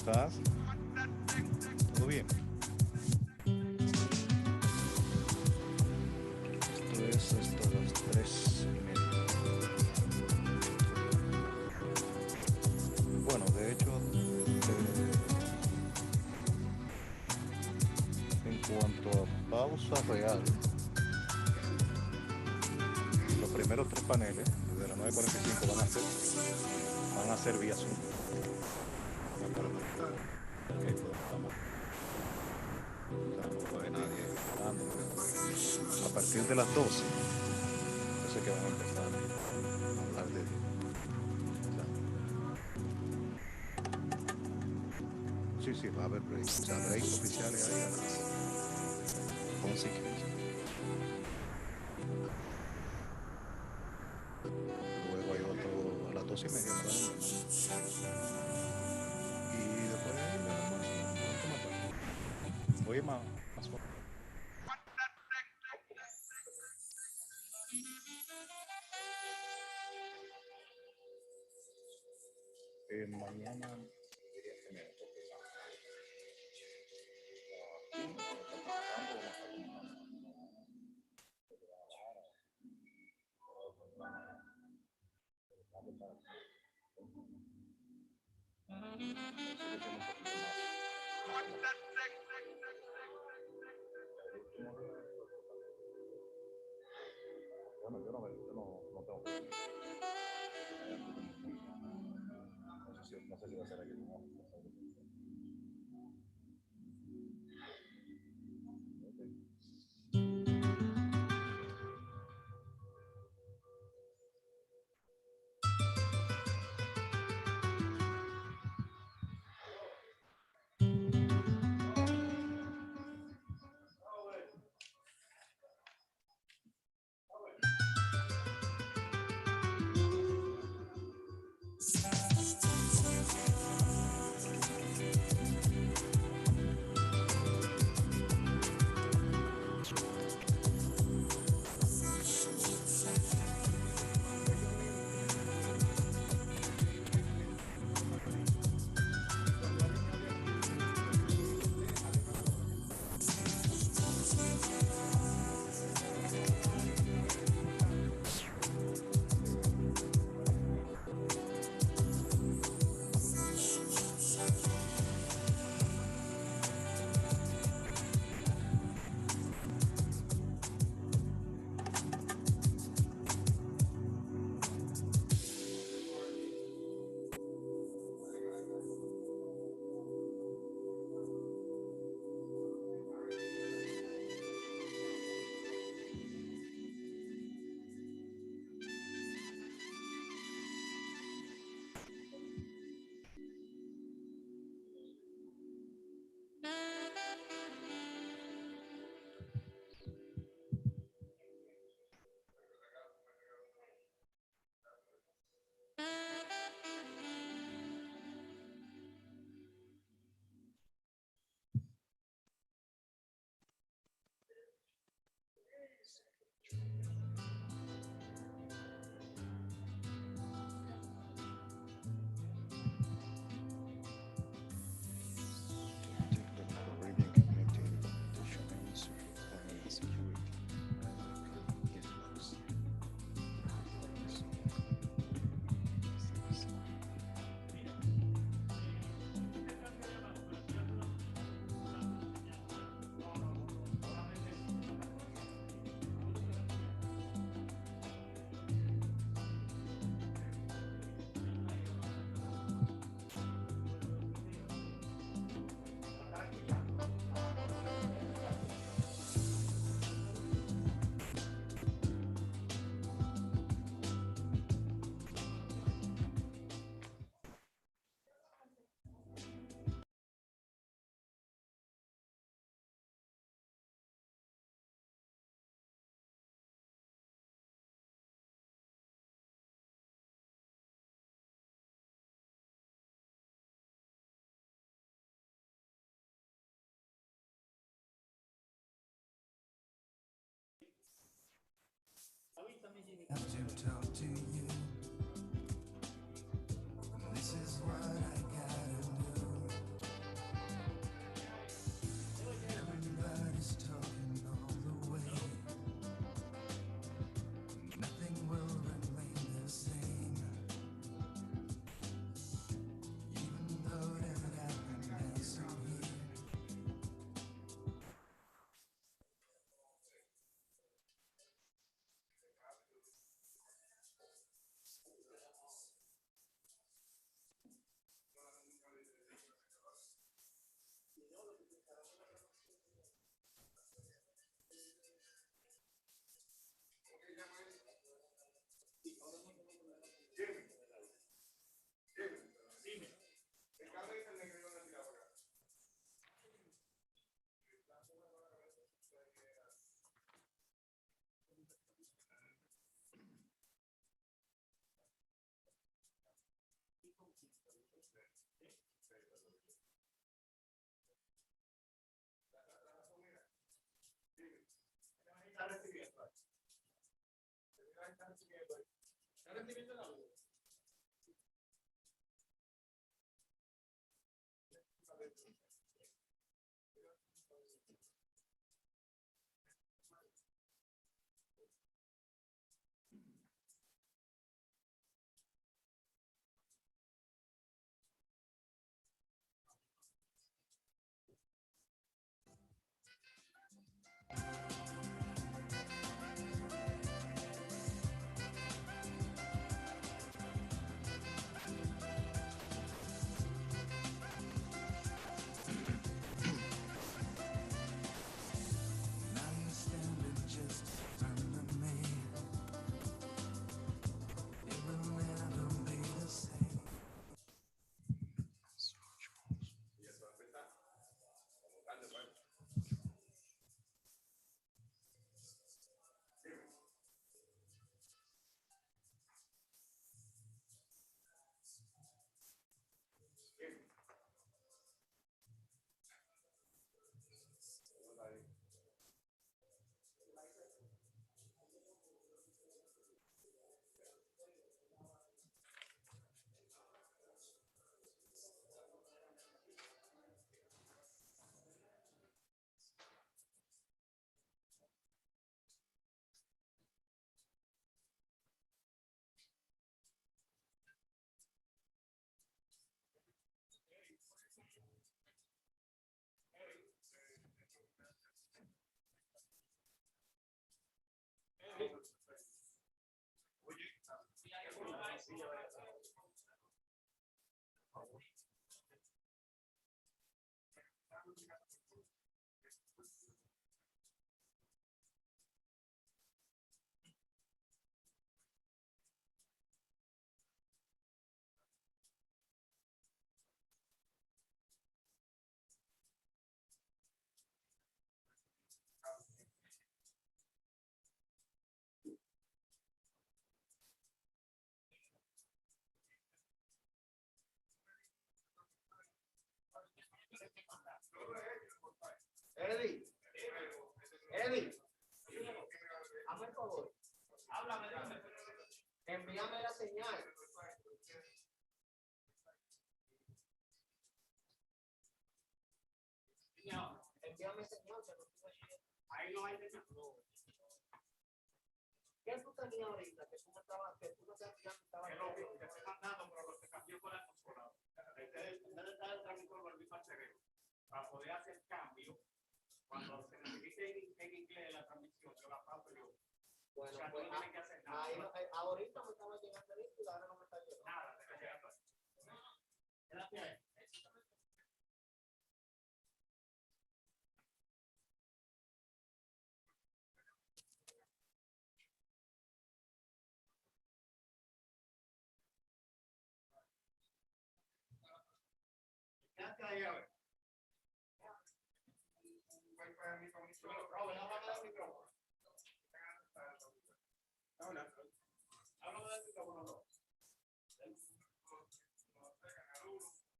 estás? ¿Todo bien? Esto es hasta las 3:30. Bueno, de hecho, en cuanto a pausa real, los primeros 3 paneles de las 9:45 van a ser vía Zoom. Okay, pues no hay nadie hablando. A partir de las 12, yo sé que van a empezar a hablar de sí, sí, va a haber breaks. O sea, breaks oficiales ahí a las 11:15. Luego hay otro a las 12:30. Y después del almuerzo, una última parte. Oye, más mañana debería tener, porque yo no tengo que no sé si va a ser aquí. No, Have to talk to you. This is what I gotta do. Everybody's talking all the way. Nothing will remain the same. Even though that happened and so here. Now you're standing just in front of me. It will never be the same. Eddie, Eddie, hazme el favor, háblame, dime, envíame la señal. No, envíame señal, que no estoy aquí. Ahí no hay señal. No. ¿Qué tú tenías ahorita? Que tú me estabas, que tú me estabas estabas. Que te estoy mandando, pero lo que cambió fue la consola. Debe estar el traductor volvió al cerebro para poder hacer cambio. Cuando se necesite en inglés la transmisión, yo la paso yo. Bueno, o sea, pues, no tienen que hacer nada. Ahorita me estaba llegando esto y ahora no me está llegando. Nada, te está llegando. Quédate ahí. Quédate ahí, a ver. Háblame del micrófono, no.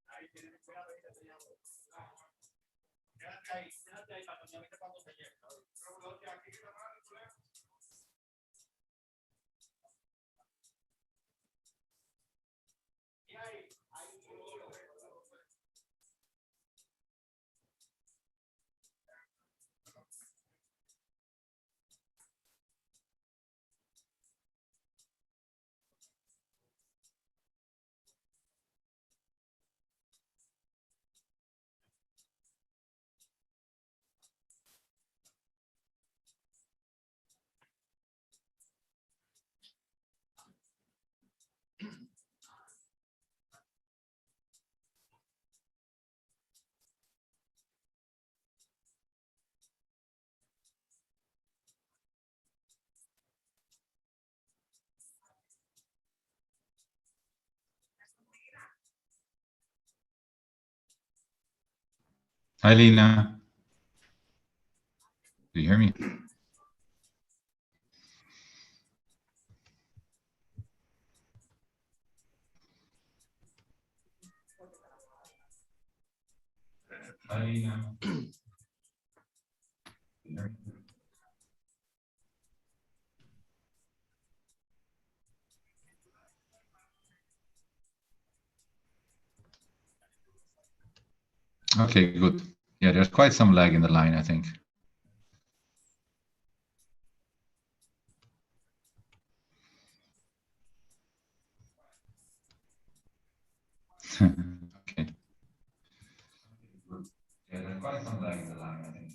Ahí tienes que cuidado ahí que te llamo. Quédate ahí para que me avise cuando te llegue. Aquí está mal el problema. Y ahí. Hi, Lena. Do you hear me? Okay, good. Yeah, there's quite some lag in the line, I think. Okay. Yeah, there's quite some lag in the line, I think.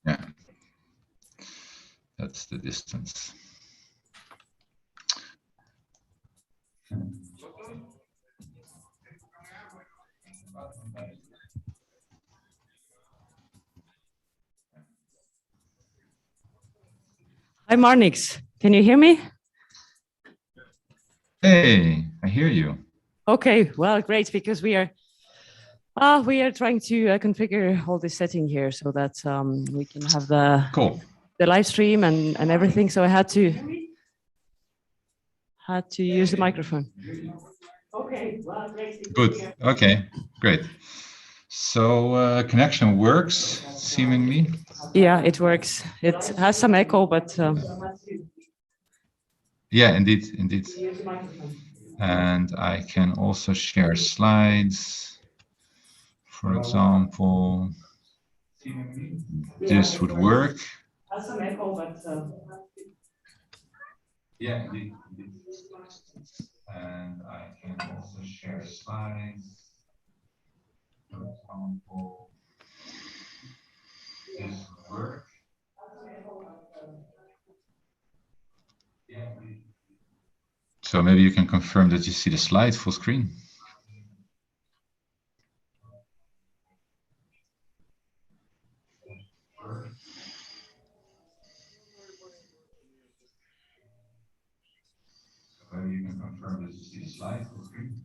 Yeah, that's the distance. Hi, Marnix. Can you hear me? Hey, I hear you. Okay, well, great, because we are trying to configure all this setting here so that we can have Cool. the live stream and everything. So I had to use the microphone. Okay, well, great. Good. Okay, great. So connection works seemingly. Yeah, it works. It has some echo, but Yeah, indeed. And I can also share slides. For example, this would work. has some echo, but Yeah, indeed. And I can also share slides. For example, this would work. So maybe you can confirm that you see the slide full screen. Maybe you can confirm that you see the slide full screen.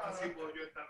Así puedo yo estar.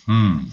Hmm.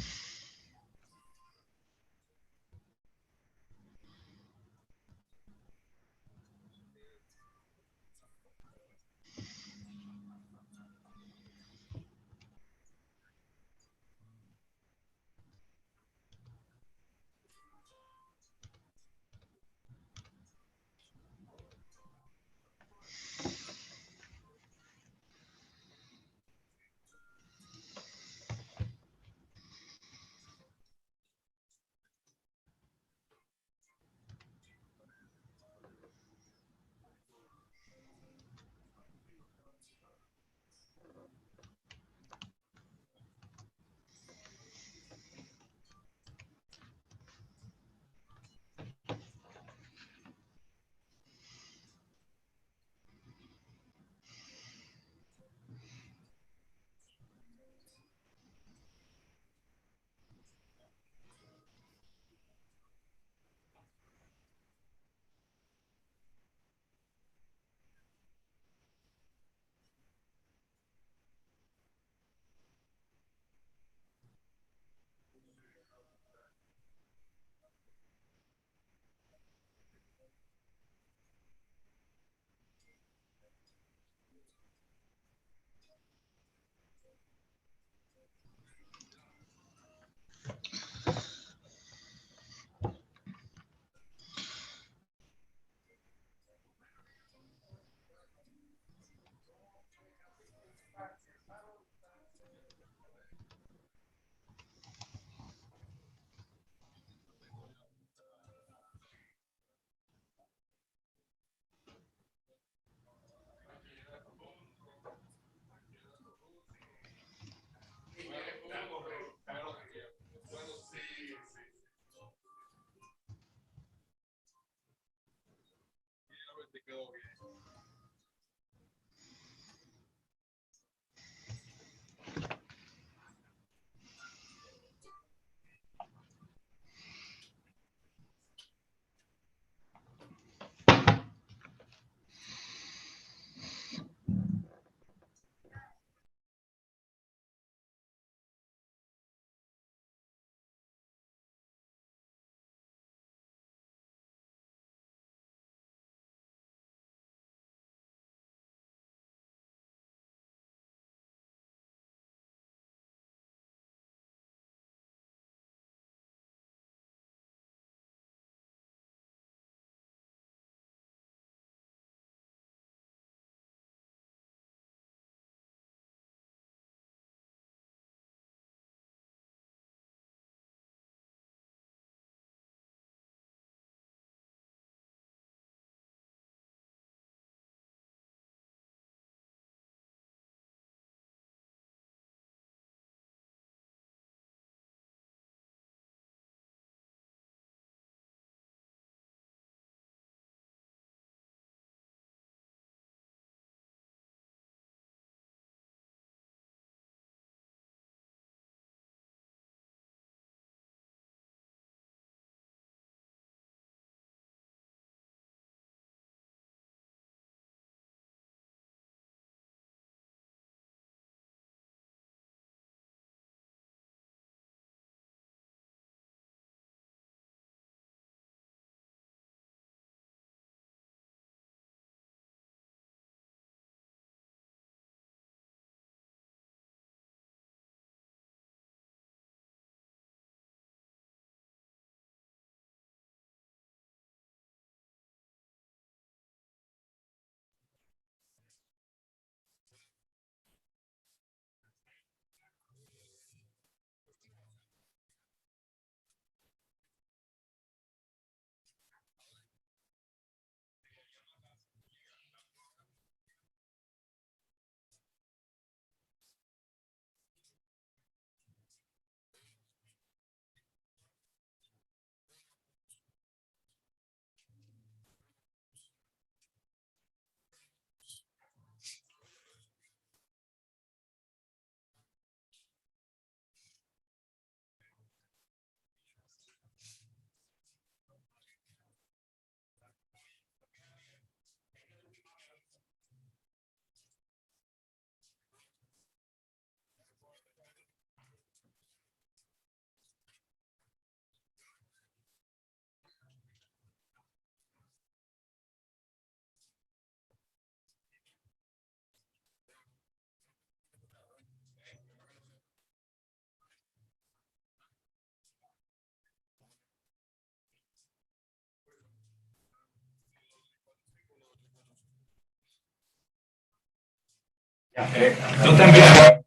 Tú también.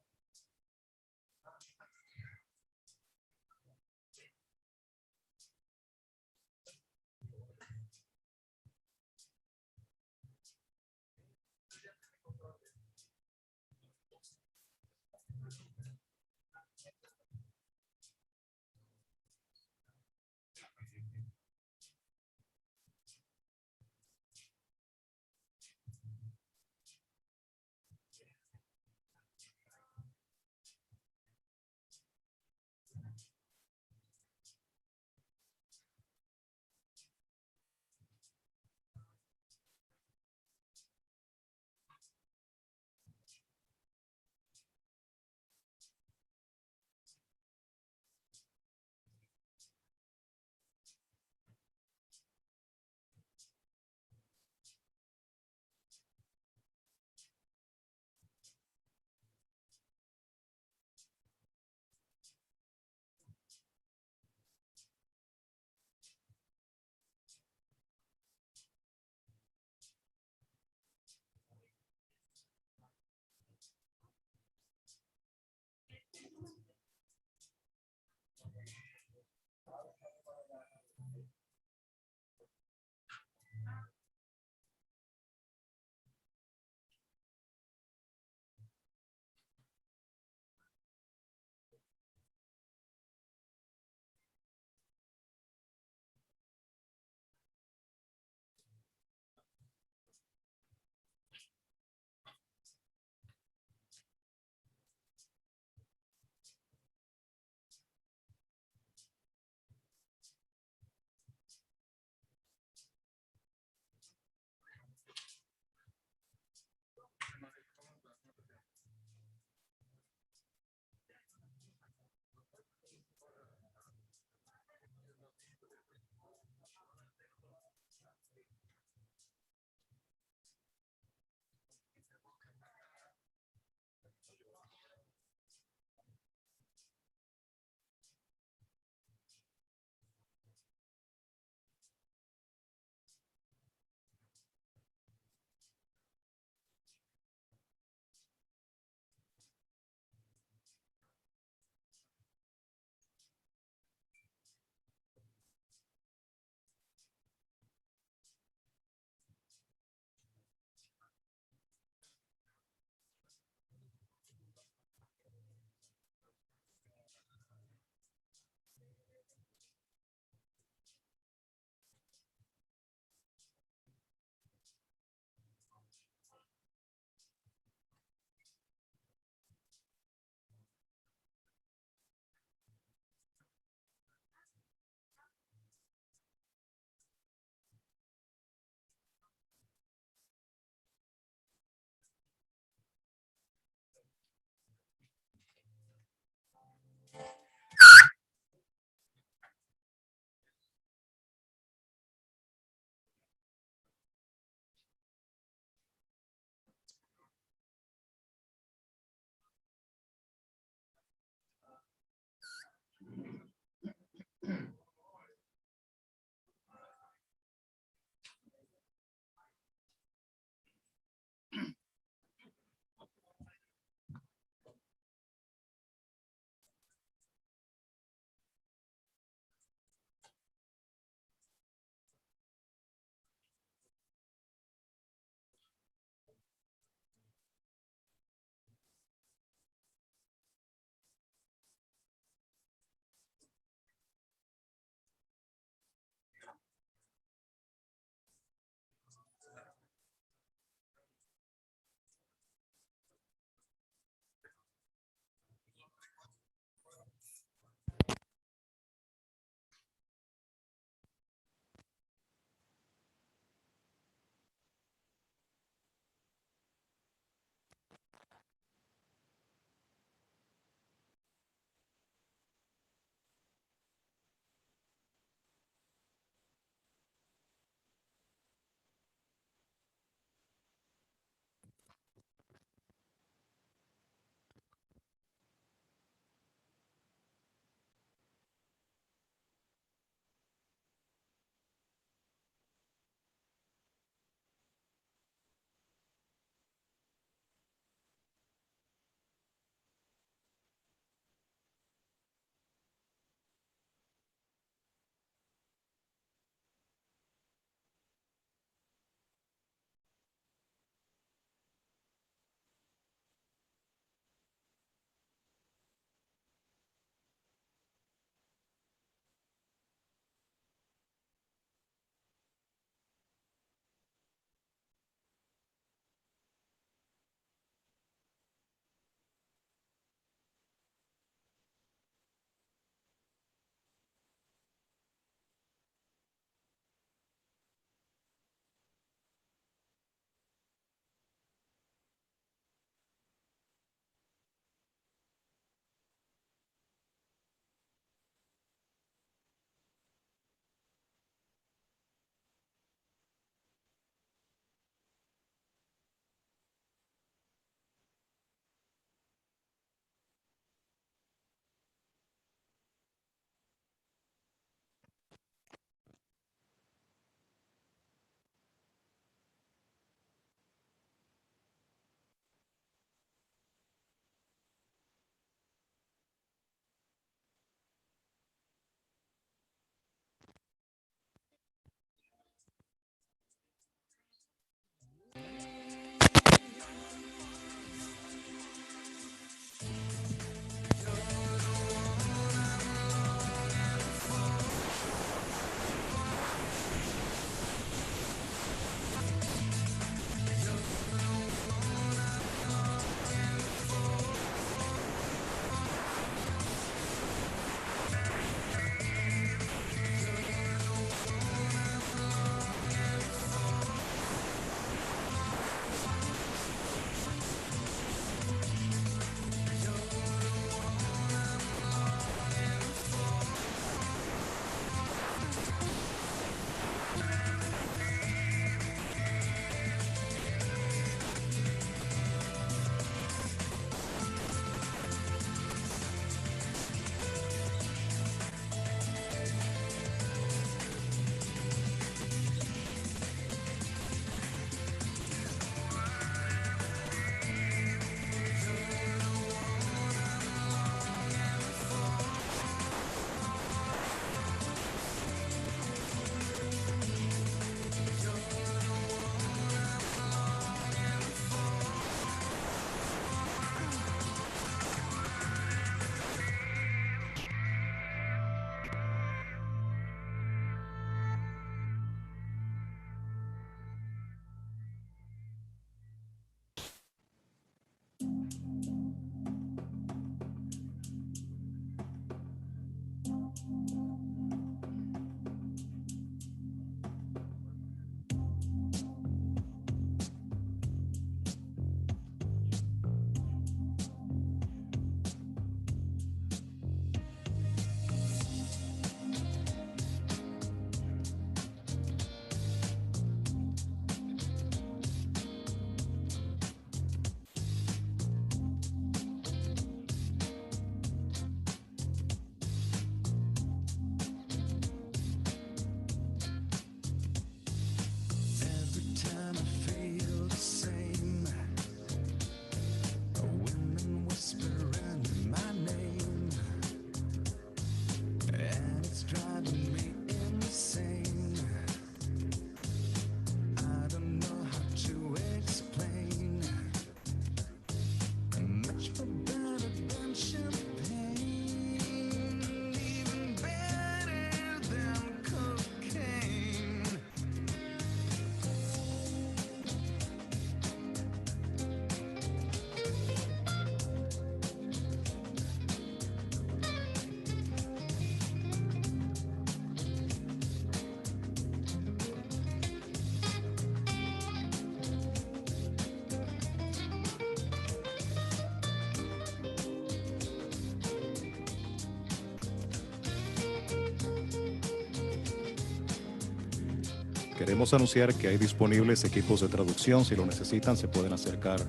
Queremos anunciar que hay disponibles equipos de traducción. Si lo necesitan, se pueden acercar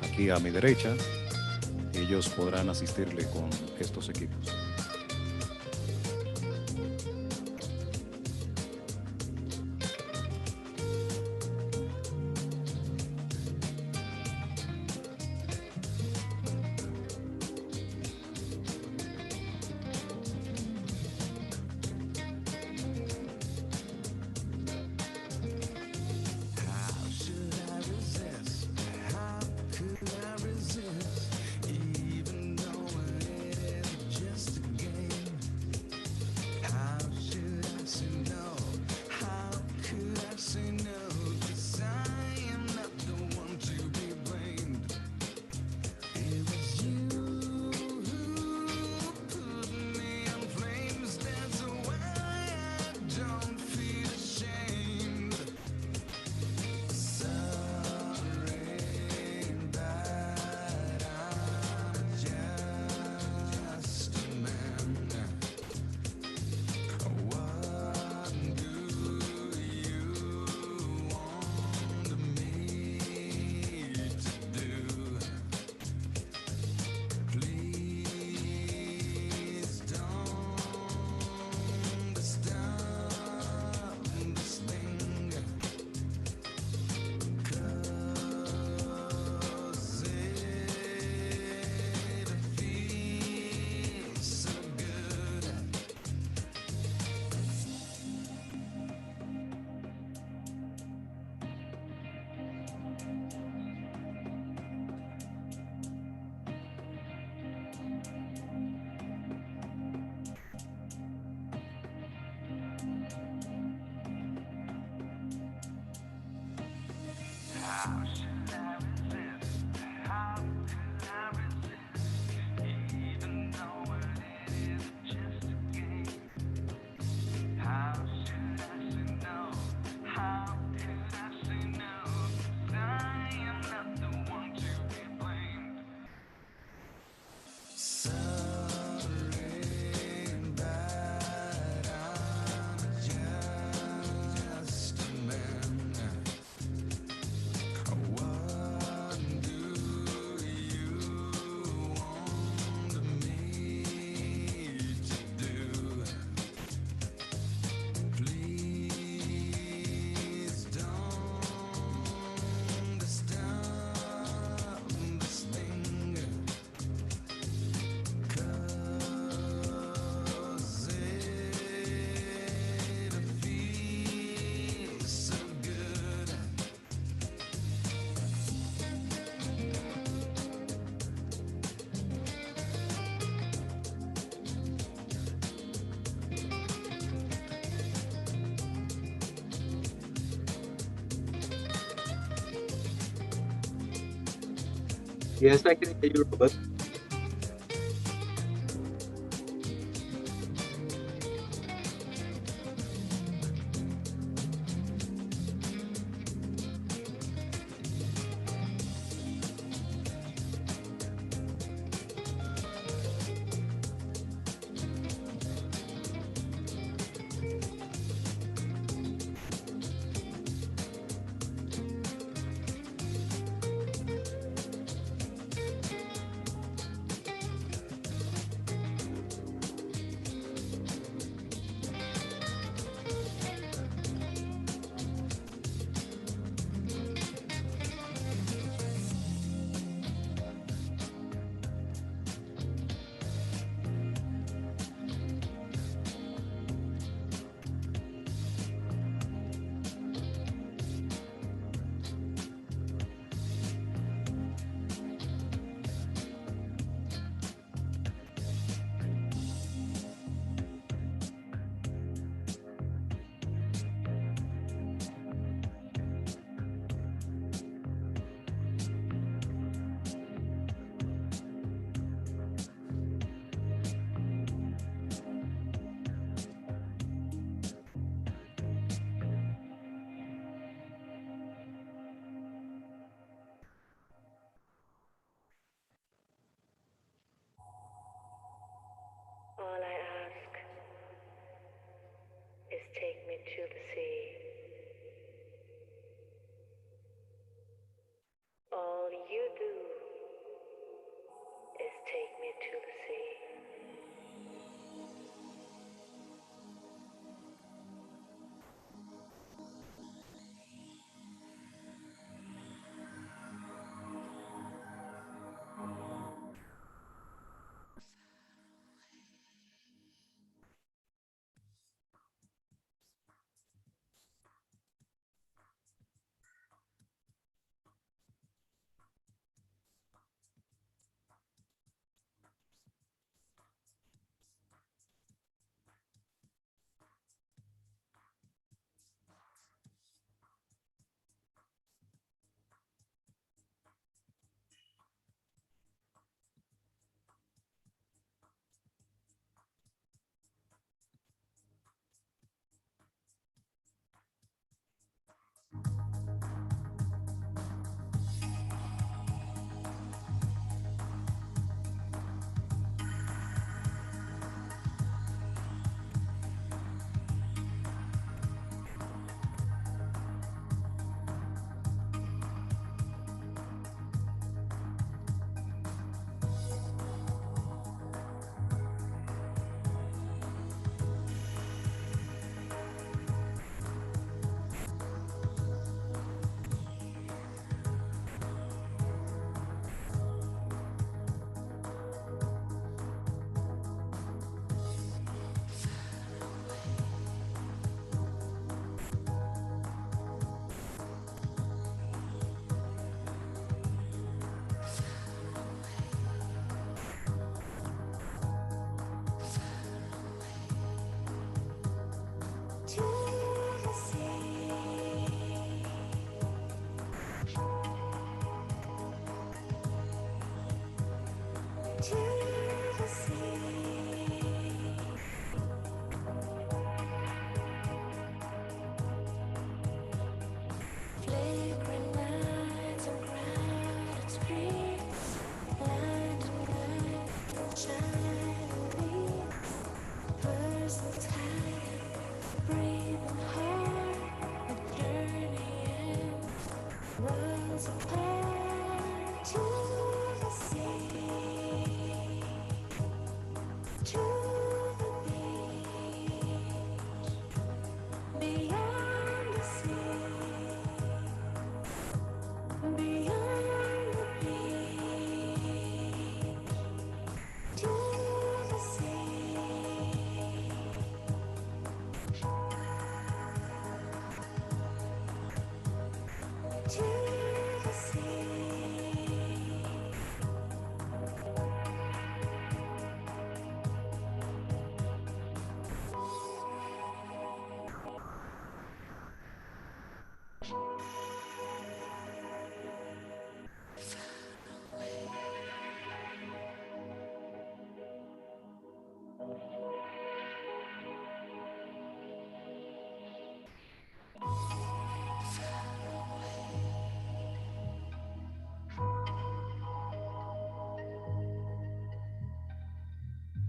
aquí a mi derecha. Ellos podrán asistirle con estos equipos. Yes, I can hear you, Robert.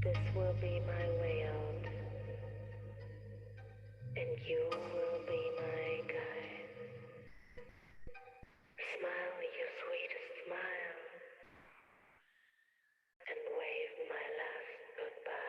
This will be my way out, and you will be my guide. Smile your sweetest smile, and wave my last goodbye.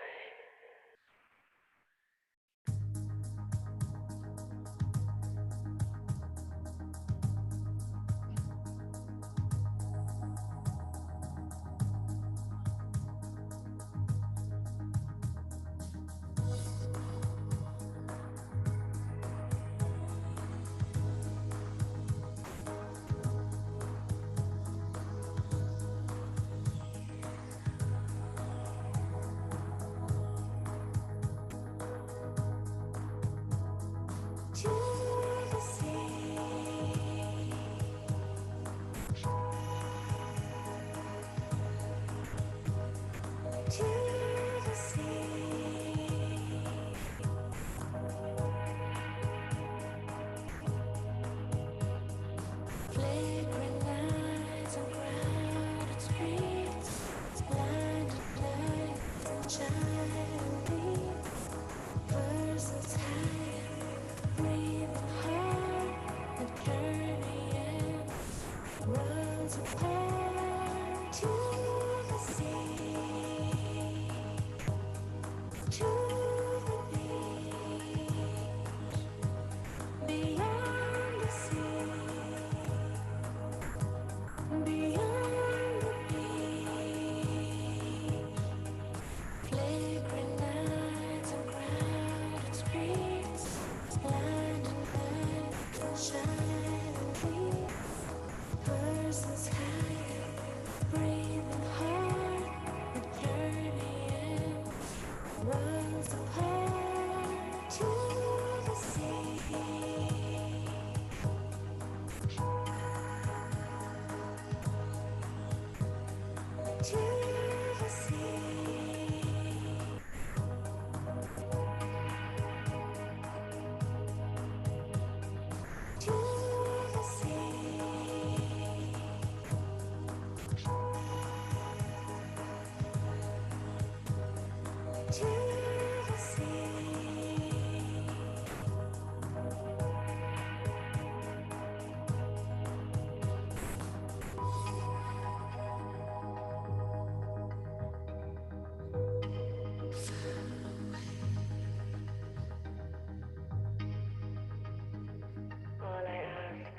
All I ask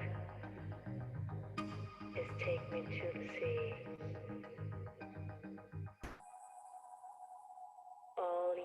is take me to the sea. All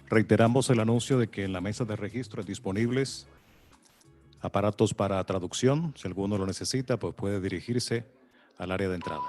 Reiteramos el anuncio de que en la mesa de registro hay disponibles aparatos para traducción. Si alguno lo necesita, pues puede dirigirse al área de entrada.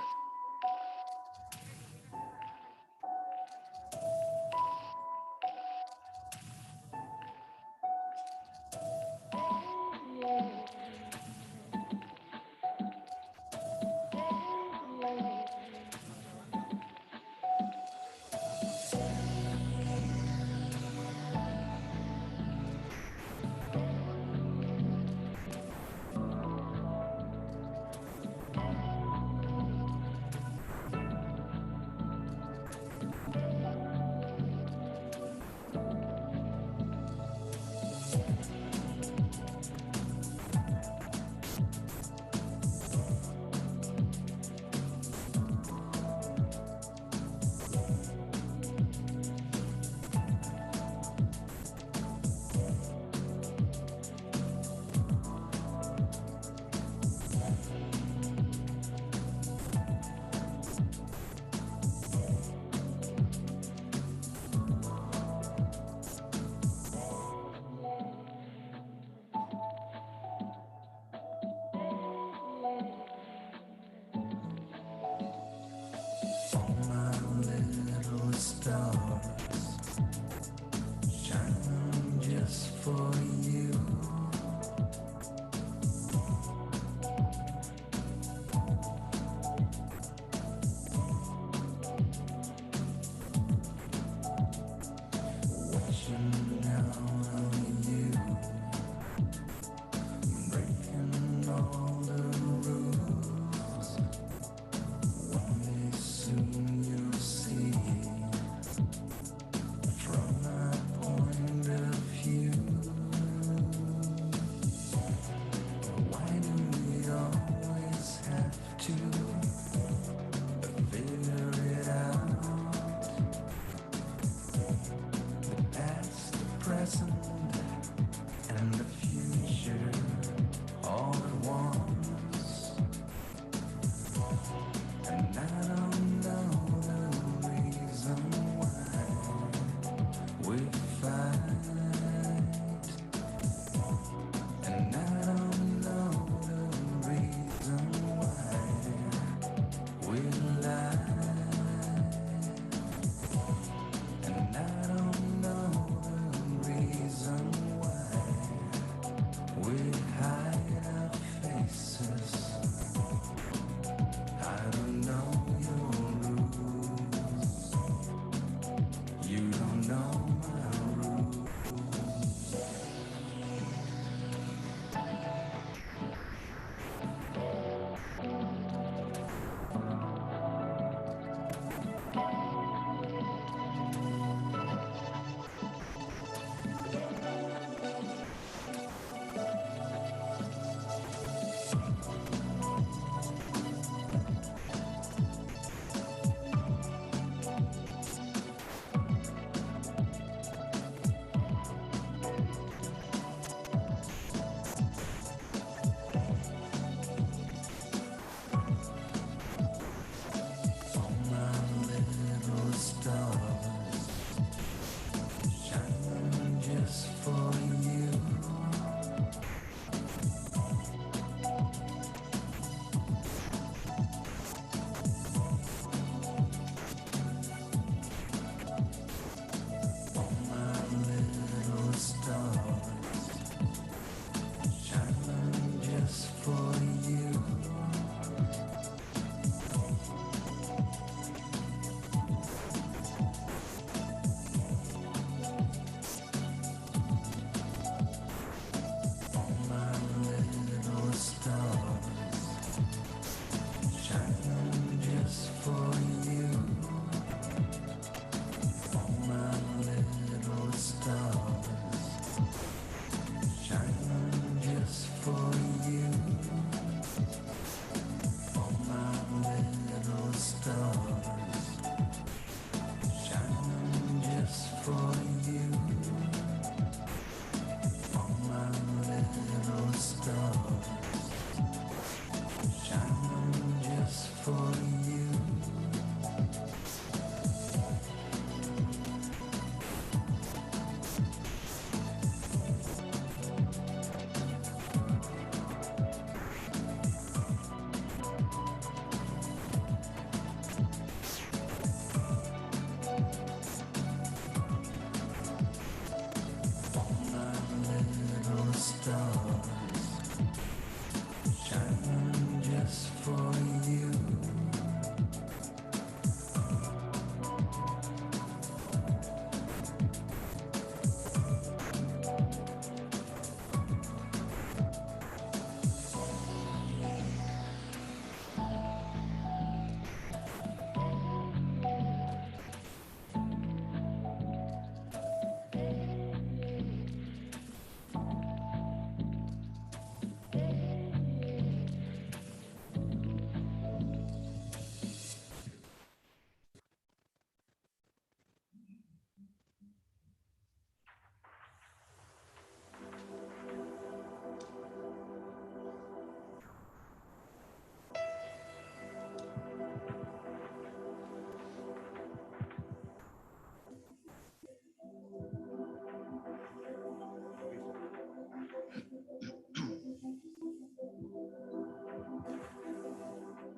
All my little stars shine just for you. Wishing down on you, breaking all the rules. One day soon you'll see, from my point of view. Why do we always have to figure it out? The past, the present, and the future all at once. And I don't know the reason why we fight. And I don't know the reason why we lie. And I don't know the reason why we hide our faces. I don't know your rules. You don't know my rules.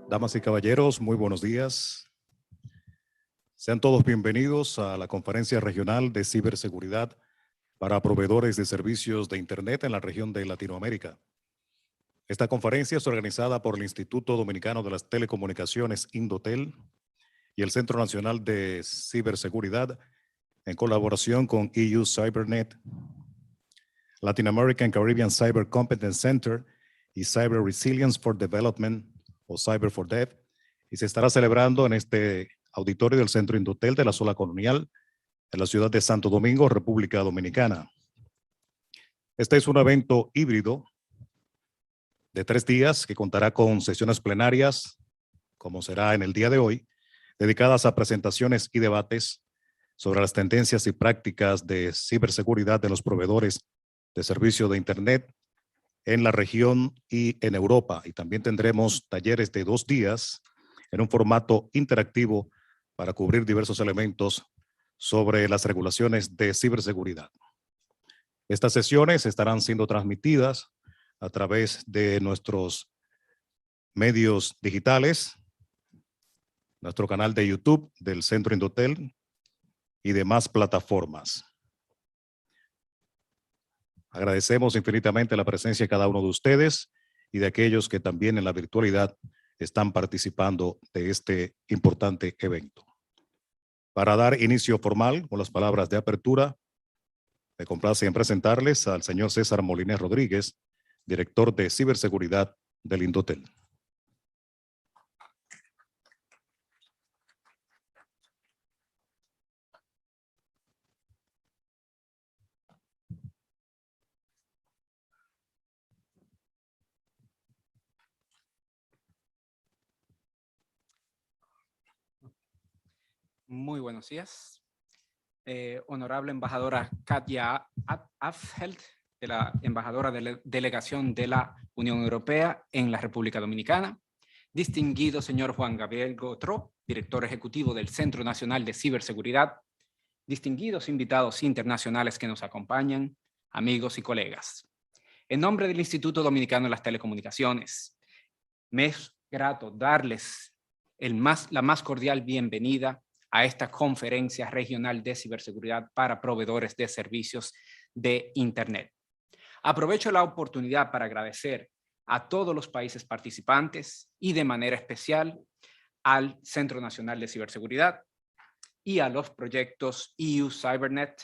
Damas y caballeros, muy buenos días. Sean todos bienvenidos a la Conferencia Regional de Ciberseguridad para Proveedores de Servicios de Internet en la región de Latinoamérica. Esta conferencia es organizada por el Instituto Dominicano de las Telecomunicaciones, Indotel, y el Centro Nacional de Ciberseguridad en colaboración con EU CyberNet, Latin American Caribbean Cyber Competence Center y Cyber Resilience for Development o Cyber for Dev, y se estará celebrando en este auditorio del Centro Indotel de la Zona Colonial en la ciudad de Santo Domingo, República Dominicana. Este es un evento híbrido de 3 días que contará con sesiones plenarias, como será en el día de hoy, dedicadas a presentaciones y debates sobre las tendencias y prácticas de ciberseguridad de los proveedores de servicio de Internet en la región y en Europa. Y también tendremos talleres de 2 días en un formato interactivo para cubrir diversos elementos sobre las regulaciones de ciberseguridad. Estas sesiones estarán siendo transmitidas a través de nuestros medios digitales, nuestro canal de YouTube del Centro Indotel y demás plataformas. Agradecemos infinitamente la presencia de cada uno de ustedes y de aquellos que también en la virtualidad están participando de este importante evento. Para dar inicio formal con las palabras de apertura, me complace en presentarles al señor César Moliner Rodríguez, director de ciberseguridad del Indotel. Muy buenos días. Honorable embajadora Katia Afheld, de la embajadora de la delegación de la Unión Europea en la República Dominicana. Distinguido señor Juan Gabriel Gotro, director ejecutivo del Centro Nacional de Ciberseguridad. Distinguidos invitados internacionales que nos acompañan, amigos y colegas. En nombre del Instituto Dominicano de las Telecomunicaciones, me es grato darles la más cordial bienvenida a esta conferencia regional de ciberseguridad para proveedores de servicios de Internet. Aprovecho la oportunidad para agradecer a todos los países participantes y de manera especial al Centro Nacional de Ciberseguridad y a los proyectos EU CyberNet,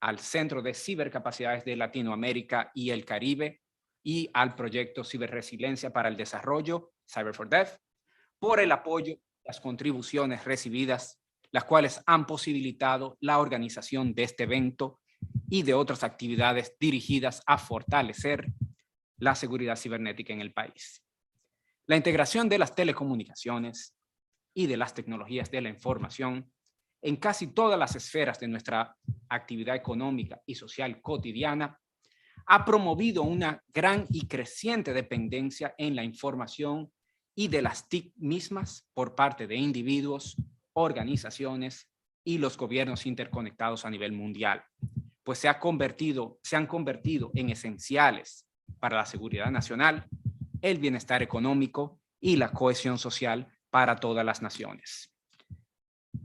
al Centro de Cibercapacidades de Latinoamérica y el Caribe y al proyecto Ciberresiliencia para el Desarrollo, Cyber for Dev, por el apoyo, las contribuciones recibidas, las cuales han posibilitado la organización de este evento y de otras actividades dirigidas a fortalecer la seguridad cibernética en el país. La integración de las telecomunicaciones y de las tecnologías de la información en casi todas las esferas de nuestra actividad económica y social cotidiana ha promovido una gran y creciente dependencia en la información y de las TIC mismas por parte de individuos, organizaciones y los gobiernos interconectados a nivel mundial, pues se han convertido en esenciales para la seguridad nacional, el bienestar económico y la cohesión social para todas las naciones.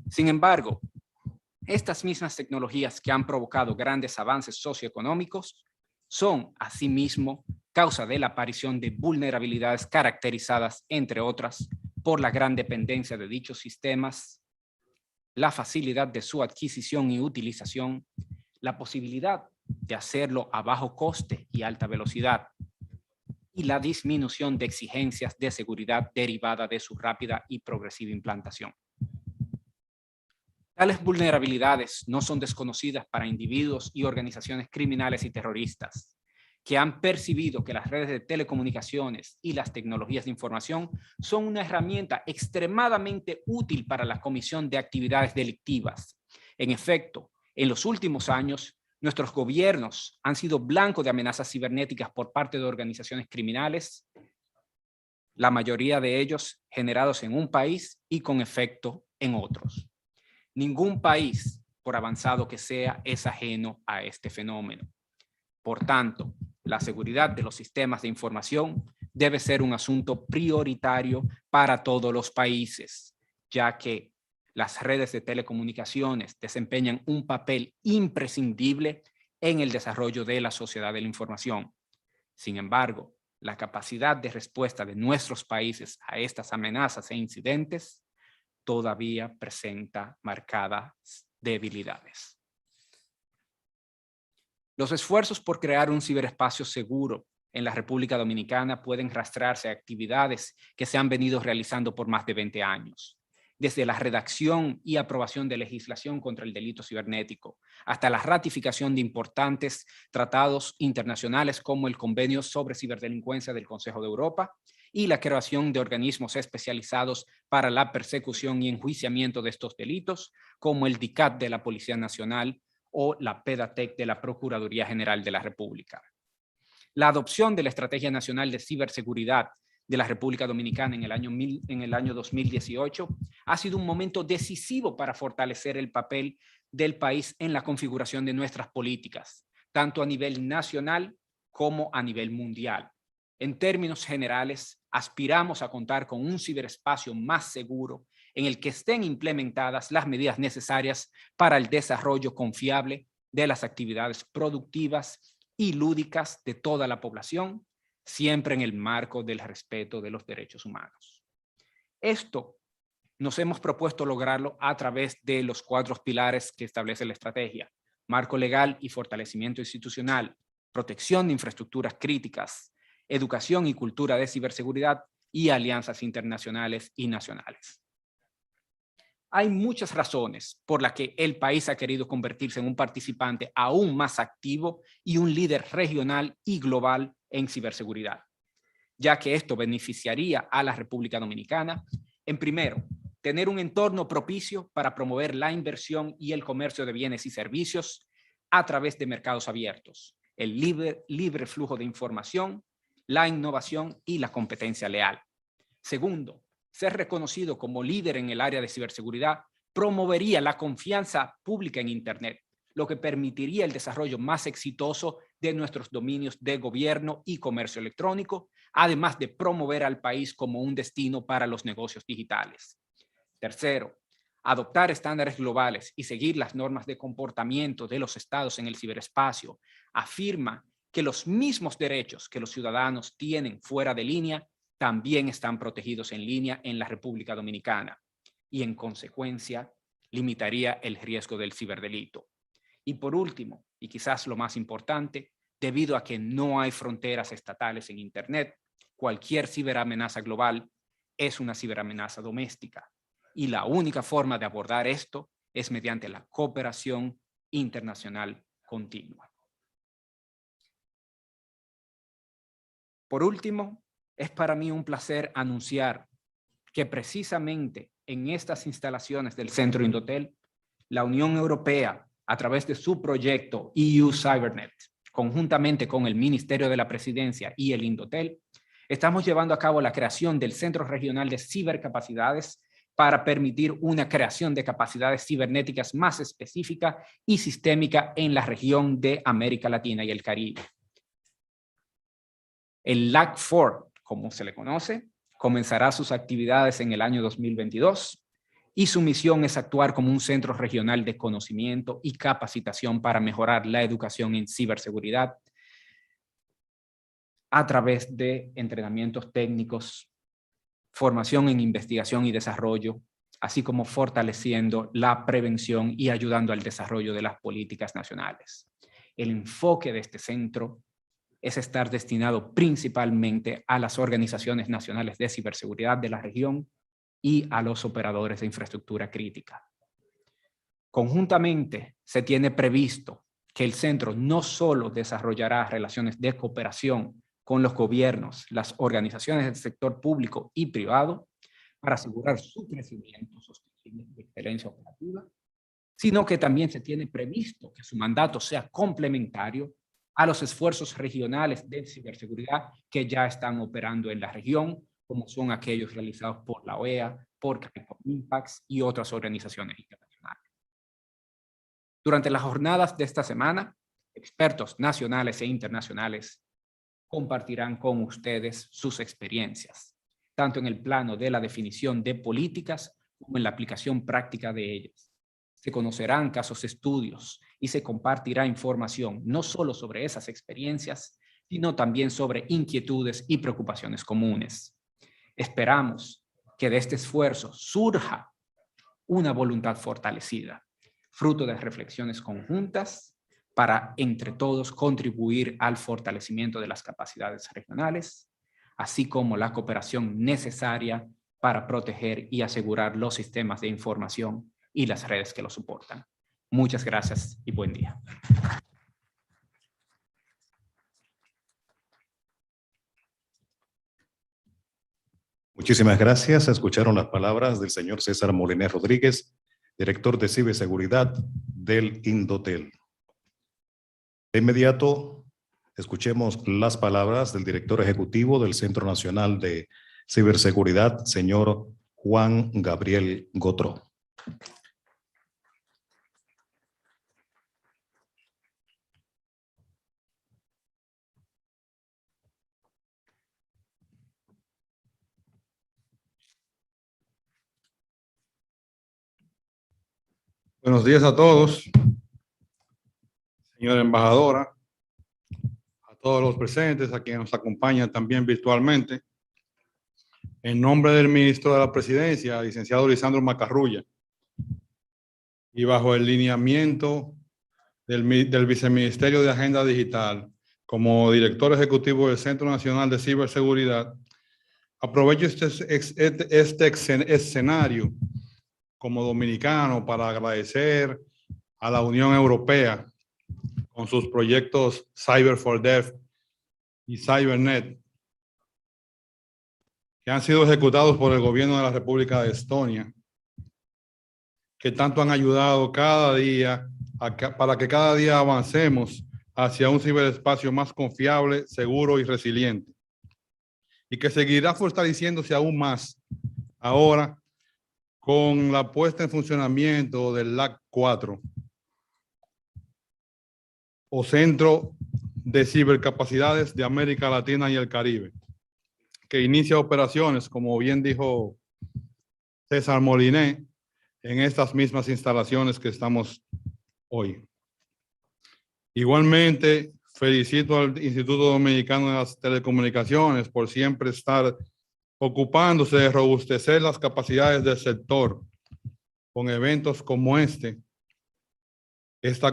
Sin embargo, estas mismas tecnologías que han provocado grandes avances socioeconómicos son, asimismo, causa de la aparición de vulnerabilidades caracterizadas, entre otras, por la gran dependencia de dichos sistemas, la facilidad de su adquisición y utilización, la posibilidad de hacerlo a bajo coste y alta velocidad, y la disminución de exigencias de seguridad derivada de su rápida y progresiva implantación. Tales vulnerabilidades no son desconocidas para individuos y organizaciones criminales y terroristas, que han percibido que las redes de telecomunicaciones y las tecnologías de información son una herramienta extremadamente útil para la comisión de actividades delictivas. En efecto, en los últimos años, nuestros gobiernos han sido blanco de amenazas cibernéticas por parte de organizaciones criminales, la mayoría de ellos generados en un país y con efecto en otros. Ningún país, por avanzado que sea, es ajeno a este fenómeno. Por tanto, la seguridad de los sistemas de información debe ser un asunto prioritario para todos los países, ya que las redes de telecomunicaciones desempeñan un papel imprescindible en el desarrollo de la sociedad de la información. Sin embargo, la capacidad de respuesta de nuestros países a estas amenazas e incidentes todavía presenta marcadas debilidades. Los esfuerzos por crear un ciberespacio seguro en la República Dominicana pueden rastrearse a actividades que se han venido realizando por más de 20 años. Desde la redacción y aprobación de legislación contra el delito cibernético hasta la ratificación de importantes tratados internacionales como el Convenio sobre Ciberdelincuencia del Consejo de Europa y la creación de organismos especializados para la persecución y enjuiciamiento de estos delitos, como el DICAT de la Policía Nacional o la PEDATEC de la Procuraduría General de la República. La adopción de la Estrategia Nacional de Ciberseguridad de la República Dominicana en el año 2018 ha sido un momento decisivo para fortalecer el papel del país en la configuración de nuestras políticas, tanto a nivel nacional como a nivel mundial. En términos generales, aspiramos a contar con un ciberespacio más seguro en el que estén implementadas las medidas necesarias para el desarrollo confiable de las actividades productivas y lúdicas de toda la población, siempre en el marco del respeto de los derechos humanos. Esto nos hemos propuesto lograrlo a través de los 4 pilares que establece la estrategia: marco legal y fortalecimiento institucional, protección de infraestructuras críticas, educación y cultura de ciberseguridad y alianzas internacionales y nacionales. Hay muchas razones por las que el país ha querido convertirse en un participante aún más activo y un líder regional y global en ciberseguridad, ya que esto beneficiaría a la República Dominicana en primero, tener un entorno propicio para promover la inversión y el comercio de bienes y servicios a través de mercados abiertos, el libre flujo de información, la innovación y la competencia leal. Segundo, ser reconocido como líder en el área de ciberseguridad promovería la confianza pública en Internet, lo que permitiría el desarrollo más exitoso de nuestros dominios de gobierno y comercio electrónico, además de promover al país como un destino para los negocios digitales. Tercero, adoptar estándares globales y seguir las normas de comportamiento de los estados en el ciberespacio afirma que los mismos derechos que los ciudadanos tienen fuera de línea también están protegidos en línea en la República Dominicana y, en consecuencia, limitaría el riesgo del ciberdelito. Y por último, y quizás lo más importante, debido a que no hay fronteras estatales en Internet, cualquier ciberamenaza global es una ciberamenaza doméstica. Y la única forma de abordar esto es mediante la cooperación internacional continua. Por último, es para mí un placer anunciar que precisamente en estas instalaciones del Centro Indotel, la Unión Europea, a través de su proyecto EU CyberNet, conjuntamente con el Ministerio de la Presidencia y el Indotel, estamos llevando a cabo la creación del Centro Regional de Cibercapacidades para permitir una creación de capacidades cibernéticas más específica y sistémica en la región de América Latina y el Caribe. El LAC4, como se le conoce, comenzará sus actividades en el año 2022 y su misión es actuar como un centro regional de conocimiento y capacitación para mejorar la educación en ciberseguridad a través de entrenamientos técnicos, formación en investigación y desarrollo, así como fortaleciendo la prevención y ayudando al desarrollo de las políticas nacionales. El enfoque de este centro es estar destinado principalmente a las organizaciones nacionales de ciberseguridad de la región y a los operadores de infraestructura crítica. Conjuntamente, se tiene previsto que el centro no solo desarrollará relaciones de cooperación con los gobiernos, las organizaciones del sector público y privado para asegurar su crecimiento sostenible de excelencia operativa, sino que también se tiene previsto que su mandato sea complementario a los esfuerzos regionales de ciberseguridad que ya están operando en la región, como son aquellos realizados por la OEA, por CARICOM Impacts y otras organizaciones internacionales. Durante las jornadas de esta semana, expertos nacionales e internacionales compartirán con ustedes sus experiencias, tanto en el plano de la definición de políticas como en la aplicación práctica de ellas. Se conocerán casos de estudios y se compartirá información no solo sobre esas experiencias, sino también sobre inquietudes y preocupaciones comunes. Esperamos que de este esfuerzo surja una voluntad fortalecida, fruto de reflexiones conjuntas para entre todos contribuir al fortalecimiento de las capacidades regionales, así como la cooperación necesaria para proteger y asegurar los sistemas de información y las redes que lo soportan. Muchas gracias y buen día. Muchísimas gracias. Escucharon las palabras del señor César Molinés Rodríguez, director de Ciberseguridad del Indotel. De inmediato, escuchemos las palabras del director ejecutivo del Centro Nacional de Ciberseguridad, señor Juan Gabriel Gotró. Buenos días a todos, señora embajadora, a todos los presentes, a quienes nos acompañan también virtualmente. En nombre del ministro de la Presidencia, licenciado Lisandro Macarrulla, y bajo el lineamiento del Viceministerio de Agenda Digital, como director ejecutivo del Centro Nacional de Ciberseguridad, aprovecho este escenario como dominicano para agradecer a la Unión Europea con sus proyectos Cyber for Dev y CyberNet, que han sido ejecutados por el gobierno de la República de Estonia, que tanto han ayudado cada día para que cada día avancemos hacia un ciberespacio más confiable, seguro y resiliente, y que seguirá fortaleciéndose aún más ahora con la puesta en funcionamiento del LAC 4, o Centro de Cibercapacidades de América Latina y el Caribe, que inicia operaciones, como bien dijo César Molinés, en estas mismas instalaciones que estamos hoy. Igualmente, felicito al Instituto Dominicano de las Telecomunicaciones por siempre estar ocupándose de robustecer las capacidades del sector con eventos como esta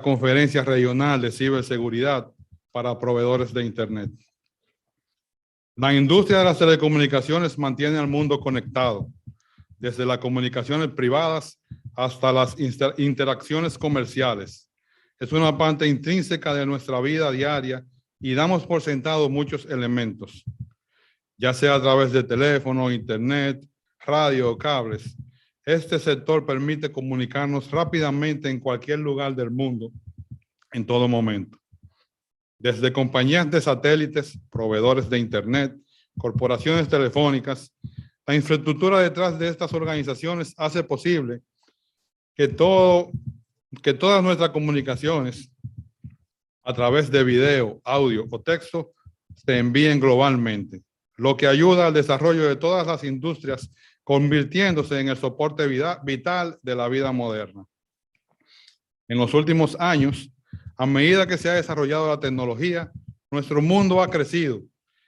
conferencia regional de ciberseguridad para proveedores de Internet. La industria de las telecomunicaciones mantiene al mundo conectado, desde las comunicaciones privadas hasta las interacciones comerciales. Es una parte intrínseca de nuestra vida diaria y damos por sentado muchos elementos, ya sea a través de teléfono, internet, radio o cables. Este sector permite comunicarnos rápidamente en cualquier lugar del mundo, en todo momento. Desde compañías de satélites, proveedores de internet, corporaciones telefónicas, la infraestructura detrás de estas organizaciones hace posible que todas nuestras comunicaciones a través de video, audio o texto se envíen globalmente, lo que ayuda al desarrollo de todas las industrias, convirtiéndose en el soporte vital de la vida moderna. En los últimos años, a medida que se ha desarrollado la tecnología, nuestro mundo ha crecido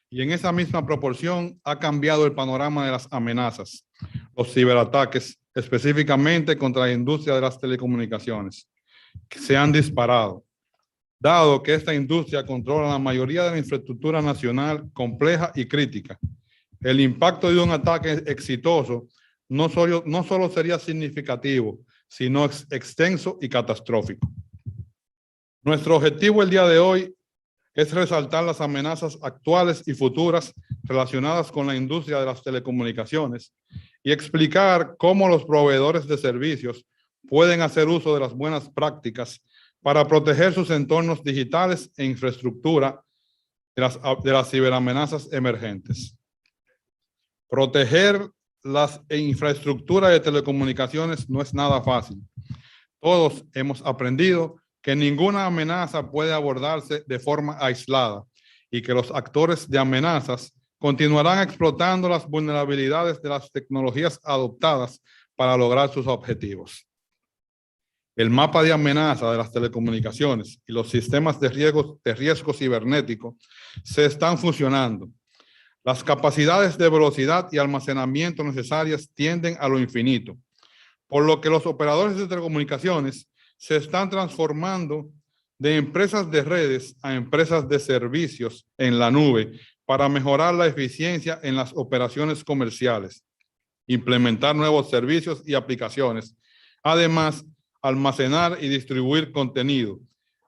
y en esa misma proporción ha cambiado el panorama de las amenazas, los ciberataques, específicamente contra la industria de las telecomunicaciones, que se han disparado, dado que esta industria controla la mayoría de la infraestructura nacional compleja y crítica. El impacto de un ataque exitoso no solo sería significativo, sino extenso y catastrófico. Nuestro objetivo el día de hoy es resaltar las amenazas actuales y futuras relacionadas con la industria de las telecomunicaciones y explicar cómo los proveedores de servicios pueden hacer uso de las buenas prácticas para proteger sus entornos digitales e infraestructura de las ciberamenazas emergentes. Proteger las infraestructuras de telecomunicaciones no es nada fácil. Todos hemos aprendido que ninguna amenaza puede abordarse de forma aislada y que los actores de amenazas continuarán explotando las vulnerabilidades de las tecnologías adoptadas para lograr sus objetivos. El mapa de amenaza de las telecomunicaciones y los sistemas de riesgo cibernético se están fusionando. Las capacidades de velocidad y almacenamiento necesarias tienden a lo infinito, por lo que los operadores de telecomunicaciones se están transformando de empresas de redes a empresas de servicios en la nube para mejorar la eficiencia en las operaciones comerciales, implementar nuevos servicios y aplicaciones, además almacenar y distribuir contenido,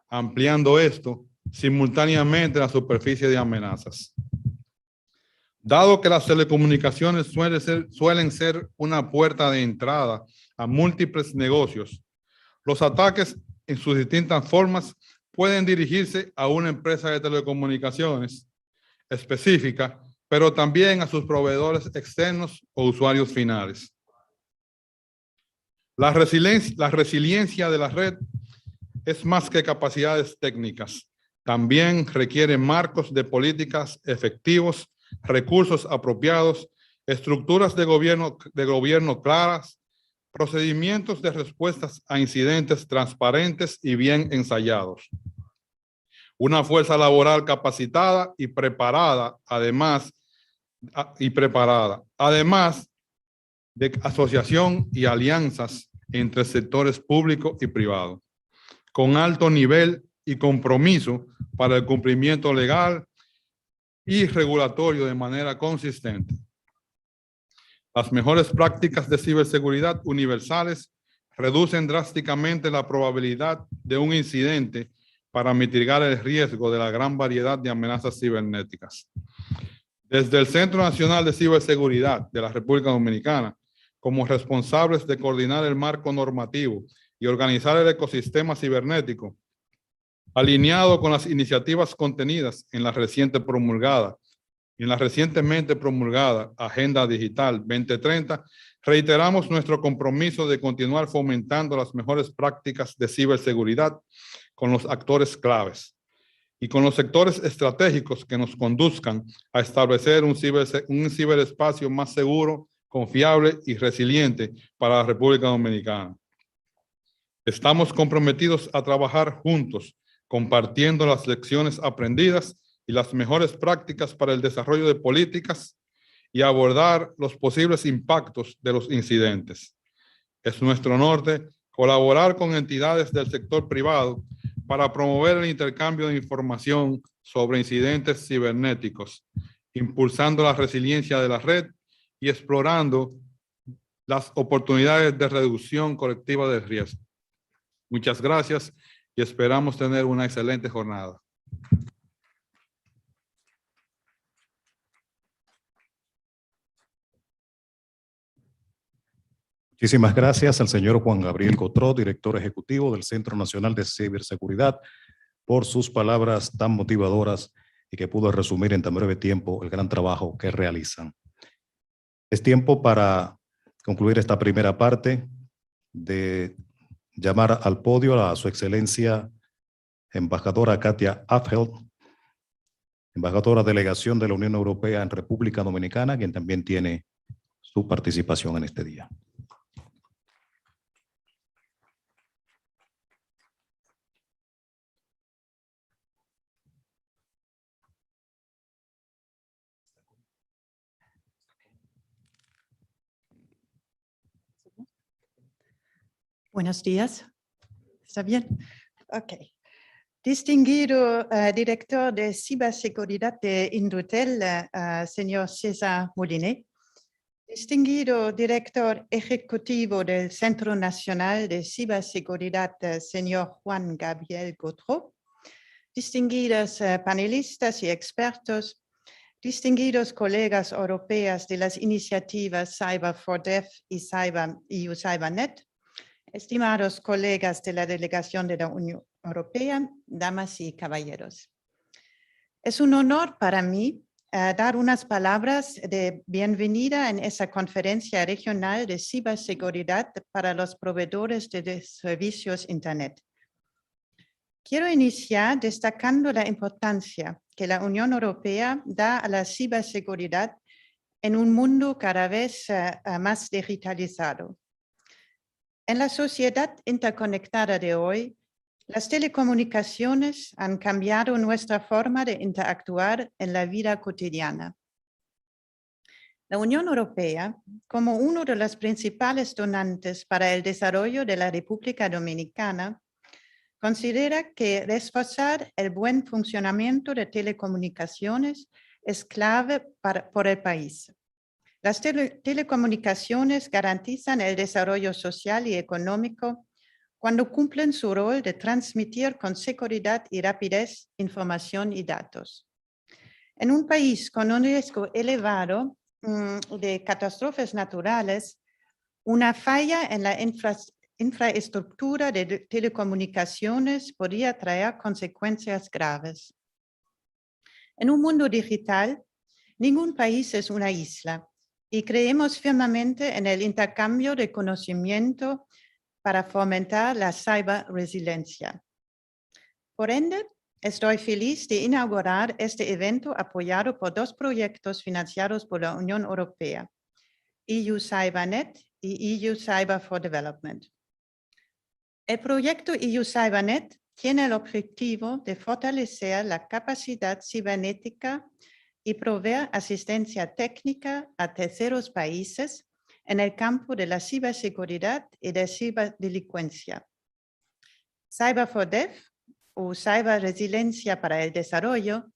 ampliando esto simultáneamente la superficie de amenazas. Dado que las telecomunicaciones suelen ser una puerta de entrada a múltiples negocios, los ataques en sus distintas formas pueden dirigirse a una empresa de telecomunicaciones específica, pero también a sus proveedores externos o usuarios finales. La resiliencia de la red es más que capacidades técnicas. También requiere marcos de políticas efectivos, recursos apropiados, estructuras de gobierno claras, procedimientos de respuestas a incidentes transparentes y bien ensayados. Una fuerza laboral capacitada y preparada, además de asociación y alianzas entre sectores público y privado, con alto nivel y compromiso para el cumplimiento legal y regulatorio de manera consistente. Las mejores prácticas de ciberseguridad universales reducen drásticamente la probabilidad de un incidente para mitigar el riesgo de la gran variedad de amenazas cibernéticas. Desde el Centro Nacional de Ciberseguridad de la República Dominicana, como responsables de coordinar el marco normativo y organizar el ecosistema cibernético, alineado con las iniciativas contenidas en la recientemente promulgada Agenda Digital 2030, reiteramos nuestro compromiso de continuar fomentando las mejores prácticas de ciberseguridad con los actores claves y con los sectores estratégicos que nos conduzcan a establecer un ciberespacio más seguro, confiable y resiliente para la República Dominicana. Estamos comprometidos a trabajar juntos, compartiendo las lecciones aprendidas y las mejores prácticas para el desarrollo de políticas y abordar los posibles impactos de los incidentes. Es nuestro norte colaborar con entidades del sector privado para promover el intercambio de información sobre incidentes cibernéticos, impulsando la resiliencia de la red y explorando las oportunidades de reducción colectiva del riesgo. Muchas gracias y esperamos tener una excelente jornada. Muchísimas gracias al señor Juan Gabriel Cotró, director ejecutivo del Centro Nacional de Ciberseguridad, por sus palabras tan motivadoras y que pudo resumir en tan breve tiempo el gran trabajo que realizan. Es tiempo para concluir esta primera parte de llamar al podio a su excelencia embajadora Katia Affeldt, embajadora delegación de la Unión Europea en República Dominicana, quien también tiene su participación en este día. Buenos días. ¿Está bien? Ok. Distinguido director de ciberseguridad de Indutel, señor César Molinet. Distinguido director ejecutivo del Centro Nacional de Ciberseguridad, señor Juan Gabriel Cotró. Distinguidos panelistas y expertos. Distinguidos colegas europeas de las iniciativas Cyber for Dev y EU CyberNet. Estimados colegas de la delegación de la Unión Europea, damas y caballeros. Es un honor para mí dar unas palabras de bienvenida en esa conferencia regional de ciberseguridad para los proveedores de servicios Internet. Quiero iniciar destacando la importancia que la Unión Europea da a la ciberseguridad en un mundo cada vez más digitalizado. En la sociedad interconectada de hoy, las telecomunicaciones han cambiado nuestra forma de interactuar en la vida cotidiana. La Unión Europea, como uno de los principales donantes para el desarrollo de la República Dominicana, considera que reforzar el buen funcionamiento de telecomunicaciones es clave por el país. Las telecomunicaciones garantizan el desarrollo social y económico cuando cumplen su rol de transmitir con seguridad y rapidez información y datos. En un país con un riesgo elevado de catástrofes naturales, una falla en la infraestructura de telecomunicaciones podría traer consecuencias graves. En un mundo digital, ningún país es una isla y creemos firmemente en el intercambio de conocimiento para fomentar la ciberresiliencia. Por ende, estoy feliz de inaugurar este evento apoyado por 2 proyectos financiados por la Unión Europea, EU CyberNet y EU Cyber for Development. El proyecto EU CyberNet tiene el objetivo de fortalecer la capacidad cibernética y proveer asistencia técnica a terceros países en el campo de la ciberseguridad y de ciberdelincuencia. Cyber for Dev, o Ciberresiliencia para el Desarrollo,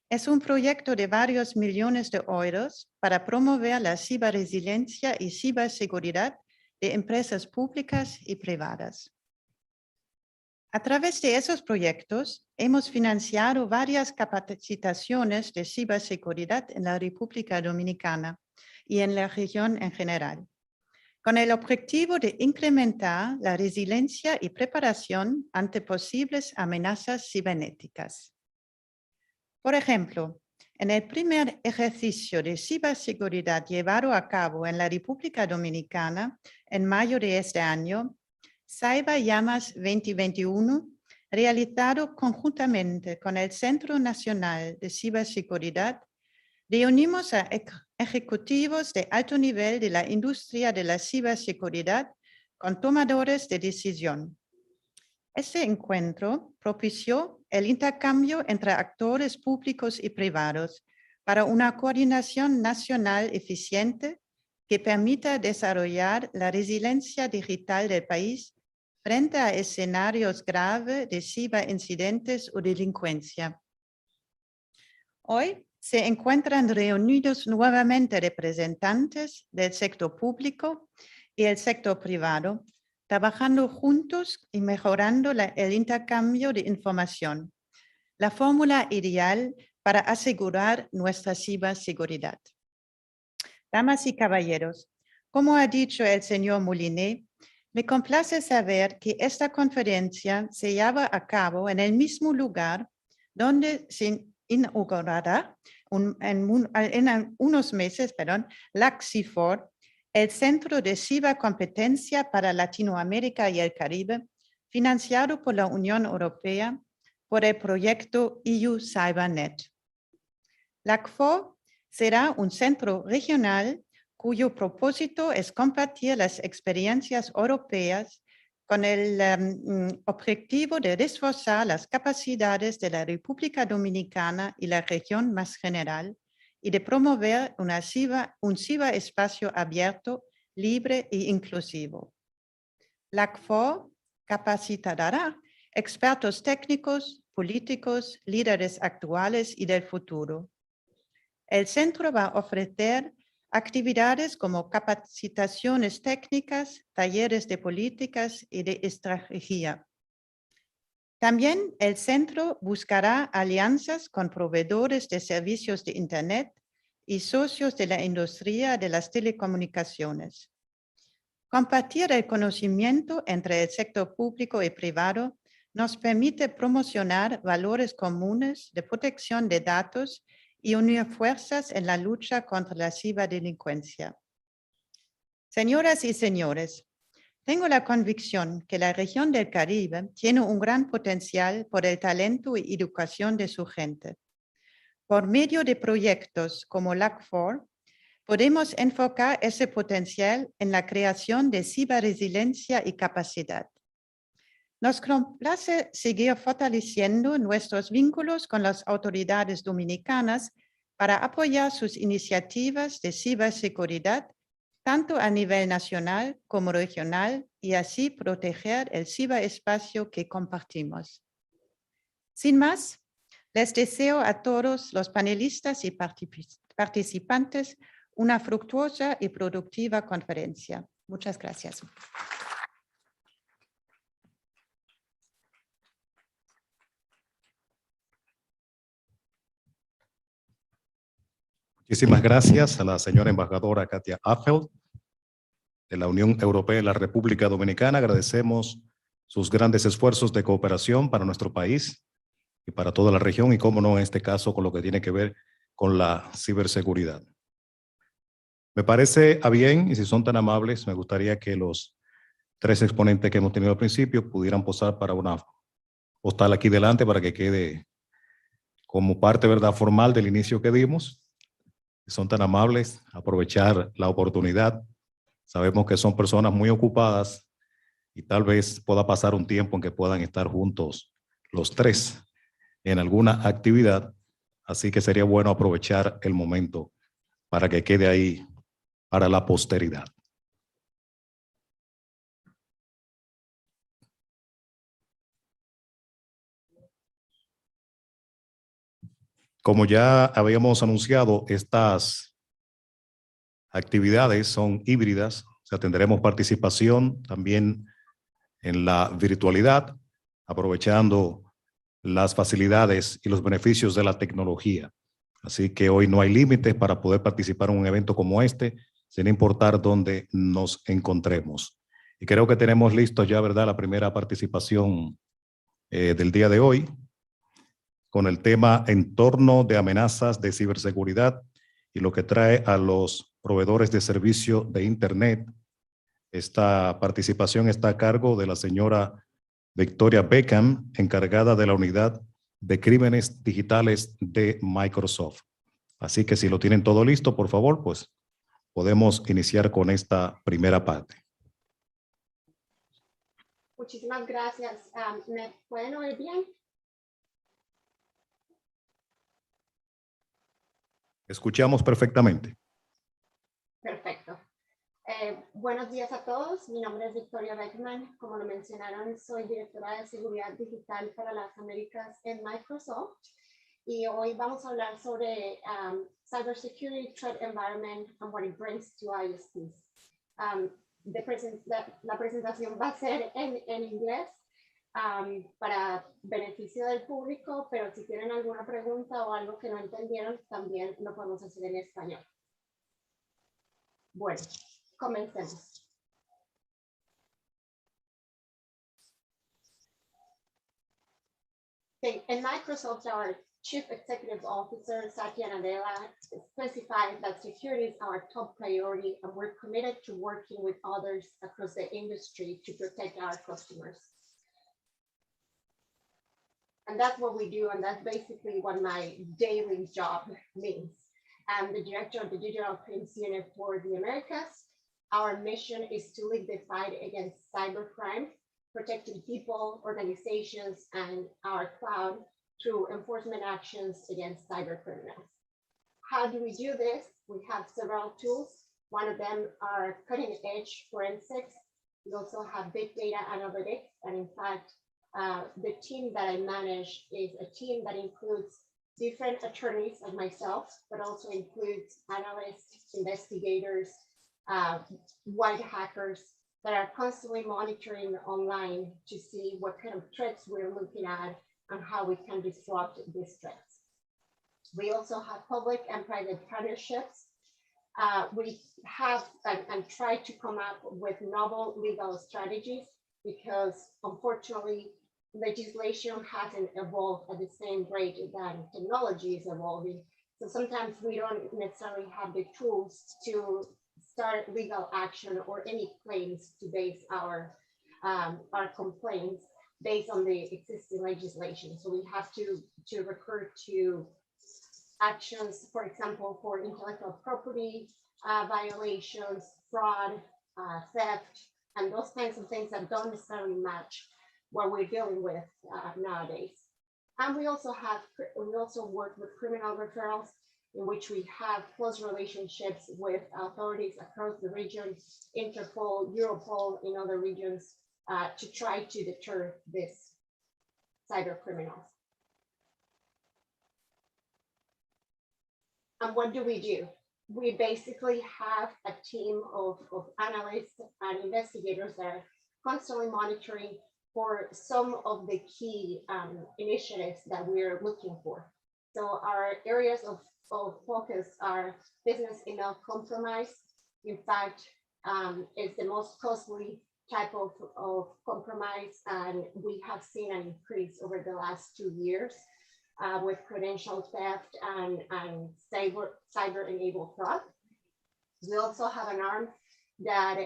es un proyecto de varios millones de euros para promover la ciberresiliencia y ciberseguridad de empresas públicas y privadas. A través de esos proyectos, hemos financiado varias capacitaciones de ciberseguridad en la República Dominicana y en la región en general, con el objetivo de incrementar la resiliencia y preparación ante posibles amenazas cibernéticas. Por ejemplo, en el primer ejercicio de ciberseguridad llevado a cabo en la República Dominicana en mayo de este año, Cyberllamas 2021, realizado conjuntamente con el Centro Nacional de Ciberseguridad, reunimos a ejecutivos de alto nivel de la industria de la ciberseguridad con tomadores de decisión. Este encuentro propició el intercambio entre actores públicos y privados para una coordinación nacional eficiente que permita desarrollar la resiliencia digital del país frente a escenarios graves de ciberincidentes o delincuencia. Hoy se encuentran reunidos nuevamente representantes del sector público y el sector privado, trabajando juntos y mejorando el intercambio de información, la fórmula ideal para asegurar nuestra ciberseguridad. Damas y caballeros, como ha dicho el señor Moulinet, me complace saber que esta conferencia se lleva a cabo en el mismo lugar donde se inaugurará en unos meses, LACCIFOR, el Centro de Cibercompetencia para Latinoamérica y el Caribe, financiado por la Unión Europea por el proyecto EU CyberNet. LACFOR será un centro regional cuyo propósito es compartir las experiencias europeas con el objetivo de reforzar las capacidades de la República Dominicana y la región más general y de promover un ciberespacio abierto, libre e inclusivo. LACFOR capacitará expertos técnicos, políticos, líderes actuales y del futuro. El centro va a ofrecer actividades como capacitaciones técnicas, talleres de políticas y de estrategia. También el centro buscará alianzas con proveedores de servicios de Internet y socios de la industria de las telecomunicaciones. Compartir el conocimiento entre el sector público y privado nos permite promocionar valores comunes de protección de datos y unir fuerzas en la lucha contra la ciberdelincuencia. Señoras y señores, tengo la convicción que la región del Caribe tiene un gran potencial por el talento y educación de su gente. Por medio de proyectos como LAC4, podemos enfocar ese potencial en la creación de ciberresiliencia y capacidad. Nos complace seguir fortaleciendo nuestros vínculos con las autoridades dominicanas para apoyar sus iniciativas de ciberseguridad, tanto a nivel nacional como regional, y así proteger el ciberespacio que compartimos. Sin más, les deseo a todos los panelistas y participantes una fructuosa y productiva conferencia. Muchas gracias. Muchísimas gracias a la señora embajadora Katia Affeld de la Unión Europea y la República Dominicana. Agradecemos sus grandes esfuerzos de cooperación para nuestro país y para toda la región y, cómo no, en este caso, con lo que tiene que ver con la ciberseguridad. Me parece a bien, y si son tan amables, me gustaría que los tres exponentes que hemos tenido al principio pudieran posar para una postal aquí delante para que quede como parte, ¿verdad?, formal del inicio que dimos. Si son tan amables, aprovechar la oportunidad. Sabemos que son personas muy ocupadas y tal vez pueda pasar un tiempo en que puedan estar juntos los tres en alguna actividad, así que sería bueno aprovechar el momento para que quede ahí para la posteridad. Como ya habíamos anunciado, estas actividades son híbridas, o sea, tendremos participación también en la virtualidad, aprovechando las facilidades y los beneficios de la tecnología. Así que hoy no hay límites para poder participar en un evento como este, sin importar dónde nos encontremos. Y creo que tenemos listo ya, ¿verdad?, la primera participación del día de hoy, con el tema entorno de amenazas de ciberseguridad y lo que trae a los proveedores de servicio de Internet. Esta participación está a cargo de la señora Victoria Beckham, encargada de la unidad de crímenes digitales de Microsoft. Así que si lo tienen todo listo, por favor, pues podemos iniciar con esta primera parte. Muchísimas gracias. ¿Me pueden oír bien? Escuchamos perfectamente. Perfecto. Buenos días a todos. Mi nombre es Victoria Beckman. Como lo mencionaron, soy directora de seguridad digital para las Américas en Microsoft. Y hoy vamos a hablar sobre Cybersecurity Threat Environment and what it brings to ISPs. La presentación va a ser en inglés para beneficio del público, pero si tienen alguna pregunta o algo que no entendieron, también lo podemos hacer en español. Bueno, comencemos. In Microsoft, our Chief Executive Officer, Satya Nadella, specified that security is our top priority, and we're committed to working with others across the industry to protect our customers. And that's what we do, and that's basically what my daily job means. I'm the director of the Digital Crimes Unit for the Americas. Our mission is to lead the fight against cybercrime, protecting people, organizations, and our cloud through enforcement actions against cybercriminals. How do we do this? We have several tools. One of them are cutting-edge forensics. We also have big data analytics, and in fact, the team that I manage is a team that includes different attorneys like myself, but also includes analysts, investigators, white hackers that are constantly monitoring online to see what kind of threats we're looking at and how we can disrupt these threats. We also have public and private partnerships. We have and try to come up with novel legal strategies because unfortunately, legislation hasn't evolved at the same rate that technology is evolving. So sometimes we don't necessarily have the tools to start legal action or any claims to base our complaints based on the existing legislation. So we have to recur to actions, for example, for intellectual property violations, fraud, theft, and those kinds of things that don't necessarily match what we're dealing with nowadays. And we also work with criminal referrals, in which we have close relationships with authorities across the region, Interpol, Europol, in other regions, to try to deter these cyber criminals. And what do? We basically have a team of analysts and investigators that are constantly monitoring for some of the key initiatives that we're looking for. So our areas of focus are business email compromise. In fact, it's the most costly type of compromise, and we have seen an increase over the last 2 years with credential theft and cyber-enabled fraud. We also have an arm that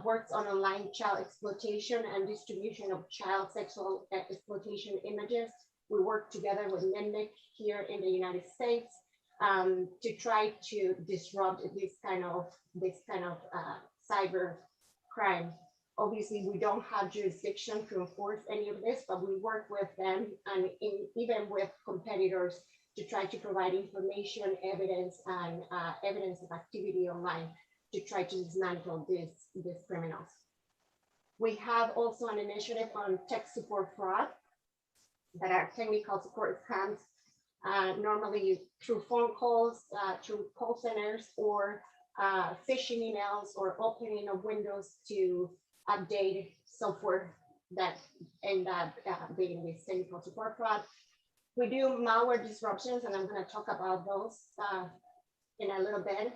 works on online child exploitation and distribution of child sexual exploitation images. We work together with NIMNIC here in the United States to try to disrupt this kind of cyber crime. Obviously, we don't have jurisdiction to enforce any of this, but we work with them and even with competitors to try to provide information, evidence, and evidence of activity online to try to dismantle these criminals. We have also an initiative on tech support fraud that are technical support scams, normally through phone calls, through call centers, or phishing emails, or opening of windows to update software that end up being this technical support fraud. We do malware disruptions, and I'm going to talk about those in a little bit.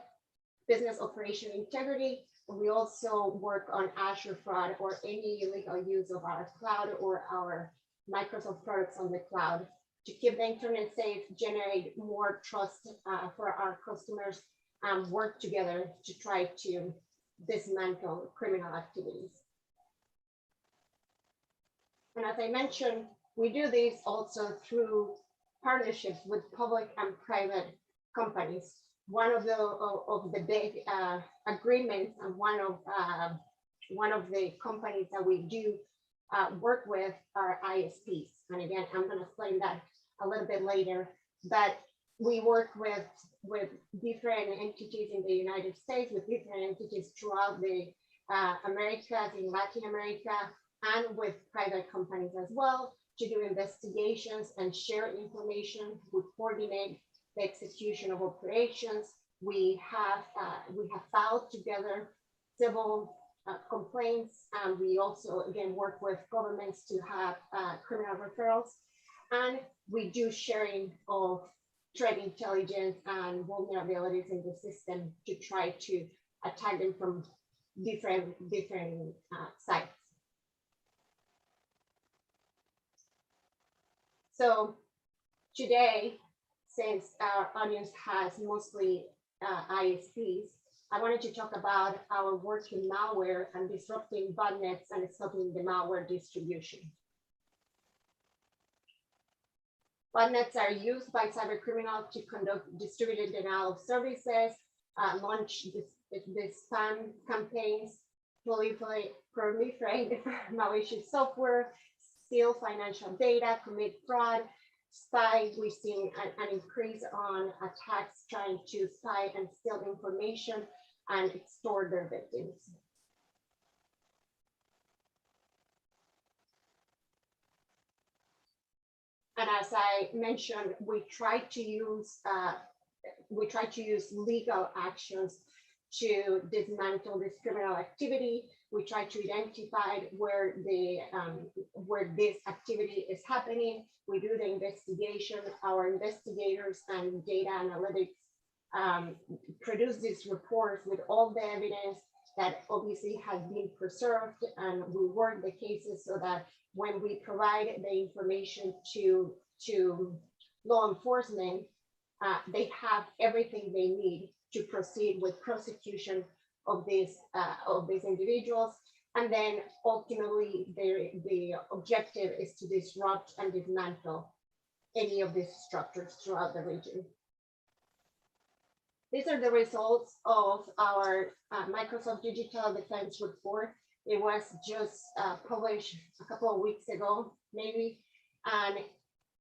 Business operation integrity. We also work on Azure fraud, or any illegal use of our cloud or our Microsoft products on the cloud, to keep the internet safe, generate more trust for our customers, and work together to try to dismantle criminal activities. And as I mentioned, we do this also through partnerships with public and private companies. One of the big agreements, and one of the companies that we do work with are ISPs. And again, I'm going to explain that a little bit later. But we work with different entities in the United States, with different entities throughout the Americas, in Latin America, and with private companies as well, to do investigations and share information. We coordinate the execution of operations. We have filed together civil complaints, and we also again work with governments to have criminal referrals, and we do sharing of threat intelligence and vulnerabilities in the system to try to attack them from different sites. So today, since our audience has mostly ISPs, I wanted to talk about our work in malware and disrupting botnets and stopping the malware distribution. Botnets are used by cybercriminals to conduct distributed denial of services, launch the spam campaigns, proliferate malicious software, steal financial data, commit fraud, spy. We've seen an increase on attacks trying to spy and steal information and extort their victims. And as I mentioned, we try to use legal actions to dismantle this criminal activity. We try to identify where this activity is happening. We do the investigation. Our investigators and data analytics produce these reports with all the evidence that obviously has been preserved, and we work the cases so that when we provide the information to law enforcement, they have everything they need to proceed with prosecution of these individuals. And then ultimately the objective is to disrupt and dismantle any of these structures throughout the region. These are the results of our Microsoft Digital Defense Report. It was just published a couple of weeks ago, maybe, and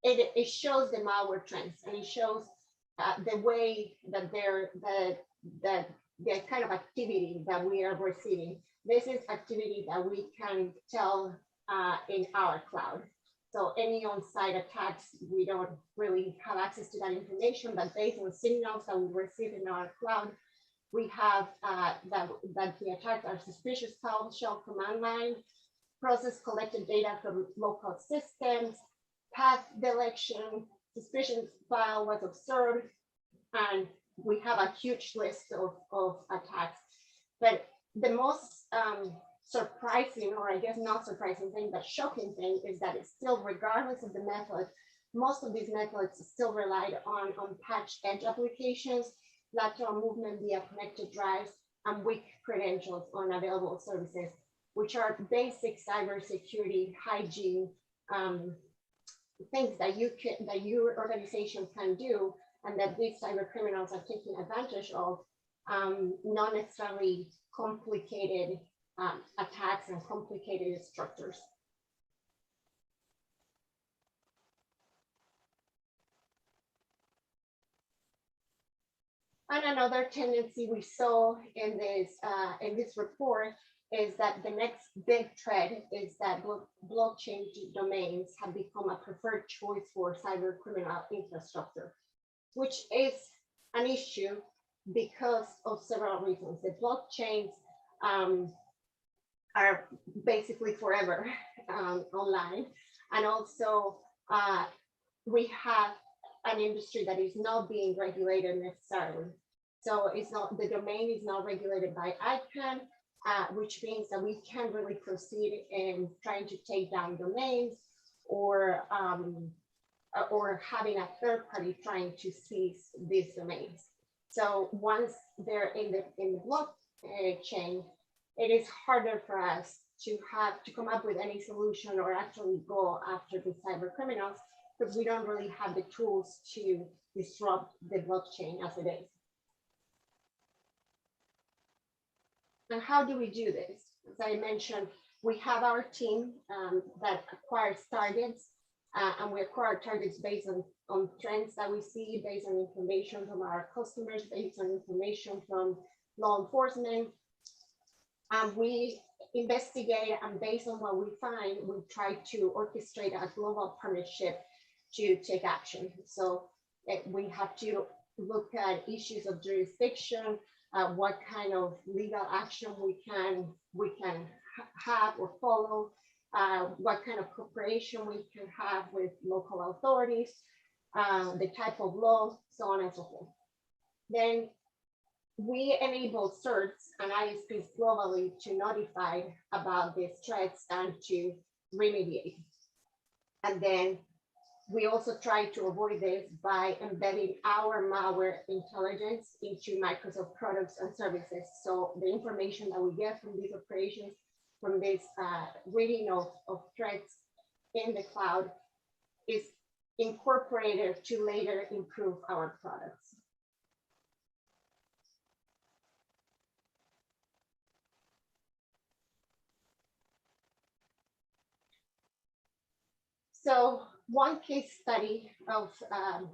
it shows the malware trends, and it shows the way that the kind of activity that we are receiving. This is activity that we can tell in our cloud. So any on-site attacks, we don't really have access to that information, but based on signals that we receive in our cloud, we have that the attacks are suspicious PowerShell command line, process collected data from local systems, path direction, suspicious file was observed, and we have a huge list of attacks. But the most surprising, or I guess not surprising thing, but shocking thing is that it's still, regardless of the method, most of these methods still relied on patched edge applications, lateral movement via connected drives, and weak credentials on available services, which are basic cybersecurity hygiene things that your organization can do, and that these cyber criminals are taking advantage of, not necessarily complicated attacks and complicated structures. And another tendency we saw in this report is that the next big trend is that blockchain domains have become a preferred choice for cyber criminal infrastructure, which is an issue because of several reasons. The blockchains are basically forever online, and also we have an industry that is not being regulated necessarily. So it's not, the domain is not regulated by ICANN, which means that we can't really proceed in trying to take down domains or having a third party trying to seize these domains. So once they're in the blockchain, it is harder for us to come up with any solution or actually go after the cyber criminals, because we don't really have the tools to disrupt the blockchain as it is. And how do we do this? As I mentioned, we have our team that acquires targets, and we acquire targets based on trends that we see, based on information from our customers, based on information from law enforcement. And we investigate, and based on what we find, we try to orchestrate a global partnership to take action. So we have to look at issues of jurisdiction, what kind of legal action we can have or follow, what kind of cooperation we can have with local authorities, the type of law, so on and so forth. Then we enable CERTs and ISPs globally to notify about these threats and to remediate. And then we also try to avoid this by embedding our malware intelligence into Microsoft products and services. So the information that we get from these operations, from this reading of threats in the cloud, is incorporated to later improve our products. So one case study of an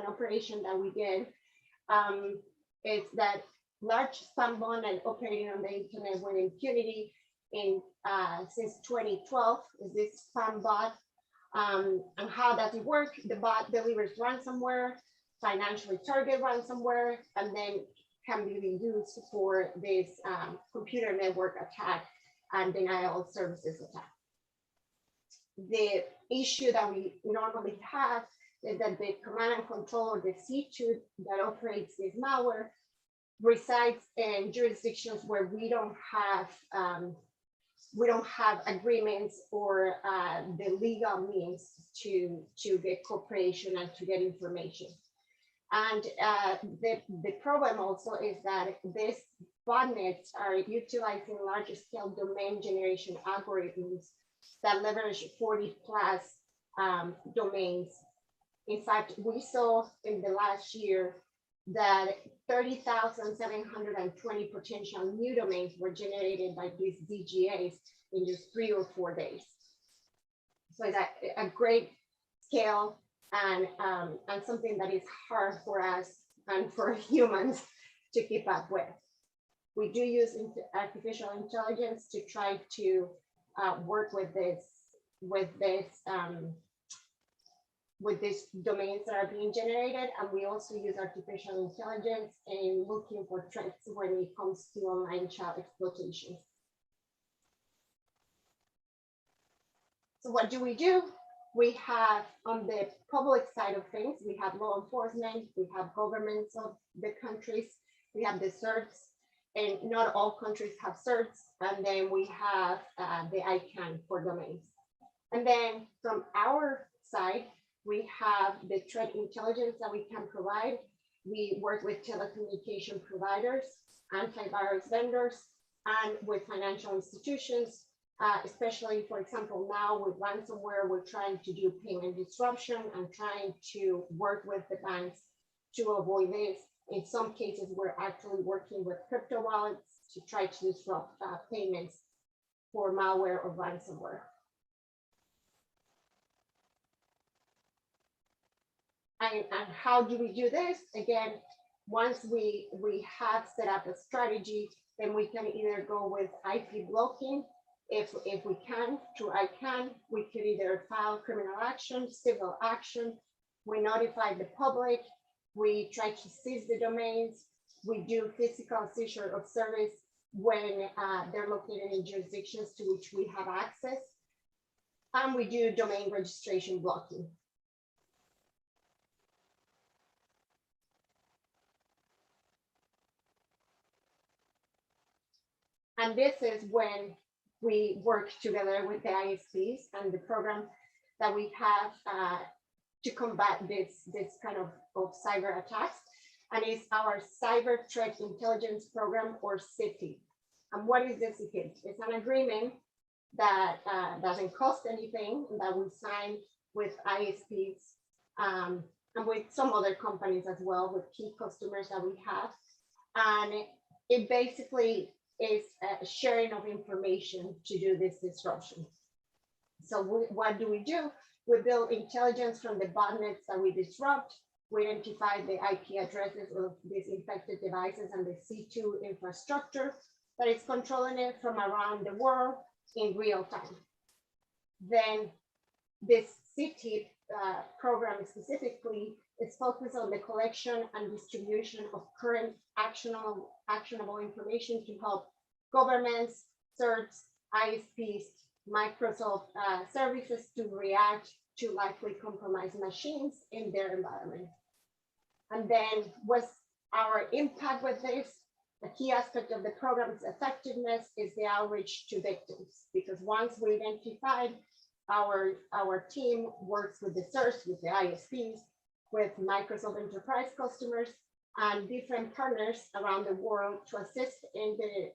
operation that we did is that large spam bot operating on the internet with impunity since 2012 is this spam bot. And how does it work? The bot delivers ransomware, financially target ransomware, and then can be used for this computer network attack and denial of services attack. The issue that we normally have is that the command and control, or the C2 that operates this malware, resides in jurisdictions where we don't have agreements or the legal means to get cooperation and to get information. And the problem also is that these botnets are utilizing large scale domain generation algorithms that leverage 40 plus domains. In fact, we saw in the last year that 30,720 potential new domains were generated by these DGAs in just 3 or 4 days. So it's a great scale and something that is hard for us and for humans to keep up with. We do use artificial intelligence to try to work with these domains that are being generated, and we also use artificial intelligence in looking for threats when it comes to online child exploitation. So what do? We have, on the public side of things, we have law enforcement, we have governments of the countries, we have the certs, and not all countries have certs, and then we have the ICANN for domains. And then from our side, we have the threat intelligence that we can provide. We work with telecommunication providers, antivirus vendors, and with financial institutions, especially, for example, now with ransomware, we're trying to do payment disruption and trying to work with the banks to avoid this. In some cases, we're actually working with crypto wallets to try to disrupt payments for malware or ransomware. And how do we do this? Again, once we have set up a strategy, then we can either go with IP blocking. If we can, through ICANN, we could either file criminal action, civil action. We notify the public. We try to seize the domains. We do physical seizure of service when they're located in jurisdictions to which we have access. And we do domain registration blocking. And this is when we work together with the ISPs and the program that we have to combat this kind of cyber attacks. And it's our Cyber Threat Intelligence Program, or CITI. And what is the CITI? It's an agreement that doesn't cost anything, that we sign with ISPs and with some other companies as well, with key customers that we have. And it basically is a sharing of information to do this disruption. So what do? We build intelligence from the botnets that we disrupt. We identify the IP addresses of these infected devices and the C2 infrastructure that is controlling it from around the world in real time. Then this CITI program specifically is focused on the collection and distribution of current actionable information to help governments, CERTs, ISPs, Microsoft services to react to likely compromised machines in their environment. And then what's our impact with this? A key aspect of the program's effectiveness is the outreach to victims, because once we identified, our team works with the CERTs, with the ISPs, with Microsoft Enterprise customers, and different partners around the world to assist in the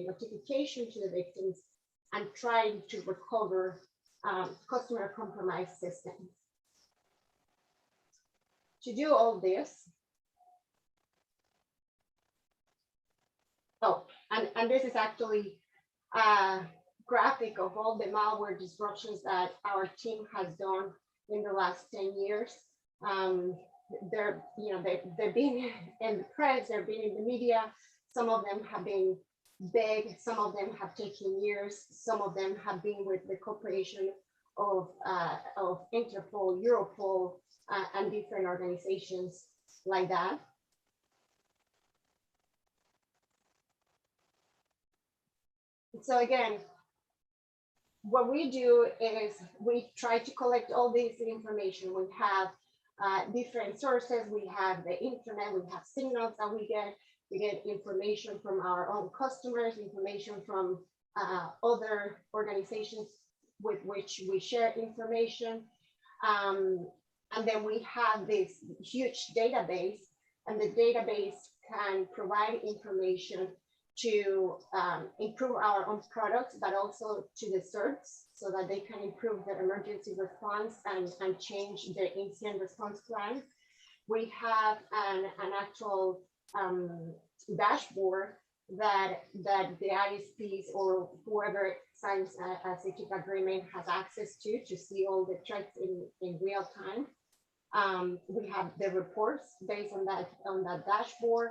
notification to the victims and trying to recover customer compromised systems. To do all this, and this is actually a graphic of all the malware disruptions that our team has done in the last 10 years. They've been in the press, they've been in the media. Some of them have been big, some of them have taken years, some of them have been with the cooperation of Interpol, Europol, and different organizations like that. So again, what we do is we try to collect all this information. We have different sources. We have the internet, we have signals that we get. We get information from our own customers, information from other organizations with which we share information. And then we have this huge database, and the database can provide information to improve our own products, but also to the CERTs so that they can improve their emergency response and change their incident response plans. we have an actual dashboard that the ISPs or whoever signs a CTIP agreement has access to see all the threats in real time. We have the reports based on that dashboard,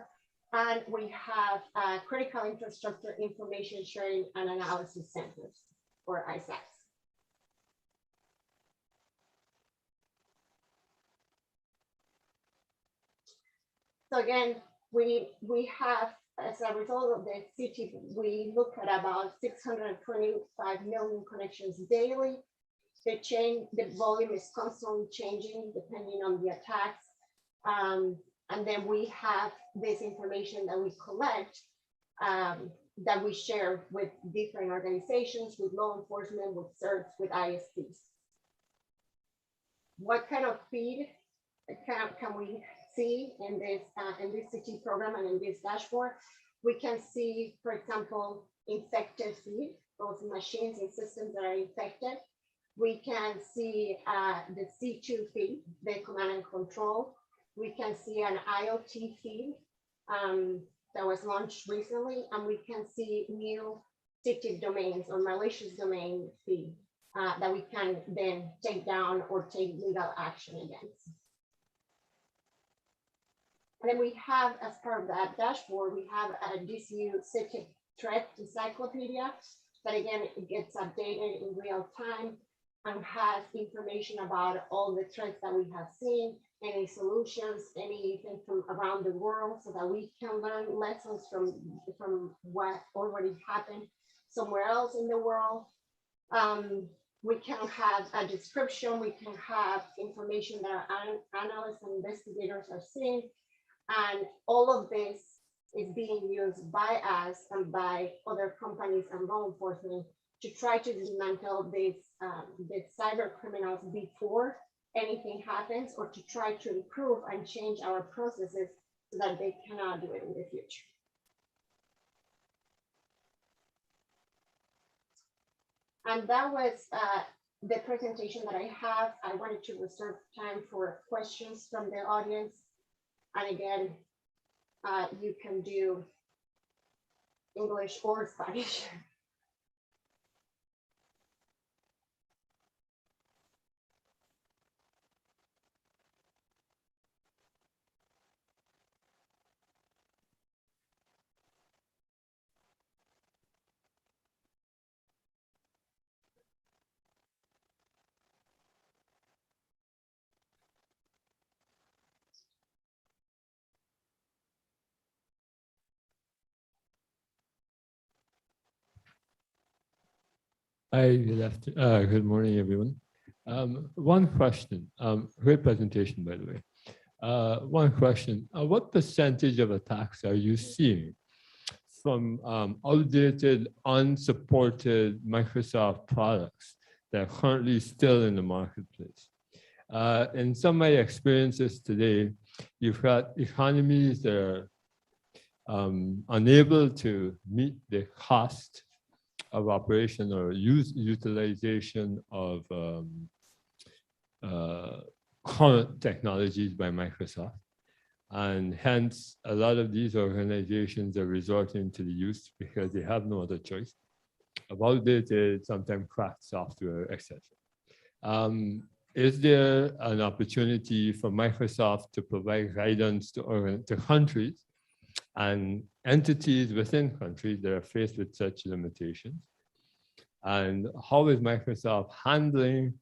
and we have critical infrastructure information sharing and analysis centers, or ISACs. So again, we have, as a result of the CTIP, we look at about 625 million connections daily. The volume is constantly changing depending on the attacks. And then we have this information that we collect that we share with different organizations, with law enforcement, with CERTs, with ISPs. What kind of feed can we see in this CT program and in this dashboard? We can see, for example, infected feed, those machines and systems that are infected. We can see the C2 feed, the command and control. We can see an IoT feed that was launched recently, and we can see new CTIP domains or malicious domain feed that we can then take down or take legal action against. And then we have, as part of that dashboard, we have a DCU CTIP threat encyclopedia that, again, it gets updated in real time and has information about all the threats that we have seen, any solutions, anything from around the world, so that we can learn lessons from what already happened somewhere else in the world. We can have a description, we can have information that our analysts and investigators are seeing, and all of this is being used by us and by other companies and law enforcement to try to dismantle these cyber criminals before anything happens, or to try to improve and change our processes so that they cannot do it in the future. And that was the presentation that I have. I wanted to reserve time for questions from the audience. And again, you can do English or Spanish. Hi, good morning, everyone. One question, great presentation, by the way. One question, what percentage of attacks are you seeing from outdated, unsupported Microsoft products that are currently still in the marketplace? In some of my experiences today, you've got economies that are unable to meet the cost of operation or utilization of current technologies by Microsoft. And hence, a lot of these organizations are resorting to the use because they have no other choice of outdated, sometimes cracked software, etc. Is there an opportunity for Microsoft to provide guidance to countries and entities within countries that are faced with such limitations? And how is Microsoft handling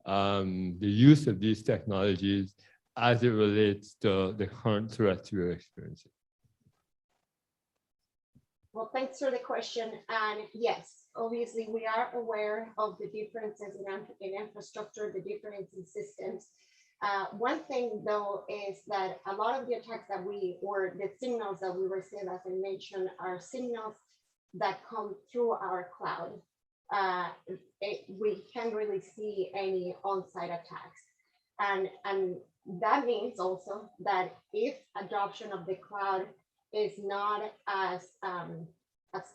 the use of these technologies as it relates to the current threats we're experiencing? Well, thanks for the question. And yes, obviously we are aware of the differences in infrastructure, the difference in systems. One thing though is that a lot of the attacks that or the signals that we receive, as I mentioned, are signals that come through our cloud. We can't really see any on-site attacks. And that means also that if adoption of the cloud is not as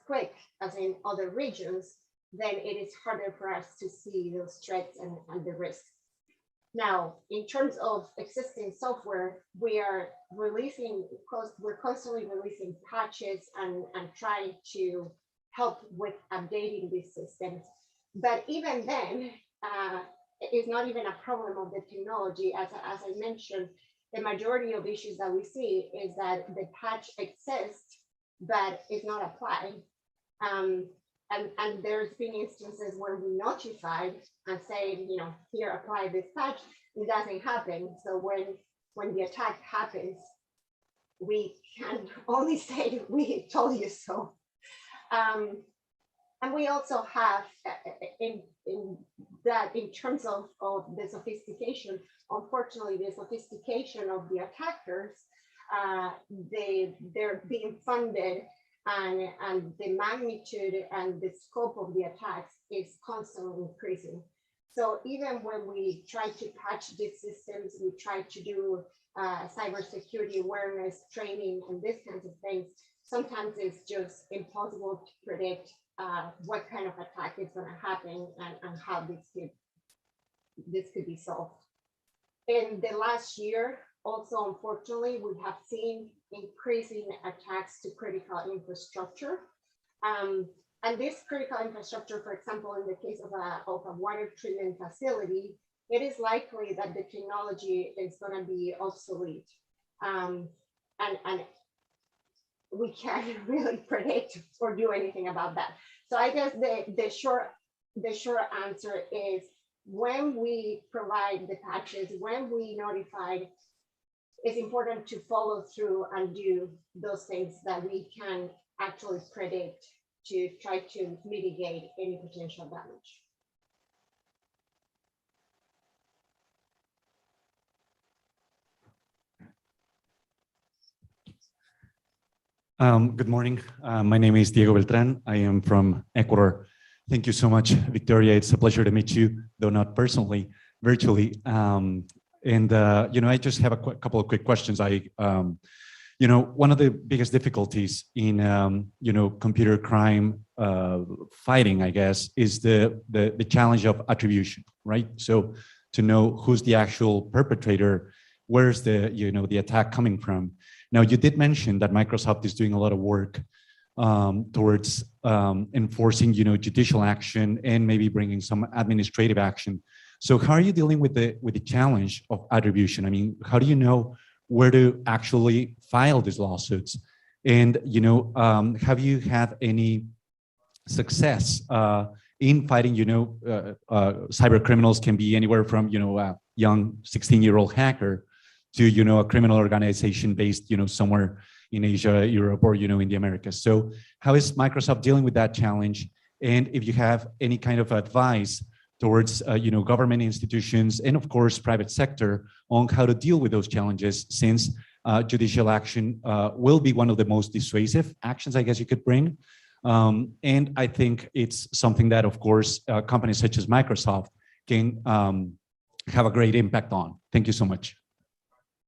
quick as in other regions, then it is harder for us to see those threats and the risks. Now, in terms of existing software, we're constantly releasing patches and trying to help with updating these systems. But even then, it's not even a problem of the technology. As I mentioned, the majority of issues that we see is that the patch exists, but it's not applied. And there's been instances where we notified and say, you know, here, apply this patch. It doesn't happen. So when the attack happens, we can only say we told you so. And we also have in terms of the sophistication, unfortunately, the sophistication of the attackers, they're being funded, and the magnitude and the scope of the attacks is constantly increasing. So even when we try to patch these systems, we try to do cybersecurity awareness training and these kinds of things, sometimes it's just impossible to predict what kind of attack is going to happen and how this could be solved. In the last year, also, unfortunately, we have seen increasing attacks to critical infrastructure. And this critical infrastructure, for example, in the case of a water treatment facility, it is likely that the technology is going to be obsolete. And we can't really predict or do anything about that. So I guess the short answer is, when we provide the patches, when we notified, it's important to follow through and do those things that we can actually predict to try to mitigate any potential damage. Good morning. My name is Diego Beltran. I am from Ecuador. Thank you so much, Victoria. It's a pleasure to meet you, though not personally, virtually. I just have a couple of quick questions. One of the biggest difficulties in, computer crime fighting, I guess, is the challenge of attribution, right? So to know who's the actual perpetrator, where's the attack coming from? Now, you did mention that Microsoft is doing a lot of work towards enforcing, judicial action and maybe bringing some administrative action. So how are you dealing with the challenge of attribution? I mean, how do you know where to actually file these lawsuits? And, have you had any success in fighting, cyber criminals can be anywhere from, a young 16-year-old hacker to, a criminal organization based, somewhere in Asia, Europe, or, in the Americas. So how is Microsoft dealing with that challenge? And if you have any kind of advice towards, government institutions and of course, private sector on how to deal with those challenges, since judicial action will be one of the most dissuasive actions, I guess you could bring. And I think it's something that, of course, companies such as Microsoft can have a great impact on. Thank you so much.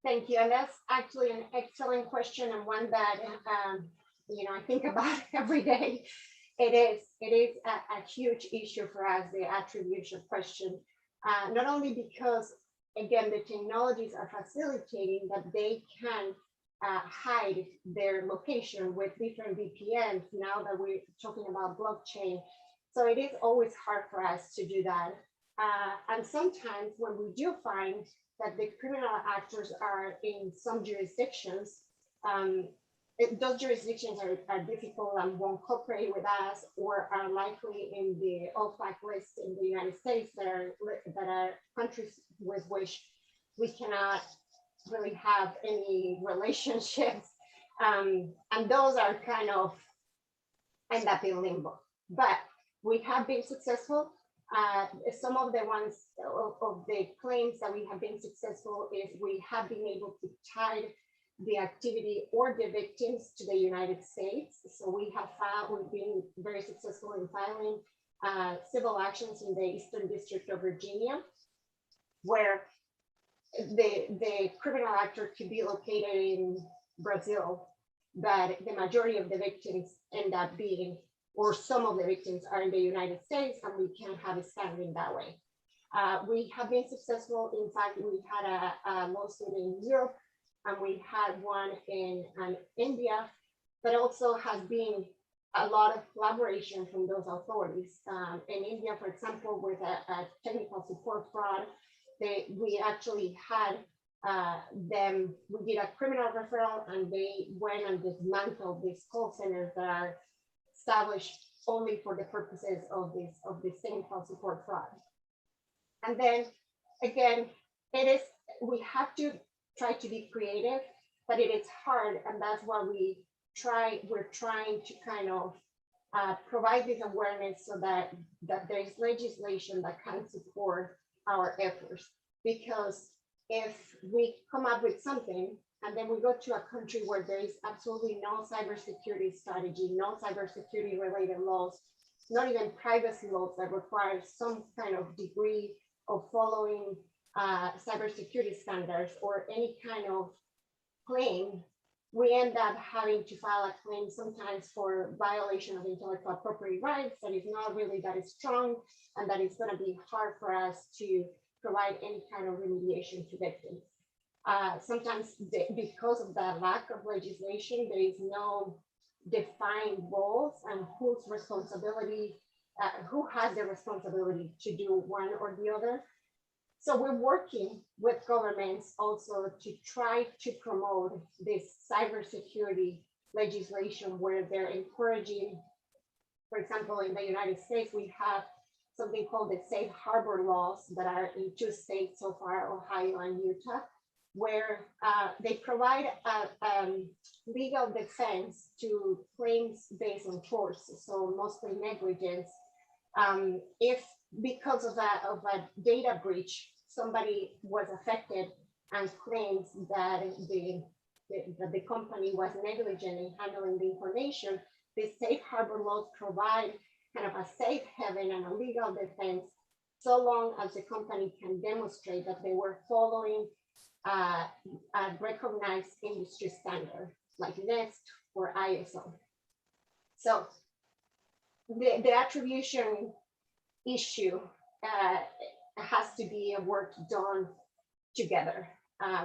Thank you. And that's actually an excellent question, and one that I think about every day. It is a huge issue for us, the attribution question, not only because, again, the technologies are facilitating that they can hide their location with different VPNs, now that we're talking about blockchain. So it is always hard for us to do that. And sometimes when we do find that the criminal actors are in some jurisdictions, those jurisdictions are difficult and won't cooperate with us, or are likely in the OFAC list in the United States that are countries with which we cannot really have any relationships. And those are kind of end up in limbo. But we have been successful. Some of the ones of the claims that we have been successful is we have been able to tie the activity or the victims to the United States. So we've been very successful in filing civil actions in the Eastern District of Virginia, where the criminal actor could be located in Brazil, but the majority of the victims end up being, or some of the victims are in the United States, and we can have a standing that way. We have been successful. In fact, we had a lawsuit in Europe, and we had one in India, but also has been a lot of collaboration from those authorities. In India, for example, with a technical support fraud, we actually had we did a criminal referral, and they went and dismantled these call centers that are established only for the purposes of this technical support fraud. And then again, we have to try to be creative, but it is hard, and that's why we're trying to kind of provide this awareness so that there is legislation that can support our efforts. Because if we come up with something and then we go to a country where there is absolutely no cybersecurity strategy, no cybersecurity related laws, not even privacy laws that require some kind of degree of following cybersecurity standards or any kind of claim, we end up having to file a claim sometimes for violation of intellectual property rights that is not really that strong, and that is going to be hard for us to provide any kind of remediation to victims. Sometimes because of the lack of legislation, there is no defined roles and whose responsibility, who has the responsibility to do one or the other. So we're working with governments also to try to promote this cybersecurity legislation where they're encouraging, for example, in the United States, we have something called the safe harbor laws that are in 2 states so far, Ohio and Utah, where they provide a legal defense to claims based on force, so mostly negligence. If because of a data breach, somebody was affected and claims that the company was negligent in handling the information, the safe harbor laws provide kind of a safe haven and a legal defense, so long as the company can demonstrate that they were following a recognized industry standard like NIST or ISO. So the attribution issue has to be a work done together,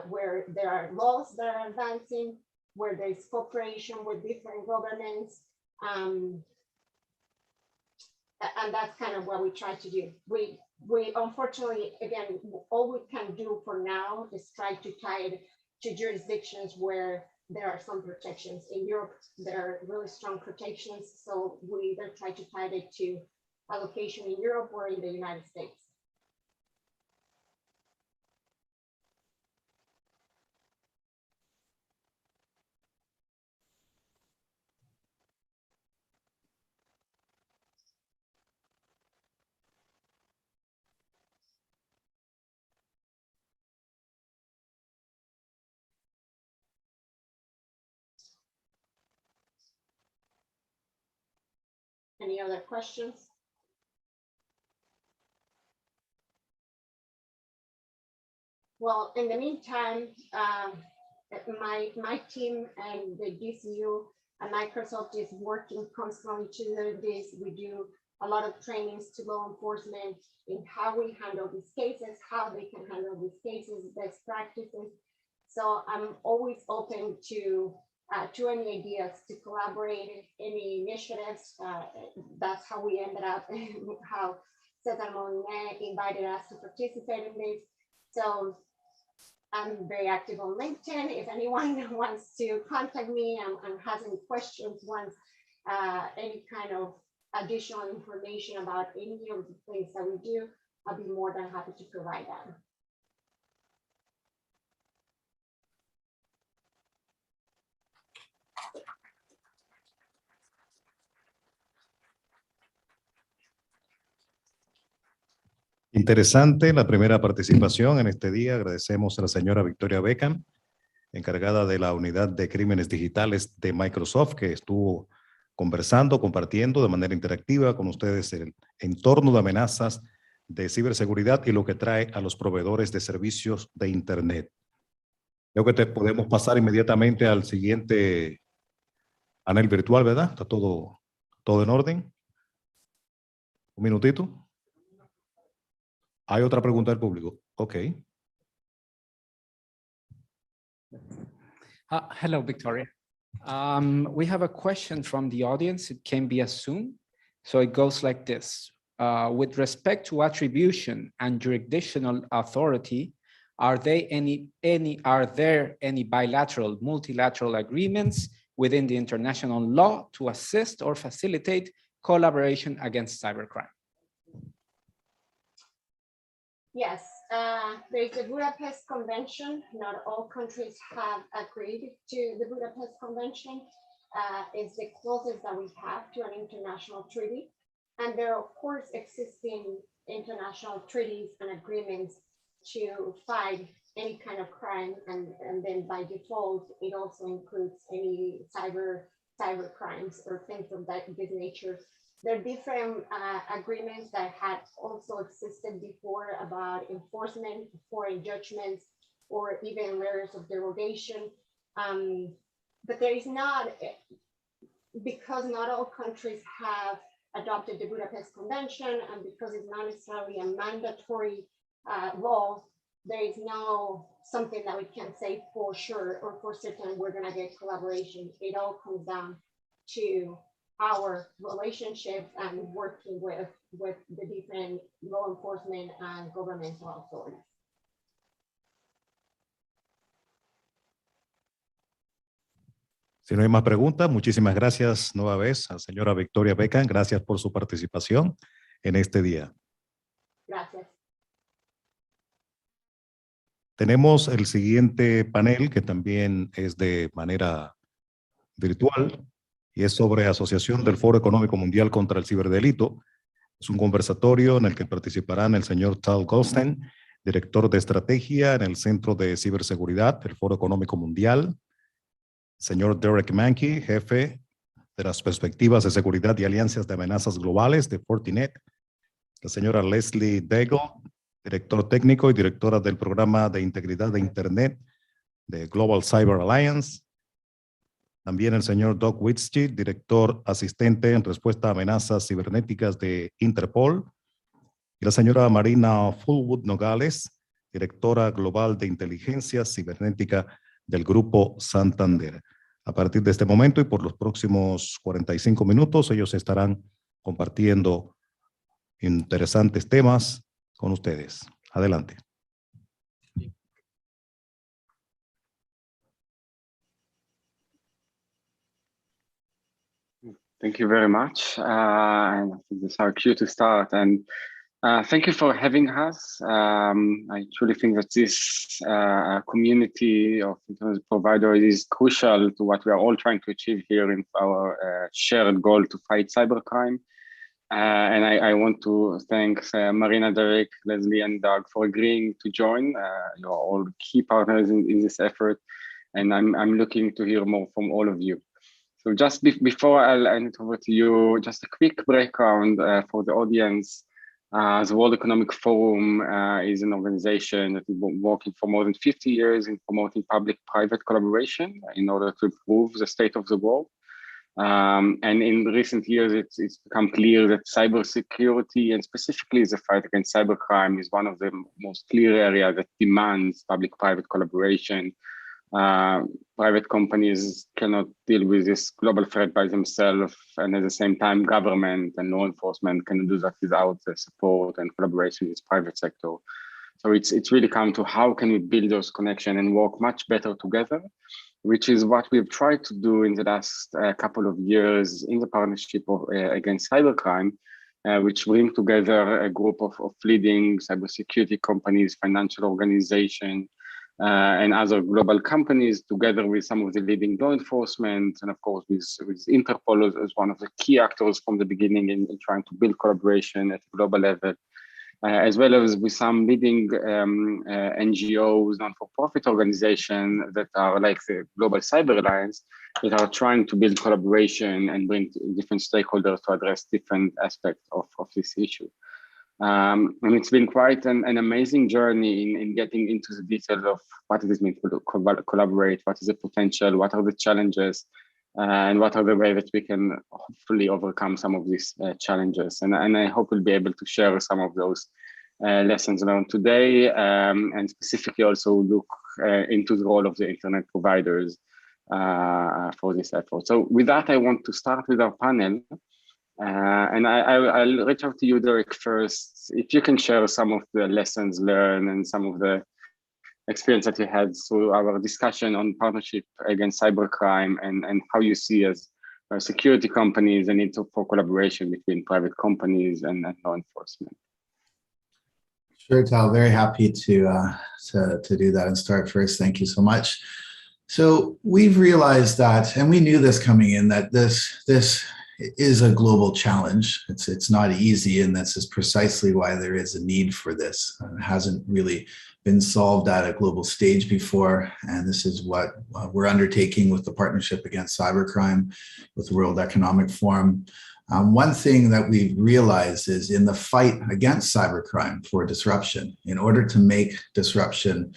where there are laws that are advancing, where there is cooperation with different governments, and that's kind of what we try to do. We unfortunately, again, all we can do for now is try to tie it to jurisdictions where there are some protections. In Europe, there are really strong protections, so we either try to tie it to a location in Europe or in the United States. Any other questions? Well, in the meantime, my team and the DCU and Microsoft is working constantly to do this. We do a lot of trainings to law enforcement in how we handle these cases, how they can handle these cases, best practices. So I'm always open to any ideas to collaborate, any initiatives. That's how we ended up, how Cesar Molina invited us to participate in this. So I'm very active on LinkedIn. If anyone wants to contact me and has any questions, wants any kind of additional information about any of the things that we do, I'll be more than happy to provide that. Interesante la primera participación en este día. Agradecemos a la señora Victoria Beckham, encargada de la unidad de crímenes digitales de Microsoft, que estuvo conversando, compartiendo de manera interactiva con ustedes el entorno de amenazas de ciberseguridad y lo que trae a los proveedores de servicios de Internet. Creo que podemos pasar inmediatamente al siguiente panel virtual, ¿verdad? ¿Está todo en orden? Un minutito. ¿Hay otra pregunta del público? Ok. Hello, Victoria. We have a question from the audience. It can be assumed. So it goes like this. With respect to attribution and jurisdictional authority, are there any bilateral, multilateral agreements within the international law to assist or facilitate collaboration against cybercrime? Yes, there is the Budapest Convention. Not all countries have agreed to the Budapest Convention. It's the closest that we have to an international treaty. And there are, of course, existing international treaties and agreements to fight any kind of crime. And then by default, it also includes any cyber crimes or things of this nature. There are different agreements that had also existed before about enforcement, foreign judgments, or even letters of derogation. But there is not, because not all countries have adopted the Budapest Convention, and because it's not necessarily a mandatory law, there is no something that we can say for sure or for certain we're gonna get collaboration. It all comes down to our relationships and working with the different law enforcement and governmental authorities. Si no hay más preguntas, muchísimas gracias nueva vez a señora Victoria Beckham. Gracias por su participación en este día. Gracias. Tenemos el siguiente panel que también es de manera virtual y es sobre Asociación del Foro Económico Mundial contra el Ciberdelito. Es un conversatorio en el que participarán el señor Tal Goldstein, director de estrategia en el Centro de Ciberseguridad del Foro Económico Mundial, señor Derek Mankey, jefe de las perspectivas de seguridad y alianzas de amenazas globales de Fortinet, la señora Leslie Daigle, director técnico y directora del programa de integridad de Internet de Global Cyber Alliance, también el señor Doug Witzke, director asistente en respuesta a amenazas cibernéticas de Interpol, y la señora Marina Fullwood Nogales, directora global de inteligencia cibernética del Grupo Santander. A partir de este momento y por los próximos 45 minutos, ellos estarán compartiendo interesantes temas con ustedes. Adelante. Thank you very much. And I think this is our cue to start. And thank you for having us. I truly think that this community of internet providers is crucial to what we are all trying to achieve here in our shared goal to fight cybercrime. And I want to thank Marina, Derek, Leslie, and Doug for agreeing to join. You're all key partners in this effort, and I'm looking to hear more from all of you. So just before I'll hand it over to you, just a quick background for the audience. The World Economic Forum is an organization that has been working for more than 50 years in promoting public-private collaboration in order to improve the state of the world. And in recent years, it's become clear that cybersecurity and specifically the fight against cybercrime is one of the most clear areas that demands public-private collaboration. Private companies cannot deal with this global threat by themselves, and at the same time, government and law enforcement cannot do that without the support and collaboration with the private sector. So it's really come to how can we build those connections and work much better together, which is what we've tried to do in the last couple of years in the partnership against cybercrime, which bring together a group of leading cybersecurity companies, financial organizations, and other global companies, together with some of the leading law enforcement, and of course with Interpol as one of the key actors from the beginning in trying to build collaboration at a global level, as well as with some leading NGOs, non-for-profit organizations that are like the Global Cyber Alliance, that are trying to build collaboration and bring different stakeholders to address different aspects of this issue. And it's been quite an amazing journey in getting into the details of what does it mean to collaborate, what is the potential, what are the challenges, and what are the ways that we can hopefully overcome some of these challenges. And I hope we'll be able to share some of those lessons learned today, and specifically also look into the role of the internet providers for this effort. So with that, I want to start with our panel. And I'll reach out to you, Derek, first. If you can share some of the lessons learned and some of the experience that you had through our discussion on partnership against cybercrime, and how you see as security companies the need for collaboration between private companies and law enforcement. Sure, Tal, very happy to do that and start first. Thank you so much. So we've realized that, and we knew this coming in, that this is a global challenge. It's not easy, and this is precisely why there is a need for this. It hasn't really been solved at a global stage before, and this is what we're undertaking with the Partnership Against Cybercrime with the World Economic Forum. One thing that we've realized is in the fight against cybercrime for disruption, in order to make disruption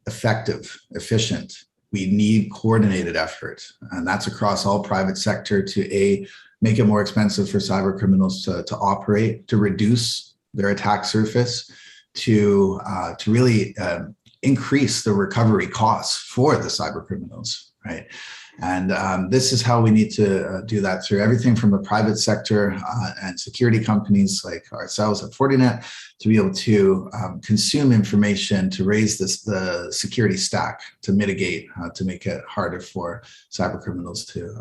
effective, efficient, we need coordinated effort, and that's across all private sector to make it more expensive for cyber criminals to operate, to reduce their attack surface, to really increase the recovery costs for the cyber criminals, right? And this is how we need to do that, through everything from the private sector and security companies like ourselves at Fortinet to be able to consume information to raise the security stack, to mitigate, to make it harder for cyber criminals to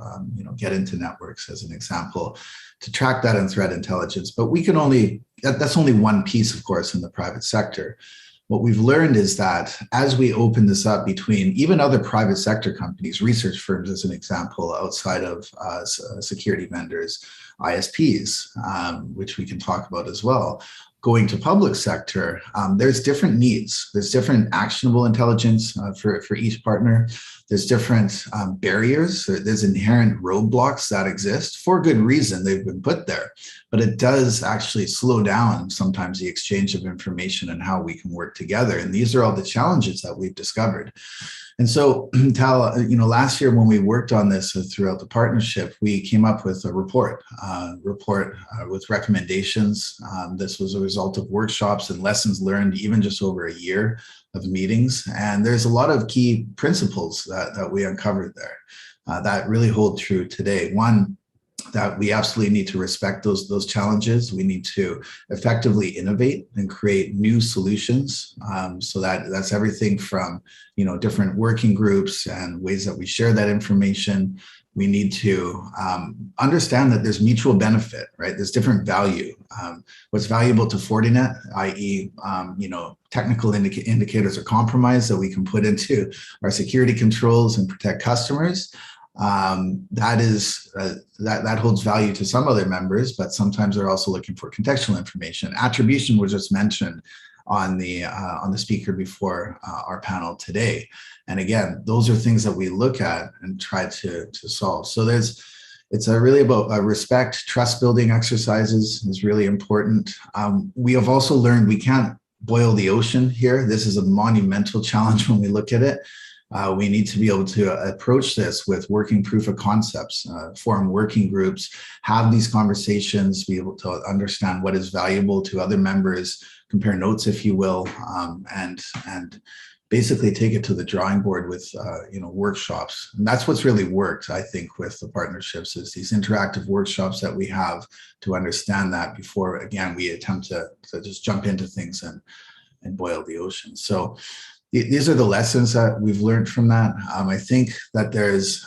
get into networks, as an example, to track that in threat intelligence. But we can that's only one piece, of course, in the private sector. What we've learned is that as we open this up between even other private sector companies, research firms as an example, outside of security vendors, ISPs, which we can talk about as well, going to public sector, there's different needs. There's different actionable intelligence for each partner. There's different barriers. There's inherent roadblocks that exist for good reason. They've been put there, but it does actually slow down sometimes the exchange of information and how we can work together. And these are all the challenges that we've discovered. And so, Tal, last year when we worked on this throughout the partnership, we came up with a report with recommendations. This was a result of workshops and lessons learned, even just over a year of meetings. And there's a lot of key principles that we uncovered there that really hold true today. One, that we absolutely need to respect those challenges. We need to effectively innovate and create new solutions. So that's everything from different working groups and ways that we share that information. We need to understand that there's mutual benefit, right? There's different value. What's valuable to Fortinet, i.e., technical indicators of compromise that we can put into our security controls and protect customers. That holds value to some other members, but sometimes they're also looking for contextual information. Attribution was just mentioned on the speaker before our panel today. And again, those are things that we look at and try to solve. So it's really about respect, trust building exercises is really important. We have also learned we can't boil the ocean here. This is a monumental challenge when we look at it. We need to be able to approach this with working proof of concepts, form working groups, have these conversations, be able to understand what is valuable to other members, compare notes, if you will, and basically take it to the drawing board with workshops. And that's what's really worked, I think, with the partnerships, is these interactive workshops that we have to understand that before, again, we attempt to just jump into things and boil the ocean. So these are the lessons that we've learned from that. I think that there's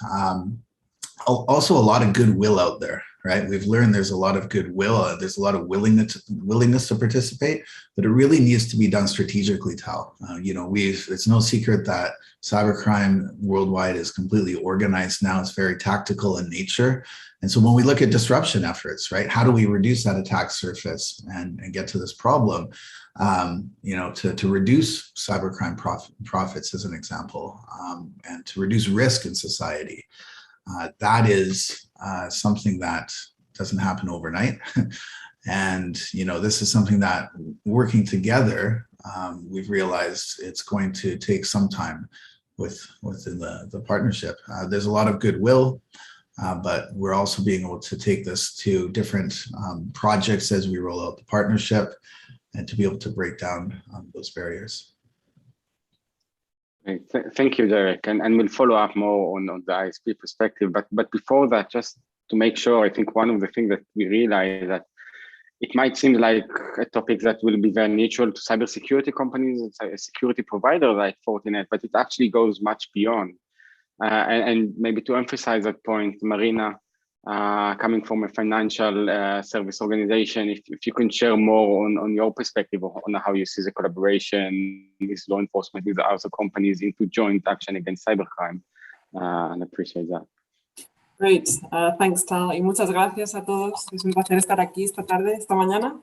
also a lot of goodwill out there, right? We've learned there's a lot of goodwill. There's a lot of willingness to participate, but it really needs to be done strategically, Tal. It's no secret that cybercrime worldwide is completely organized now. It's very tactical in nature. And so when we look at disruption efforts, right, how do we reduce that attack surface and get to this problem? To reduce cybercrime profits, as an example, and to reduce risk in society. That is something that doesn't happen overnight. And, this is something that, working together, we've realized it's going to take some time within the partnership. There's a lot of goodwill, but we're also being able to take this to different projects as we roll out the partnership. to be able to break down those barriers. Great. Thank you, Derek. And we'll follow up more on the ISP perspective. But before that, just to make sure, I think one of the things that we realize that it might seem like a topic that will be very neutral to cybersecurity companies and security providers like Fortinet, but it actually goes much beyond. And maybe to emphasize that point, Marina, coming from a financial service organization, if you can share more on your perspective on how you see the collaboration with law enforcement, with other companies into joint action against cybercrime, and appreciate that. Great, thanks, Tal, y muchas gracias a todos. Es un placer estar aquí esta tarde, esta mañana.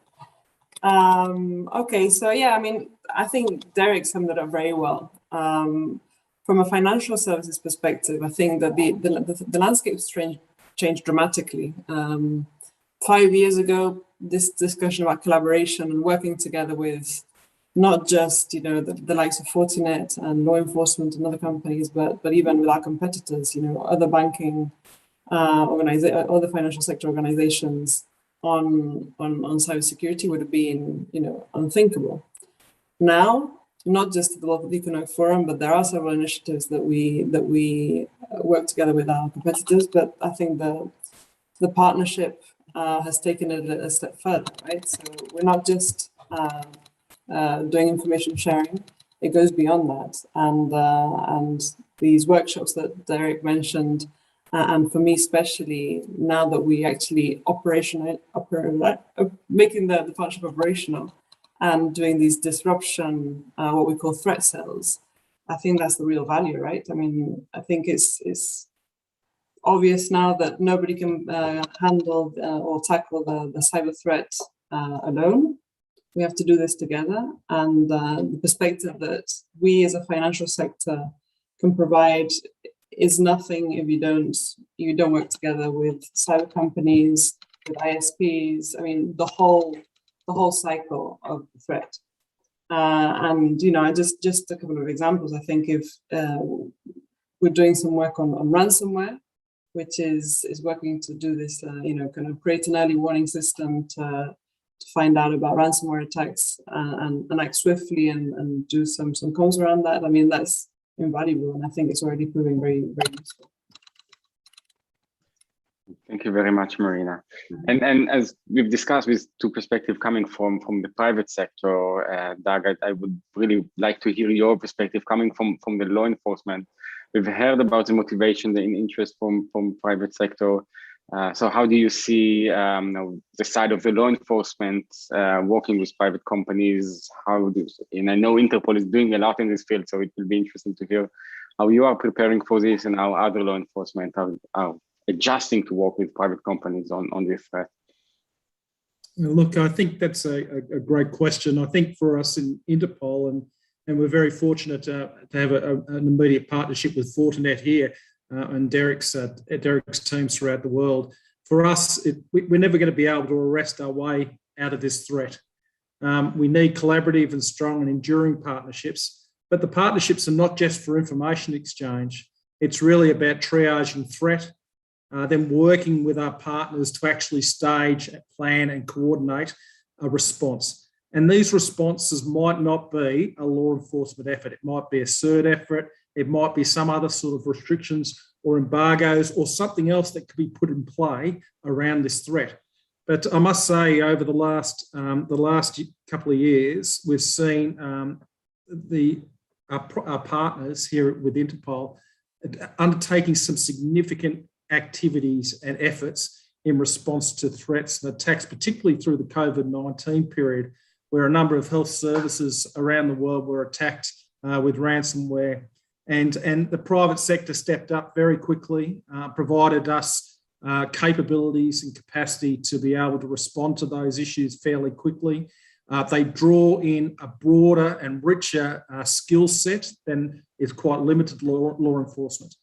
Okay, so yeah, I mean, I think Derek summed it up very well. From a financial services perspective, I think that the landscape's changed dramatically. 5 years ago, this discussion about collaboration and working together with not just the likes of Fortinet and law enforcement and other companies, but even with our competitors, other banking other financial sector organizations on cybersecurity would have been unthinkable. Now, not just at the World Economic Forum, but there are several initiatives that we work together with our competitors. But I think the partnership has taken it a step further, right? So we're not just doing information sharing; it goes beyond that. And these workshops that Derek mentioned, and for me especially, now that we actually making the partnership operational and doing these disruption, what we call threat cells, I think that's the real value, right? I mean, I think it's obvious now that nobody can handle or tackle the cyber threat alone. We have to do this together, and the perspective that we as a financial sector can provide is nothing if you don't work together with cyber companies, with ISPs. I mean, the whole cycle of the threat. And just a couple of examples. I think if we're doing some work on ransomware, which is working to do this, kind of create an early warning system to find out about ransomware attacks and act swiftly and do some comms around that. I mean, that's invaluable, and I think it's already proving very, very useful. Thank you very much, Marina. And as we've discussed with two perspectives coming from the private sector, Doug, I would really like to hear your perspective coming from the law enforcement. We've heard about the motivation, the interest from private sector. So how do you see the side of the law enforcement working with private companies? And I know Interpol is doing a lot in this field, so it will be interesting to hear how you are preparing for this and how other law enforcement are adjusting to work with private companies on this threat. Look, I think that's a great question. I think for us in Interpol, and we're very fortunate to have an immediate partnership with Fortinet here, and Derek's teams throughout the world. For us, we're never going to be able to arrest our way out of this threat. We need collaborative and strong and enduring partnerships, but the partnerships are not just for information exchange. It's really about triaging threat, then working with our partners to actually stage, plan and coordinate a response. And these responses might not be a law enforcement effort. It might be a CERT effort. It might be some other sort of restrictions or embargoes or something else that could be put in play around this threat. But I must say, over the last couple of years, we've seen our partners here with Interpol undertaking some significant activities and efforts in response to threats and attacks, particularly through the COVID-19 period, where a number of health services around the world were attacked with ransomware. And the private sector stepped up very quickly, provided us capabilities and capacity to be able to respond to those issues fairly quickly. They draw in a broader and richer skill set than is quite limited law enforcement.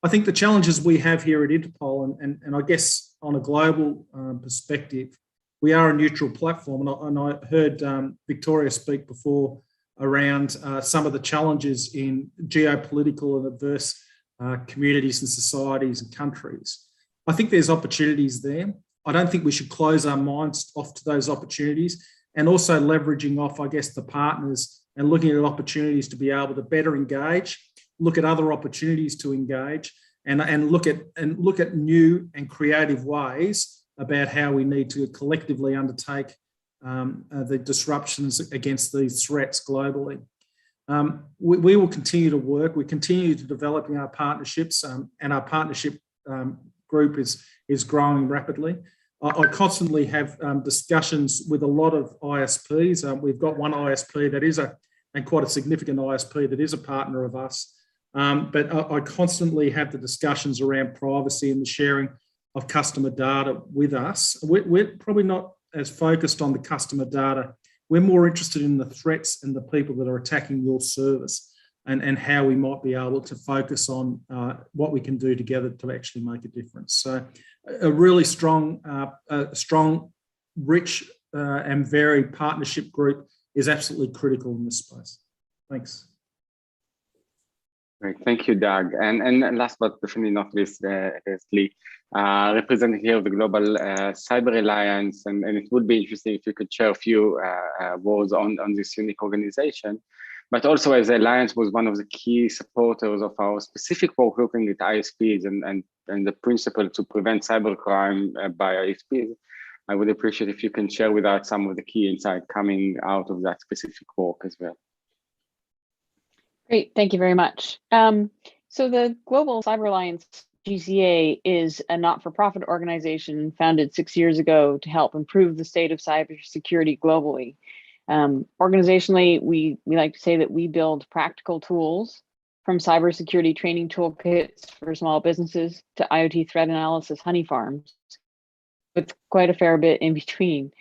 I think the challenges we have here at Interpol, and I guess on a global perspective, we are a neutral platform. And I heard Victoria speak before around some of the challenges in geopolitical and adverse communities and societies and countries. I think there's opportunities there. I don't think we should close our minds off to those opportunities. and also leveraging off, I guess, the partners and looking at opportunities to be able to better engage, look at other opportunities to engage, and look at new and creative ways about how we need to collectively undertake the disruptions against these threats globally. We will continue to work. We continue to developing our partnerships, and our partnership group is growing rapidly. I constantly have discussions with a lot of ISPs. We've got one ISP that is and quite a significant ISP that is a partner of us. But I constantly have the discussions around privacy and the sharing of customer data with us. We're probably not as focused on the customer data. We're more interested in the threats and the people that are attacking your service, and how we might be able to focus on what we can do together to actually make a difference. So a really strong, rich and varied partnership group is absolutely critical in this space. Thanks. Great, thank you, Doug. And last but definitely not least, Lee, representative of the Global Cyber Alliance, and it would be interesting if you could share a few words on this unique organization. But also, as the Alliance was one of the key supporters of our specific work looking at ISPs and the principle to prevent cybercrime by ISPs, I would appreciate if you can share with us some of the key insights coming out of that specific work as well. Great, thank you very much. So the Global Cyber Alliance, GCA, is a not-for-profit organization founded 6 years ago to help improve the state of cybersecurity globally. Organizationally, we like to say that we build practical tools, from cybersecurity training toolkits for small businesses to IoT threat analysis honey farms, with quite a fair bit in between.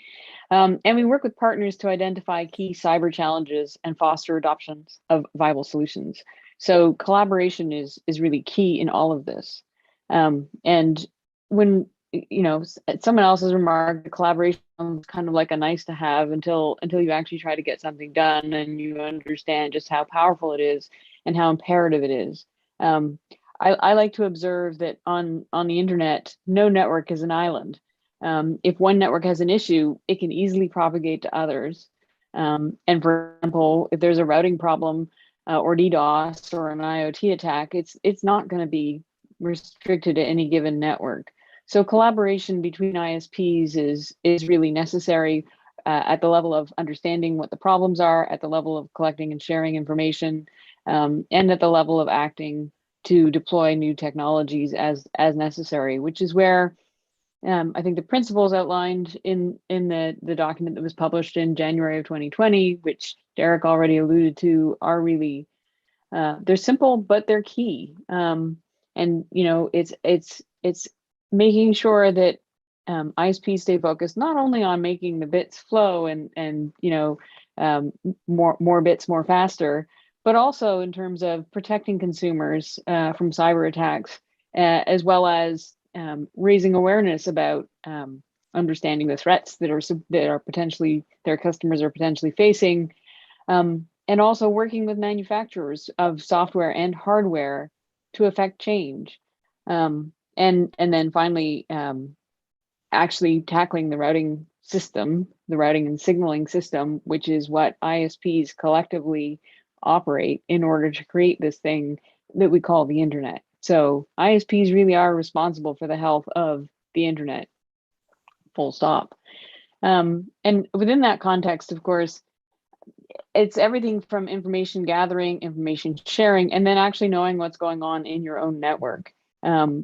And we work with partners to identify key cyber challenges and foster adoptions of viable solutions. So collaboration is really key in all of this. And when, someone else has remarked, collaboration is kind of like a nice to have until you actually try to get something done and you understand just how powerful it is and how imperative it is. I like to observe that on the internet, no network is an island. If one network has an issue, it can easily propagate to others. And for example, if there's a routing problem or DDoS or an IoT attack, it's not going to be restricted to any given network. So collaboration between ISPs is really necessary at the level of understanding what the problems are, at the level of collecting and sharing information, and at the level of acting to deploy new technologies as necessary, which is where I think the principles outlined in the document that was published in January of 2020, which Derek already alluded to, are really, they're simple, but they're key. And, it's making sure that ISPs stay focused, not only on making the bits flow and more bits more faster, but also in terms of protecting consumers from cyber attacks, as well as raising awareness about understanding the threats that are potentially their customers are potentially facing, and also working with manufacturers of software and hardware to affect change, and then finally actually tackling the routing system, the routing and signaling system, which is what ISPs collectively operate in order to create this thing that we call the internet. So ISPs really are responsible for the health of the internet, full stop. And within that context, of course, it's everything from information gathering, information sharing, and then actually knowing what's going on in your own network.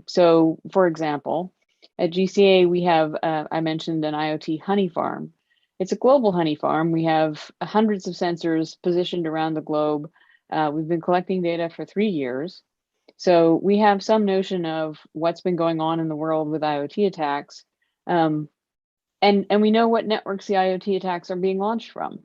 So for example, at GCA, we have, I mentioned an IoT honey farm. It's a global honey farm. We have hundreds of sensors positioned around the globe. We've been collecting data for 3 years. So we have some notion of what's been going on in the world with IoT attacks. And we know what networks the IoT attacks are being launched from.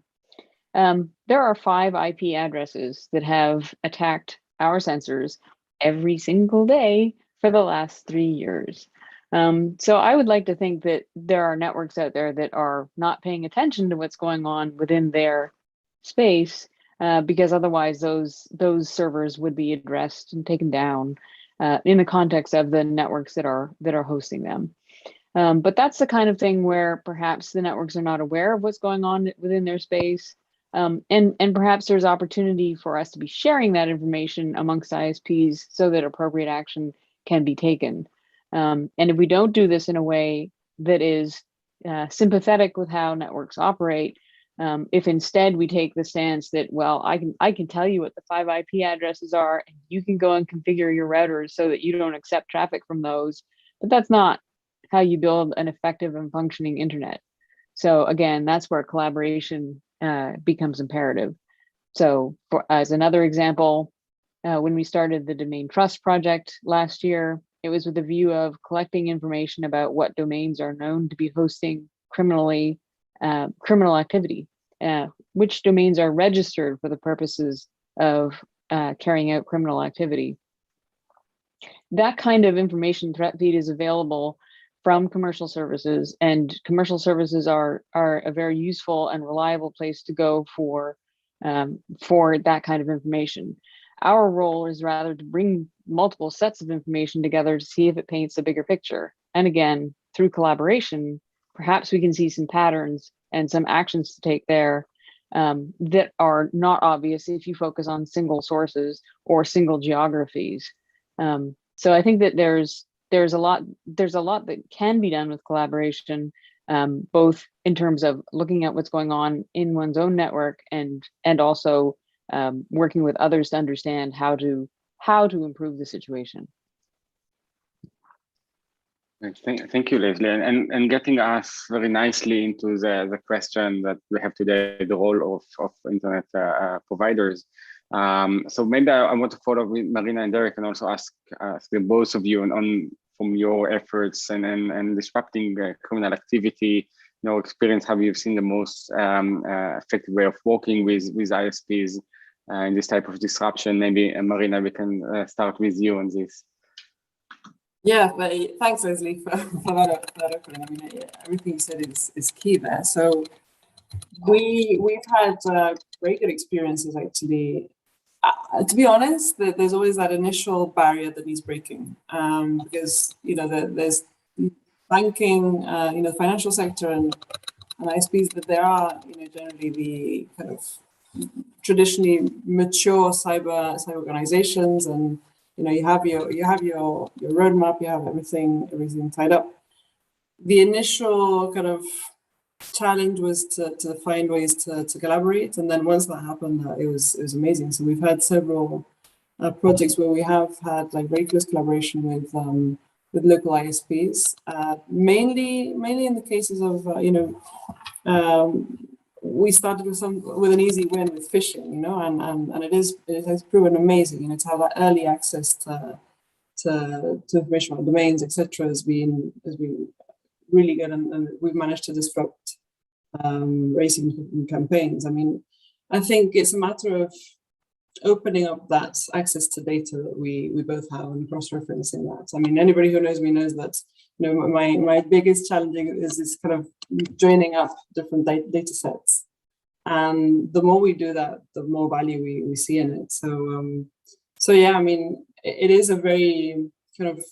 There are 5 IP addresses that have attacked our sensors every single day for the last 3 years. So I would like to think that there are networks out there that are not paying attention to what's going on within their space, because otherwise those servers would be addressed and taken down in the context of the networks that are hosting them. But that's the kind of thing where perhaps the networks are not aware of what's going on within their space. And perhaps there's opportunity for us to be sharing that information amongst ISPs so that appropriate action can be taken. And if we don't do this in a way that is sympathetic with how networks operate, if instead we take the stance that, well, I can tell you what the 5 IP addresses are, and you can go and configure your routers so that you don't accept traffic from those, but that's not how you build an effective and functioning internet. So again, that's where collaboration becomes imperative. So as another example, when we started the Domain Trust project last year, it was with the view of collecting information about what domains are known to be hosting criminal activity, which domains are registered for the purposes of carrying out criminal activity. That kind of information threat feed is available from commercial services, and commercial services are a very useful and reliable place to go for that kind of information. Our role is rather to bring multiple sets of information together to see if it paints a bigger picture. And again, through collaboration, perhaps we can see some patterns and some actions to take there that are not obvious if you focus on single sources or single geographies. So I think that there's a lot that can be done with collaboration, both in terms of looking at what's going on in one's own network and also working with others to understand how to improve the situation. Thank you, Leslie, and getting us very nicely into the question that we have today, the role of internet providers. So maybe I want to follow with Marina and Derek and also ask both of you on from your efforts and disrupting criminal activity, your experience, have you seen the most effective way of working with ISPs in this type of disruption? Maybe Marina, we can start with you on this. Yeah, thanks, Leslie, for that opening. I mean, everything you said is key there. So we've had very good experiences, actually. To be honest, there's always that initial barrier that needs breaking, because there's banking, financial sector and ISPs, but there are generally the kind of traditionally mature cyber organizations, and you have your roadmap, you have everything tied up. The initial kind of challenge was to find ways to collaborate, and then once that happened, it was amazing. So we've had several projects where we have had like very close collaboration with local ISPs, mainly in the cases of we started with an easy win with phishing, and it has proven amazing, to have that early access to information on domains, etc. has been really good, and we've managed to disrupt racing campaigns. I mean, I think it's a matter of opening up that access to data that we both have and cross-referencing that. I mean, anybody who knows me knows that my biggest challenge is this kind of joining up different data sets, and the more we do that, the more value we see in it. So yeah, I mean, it is a very kind of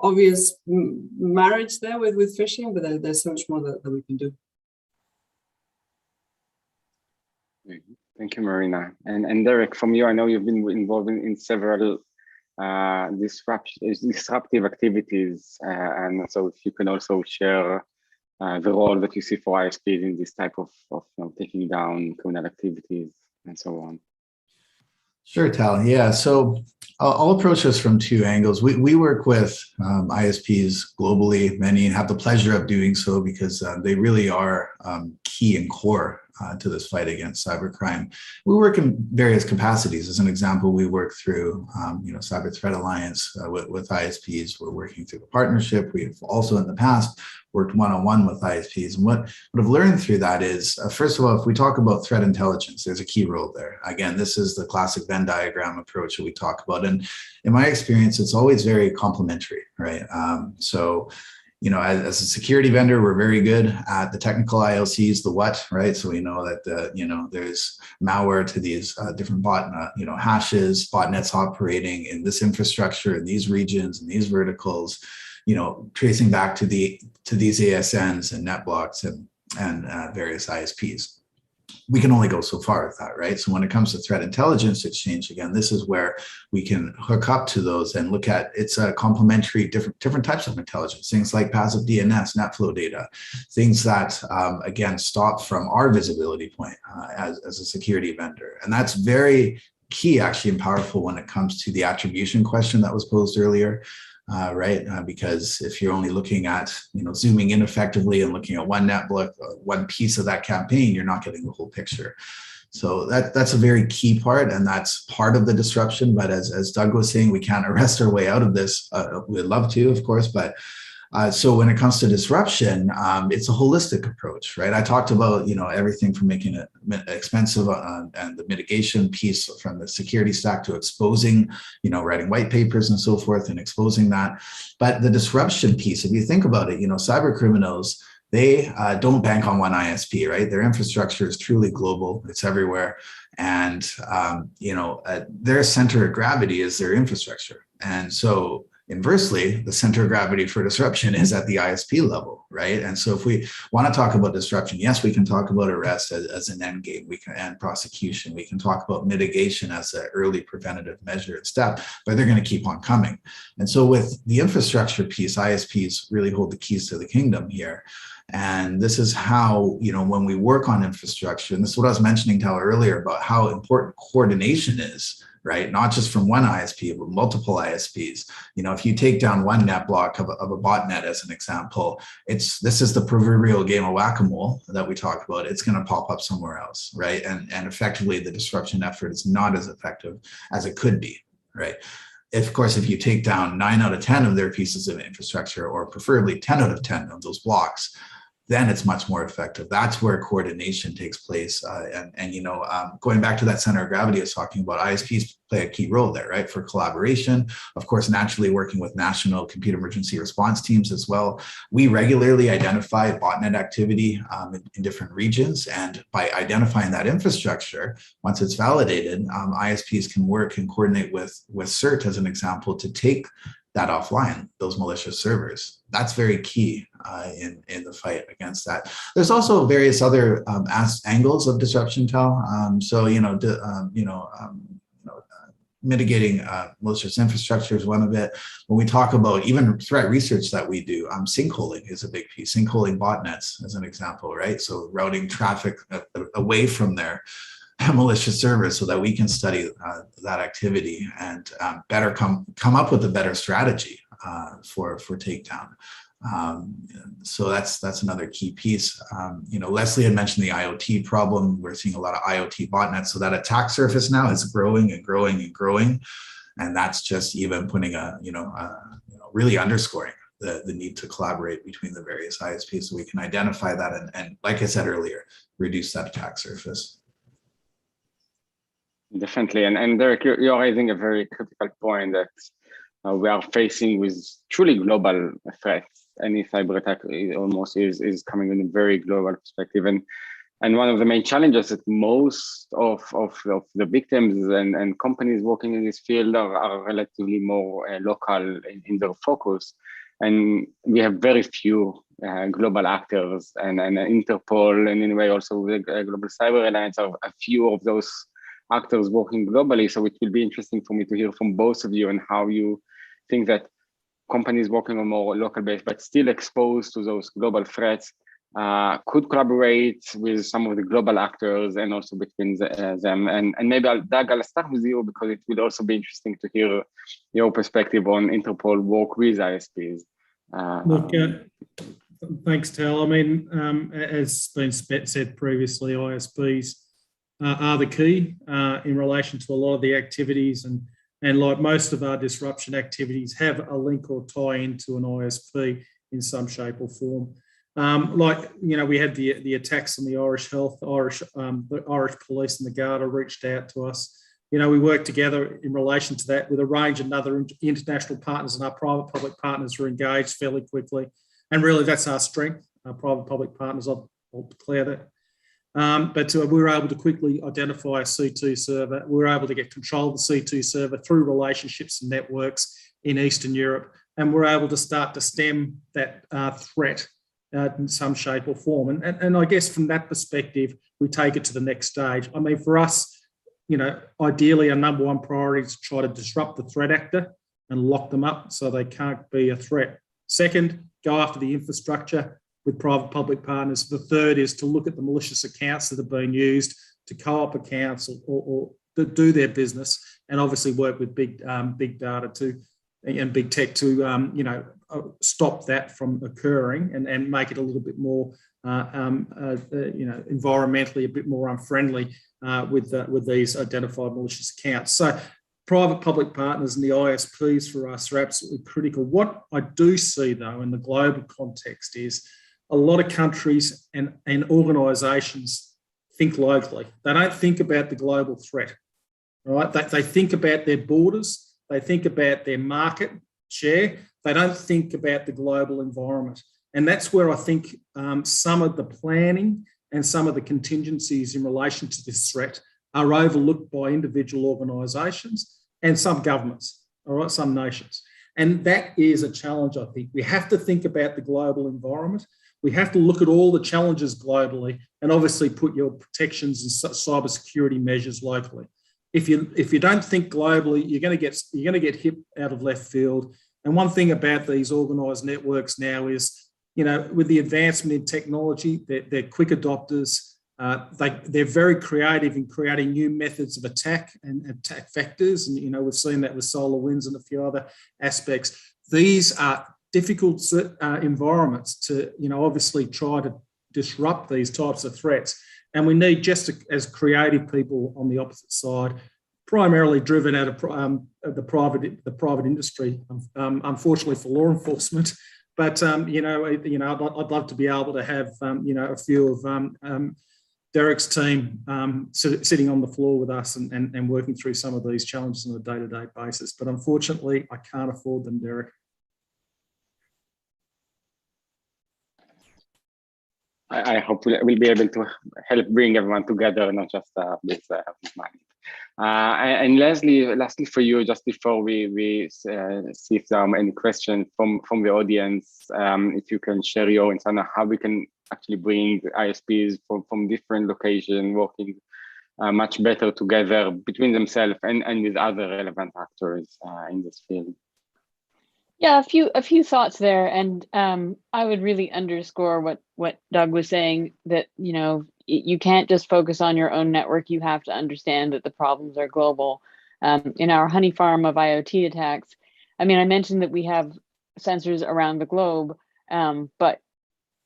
obvious marriage there with phishing, but there's so much more that we can do. Thank you, Marina. And Derek, from you, I know you've been involved in several disruptive activities, and so if you can also share the role that you see for ISPs in this type of taking down criminal activities and so on. Sure, Tal. Yeah, so I'll approach this from two angles. We work with ISPs globally, many have the pleasure of doing so because they really are key and core to this fight against cybercrime. We work in various capacities. As an example, we work through Cyber Threat Alliance with ISPs. We're working through the partnership. We've also in the past worked one-on-one with ISPs. And what I've learned through that is, first of all, if we talk about threat intelligence, there's a key role there. Again, this is the classic Venn diagram approach that we talk about. And in my experience, it's always very complementary, right? As a security vendor, we're very good at the technical IOCs, the what, right? So we know that there's malware to these different hashes, botnets operating in this infrastructure, in these regions, in these verticals. tracing back to these ASNs and NetBlocks and various ISPs. We can only go so far with that, right? So when it comes to threat intelligence exchange, again, this is where we can hook up to those and look at, it's a complementary different types of intelligence, things like passive DNS, NetFlow data, things that, again, stop from our visibility point as a security vendor. And that's very key, actually, and powerful when it comes to the attribution question that was posed earlier. Right? Because if you're only looking at, zooming in effectively and looking at one netbook, one piece of that campaign, you're not getting the whole picture. So that's a very key part, and that's part of the disruption. But as Doug was saying, we can't arrest our way out of this. We'd love to, of course, but so when it comes to disruption, it's a holistic approach, right? I talked about, everything from making it expensive and the mitigation piece from the security stack to exposing, writing white papers and so forth and exposing that. But the disruption piece, if you think about it, cyber criminals, they don't bank on one ISP, right? Their infrastructure is truly global. It's everywhere. And, their center of gravity is their infrastructure. And so inversely, the center of gravity for disruption is at the ISP level, right? And so if we want to talk about disruption, yes, we can talk about arrest as an end game, and prosecution. We can talk about mitigation as an early preventative measure and step, but they're going to keep on coming. And so with the infrastructure piece, ISPs really hold the keys to the kingdom here. And this is how, when we work on infrastructure, and this is what I was mentioning to Tal earlier about how important coordination is, right? Not just from one ISP, but multiple ISPs. If you take down one net block of a botnet as an example, this is the proverbial game of whack-a-mole that we talked about. It's going to pop up somewhere else, right? And effectively, the disruption effort is not as effective as it could be, right? Of course, if you take down 9 out of 10 of their pieces of infrastructure, or preferably 10 out of 10 of those blocks, then it's much more effective. That's where coordination takes place. Going back to that center of gravity I was talking about, ISPs play a key role there, right? For collaboration, of course, naturally working with national computer emergency response teams as well. We regularly identify botnet activity in different regions. And by identifying that infrastructure, once it's validated, ISPs can work and coordinate with CERT, as an example, to take that offline, those malicious servers. That's very key in the fight against that. There's also various other angles of disruption, Tal. Mitigating malicious infrastructure is one of it. When we talk about even threat research that we do, sinkholing is a big piece. Sinkholing botnets, as an example, right? So routing traffic away from their malicious servers so that we can study that activity and better come up with a better strategy for takedown. So that's another key piece. Leslie had mentioned the IoT problem. We're seeing a lot of IoT botnets. So that attack surface now is growing and growing and growing. And that's just even putting really underscoring the need to collaborate between the various ISPs so we can identify that and like I said earlier, reduce that attack surface. Definitely, and Derek, you're raising a very critical point that we are facing with truly global threats. Any cyber attack almost is coming in a very global perspective, and one of the main challenges that most of the victims and companies working in this field are relatively more local in their focus, and we have very few global actors, and Interpol, and in a way also the Global Cyber Alliance are a few of those actors working globally. So it will be interesting for me to hear from both of you and how you think that companies working on more local base, but still exposed to those global threats, could collaborate with some of the global actors and also between them. And maybe Doug, I'll start with you because it will also be interesting to hear your perspective on Interpol work with ISPs. Thanks, Tal. I mean, as been said previously, ISPs are the key in relation to a lot of the activities, and like most of our disruption activities have a link or tie into an ISP in some shape or form. We had the attacks on the Irish Health, the Irish Police and the Garda reached out to us. We worked together in relation to that with a range of other international partners, and our private-public partners were engaged fairly quickly. And really that's our strength, our private-public partners, I'll declare that. But we were able to quickly identify a C2 server. We were able to get control of the C2 server through relationships and networks in Eastern Europe and we're able to start to stem that threat in some shape or form. And I guess from that perspective, we take it to the next stage. I mean, for us, ideally, our number one priority is to try to disrupt the threat actor and lock them up so they can't be a threat. Second, go after the infrastructure with private-public partners. The third is to look at the malicious accounts that are being used to co-op accounts or to do their business, and obviously work with big data and big tech to stop that from occurring and make it a little bit more environmentally a bit more unfriendly with these identified malicious accounts. So private-public partners and the ISPs for us are absolutely critical. What I do see, though, in the global context is a lot of countries and organisations think locally. They don't think about the global threat, right? They think about their borders. They think about their market share. They don't think about the global environment. And that's where I think some of the planning and some of the contingencies in relation to this threat are overlooked by individual organisations and some governments, all right, some nations. And that is a challenge, I think. We have to think about the global environment. We have to look at all the challenges globally and obviously put your protections and cybersecurity measures locally. If you don't think globally, you're going to get hit out of left field. And one thing about these organised networks now is, with the advancement in technology, they're quick adopters. They're very creative in creating new methods of attack and attack vectors. And, we've seen that with SolarWinds and a few other aspects. These are difficult environments to, obviously try to disrupt these types of threats. And we need, just as creative people on the opposite side, primarily driven out of the private industry, unfortunately for law enforcement. But I'd love to be able to have a few of Derek's team sitting on the floor with us and working through some of these challenges on a day-to-day basis. But unfortunately, I can't afford them, Derek. I hope we'll be able to help bring everyone together, not just this money. And lastly for you, just before we see if there are any questions from the audience, if you can share your insight on how we can actually bring ISPs from different locations working much better together between themselves and with other relevant actors in this field. Yeah, a few thoughts there, and I would really underscore what Doug was saying, that you can't just focus on your own network. You have to understand that the problems are global. In our honey farm of IoT attacks, I mentioned that we have sensors around the globe, but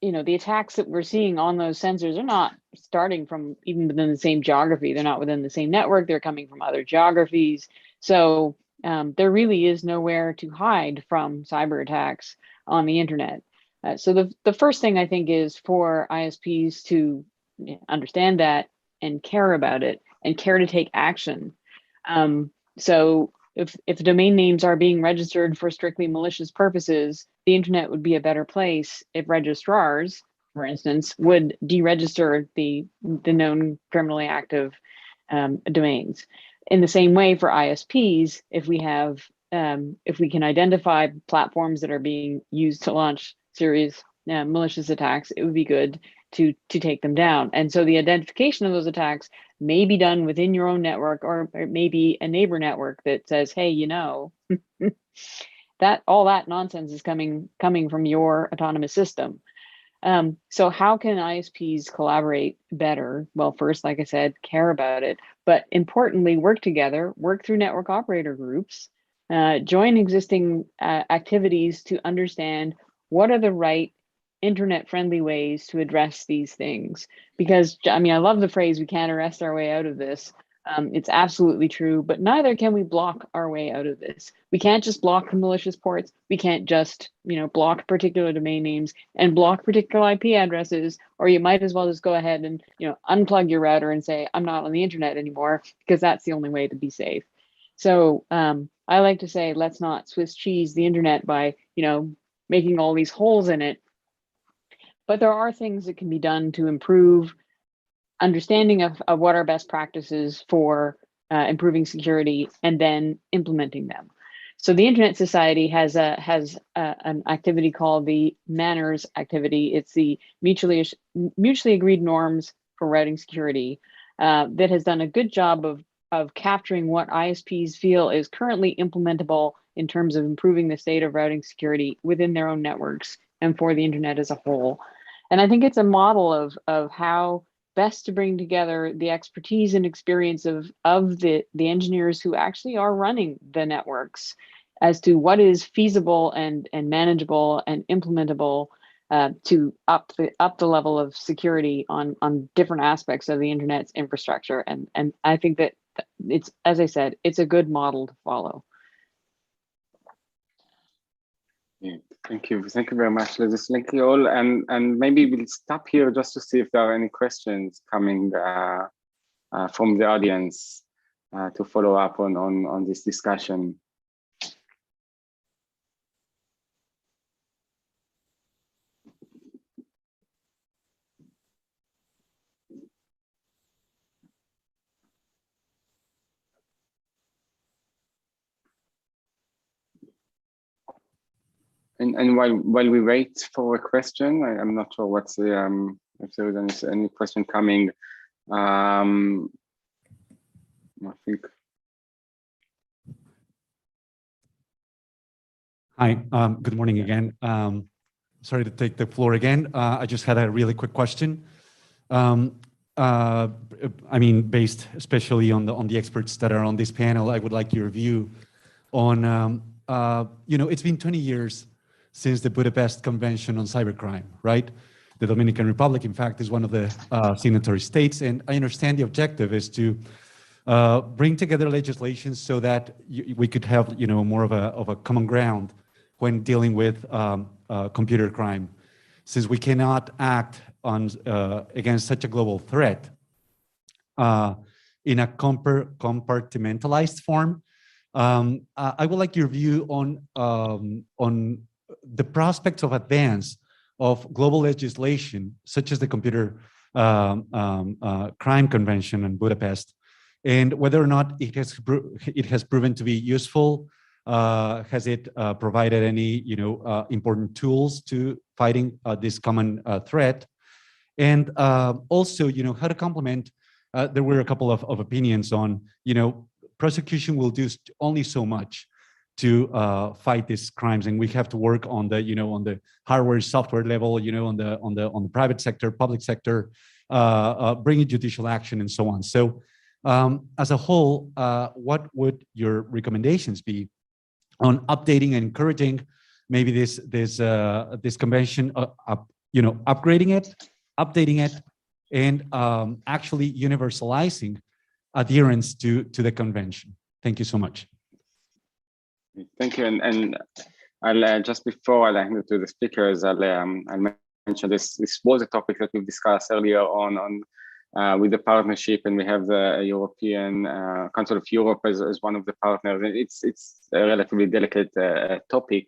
the attacks that we're seeing on those sensors are not starting from even within the same geography. They're not within the same network. They're coming from other geographies. So there really is nowhere to hide from cyber attacks on the internet. So the first thing I think is for ISPs to understand that and care about it and care to take action. So if domain names are being registered for strictly malicious purposes, the internet would be a better place if registrars, for instance, would deregister the known criminally active domains. In the same way for ISPs, if we can identify platforms that are being used to launch serious malicious attacks, it would be good to take them down. And so the identification of those attacks may be done within your own network, or it may be a neighbor network that says, hey, that all that nonsense is coming from your autonomous system. So how can ISPs collaborate better? Well, first, like I said, care about it, but importantly, work together, work through network operator groups, join existing activities to understand what are the right internet-friendly ways to address these things. Because, I love the phrase, we can't arrest our way out of this. It's absolutely true, but neither can we block our way out of this. We can't just block the malicious ports. We can't just, block particular domain names and block particular IP addresses, or you might as well just go ahead and, unplug your router and say, I'm not on the internet anymore, because that's the only way to be safe. So I like to say, let's not Swiss cheese the internet by, making all these holes in it. But there are things that can be done to improve understanding of what are best practices for improving security and then implementing them. So the Internet Society has an activity called the Manners activity. It's the mutually agreed norms for routing security that has done a good job of capturing what ISPs feel is currently implementable in terms of improving the state of routing security within their own networks and for the internet as a whole. And I think it's a model of how best to bring together the expertise and experience of the engineers who actually are running the networks as to what is feasible and manageable and implementable to up the level of security on different aspects of the internet's infrastructure. And I think that it's, as I said, it's a good model to follow. Yeah, thank you very much, Liz. Thank you all, and maybe we'll stop here just to see if there are any questions coming from the audience to follow up on this discussion. And while we wait for a question, I'm not sure what's the if there is any question coming. I think. Hi, good morning again. Sorry to take the floor again. I just had a really quick question. I mean, based especially on the experts that are on this panel, I would like your view on, you know, it's been 20 years since the Budapest Convention on Cybercrime, right? The Dominican Republic, in fact, is one of the signatory states, and I understand the objective is to bring together legislation so that we could have, you know, more of a common ground when dealing with computer crime. Since we cannot act on against such a global threat in a compartmentalized form, I would like your view on the prospects of advance of global legislation, such as the Computer Crime Convention in Budapest, and whether or not it has proven to be useful. Has it provided any, you know, important tools to fighting this common threat? And also, you know, how to complement. There were a couple of opinions on, you know, prosecution will do only so much to fight these crimes, and we have to work on the, you know, on the hardware, software level, you know, on the private sector, public sector, bringing judicial action and so on. So, as a whole, what would your recommendations be on updating and encouraging maybe this convention, you know, upgrading it, updating it, and actually universalizing adherence to the convention? Thank you so much. Thank you, and I'll just before I hand it to the speakers, I'll mention this was a topic that we've discussed earlier on with the partnership, and we have the European Council of Europe as one of the partners. It's a relatively delicate topic,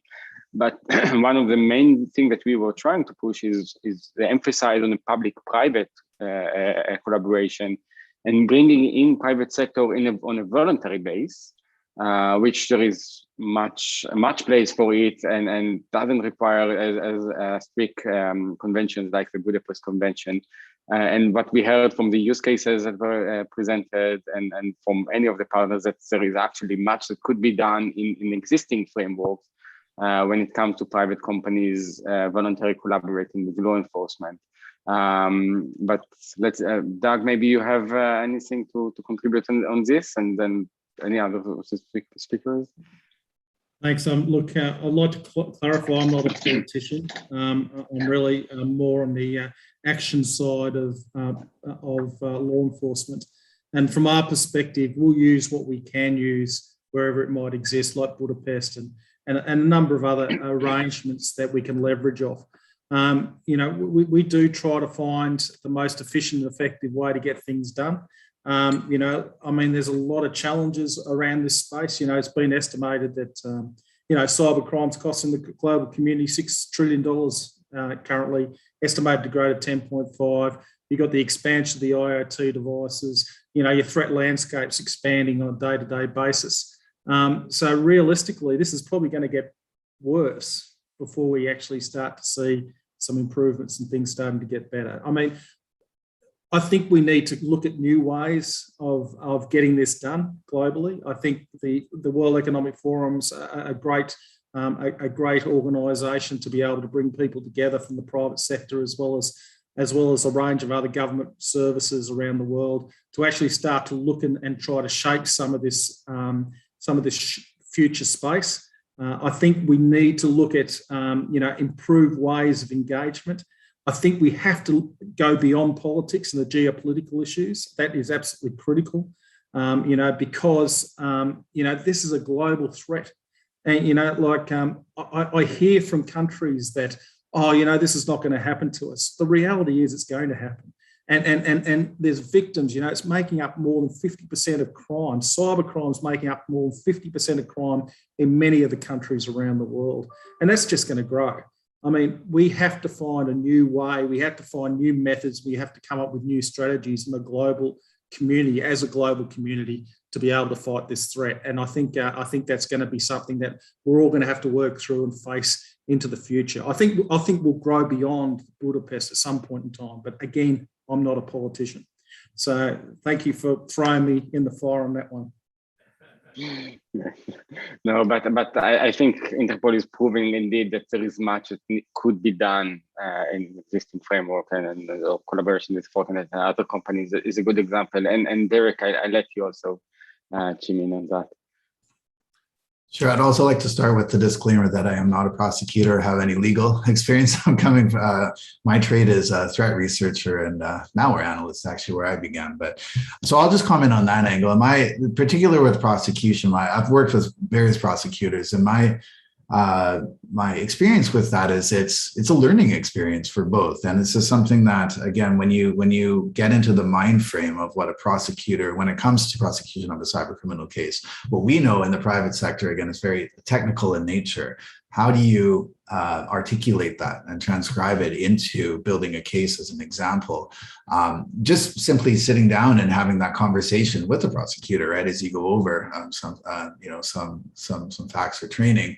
but one of the main things that we were trying to push is the emphasis on the public-private collaboration and bringing in private sector on a voluntary base, which there is much place for it, and doesn't require as strict conventions like the Budapest Convention. And what we heard from the use cases that were presented and from any of the partners, that there is actually much that could be done in existing frameworks when it comes to private companies voluntarily collaborating with law enforcement. But let's, Doug, maybe you have anything to contribute on this, and then any other speakers? Thanks. Look, I'd like to clarify, I'm not a politician. I'm really more on the action side of law enforcement. And from our perspective, we'll use what we can use wherever it might exist, like Budapest and a number of other arrangements that we can leverage off. You know, we do try to find the most efficient and effective way to get things done. You know, I mean, there's a lot of challenges around this space. You know, it's been estimated that, you know, cyber crimes costing the global community $6 trillion currently, estimated to grow to 10.5. You've got the expansion of the IoT devices. You know, your threat landscape's expanding on a day-to-day basis. So realistically, this is probably going to get worse before we actually start to see some improvements and things starting to get better. I mean, I think we need to look at new ways of getting this done globally. I think the World Economic Forum's a great organisation to be able to bring people together from the private sector as well as a range of other government services around the world to actually start to look and try to shape some of this future space. I think we need to look at improved ways of engagement. I think we have to go beyond politics and the geopolitical issues. That is absolutely critical, because this is a global threat. And I hear from countries that, this is not going to happen to us. The reality is it's going to happen. And there's victims, it's making up more than 50% of crime. Cyber crime's making up more than 50% of crime in many of the countries around the world. And that's just going to grow. I mean, we have to find a new way. We have to find new methods. We have to come up with new strategies in the global community, as a global community, to be able to fight this threat. And I think that's going to be something that we're all going to have to work through and face into the future. I think we'll grow beyond Budapest at some point in time. But again, I'm not a politician. So thank you for throwing me in the fire on that one. No, but I think Interpol is proving indeed that there is much that could be done in existing framework, and collaboration with Fortinet and other companies is a good example. And Derek, I let you also chime in on that. Sure. I'd also like to start with the disclaimer that I am not a prosecutor or have any legal experience. I'm coming, my trade is a threat researcher and malware analyst, actually, where I began. But so I'll just comment on that angle. In particular with prosecution, I've worked with various prosecutors, and my experience with that is it's a learning experience for both. And this is something that, again, when you get into the mind frame of what a prosecutor, when it comes to prosecution of a cyber criminal case, what we know in the private sector, again, is very technical in nature. How do you articulate that and transcribe it into building a case as an example? Just simply sitting down and having that conversation with the prosecutor, right, as you go over some facts or training,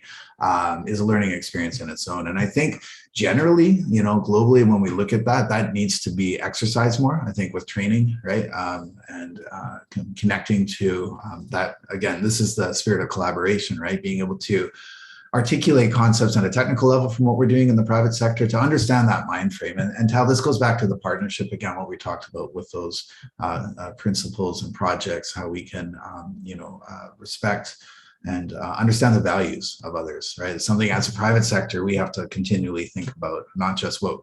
is a learning experience in its own. And I think generally, globally, when we look at that, that needs to be exercised more, I think, with training, right? And connecting to that, again, this is the spirit of collaboration, right? Being able to articulate concepts on a technical level from what we're doing in the private sector to understand that mind frame, and how this goes back to the partnership, again, what we talked about with those principles and projects, how we can, respect and understand the values of others, right? It's something as a private sector, we have to continually think about, not just what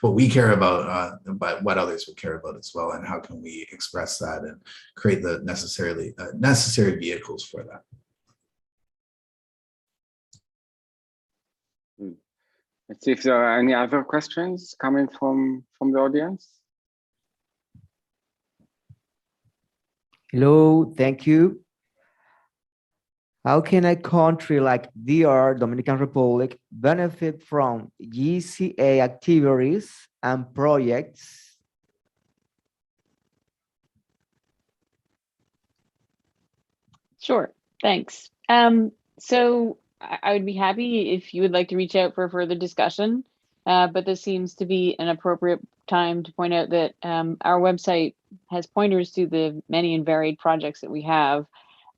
we care about, but what others would care about as well. And how can we express that and create the necessary vehicles for that. Let's see if there are any other questions coming from the audience. Hello, thank you. How can a country like DR, Dominican Republic, benefit from GCA activities and projects? Sure, thanks. So I would be happy if you would like to reach out for further discussion, but this seems to be an appropriate time to point out that our website has pointers to the many and varied projects that we have,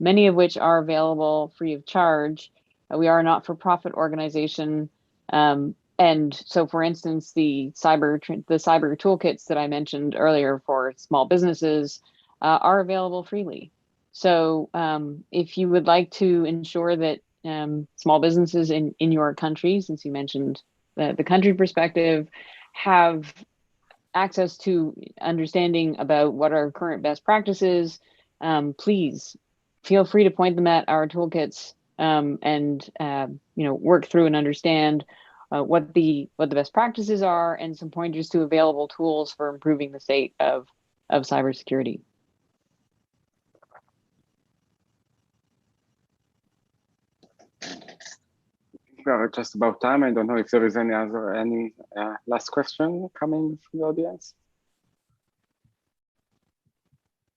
many of which are available free of charge. We are a not-for-profit organization, and so, for instance, the cyber toolkits that I mentioned earlier for small businesses are available freely. So if you would like to ensure that small businesses in your country, since you mentioned the country perspective, have access to understanding about what are current best practices, please feel free to point them at our toolkits and work through and understand what the best practices are and some pointers to available tools for improving the state of cybersecurity. We are just about time. I don't know if there is any last question coming from the audience.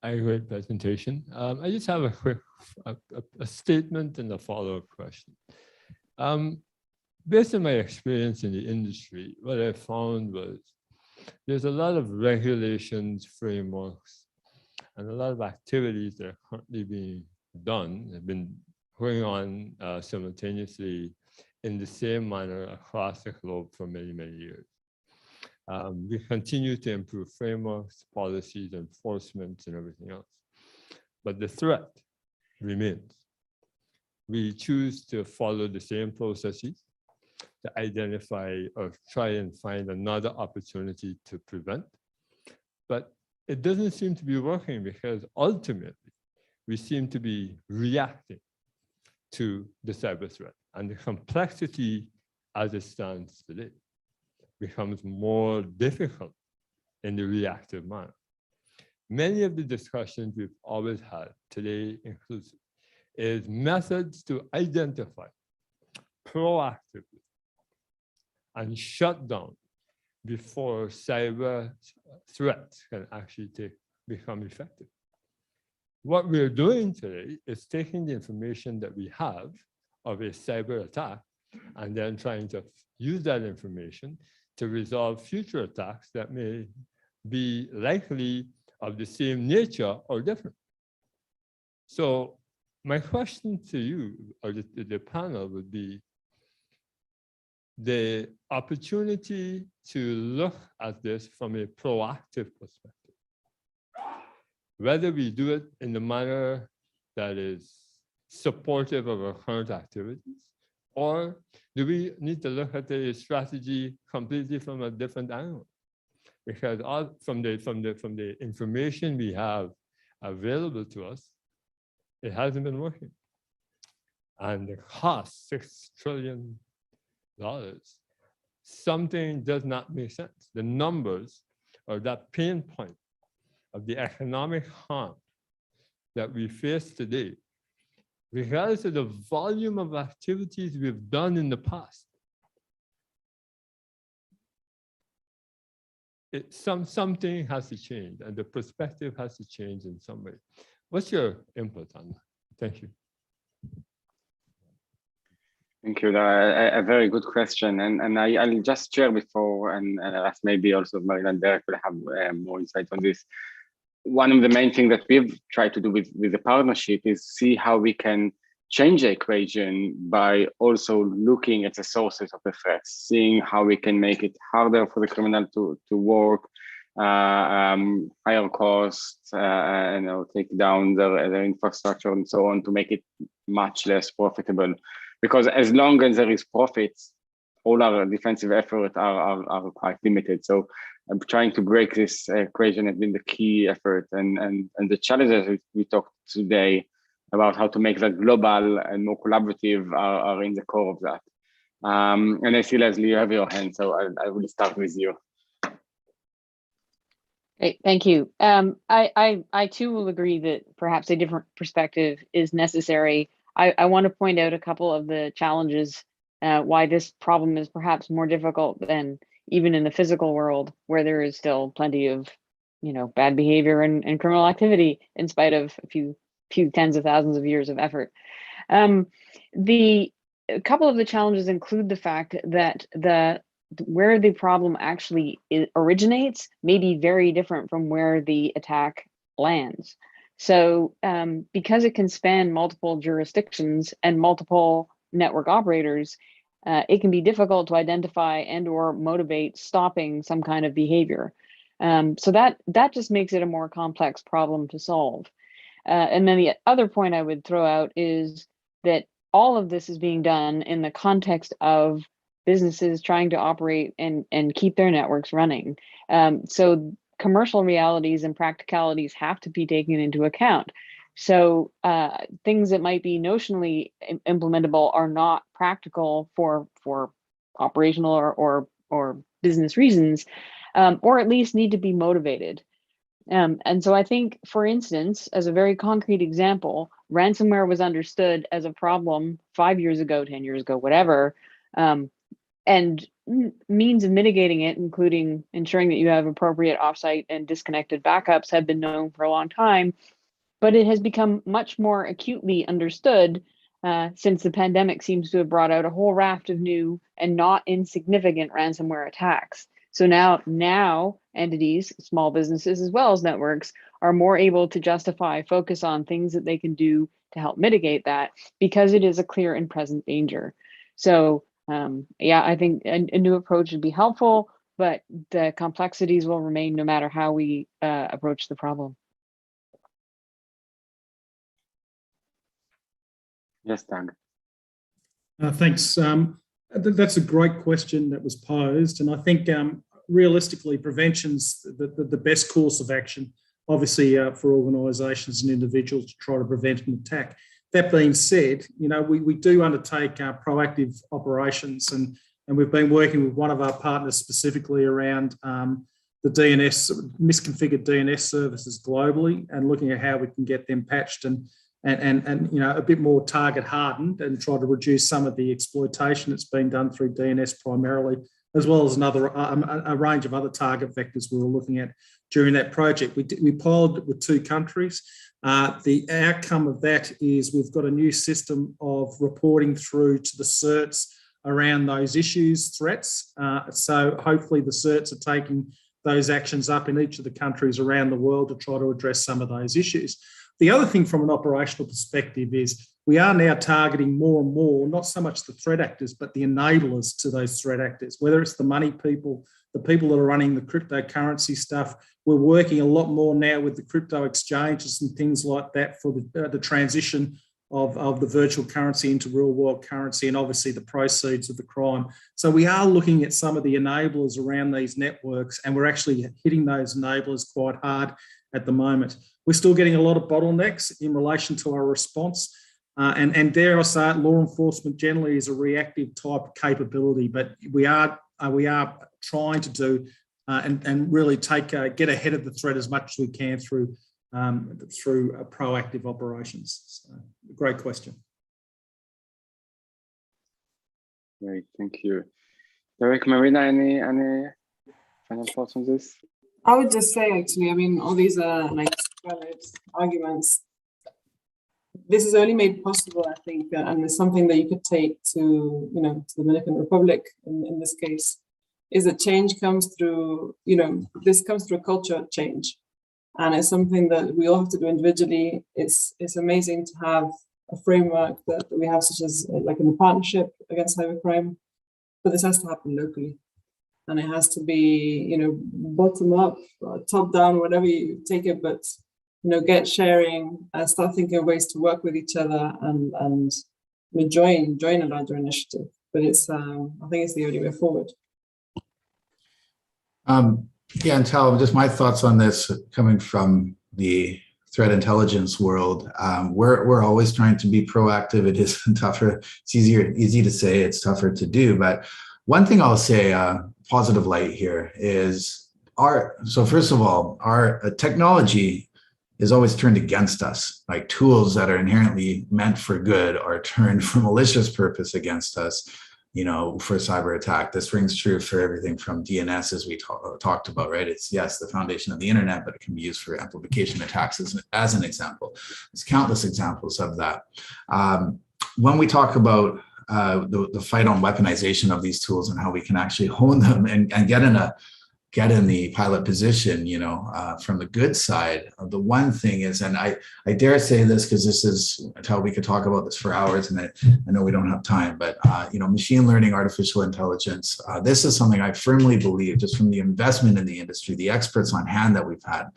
A great presentation. I just have a quick a statement and a follow-up question. Based on my experience in the industry, what I found was there's a lot of regulations, frameworks, and a lot of activities that are currently being done, have been going on simultaneously in the same manner across the globe for many, many years. We continue to improve frameworks, policies, enforcement, and everything else. But the threat remains. We choose to follow the same processes to identify or try and find another opportunity to prevent. But it doesn't seem to be working because ultimately we seem to be reacting to the cyber threat, and the complexity as it stands today becomes more difficult in the reactive manner. Many of the discussions we've always had, today inclusive, is methods to identify proactively and shut down before cyber threats can actually become effective. What we're doing today is taking the information that we have of a cyber attack and then trying to use that information to resolve future attacks that may be likely of the same nature or different. So my question to you or the panel would be the opportunity to look at this from a proactive perspective. Whether we do it in the manner that is supportive of our current activities, or do we need to look at the strategy completely from a different angle? Because from the information we have available to us, it hasn't been working. And the cost, $6 trillion, something does not make sense. The numbers or that pain point of the economic harm that we face today, regardless of the volume of activities we've done in the past, something has to change, and the perspective has to change in some way. What's your input on that? Thank you. Thank you. A very good question, and I'll just share before, and ask maybe also Marina and Derek will have more insight on this. One of the main things that we've tried to do with the partnership is see how we can change the equation by also looking at the sources of the threats, seeing how we can make it harder for the criminal to work, higher costs, take down their infrastructure and so on to make it much less profitable. Because as long as there is profits, all our defensive efforts are quite limited. So I'm trying to break this equation has been the key effort, and the challenges we talked today about how to make that global and more collaborative are in the core of that. And I see, Leslie, you have your hand, so I will start with you. Great, thank you. I too will agree that perhaps a different perspective is necessary. I want to point out a couple of the challenges why this problem is perhaps more difficult than even in the physical world, where there is still plenty of, bad behavior and criminal activity in spite of a few tens of thousands of years of effort. A couple of the challenges include the fact that where the problem actually originates may be very different from where the attack lands. So because it can span multiple jurisdictions and multiple network operators, it can be difficult to identify and or motivate stopping some kind of behavior. So that just makes it a more complex problem to solve. And then the other point I would throw out is that all of this is being done in the context of businesses trying to operate and keep their networks running. So commercial realities and practicalities have to be taken into account. So things that might be notionally implementable are not practical for operational or business reasons, or at least need to be motivated. And so I think, for instance, as a very concrete example, ransomware was understood as a problem 5 years ago, 10 years ago, whatever, And means of mitigating it, including ensuring that you have appropriate offsite and disconnected backups, have been known for a long time, but it has become much more acutely understood since the pandemic seems to have brought out a whole raft of new and not insignificant ransomware attacks. So now entities, small businesses as well as networks, are more able to justify focus on things that they can do to help mitigate that, because it is a clear and present danger. So yeah, I think a new approach would be helpful, but the complexities will remain no matter how we approach the problem. Yes, Doug. Thanks. That's a great question that was posed. And I think realistically, prevention's the best course of action, obviously for organisations and individuals to try to prevent an attack. That being said, you know, we do undertake proactive operations, and we've been working with one of our partners specifically around the misconfigured DNS services globally, and looking at how we can get them patched and you know, a bit more target hardened, and try to reduce some of the exploitation that's been done through DNS primarily, as well as a range of other target vectors we were looking at during that project. We piloted with 2 countries. The outcome of that is we've got a new system of reporting through to the certs around those issues, threats. So hopefully the certs are taking those actions up in each of the countries around the world to try to address some of those issues. The other thing from an operational perspective is we are now targeting more and more, not so much the threat actors, but the enablers to those threat actors, whether it's the money people, the people that are running the cryptocurrency stuff. We're working a lot more now with the crypto exchanges and things like that for the transition of the virtual currency into real world currency, and obviously the proceeds of the crime. So we are looking at some of the enablers around these networks, and we're actually hitting those enablers quite hard at the moment. We're still getting a lot of bottlenecks in relation to our response. And dare I say it, law enforcement generally is a reactive type of capability, but we are trying to do and really get ahead of the threat as much as we can through proactive operations. So, great question. Great, thank you. Derek, Marina, any final thoughts on this? I would just say, actually, I mean, all these are like valid arguments. This is only made possible, I think, and it's something that you could take to, you know, to the Dominican Republic in this case, is that change comes through, you know, this comes through a culture change. And it's something that we all have to do individually. It's amazing to have a framework that we have, such as like in the partnership against cybercrime, but this has to happen locally. And it has to be, you know, bottom up, top down, whatever you take it, but, you know, get sharing, start thinking of ways to work with each other, and you know, join a larger initiative. But it's, I think it's the only way forward. Yeah, and Tal, just my thoughts on this coming from the threat intelligence world. We're always trying to be proactive. It is tougher. It's easy to say, it's tougher to do. But one thing I'll say, positive light here is so first of all, our technology is always turned against us. Like tools that are inherently meant for good are turned for malicious purpose against us, you know, for cyber attack. This rings true for everything from DNS, as we talked about, right? It's, yes, the foundation of the internet, but it can be used for amplification attacks as an example. There's countless examples of that. When we talk about the fight on weaponization of these tools and how we can actually hone them and get in the pilot position, you know, from the good side. The one thing is, and I dare say this because this is how we could talk about this for hours, and I know we don't have time, but you know, machine learning, artificial intelligence, this is something I firmly believe, just from the investment in the industry, the experts on hand that we've had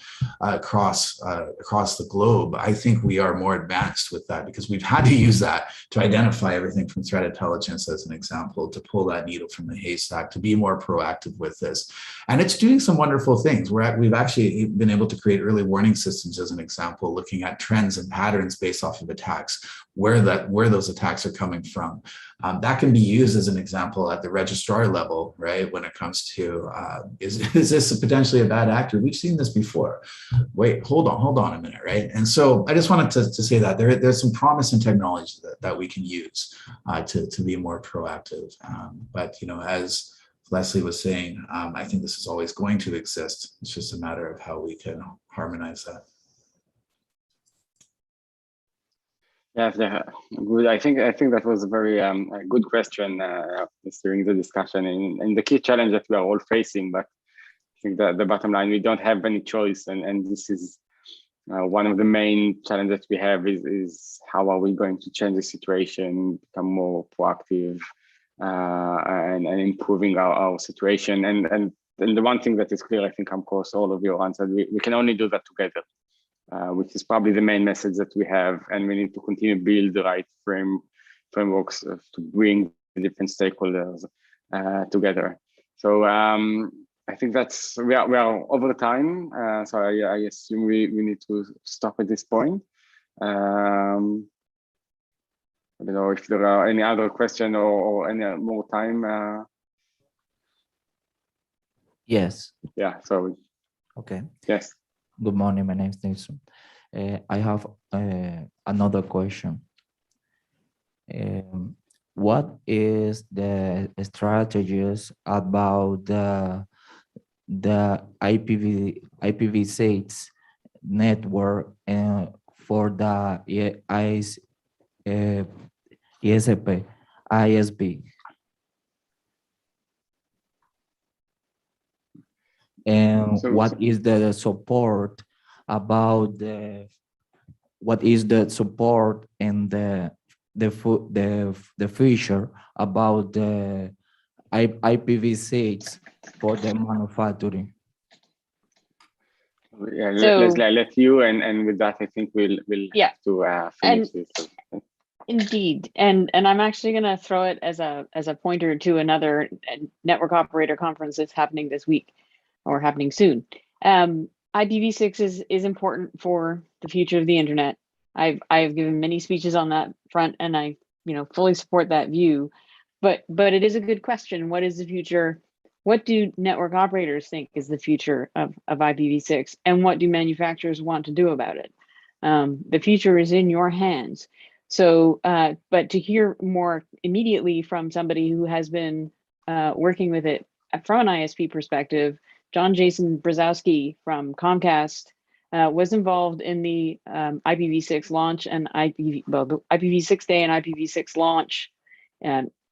across the globe. I think we are more advanced with that because we've had to use that to identify everything from threat intelligence, as an example, to pull that needle from the haystack, to be more proactive with this. And it's doing some wonderful things. We've actually been able to create early warning systems, as an example, looking at trends and patterns based off of attacks, where those attacks are coming from. That can be used as an example at the registrar level, right? When it comes to, is this potentially a bad actor? We've seen this before. Wait, hold on a minute, right? And so I just wanted to say that there's some promise in technology that we can use to be more proactive. But, as Leslie was saying, I think this is always going to exist. It's just a matter of how we can harmonize that. Yeah, good. I think that was a very a good question during the discussion, and the key challenge that we are all facing. But I think that the bottom line, we don't have any choice, and this is one of the main challenges we have is how are we going to change the situation, become more proactive, and improving our situation. And the one thing that is clear, I think, of course, all of you answered, we can only do that together. Which is probably the main message that we have, and we need to continue to build the right frameworks to bring the different stakeholders together. So I think we are over time. So I assume we need to stop at this point. I don't know if there are any other question or any more time. Yes. Yeah. So. Okay. Yes. Good morning. My name is Nelson. I have another question. What is the strategies about the IPv6 network for the ISP? And what is the support about what is the support and the feature about the IPv6 for the manufacturing? Yeah, Leslie, I let you, and with that, I think we'll yeah. have to finish this. Indeed, and I'm actually going to throw it as a pointer to another network operator conference that's happening this week, or happening soon. IPv6 is important for the future of the internet. I've given many speeches on that front, and I fully support that view. But it is a good question. What is the future? What do network operators think is the future of IPv6, and what do manufacturers want to do about it? The future is in your hands. So, but to hear more immediately from somebody who has been working with it from an ISP perspective, John Jason Brzezowski from Comcast was involved in the IPv6 launch and the IPv6 day and IPv6 launch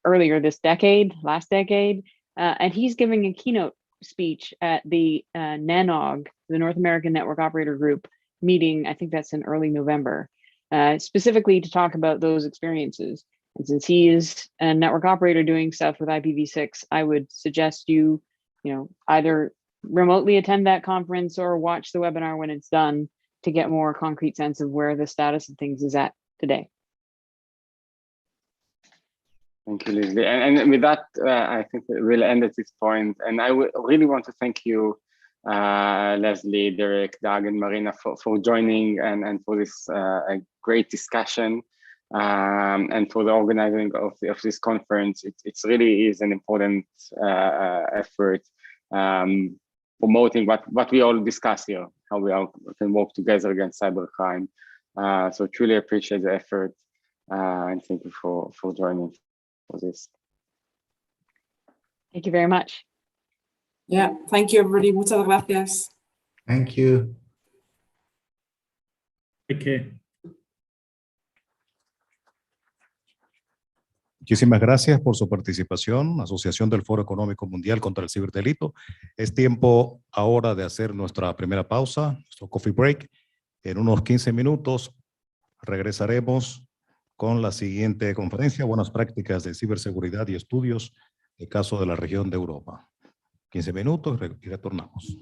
earlier this decade, last decade, and he's giving a keynote speech at the NANOG, the North American Network Operator Group meeting. I think that's in early November, specifically to talk about those experiences. And since he is a network operator doing stuff with IPv6, I would suggest you either remotely attend that conference or watch the webinar when it's done to get more concrete sense of where the status of things is at today. Thank you, Leslie. And with that, I think we'll end at this point. And I really want to thank you, Leslie, Derek, Doug, and Marina for joining and for this great discussion and for the organizing of this conference. It really is an important effort. Promoting what we all discuss here, how we all can work together against cybercrime. So truly appreciate the effort and thank you for joining for this. Thank you very much. Yeah, thank you everybody. Muchas gracias. Thank you. Take care. Muchísimas gracias por su participación, Asociación del Foro Económico Mundial contra el Ciberdelito. Es tiempo ahora de hacer nuestra primera pausa, nuestro coffee break. En unos 15 minutos regresaremos con la siguiente conferencia, Buenas Prácticas de Ciberseguridad y Estudios de caso de la región de Europa. 15 minutos y retornamos.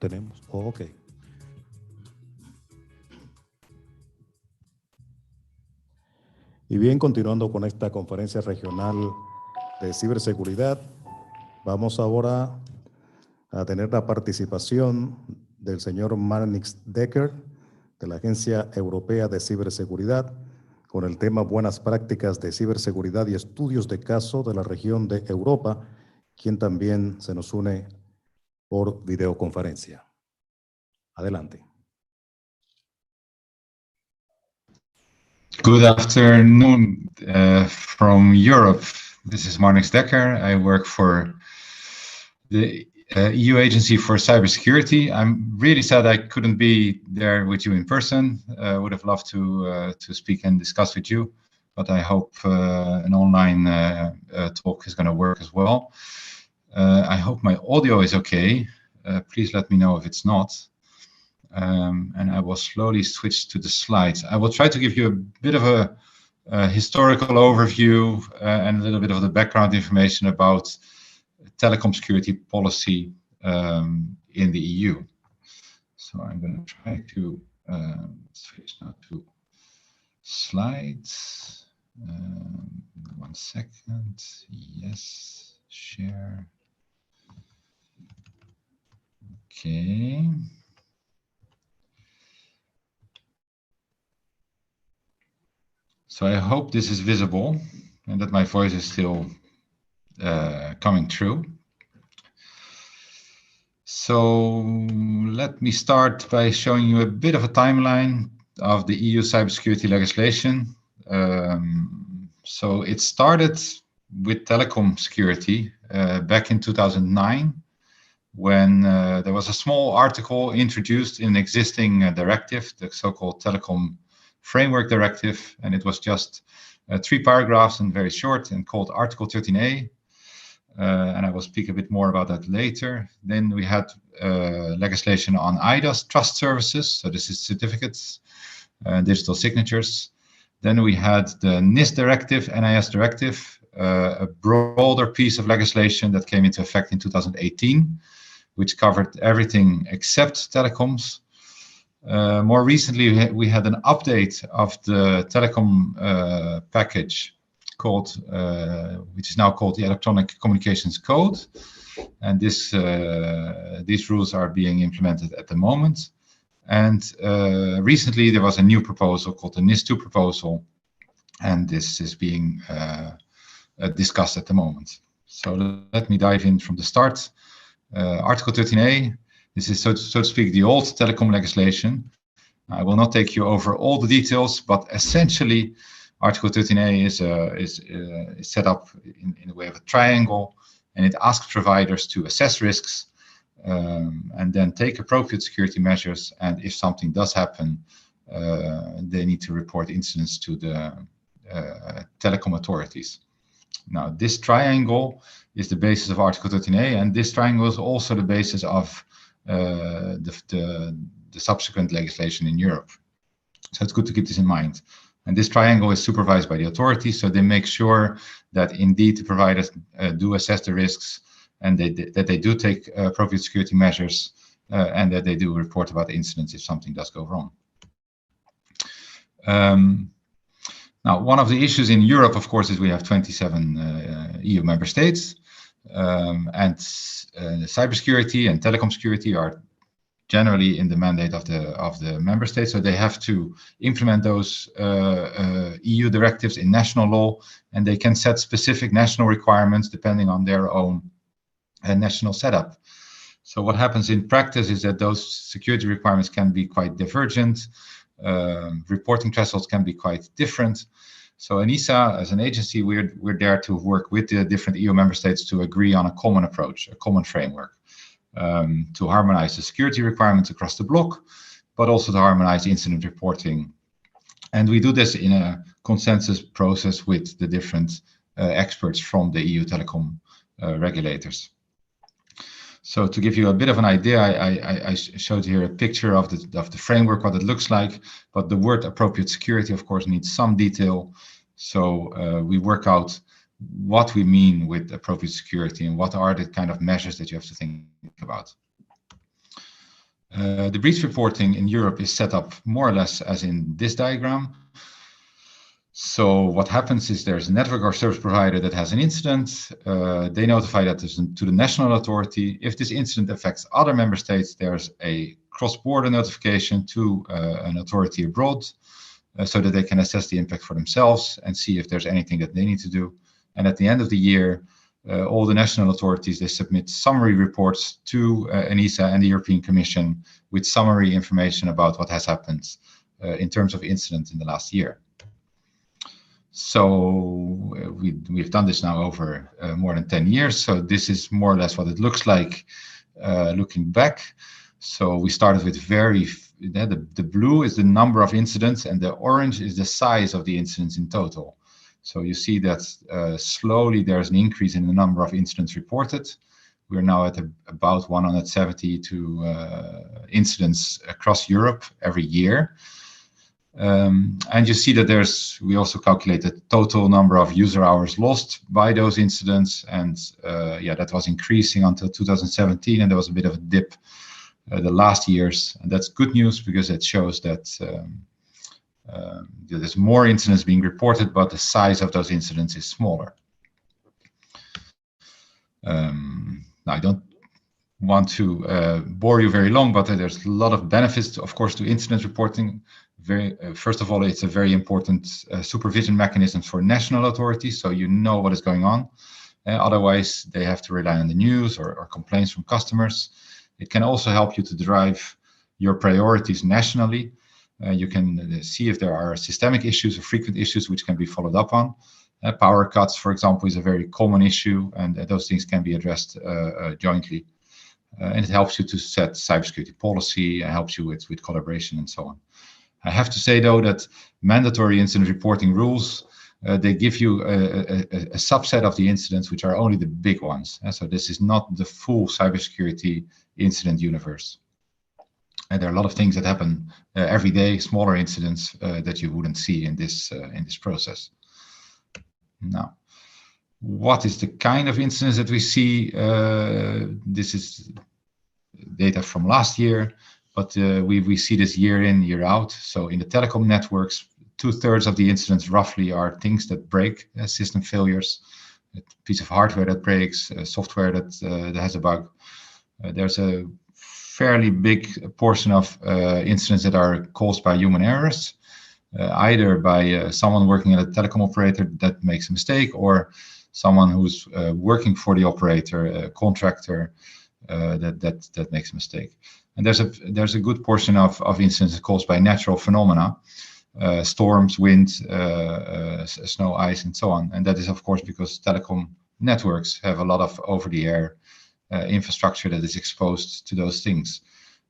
tenemos. Oh, ok. Y bien, continuando con esta conferencia regional de ciberseguridad, vamos ahora a tener la participación del señor Marnix Decker de la Agencia Europea de Ciberseguridad con el tema Buenas prácticas de ciberseguridad y estudios de caso de la región de Europa, quien también se nos une por videoconferencia. Adelante. Good afternoon from Europe. This is Marnix Decker. I work for the EU Agency for Cybersecurity. I'm really sad I couldn't be there with you in person. Would have loved to speak and discuss with you, but I hope an online talk is going to work as well. I hope my audio is okay. Please let me know if it's not. And I will slowly switch to the slides. I will try to give you a bit of a historical overview and a little bit of the background information about telecom security policy in the EU. So I'm going to try to switch now to slides. 1 second. Yes, share. Okay. So I hope this is visible and that my voice is still coming through. So let me start by showing you a bit of a timeline of the EU cybersecurity legislation. So it started with telecom security back in 2009 when there was a small article introduced in an existing directive, the so-called Telecom Framework Directive, and it was just 3 paragraphs and very short and called Article 13A. And I will speak a bit more about that later. Then we had legislation on IDAS trust services, so this is certificates, digital signatures. Then we had the NIS directive, NIS directive, a broader piece of legislation that came into effect in 2018, which covered everything except telecoms. More recently, we had an update of the telecom package called, which is now called the Electronic Communications Code, and these rules are being implemented at the moment. And recently, there was a new proposal called the NIS2 proposal, and this is being discussed at the moment. So let me dive in from the start. Article 13A. This is, so to speak, the old telecom legislation. I will not take you over all the details, but essentially, Article 13A is set up in a way of a triangle, and it asks providers to assess risks and then take appropriate security measures. And if something does happen, they need to report incidents to the telecom authorities. Now, this triangle is the basis of Article 13A, and this triangle is also the basis of the subsequent legislation in Europe. So it's good to keep this in mind. And this triangle is supervised by the authorities, so they make sure that indeed the providers do assess the risks and that they do take appropriate security measures and that they do report about incidents if something does go wrong. Now, one of the issues in Europe, of course, is we have 27 EU member states, and cybersecurity and telecom security are generally in the mandate of the member states, so they have to implement those EU directives in national law, and they can set specific national requirements depending on their own national setup. So what happens in practice is that those security requirements can be quite divergent. Reporting thresholds can be quite different. So ENISA, as an agency, we're there to work with the different EU member states to agree on a common approach, a common framework, to harmonize the security requirements across the bloc, but also to harmonize incident reporting. And we do this in a consensus process with the different experts from the EU telecom regulators. So to give you a bit of an idea, I showed here a picture of the framework, what it looks like, but the word appropriate security, of course, needs some detail. So we work out what we mean with appropriate security and what are the kind of measures that you have to think about. The breach reporting in Europe is set up more or less as in this diagram. So what happens is there's a network or service provider that has an incident. They notify that to the national authority. If this incident affects other member states, there's a cross-border notification to an authority abroad so that they can assess the impact for themselves and see if there's anything that they need to do. And at the end of the year, all the national authorities, they submit summary reports to ENISA and the European Commission with summary information about what has happened in terms of incidents in the last year. So we've done this now over more than 10 years. So this is more or less what it looks like looking back. So we started with the blue is the number of incidents and the orange is the size of the incidents in total. So you see that slowly there's an increase in the number of incidents reported. We're now at about 172 incidents across Europe every year. And you see that we also calculate the total number of user hours lost by those incidents. And yeah, that was increasing until 2017. And there was a bit of a dip the last years. And that's good news because it shows that there's more incidents being reported, but the size of those incidents is smaller. Now, I don't want to bore you very long, but there's a lot of benefits, of course, to incident reporting. First of all, it's a very important supervision mechanism for national authorities, so you know what is going on. Otherwise, they have to rely on the news or complaints from customers. It can also help you to drive your priorities nationally. You can see if there are systemic issues or frequent issues which can be followed up on. Power cuts, for example, is a very common issue, and those things can be addressed jointly. And it helps you to set cybersecurity policy, and helps you with collaboration and so on. I have to say, though, that mandatory incident reporting rules, they give you a subset of the incidents, which are only the big ones. So this is not the full cybersecurity incident universe. And there are a lot of things that happen every day, smaller incidents that you wouldn't see in this process. Now, what is the kind of incidents that we see? This is data from last year, but we see this year in, year out. So in the telecom networks, 2/3 of the incidents roughly are things that break, system failures, a piece of hardware that breaks, software that has a bug. There's a fairly big portion of incidents that are caused by human errors, either by someone working at a telecom operator that makes a mistake, or someone who's working for the operator, a contractor that makes a mistake. And there's a good portion of incidents caused by natural phenomena, storms, wind, snow, ice, and so on. And that is, of course, because telecom networks have a lot of over-the-air infrastructure that is exposed to those things.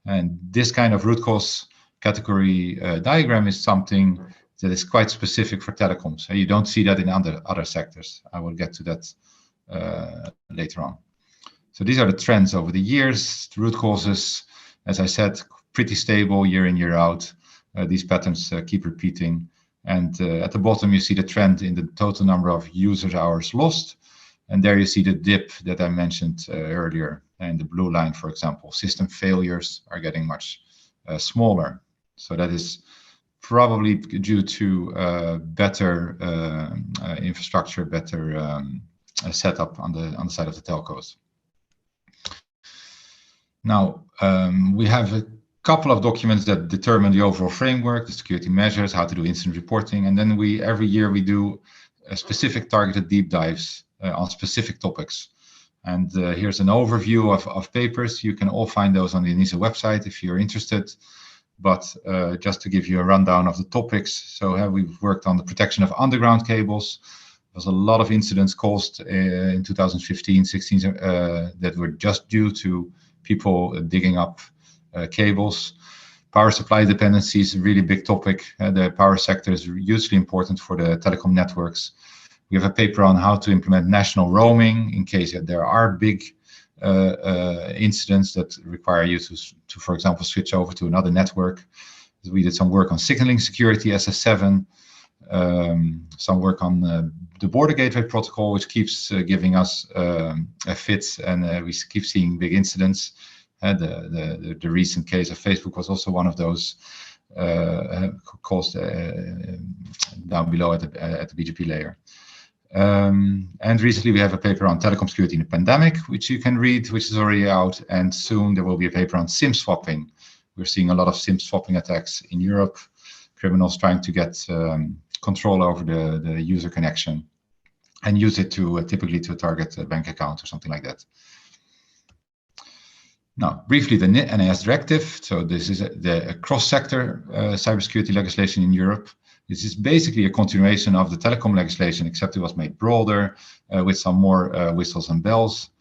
And this kind of root cause category diagram is something that is quite specific for telecoms. You don't see that in other sectors. I will get to that later on. So these are the trends over the years. The root causes, as I said, pretty stable year in, year out. These patterns keep repeating. And at the bottom, you see the trend in the total number of user hours lost. And there you see the dip that I mentioned earlier. And the blue line, for example, system failures are getting much smaller. So that is probably due to better infrastructure, better setup on the side of the telcos. Now, we have a couple of documents that determine the overall framework, the security measures, how to do incident reporting. And then every year we do specific targeted deep dives on specific topics. And here's an overview of papers. You can all find those on the ENISA website if you're interested. But just to give you a rundown of the topics, so we've worked on the protection of underground cables. There's a lot of incidents caused in 2015, 16 that were just due to people digging up cables. Power supply dependency is a really big topic. The power sector is hugely important for the telecom networks. We have a paper on how to implement national roaming in case there are big incidents that require you to, for example, switch over to another network. We did some work on signaling security, SS7, some work on the border gateway protocol, which keeps giving us fits, and we keep seeing big incidents. The recent case of Facebook was also one of those caused down below at the BGP layer. And recently we have a paper on telecom security in the pandemic, which you can read, which is already out. And soon there will be a paper on SIM swapping. We're seeing a lot of SIM swapping attacks in Europe, criminals trying to get control over the user connection and use it to typically to target a bank account or something like that. Now, briefly, the NIS directive. So this is the cross-sector cybersecurity legislation in Europe. This is basically a continuation of the telecom legislation, except it was made broader with some more whistles and bells.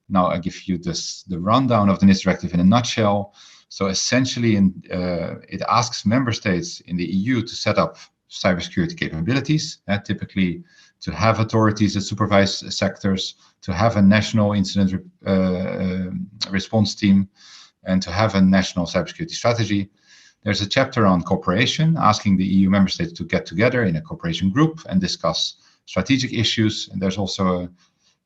Now I give you the rundown of the NIS directive in a nutshell. So essentially, it asks member states in the EU to set up cybersecurity capabilities, typically to have authorities that supervise sectors, to have a national incident response team, and to have a national cybersecurity strategy. There's a chapter on cooperation, asking the EU member states to get together in a cooperation group and discuss strategic issues. And there's also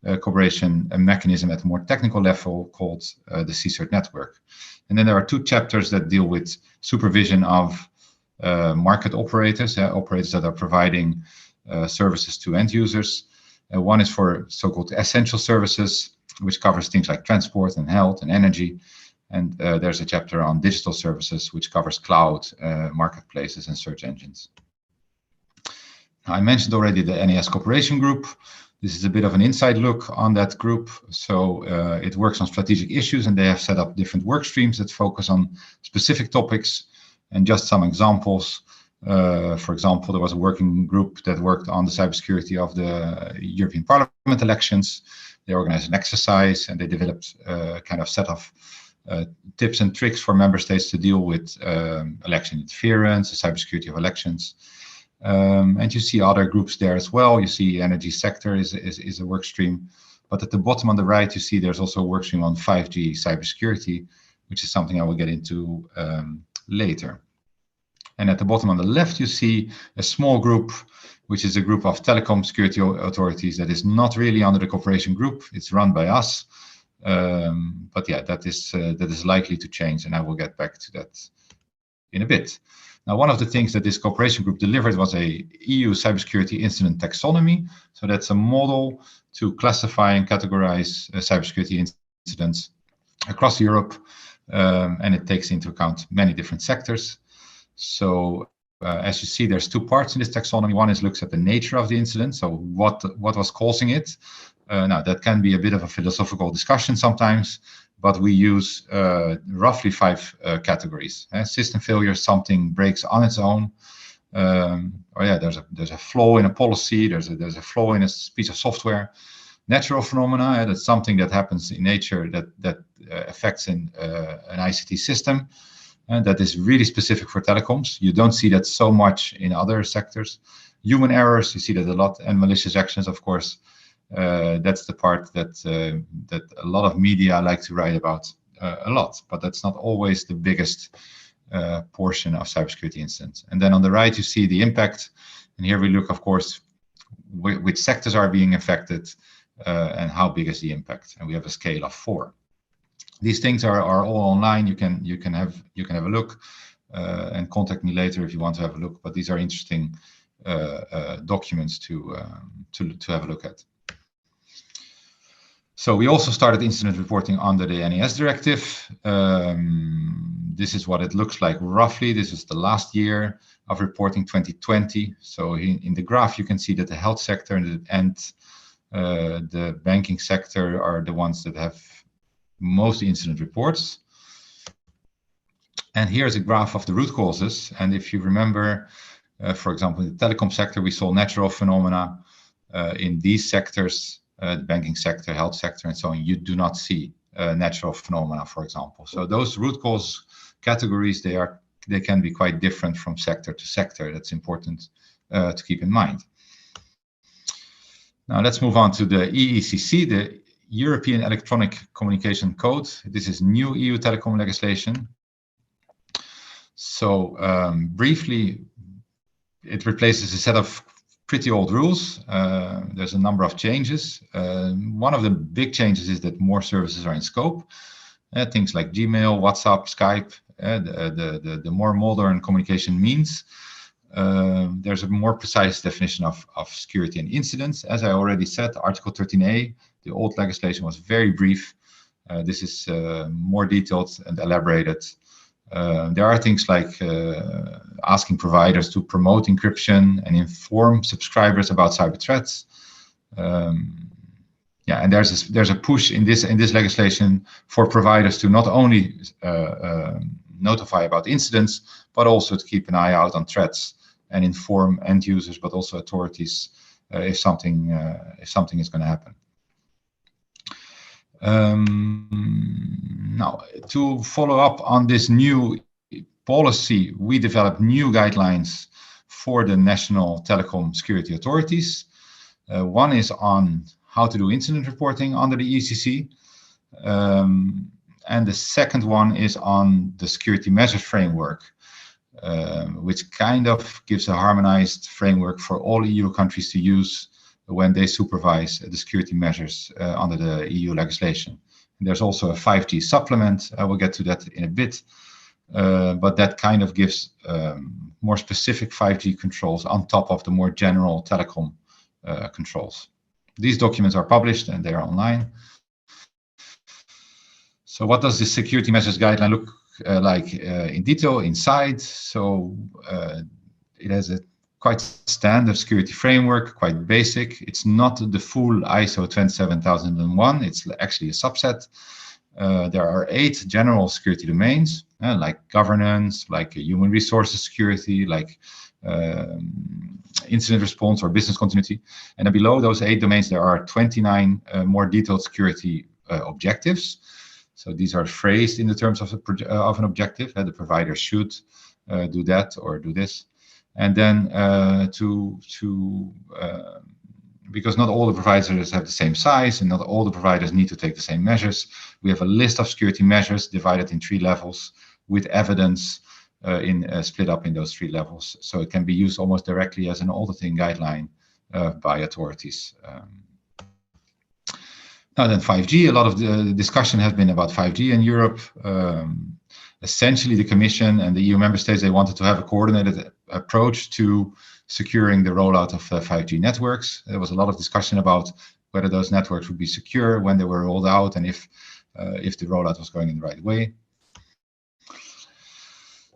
a cooperation mechanism at a more technical level called the CSIRT network. And then there are two chapters that deal with supervision of market operators, operators that are providing services to end users. One is for so-called essential services, which covers things like transport and health and energy. And there's a chapter on digital services, which covers cloud, marketplaces, and search engines. Now, I mentioned already the NIS Cooperation Group. This is a bit of an inside look on that group. So it works on strategic issues, and they have set up different work streams that focus on specific topics. And just some examples. For example, there was a working group that worked on the cybersecurity of the European Parliament elections. They organized an exercise, and they developed a kind of set of tips and tricks for member states to deal with election interference, the cybersecurity of elections. And you see other groups there as well. You see energy sector is a work stream. But at the bottom on the right, you see there's also a work stream on 5G cybersecurity, which is something I will get into later. And at the bottom on the left, you see a small group, which is a group of telecom security authorities that is not really under the cooperation group. It's run by us. But yeah, that is likely to change, and I will get back to that in a bit. Now, one of the things that this cooperation group delivered was a EU cybersecurity incident taxonomy. So that's a model to classify and categorize cybersecurity incidents across Europe, and it takes into account many different sectors. So as you see, there's two parts in this taxonomy. One is looks at the nature of the incident, so what was causing it. Now, that can be a bit of a philosophical discussion sometimes, but we use roughly 5 categories. System failure, something breaks on its own. Or yeah, there's a flaw in a policy, there's a flaw in a piece of software. Natural phenomena, that's something that happens in nature that affects an ICT system. And that is really specific for telecoms. You don't see that so much in other sectors. Human errors, you see that a lot, and malicious actions, of course. That's the part that a lot of media like to write about a lot, but that's not always the biggest portion of cybersecurity incidents. And then on the right, you see the impact. And here we look, of course, which sectors are being affected and how big is the impact. And we have a scale of 4. These things are all online. You can have a look and contact me later if you want to have a look. But these are interesting documents to have a look at. So we also started incident reporting under the NIS directive. This is what it looks like roughly. This is the last year of reporting, 2020. So in the graph, you can see that the health sector and the banking sector are the ones that have most incident reports. And here's a graph of the root causes. And if you remember, for example, in the telecom sector, we saw natural phenomena. In these sectors, the banking sector, health sector, and so on, you do not see natural phenomena, for example. So those root cause categories, they can be quite different from sector to sector. That's important to keep in mind. Now let's move on to the EECC, the European Electronic Communication Code. This is new EU telecom legislation. So briefly, it replaces a set of pretty old rules. There's a number of changes. One of the big changes is that more services are in scope. things like Gmail, WhatsApp, Skype, the more modern communication means. There's a more precise definition of security and incidents. As I already said, Article 13A, the old legislation was very brief. This is more detailed and elaborated. There are things like asking providers to promote encryption and inform subscribers about cyber threats. Yeah, and there's a push in this legislation for providers to not only notify about incidents, but also to keep an eye out on threats and inform end users, but also authorities if something is going to happen. Now, to follow up on this new policy, we developed new guidelines for the national telecom security authorities. One is on how to do incident reporting under the ECC. And the second one is on the security measures framework, which kind of gives a harmonized framework for all EU countries to use when they supervise the security measures under the EU legislation. And there's also a 5G supplement. I will get to that in a bit. But that kind of gives more specific 5G controls on top of the more general telecom controls. These documents are published and they are online. So what does the security measures guideline look like in detail inside? So it has a quite standard security framework, quite basic. It's not the full ISO 27001. It's actually a subset. There are 8 general security domains, like governance, like human resources security, like incident response or business continuity. And then below those 8 domains, there are 29 more detailed security objectives. So these are phrased in the terms of an objective. The provider should do that or do this. And then because not all the providers have the same size and not all the providers need to take the same measures, we have a list of security measures divided in 3 levels with evidence split up in those 3 levels. So it can be used almost directly as an auditing guideline by authorities. Now then 5G, a lot of the discussion has been about 5G in Europe. Essentially the Commission and the EU member states, they wanted to have a coordinated approach to securing the rollout of 5G networks. There was a lot of discussion about whether those networks would be secure when they were rolled out and if the rollout was going in the right way.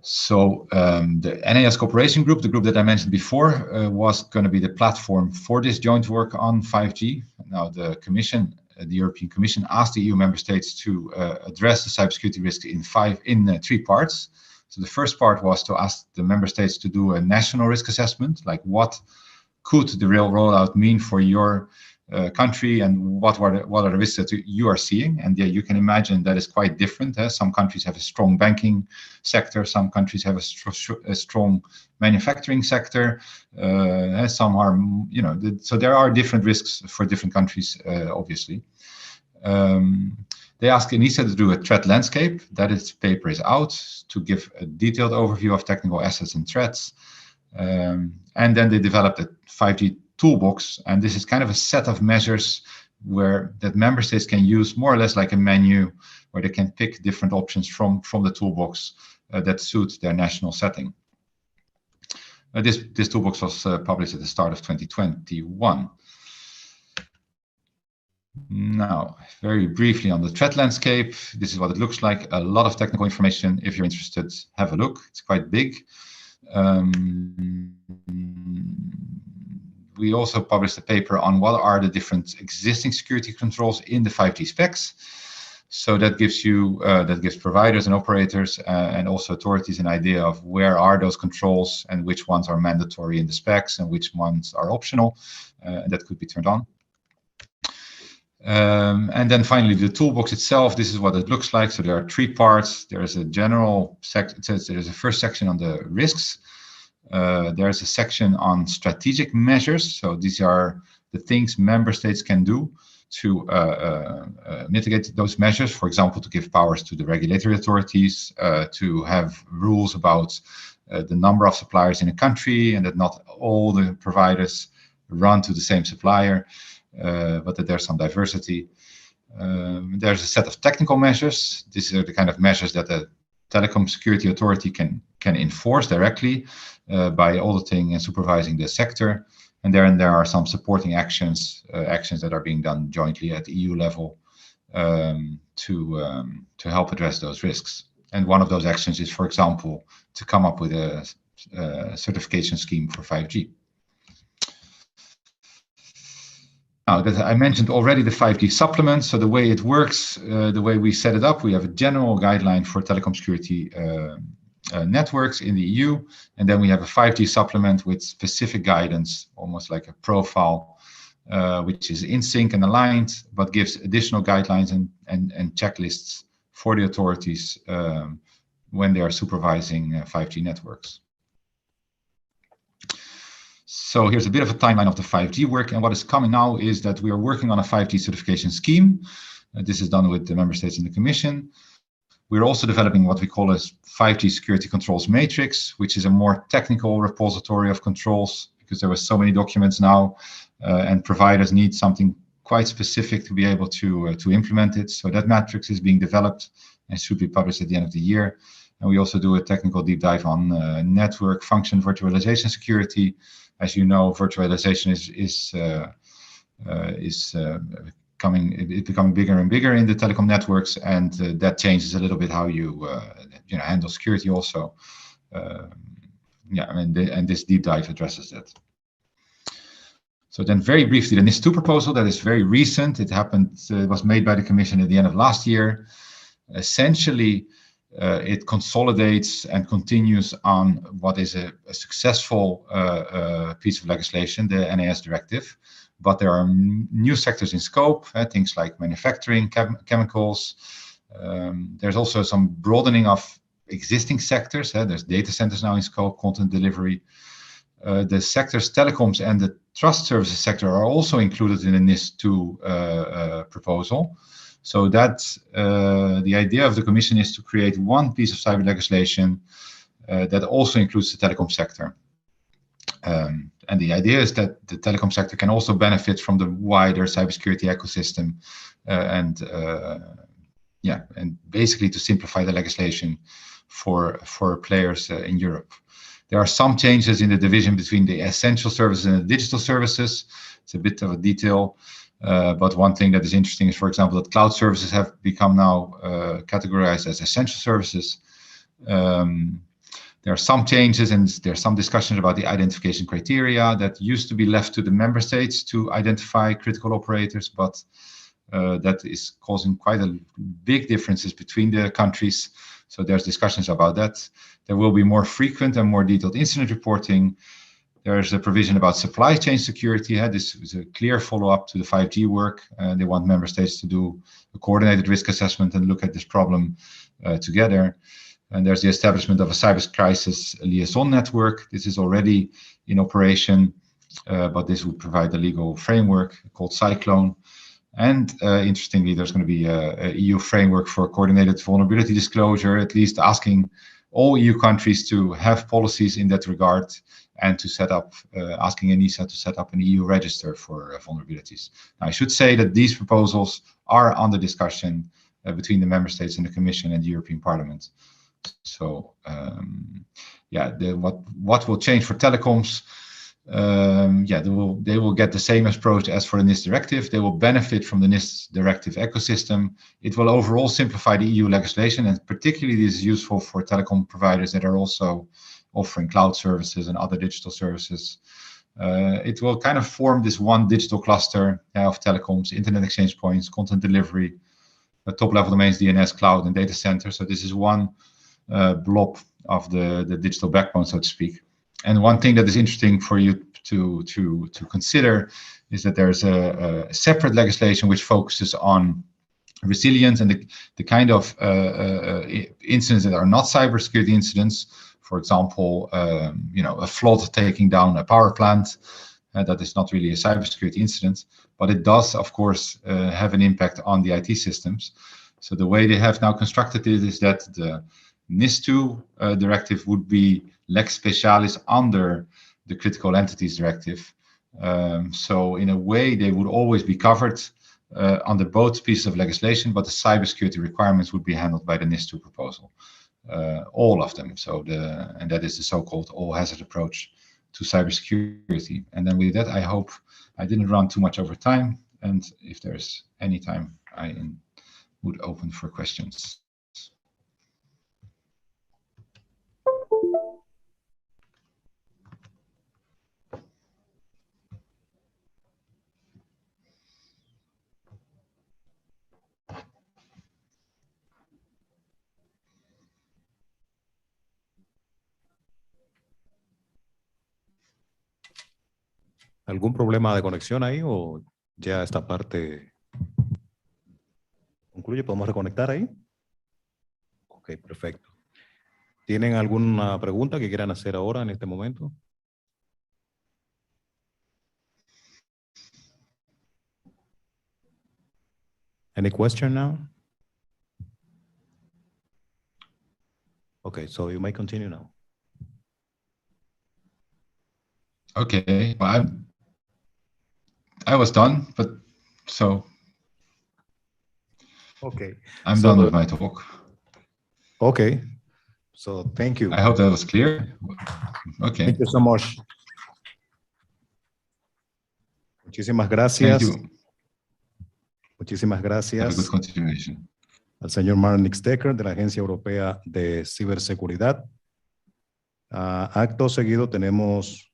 So the NAS Cooperation Group, the group that I mentioned before, was going to be the platform for this joint work on 5G. Now the Commission, the European Commission, asked the EU member states to address the cybersecurity risk in 3 parts. So the first part was to ask the member states to do a national risk assessment, like what could the real rollout mean for your country and what are the risks that you are seeing. And yeah, you can imagine that is quite different. Some countries have a strong banking sector, some countries have a strong manufacturing sector, some are, so there are different risks for different countries, obviously. They asked ENISA to do a threat landscape. That paper is out to give a detailed overview of technical assets and threats. And then they developed a 5G toolbox, and this is kind of a set of measures that member states can use more or less like a menu, where they can pick different options from the toolbox that suit their national setting. This toolbox was published at the start of 2021. Now, very briefly on the threat landscape, this is what it looks like. A lot of technical information. If you're interested, have a look. It's quite big. We also published a paper on what are the different existing security controls in the 5G specs. So that gives providers and operators and also authorities an idea of where are those controls and which ones are mandatory in the specs and which ones are optional, that could be turned on. And then finally, the toolbox itself, this is what it looks like. So there are 3 parts. There is a general section. There's a first section on the risks. There's a section on strategic measures. So these are the things member states can do to mitigate those measures. For example, to give powers to the regulatory authorities, to have rules about the number of suppliers in a country and that not all the providers run to the same supplier. But that there's some diversity. There's a set of technical measures. These are the kind of measures that the Telecom Security Authority can enforce directly by auditing and supervising the sector. And there are some supporting actions that are being done jointly at the EU level to help address those risks. And one of those actions is, for example, to come up with a certification scheme for 5G. Now, I mentioned already the 5G supplement. So the way it works, the way we set it up, we have a general guideline for telecom security networks in the EU. And then we have a 5G supplement with specific guidance, almost like a profile, which is in sync and aligned, but gives additional guidelines and checklists for the authorities when they are supervising 5G networks. So here's a bit of a timeline of the 5G work, and what is coming now is that we are working on a 5G certification scheme. This is done with the member states and the Commission. We're also developing what we call a 5G security controls matrix, which is a more technical repository of controls, because there were so many documents now, and providers need something quite specific to be able to implement it. So that matrix is being developed and should be published at the end of the year. And we also do a technical deep dive on network function virtualization security. As you know, virtualization is becoming bigger and bigger in the telecom networks, and that changes a little bit how you handle security also. And this deep dive addresses that. So then, very briefly, the NIS2 proposal that is very recent. It happened. It was made by the Commission at the end of last year. Essentially, it consolidates and continues on what is a successful piece of legislation, the NIS directive. But there are new sectors in scope, things like manufacturing, chemicals. There's also some broadening of existing sectors. There's data centers now in scope, content delivery. The sectors telecoms and the trust services sector are also included in the NIS2 proposal. So that the idea of the Commission is to create one piece of cyber legislation that also includes the telecom sector. And the idea is that the telecom sector can also benefit from the wider cybersecurity ecosystem, and basically to simplify the legislation for players in Europe. There are some changes in the division between the essential services and the digital services. It's a bit of a detail. But one thing that is interesting is, for example, that cloud services have become now categorized as essential services. There are some changes, and there are some discussions about the identification criteria that used to be left to the member states to identify critical operators, but that is causing quite a big differences between the countries. So there's discussions about that. There will be more frequent and more detailed incident reporting. There's a provision about supply chain security. This is a clear follow-up to the 5G work. They want member states to do a coordinated risk assessment and look at this problem together. And there's the establishment of a cyber crisis liaison network. This is already in operation, but this would provide a legal framework called Cyclone. And interestingly, there's going to be a EU framework for coordinated vulnerability disclosure, at least asking all EU countries to have policies in that regard, and to set up, asking ENISA to set up an EU register for vulnerabilities. Now, I should say that these proposals are under discussion between the member states and the Commission and the European Parliament. So, what will change for telecoms? They will get the same approach as for the NIS directive. They will benefit from the NIS directive ecosystem. It will overall simplify the EU legislation, and particularly this is useful for telecom providers that are also offering cloud services and other digital services. It will kind of form this one digital cluster of telecoms, internet exchange points, content delivery, top-level domains, DNS, cloud, and data center. So this is one blob of the digital backbone, so to speak. And one thing that is interesting for you to consider is that there's a separate legislation which focuses on resilience and the kind of incidents that are not cybersecurity incidents. For example, a flood taking down a power plant. That is not really a cybersecurity incident, but it does, of course, have an impact on the IT systems. So the way they have now constructed it is that the NIS2 directive would be lex specialis under the critical entities directive. So in a way, they would always be covered under both pieces of legislation, but the cybersecurity requirements would be handled by the NIS2 proposal. All of them. So and that is the so-called all-hazard approach to cybersecurity. And then with that, I hope I didn't run too much over time. And if there's any time, I would open for questions. ¿Algún problema de conexión ahí o ya esta parte concluye? ¿Podemos reconectar ahí? Ok, perfecto. ¿Tienen alguna pregunta que quieran hacer ahora en este momento? Any question now? Okay, so you may continue now. Okay, well, I was done, but so okay, I'm so done with my talk. Okay, so thank you. I hope that was clear. Okay. Thank you so much. Muchísimas gracias. Thank you. Muchísimas gracias. Have a good continuation. Al señor Marnix Decker de la Agencia Europea de Ciberseguridad. Acto seguido tenemos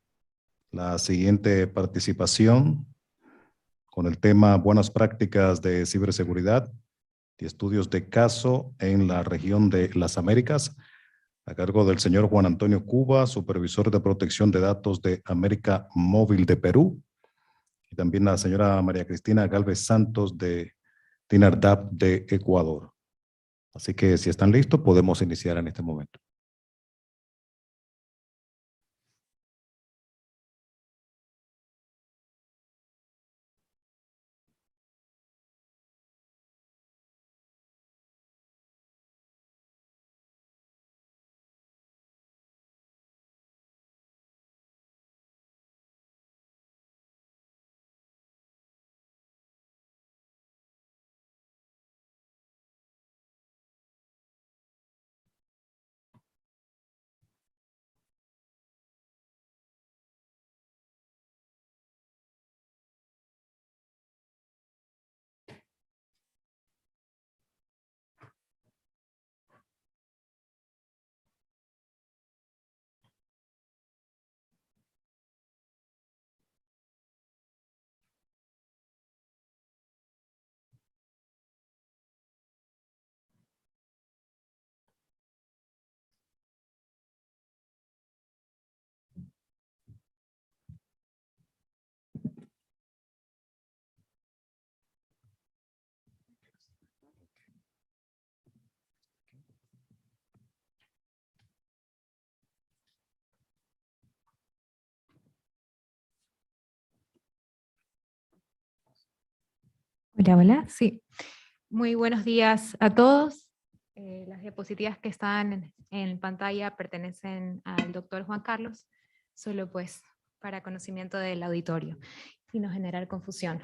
la siguiente participación con el tema Buenas prácticas de ciberseguridad y estudios de caso en la región de las Américas, a cargo del señor Juan Antonio Cuba, supervisor de protección de datos de América Móvil de Perú, y también la señora María Cristina Galvez Santos de DINARDAP de Ecuador. Así que si están listos, podemos iniciar en este momento. Hola, hola, sí. Muy buenos días a todos. Las diapositivas que están en pantalla pertenecen al doctor Juan Carlos, solo pues para conocimiento del auditorio y no generar confusión.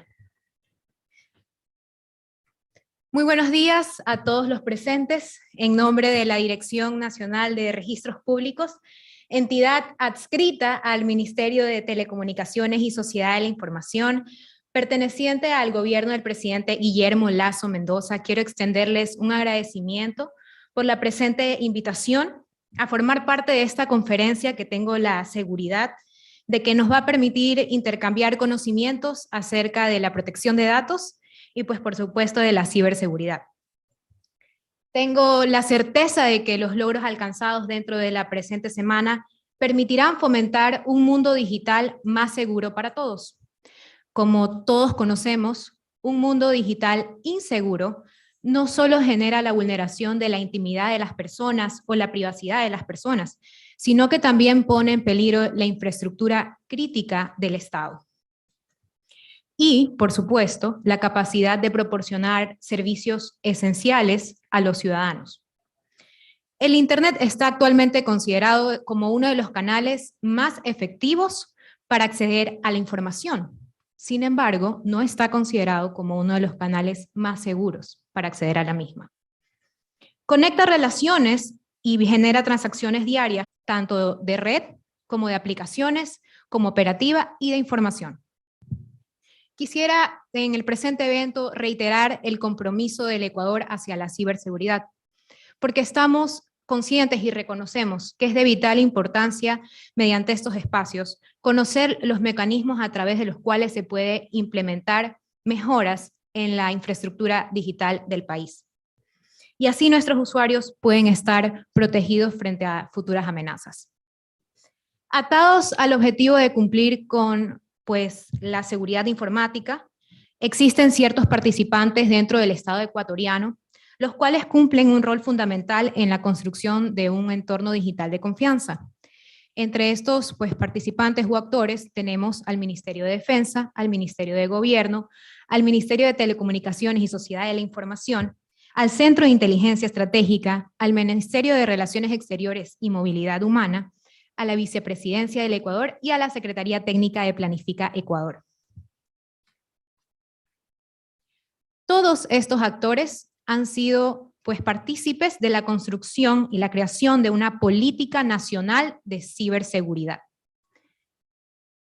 Muy buenos días a todos los presentes. En nombre de la Dirección Nacional de Registros Públicos, entidad adscrita al Ministerio de Telecomunicaciones y Sociedad de la Información, perteneciente al gobierno del presidente Guillermo Lasso Mendoza, quiero extenderles un agradecimiento por la presente invitación a formar parte de esta conferencia que tengo la seguridad de que nos va a permitir intercambiar conocimientos acerca de la protección de datos y pues por supuesto de la ciberseguridad. Tengo la certeza de que los logros alcanzados dentro de la presente semana permitirán fomentar un mundo digital más seguro para todos. Como todos conocemos, un mundo digital inseguro no solo genera la vulneración de la intimidad de las personas o la privacidad de las personas, sino que también pone en peligro la infraestructura crítica del Estado. Y, por supuesto, la capacidad de proporcionar servicios esenciales a los ciudadanos. El Internet está actualmente considerado como uno de los canales más efectivos para acceder a la información. Sin embargo, no está considerado como uno de los canales más seguros para acceder a la misma. Conecta relaciones y genera transacciones diarias, tanto de red como de aplicaciones, como operativa y de información. Quisiera en el presente evento reiterar el compromiso del Ecuador hacia la ciberseguridad, porque estamos conscientes y reconocemos que es de vital importancia, mediante estos espacios, conocer los mecanismos a través de los cuales se puede implementar mejoras en la infraestructura digital del país. Y así nuestros usuarios pueden estar protegidos frente a futuras amenazas. Atados al objetivo de cumplir con la seguridad informática, existen ciertos participantes dentro del Estado ecuatoriano, los cuales cumplen un rol fundamental en la construcción de un entorno digital de confianza. Entre estos participantes o actores tenemos al Ministerio de Defensa, al Ministerio de Gobierno, al Ministerio de Telecomunicaciones y Sociedad de la Información, al Centro de Inteligencia Estratégica, al Ministerio de Relaciones Exteriores y Movilidad Humana, a la Vicepresidencia del Ecuador y a la Secretaría Técnica de Planifica Ecuador. Todos estos actores han sido partícipes de la construcción y la creación de una política nacional de ciberseguridad.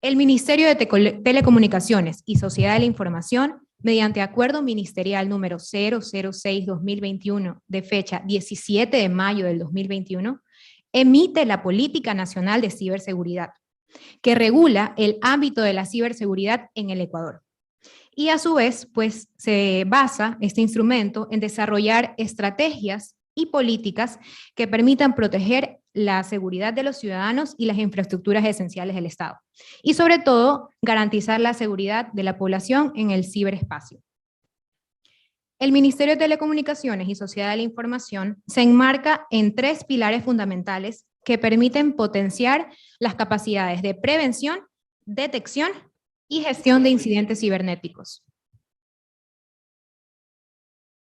El Ministerio de Telecomunicaciones y Sociedad de la Información, mediante acuerdo ministerial número 006-2021 de fecha 17 de mayo del 2021, emite la Política Nacional de Ciberseguridad, que regula el ámbito de la ciberseguridad en el Ecuador. Y a su vez, se basa este instrumento en desarrollar estrategias y políticas que permitan proteger la seguridad de los ciudadanos y las infraestructuras esenciales del Estado. Y sobre todo, garantizar la seguridad de la población en el ciberespacio. El Ministerio de Telecomunicaciones y Sociedad de la Información se enmarca en 3 pilares fundamentales que permiten potenciar las capacidades de prevención, detección y gestión de incidentes cibernéticos.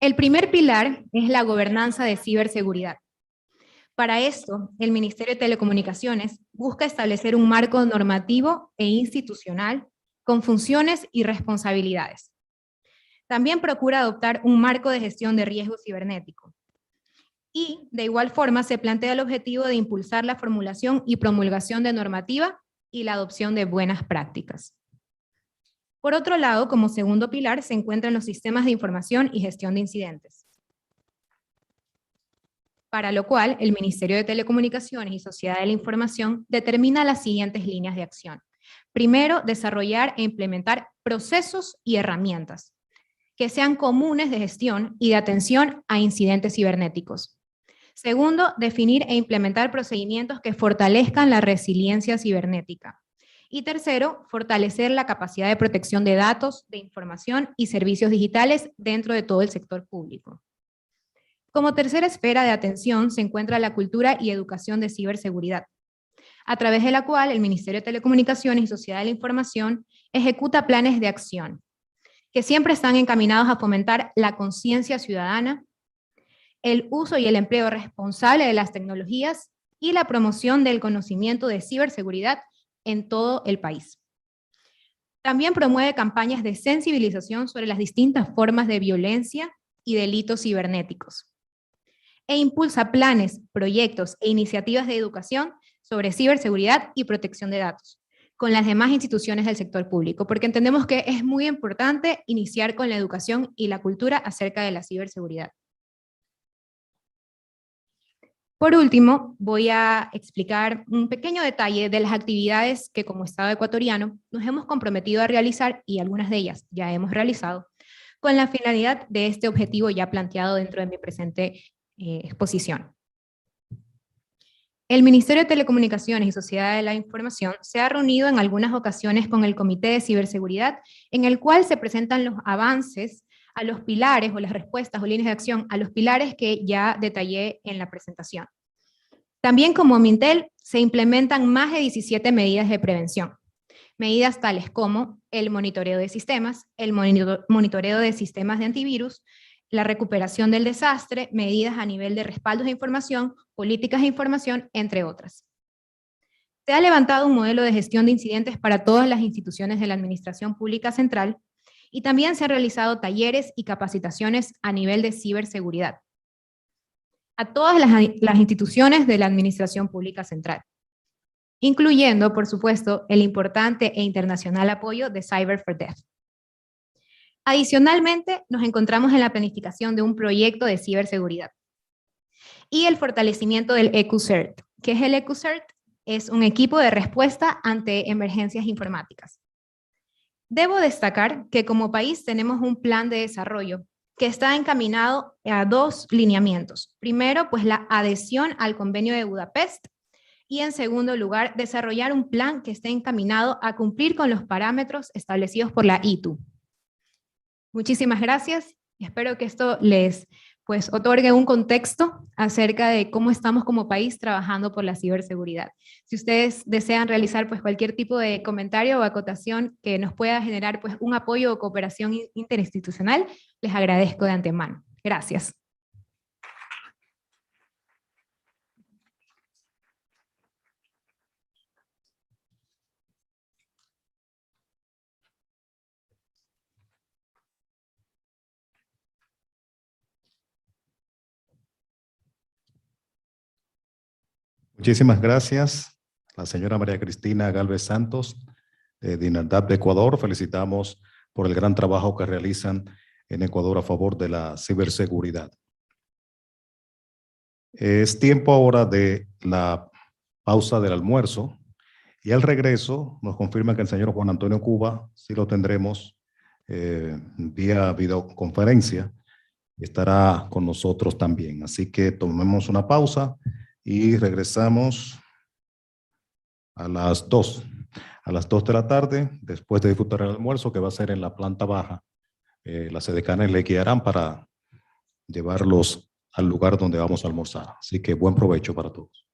El primer pilar es la gobernanza de ciberseguridad. Para esto, el Ministerio de Telecomunicaciones busca establecer un marco normativo e institucional con funciones y responsabilidades. También procura adoptar un marco de gestión de riesgo cibernético. Y, de igual forma, se plantea el objetivo de impulsar la formulación y promulgación de normativa y la adopción de buenas prácticas. Por otro lado, como segundo pilar, se encuentran los sistemas de información y gestión de incidentes. Para lo cual, el Ministerio de Telecomunicaciones y Sociedad de la Información determina las siguientes líneas de acción. Primero, desarrollar e implementar procesos y herramientas que sean comunes de gestión y de atención a incidentes cibernéticos. Segundo, definir e implementar procedimientos que fortalezcan la resiliencia cibernética. Y tercero, fortalecer la capacidad de protección de datos, de información y servicios digitales dentro de todo el sector público. Como tercera esfera de atención se encuentra la cultura y educación de ciberseguridad, a través de la cual el Ministerio de Telecomunicaciones y Sociedad de la Información ejecuta planes de acción, que siempre están encaminados a fomentar la conciencia ciudadana, el uso y el empleo responsable de las tecnologías y la promoción del conocimiento de ciberseguridad en todo el país. También promueve campañas de sensibilización sobre las distintas formas de violencia y delitos cibernéticos. E impulsa planes, proyectos e iniciativas de educación sobre ciberseguridad y protección de datos con las demás instituciones del sector público, porque entendemos que es muy importante iniciar con la educación y la cultura acerca de la ciberseguridad. Por último, voy a explicar un pequeño detalle de las actividades que como Estado ecuatoriano nos hemos comprometido a realizar, y algunas de ellas ya hemos realizado, con la finalidad de este objetivo ya planteado dentro de mi presente exposición. El Ministerio de Telecomunicaciones y Sociedad de la Información se ha reunido en algunas ocasiones con el Comité de Ciberseguridad, en el cual se presentan los avances a los pilares o las respuestas o líneas de acción a los pilares que ya detallé en la presentación. También como Mintel se implementan más de 17 medidas de prevención. Medidas tales como el monitoreo de sistemas, el monitoreo de sistemas de antivirus, la recuperación del desastre, medidas a nivel de respaldos de información, políticas de información, entre otras. se ha levantado un modelo de gestión de incidentes para todas las instituciones de la Administración Pública Central y también se han realizado talleres y capacitaciones a nivel de ciberseguridad a todas las instituciones de la Administración Pública Central, incluyendo, por supuesto, el importante e internacional apoyo de Cyber for Deaf. Adicionalmente, nos encontramos en la planificación de un proyecto de ciberseguridad y el fortalecimiento del EcuCert. ¿Qué es el EcuCert? Es un equipo de respuesta ante emergencias informáticas. Debo destacar que como país tenemos un plan de desarrollo que está encaminado a 2 lineamientos. Primero, pues la adhesión al Convenio de Budapest y en segundo lugar, desarrollar un plan que esté encaminado a cumplir con los parámetros establecidos por la ITU. Muchísimas gracias y espero que esto les otorgue un contexto acerca de cómo estamos como país trabajando por la ciberseguridad. Si ustedes desean realizar cualquier tipo de comentario o acotación que nos pueda generar un apoyo o cooperación interinstitucional, les agradezco de antemano. Gracias. Muchísimas gracias, la señora María Cristina Galvez Santos, de INADAP de Ecuador. Felicitamos por el gran trabajo que realizan en Ecuador a favor de la ciberseguridad. Es tiempo ahora de la pausa del almuerzo y al regreso nos confirman que el señor Juan Antonio Cuba sí lo tendremos vía videoconferencia. Estará con nosotros también. Así que tomemos una pausa y regresamos a las 2. A las 2 de la tarde, después de disfrutar el almuerzo, que va a ser en la planta baja. Las edecanes le guiarán para llevarlos al lugar donde vamos a almorzar. Así que buen provecho para todos.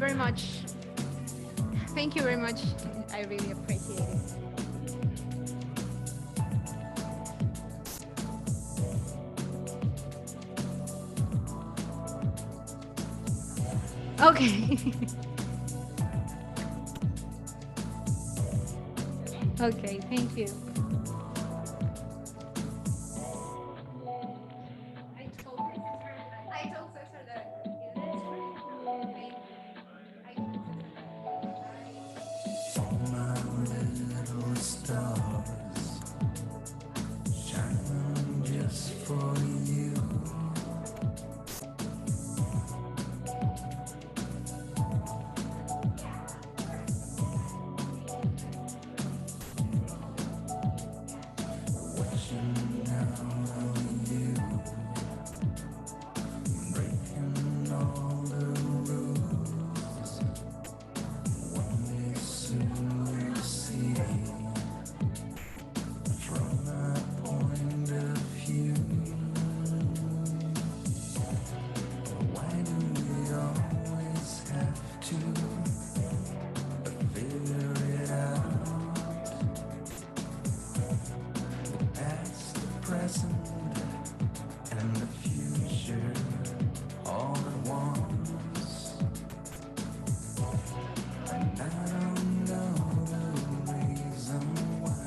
very much. Thank you very much. I really appreciate it. Okay. Okay, thank you. My little stars shining just for you. Watching down on you, breaking all the rules. One day soon we'll see. From my point of view, why do we always have to figure it out? The past, the present, and the future all at once. And I don't know the reason why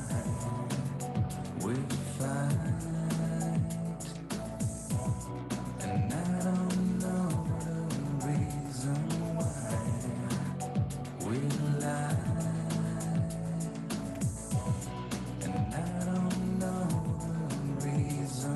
we fight, and I don't know the reason why we lie, and I don't know the reason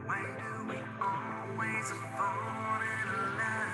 Why do we always fall in love?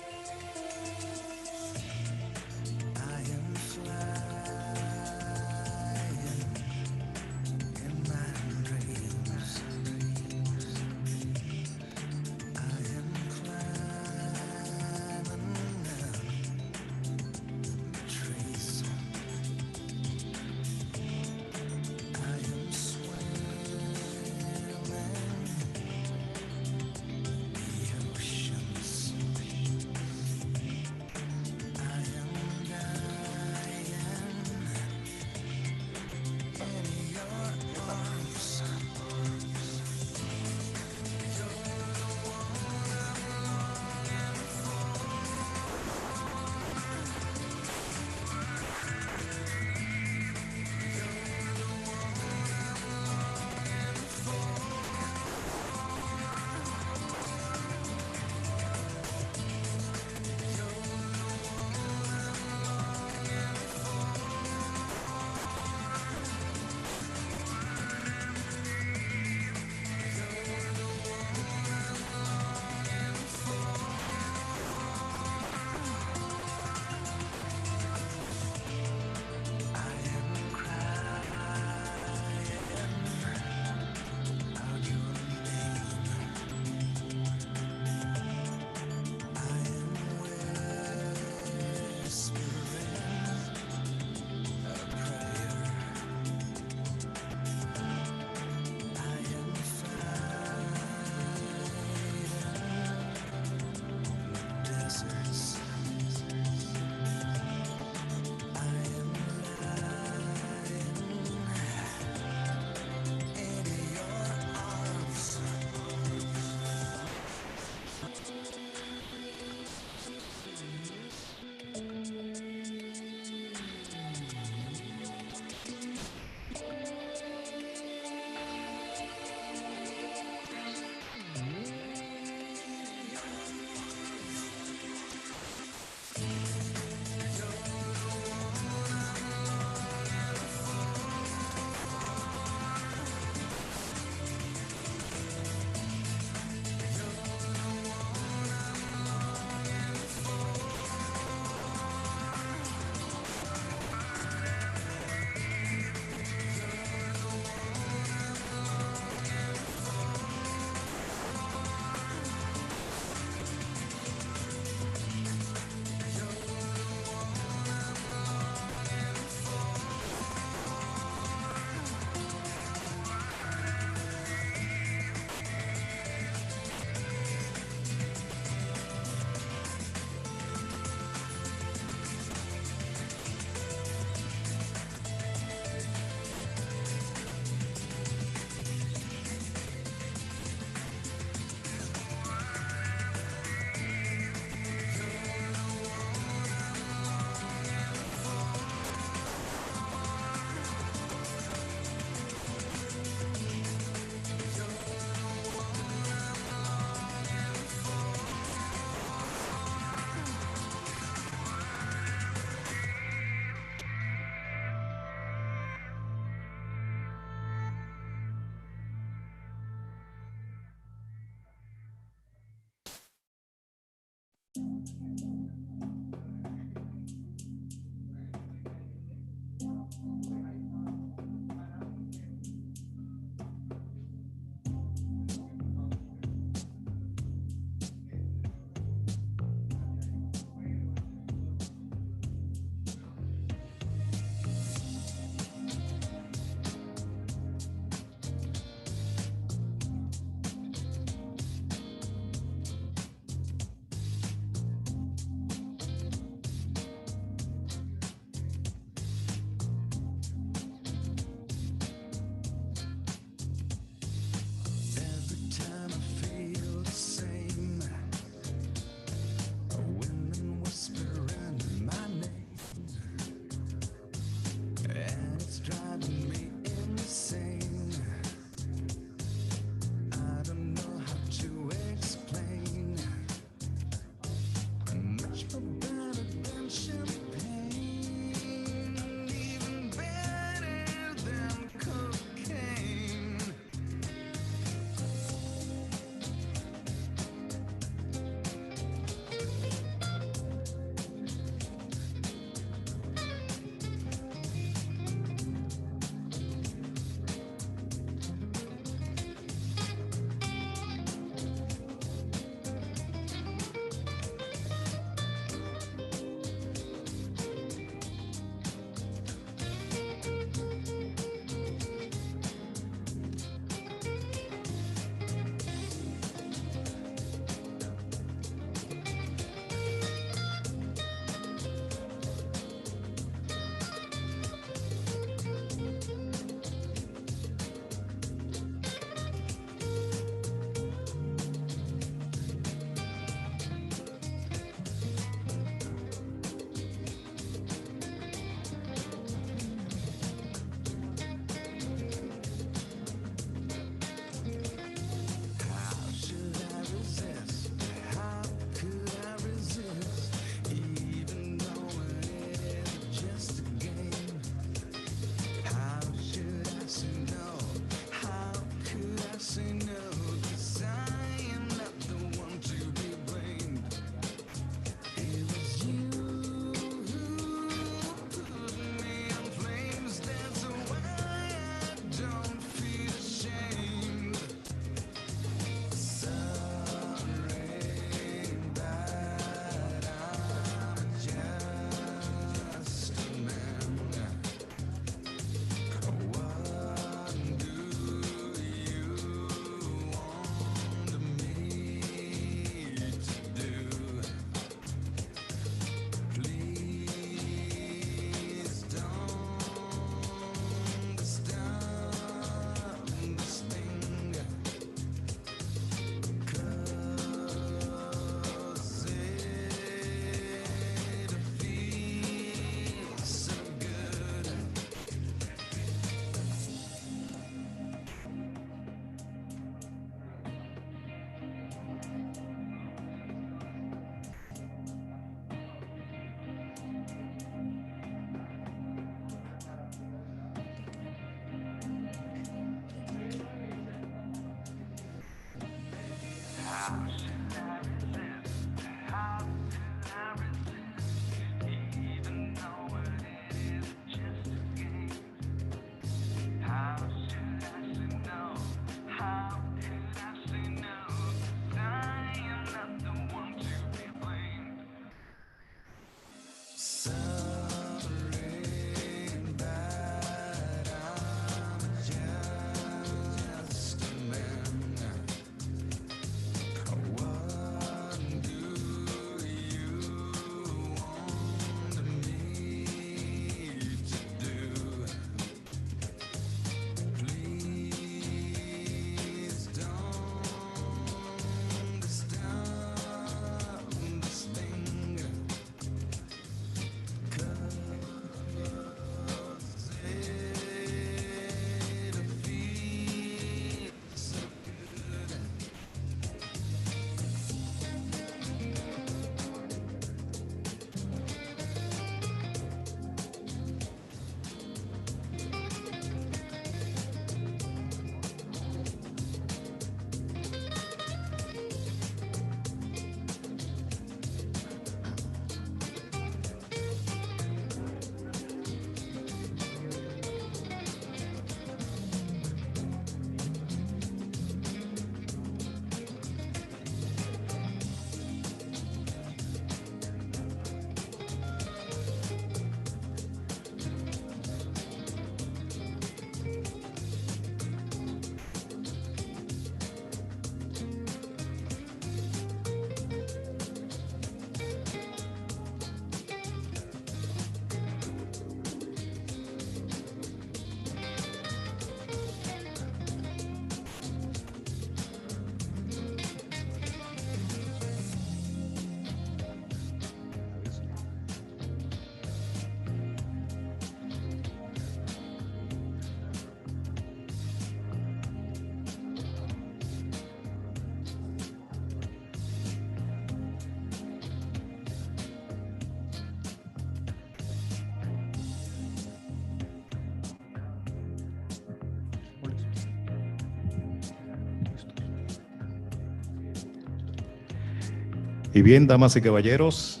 Y bien, damas y caballeros,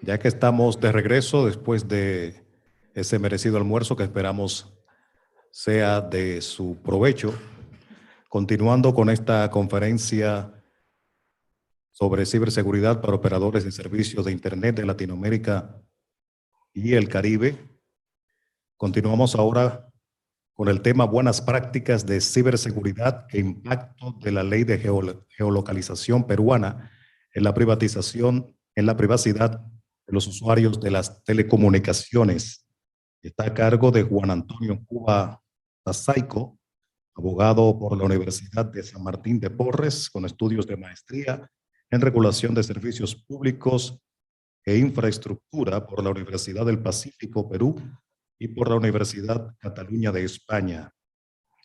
ya que estamos de regreso después de ese merecido almuerzo que esperamos sea de su provecho, continuando con esta conferencia sobre ciberseguridad para operadores de servicios de Internet de Latinoamérica y el Caribe, continuamos ahora con el tema buenas prácticas de ciberseguridad e impacto de la ley de geolocalización peruana en la privatización, en la privacidad de los usuarios de las telecomunicaciones. Está a cargo de Juan Antonio Cuba Tazaico, abogado por la Universidad de San Martín de Porres, con estudios de maestría en regulación de servicios públicos e infraestructura por la Universidad del Pacífico, Perú, y por la Universidad Cataluña de España.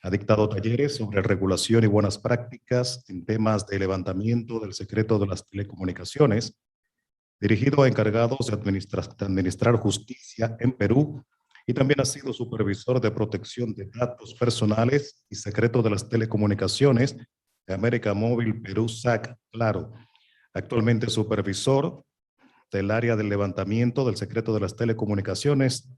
Ha dictado talleres sobre regulación y buenas prácticas en temas de levantamiento del secreto de las telecomunicaciones, dirigido a encargados de administrar justicia en Perú, y también ha sido supervisor de protección de datos personales y secreto de las telecomunicaciones de América Móvil Perú SAC, claro. Actualmente supervisor del área del levantamiento del secreto de las telecomunicaciones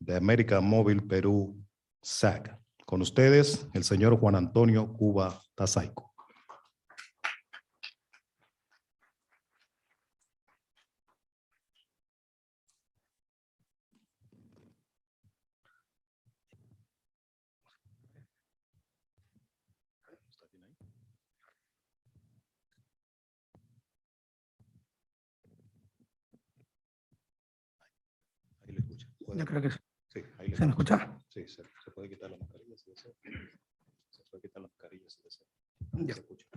de América Móvil Perú SAC. Con ustedes, el señor Juan Antonio Cuba Tazaico. Ahí le escucha. Yo creo que sí. Sí, ahí le ¿Se me escucha? Sí, se puede quitar la mascarilla si desea. Se puede quitar la mascarilla si desea. Ya. Se escucha.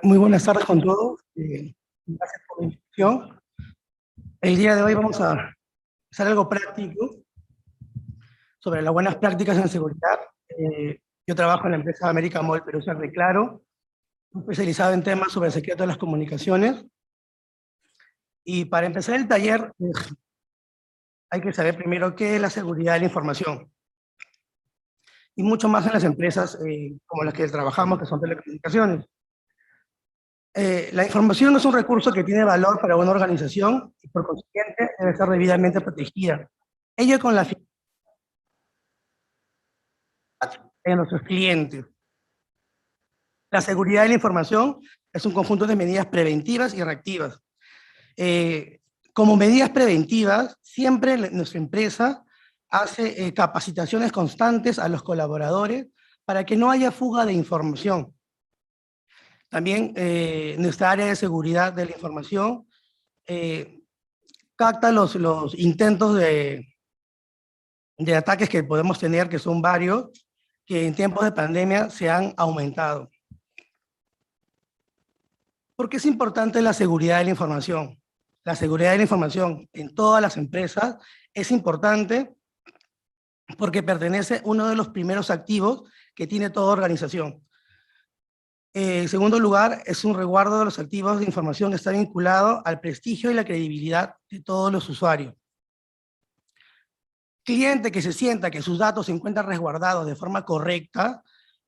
Muy buenas tardes con todos. Gracias por la invitación. El día de hoy vamos a hacer algo práctico sobre las buenas prácticas en seguridad. Yo trabajo en la empresa América Móvil Perú SAC de Claro, especializado en temas sobre el secreto de las comunicaciones. Y para empezar el taller, hay que saber primero qué es la seguridad de la información. Y mucho más en las empresas como las que trabajamos, que son telecomunicaciones. La información es un recurso que tiene valor para una organización y por consiguiente debe estar debidamente protegida. Ello con la finalidad de nuestros clientes. La seguridad de la información es un conjunto de medidas preventivas y reactivas. Como medidas preventivas, siempre nuestra empresa hace capacitaciones constantes a los colaboradores para que no haya fuga de información. También nuestra área de seguridad de la información capta los intentos de ataques que podemos tener, que son varios, que en tiempos de pandemia se han aumentado. ¿Por qué es importante la seguridad de la información? La seguridad de la información en todas las empresas es importante porque pertenece a uno de los primeros activos que tiene toda organización. En segundo lugar, es un resguardo de los activos de información que está vinculado al prestigio y la credibilidad de todos los usuarios. Cliente que se sienta que sus datos se encuentran resguardados de forma correcta,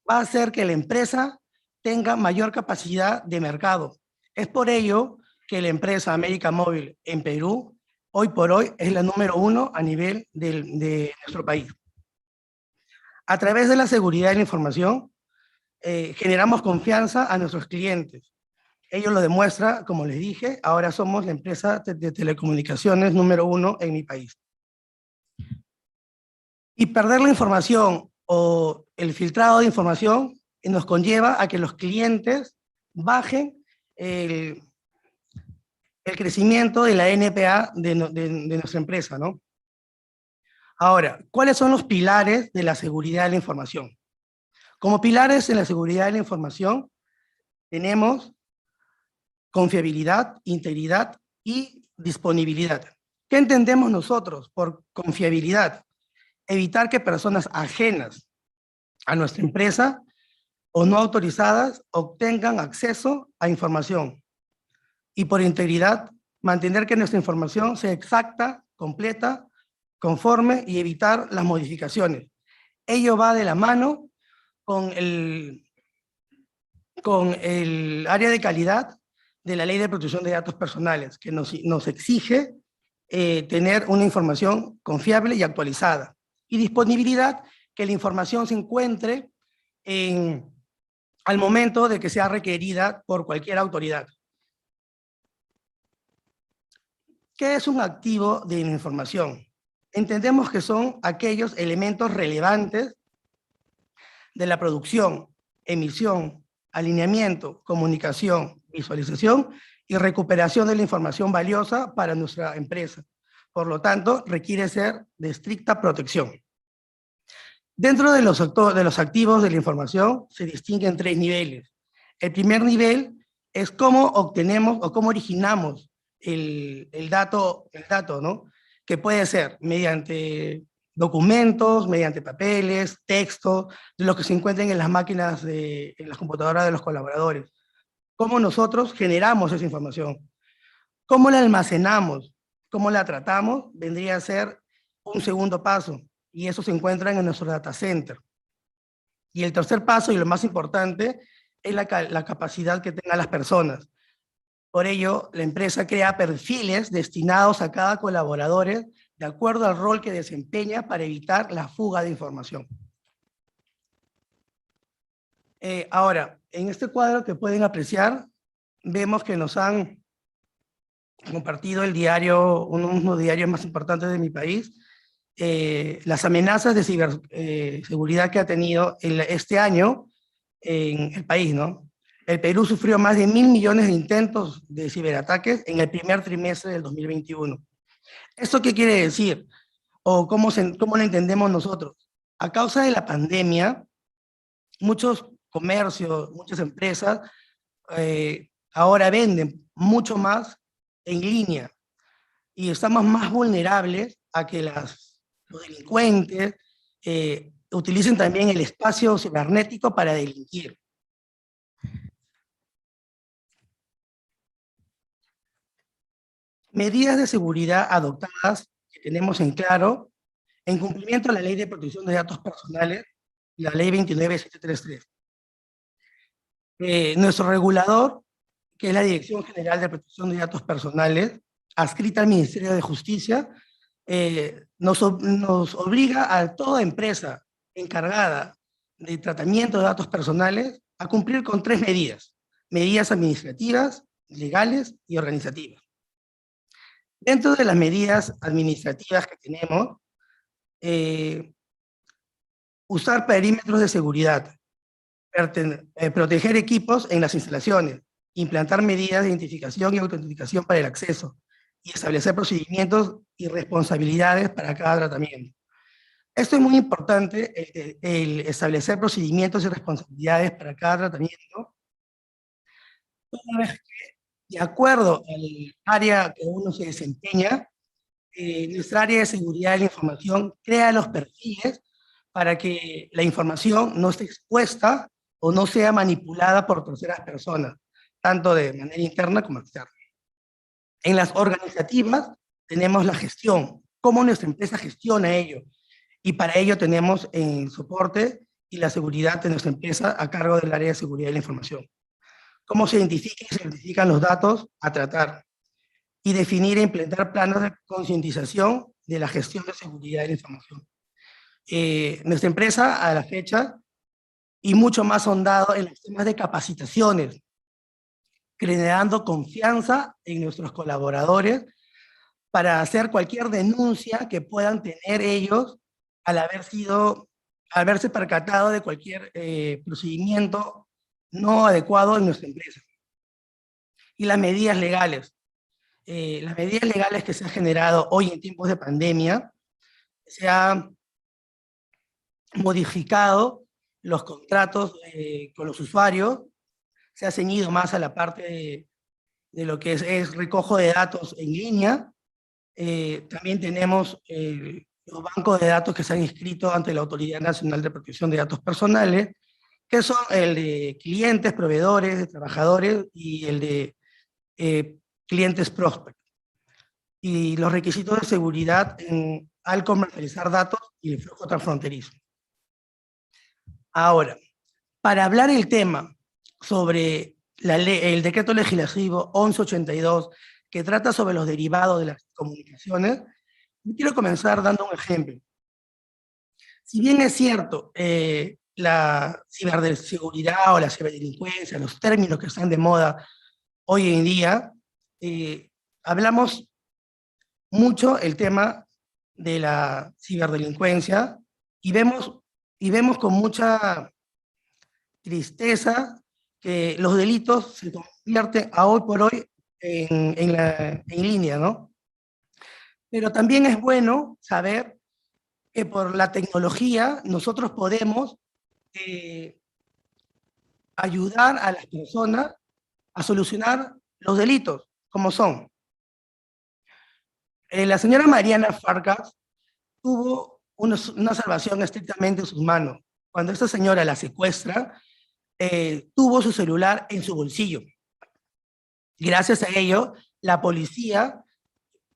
va a hacer que la empresa tenga mayor capacidad de mercado. Es por ello que la empresa América Móvil en Perú, hoy por hoy, es la número 1 a nivel de nuestro país. A través de la seguridad de la información, generamos confianza a nuestros clientes. Ello lo demuestra, como les dije, ahora somos la empresa de telecomunicaciones número 1 en mi país. Y perder la información o el filtrado de información nos conlleva a que los clientes bajen el crecimiento de la NPA de nuestra empresa, ¿no? Ahora, ¿cuáles son los pilares de la seguridad de la información? Como pilares en la seguridad de la información tenemos confiabilidad, integridad y disponibilidad. ¿Qué entendemos nosotros por confiabilidad? Evitar que personas ajenas a nuestra empresa o no autorizadas obtengan acceso a información. Y por integridad, mantener que nuestra información sea exacta, completa, conforme y evitar las modificaciones. Ello va de la mano con con el área de calidad de la Ley de Protección de Datos Personales, que nos exige tener una información confiable y actualizada, y disponibilidad, que la información se encuentre al momento de que sea requerida por cualquier autoridad. ¿Qué es un activo de la información? Entendemos que son aquellos elementos relevantes de la producción, emisión, alineamiento, comunicación, visualización y recuperación de la información valiosa para nuestra empresa. Por lo tanto, requiere ser de estricta protección. Dentro de los activos de la información se distinguen 3 niveles. El primer nivel es cómo obtenemos o cómo originamos el dato, ¿no? Que puede ser mediante documentos, mediante papeles, texto, de los que se encuentren en las máquinas, en las computadoras de los colaboradores. ¿Cómo nosotros generamos esa información? ¿Cómo la almacenamos? ¿Cómo la tratamos? Vendría a ser un segundo paso, y eso se encuentra en nuestro data center. Y el tercer paso, y lo más importante, es la capacidad que tengan las personas. Por ello, la empresa crea perfiles destinados a cada colaborador de acuerdo al rol que desempeña para evitar la fuga de información. Ahora, en este cuadro que pueden apreciar, vemos que nos han compartido el diario, uno de los diarios más importantes de mi país, las amenazas de ciberseguridad que ha tenido este año en el país, ¿no? El Perú sufrió más de 1.000 millones de intentos de ciberataques en el primer trimestre del 2021. ¿Esto qué quiere decir? ¿O cómo lo entendemos nosotros? A causa de la pandemia, muchos comercios, muchas empresas ahora venden mucho más en línea y estamos más vulnerables a que los delincuentes utilicen también el espacio cibernético para delinquir. Medidas de seguridad adoptadas que tenemos en claro, en cumplimiento a la Ley de Protección de Datos Personales, la Ley 29733. Nuestro regulador, que es la Dirección General de Protección de Datos Personales, adscrita al Ministerio de Justicia, nos obliga a toda empresa encargada de tratamiento de datos personales a cumplir con 3 medidas: medidas administrativas, legales y organizativas. Dentro de las medidas administrativas que tenemos, usar perímetros de seguridad, proteger equipos en las instalaciones, implantar medidas de identificación y autenticación para el acceso, y establecer procedimientos y responsabilidades para cada tratamiento. Esto es muy importante, el establecer procedimientos y responsabilidades para cada tratamiento, toda vez que, de acuerdo al área que uno se desempeña, nuestra área de seguridad de la información crea los perfiles para que la información no esté expuesta o no sea manipulada por terceras personas, tanto de manera interna como externa. En las organizativas tenemos la gestión, cómo nuestra empresa gestiona ello, y para ello tenemos el soporte y la seguridad de nuestra empresa a cargo del área de seguridad de la información. Cómo se identifican y se identifican los datos a tratar, y definir e implementar planes de concientización de la gestión de seguridad de la información. Nuestra empresa, a la fecha, y mucho más ahondado en los temas de capacitaciones, generando confianza en nuestros colaboradores para hacer cualquier denuncia que puedan tener ellos al haberse percatado de cualquier procedimiento no adecuado en nuestra empresa. Y las medidas legales. Las medidas legales que se han generado hoy en tiempos de pandemia, se han modificado los contratos con los usuarios, se ha ceñido más a la parte de lo que es recojo de datos en línea. También tenemos los bancos de datos que se han inscrito ante la Autoridad Nacional de Protección de Datos Personales, que son el de clientes, proveedores, trabajadores, y el de clientes prospectos. Y los requisitos de seguridad al comercializar datos y el flujo transfronterizo. Ahora, para hablar el tema, sobre el decreto legislativo 1182, que trata sobre los derivados de las comunicaciones, yo quiero comenzar dando un ejemplo. Si bien es cierto, la ciberseguridad o la ciberdelincuencia, los términos que están de moda hoy en día, hablamos mucho el tema de la ciberdelincuencia y vemos con mucha tristeza que los delitos se convierten a hoy por hoy en línea, ¿no? Pero también es bueno saber que por la tecnología nosotros podemos ayudar a las personas a solucionar los delitos, como son. La señora Mariana Farcas tuvo una salvación estrictamente en sus manos. Cuando esta señora la secuestra, tuvo su celular en su bolsillo. Gracias a ello, la policía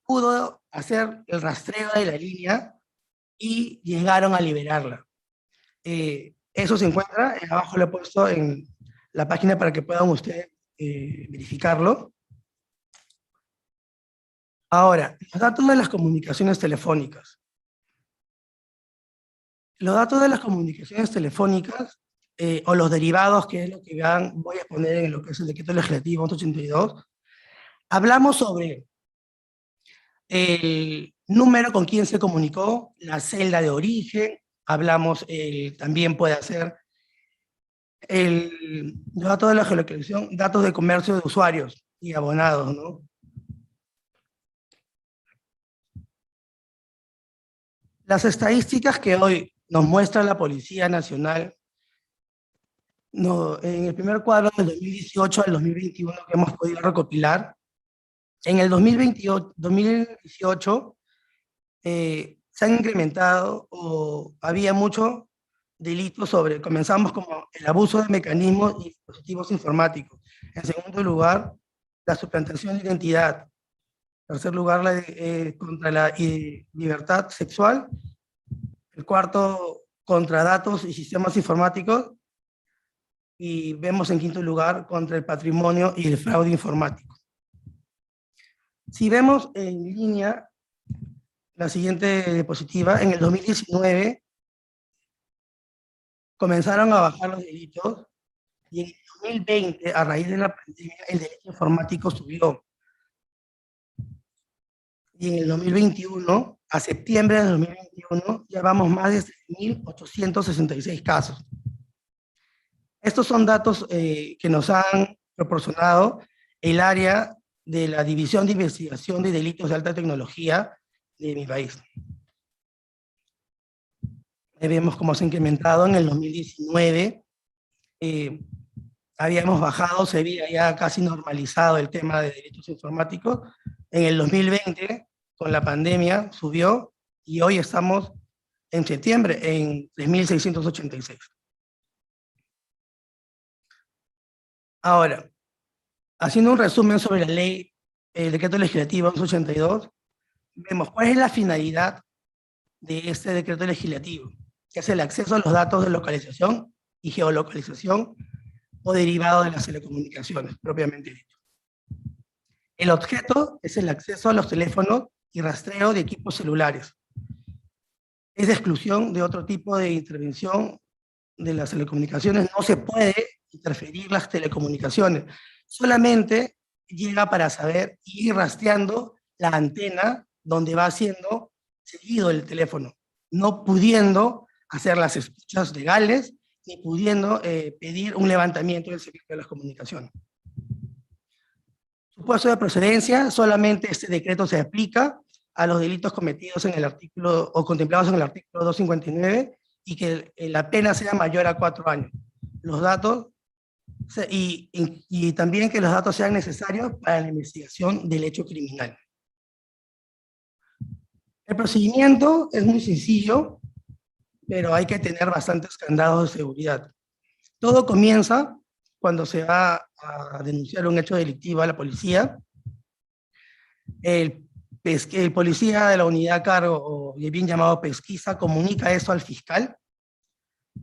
pudo hacer el rastreo de la línea y llegaron a liberarla. Eso se encuentra, abajo lo he puesto en la página para que puedan ustedes verificarlo. Ahora, los datos de las comunicaciones telefónicas. Los datos de las comunicaciones telefónicas o los derivados, que es lo que voy a poner en lo que es el decreto legislativo 182, hablamos sobre el número con quien se comunicó, la celda de origen, hablamos, también puede ser el dato de la geolocalización, datos de comercio de usuarios y abonados, ¿no? Las estadísticas que hoy nos muestra la Policía Nacional, en el primer cuadro del 2018 al 2021 que hemos podido recopilar, en el 2018 se han incrementado o había mucho delitos sobre, comenzamos como el abuso de mecanismos y dispositivos informáticos. En segundo lugar, la suplantación de identidad. En tercer lugar, contra la libertad sexual. El cuarto, contra datos y sistemas informáticos. Y vemos en quinto lugar, contra el patrimonio y el fraude informático. Si vemos en línea la siguiente diapositiva, en el 2019 comenzaron a bajar los delitos y en el 2020, a raíz de la pandemia, el delito informático subió. Y en el 2021, a septiembre de 2021, ya vamos más de 3.866 casos. Estos son datos que nos han proporcionado el área de la División de Investigación de Delitos de Alta Tecnología de mi país. Vemos cómo se ha incrementado en el 2019. Habíamos bajado, se había ya casi normalizado el tema de delitos informáticos. En el 2020, con la pandemia, subió y hoy estamos en septiembre en 3.686. Ahora, haciendo un resumen sobre la ley, el decreto legislativo 1182, vemos cuál es la finalidad de este decreto legislativo, que es el acceso a los datos de localización y geolocalización o derivado de las telecomunicaciones, propiamente dicho. El objeto es el acceso a los teléfonos y rastreo de equipos celulares. Es de exclusión de otro tipo de intervención de las telecomunicaciones. No se puede interferir las telecomunicaciones. Solamente llega para saber y ir rastreando la antena donde va siendo seguido el teléfono, no pudiendo hacer las escuchas legales ni pudiendo pedir un levantamiento del servicio de las comunicaciones. Supuesto de procedencia, solamente este decreto se aplica a los delitos cometidos en el artículo o contemplados en el artículo 259 y que la pena sea mayor a 4 años. Los datos, y también que los datos sean necesarios para la investigación del hecho criminal. El procedimiento es muy sencillo, pero hay que tener bastantes candados de seguridad. Todo comienza cuando se va a denunciar un hecho delictivo a la policía. El policía de la unidad a cargo, o bien llamado pesquisa, comunica eso al fiscal,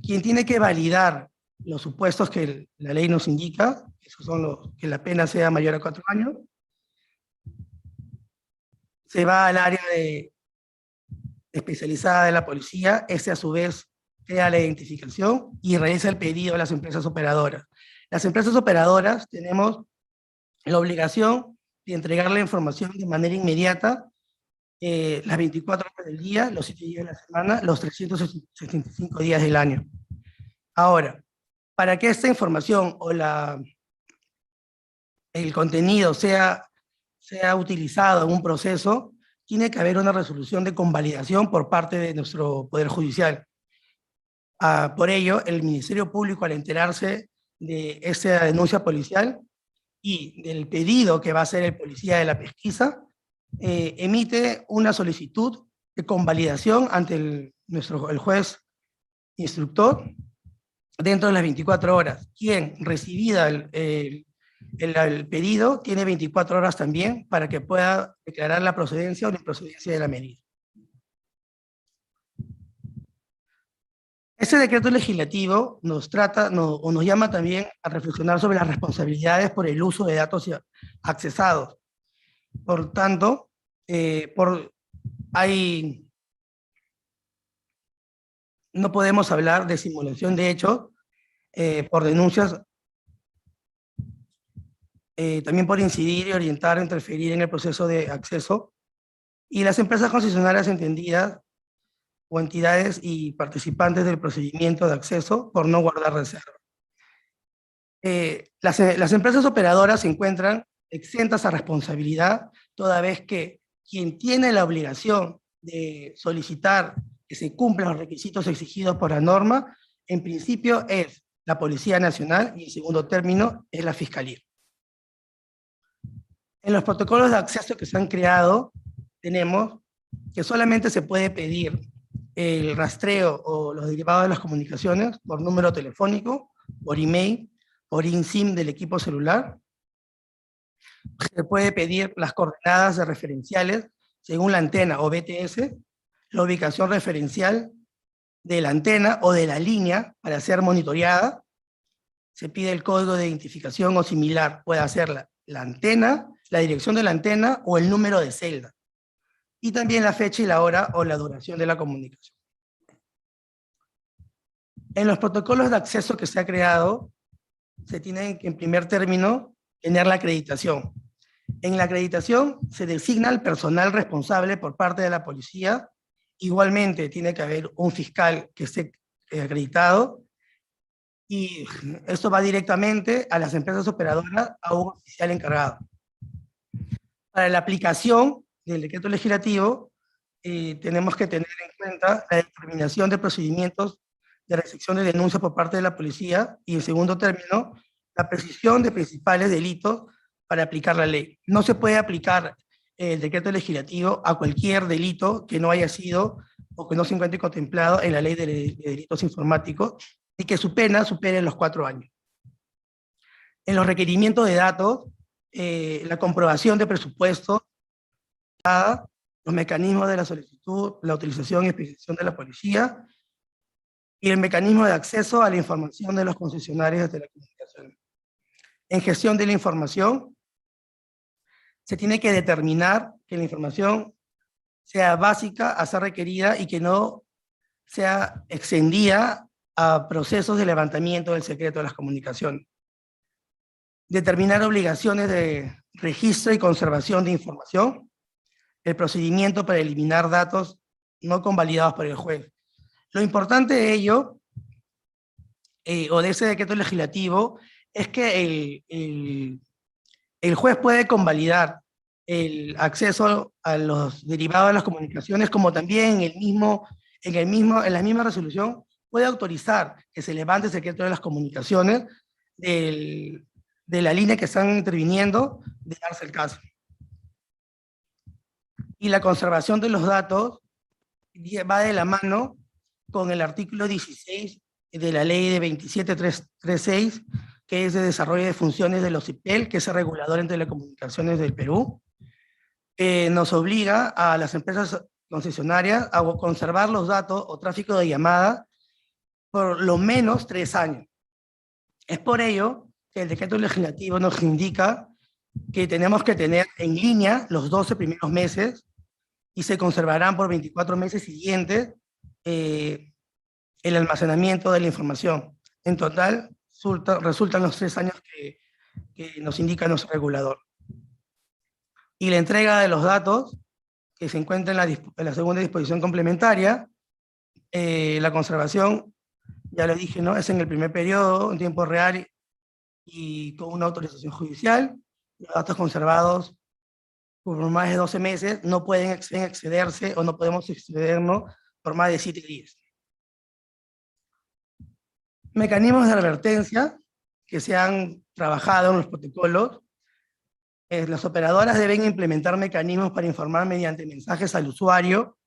quien tiene que validar los supuestos que la ley nos indica, esos son los que la pena sea mayor a 4 años. Se va al área especializada de la policía, a su vez crea la identificación y realiza el pedido a las empresas operadoras. Las empresas operadoras tenemos la obligación de entregar la información de manera inmediata, las 24 horas del día, los 7 días de la semana, los 365 días del año. Ahora, para que esta información o el contenido sea utilizado en un proceso, tiene que haber una resolución de convalidación por parte de nuestro Poder Judicial. Por ello, el Ministerio Público, al enterarse de esa denuncia policial y del pedido que va a hacer el policía de la pesquisa, emite una solicitud de convalidación ante el juez instructor dentro de las 24 horas. Quien recibida el pedido tiene 24 horas también para que pueda declarar la procedencia o la improcedencia de la medida. Este decreto legislativo nos llama también a reflexionar sobre las responsabilidades por el uso de datos accesados. Por tanto, no podemos hablar de simulación de hechos por denuncias, también por incidir y orientar o interferir en el proceso de acceso, y las empresas concesionarias entendidas o entidades y participantes del procedimiento de acceso por no guardar reserva. Las empresas operadoras se encuentran exentas a responsabilidad, toda vez que quien tiene la obligación de solicitar que se cumplan los requisitos exigidos por la norma, en principio es la Policía Nacional y en segundo término es la Fiscalía. En los protocolos de acceso que se han creado, tenemos que solamente se puede pedir el rastreo o los derivados de las comunicaciones por número telefónico, por email, por InSIM del equipo celular. Se puede pedir las coordenadas de referenciales según la antena o BTS, la ubicación referencial de la antena o de la línea para ser monitoreada. Se pide el código de identificación o similar, puede ser la antena, la dirección de la antena o el número de celda. Y también la fecha y la hora o la duración de la comunicación. En los protocolos de acceso que se ha creado, se tiene que en primer término tener la acreditación. En la acreditación se designa el personal responsable por parte de la policía. Igualmente tiene que haber un fiscal que esté acreditado, y esto va directamente a las empresas operadoras, a un oficial encargado. Para la aplicación del decreto legislativo, tenemos que tener en cuenta la determinación de procedimientos de recepción de denuncias por parte de la policía y, en segundo término, la precisión de principales delitos para aplicar la ley. No se puede aplicar el decreto legislativo a cualquier delito que no haya sido o que no se encuentre contemplado en la ley de delitos informáticos y que su pena supere los 4 años. En los requerimientos de datos, la comprobación de presupuesto, los mecanismos de la solicitud, la utilización y expedición de la policía, y el mecanismo de acceso a la información de los concesionarios de telecomunicaciones. En gestión de la información, se tiene que determinar que la información sea básica a ser requerida y que no sea extendida a procesos de levantamiento del secreto de las comunicaciones. Determinar obligaciones de registro y conservación de información, el procedimiento para eliminar datos no convalidados por el juez. Lo importante de ello, o de ese decreto legislativo, es que el juez puede convalidar el acceso a los derivados de las comunicaciones, como también en la misma resolución puede autorizar que se levante el secreto de las comunicaciones de la línea que están interviniendo, de darse el caso. Y la conservación de los datos va de la mano con el artículo 16 de la ley de 27336, que es de desarrollo de funciones de los IPEL, que es el regulador en telecomunicaciones del Perú. Nos obliga a las empresas concesionarias a conservar los datos o tráfico de llamada por lo menos 3 años. Es por ello que el decreto legislativo nos indica que tenemos que tener en línea los 12 primeros meses y se conservarán por 24 meses siguientes el almacenamiento de la información. En total, resultan los 3 años que nos indica nuestro regulador. Y la entrega de los datos que se encuentra en la segunda disposición complementaria, la conservación, ya lo dije, ¿no? Es en el primer periodo, en tiempo real y con una autorización judicial. Los datos conservados por más de 12 meses no pueden excederse o no podemos excedernos por más de 7 días. Mecanismos de advertencia que se han trabajado en los protocolos. Las operadoras deben implementar mecanismos para informar mediante mensajes al usuario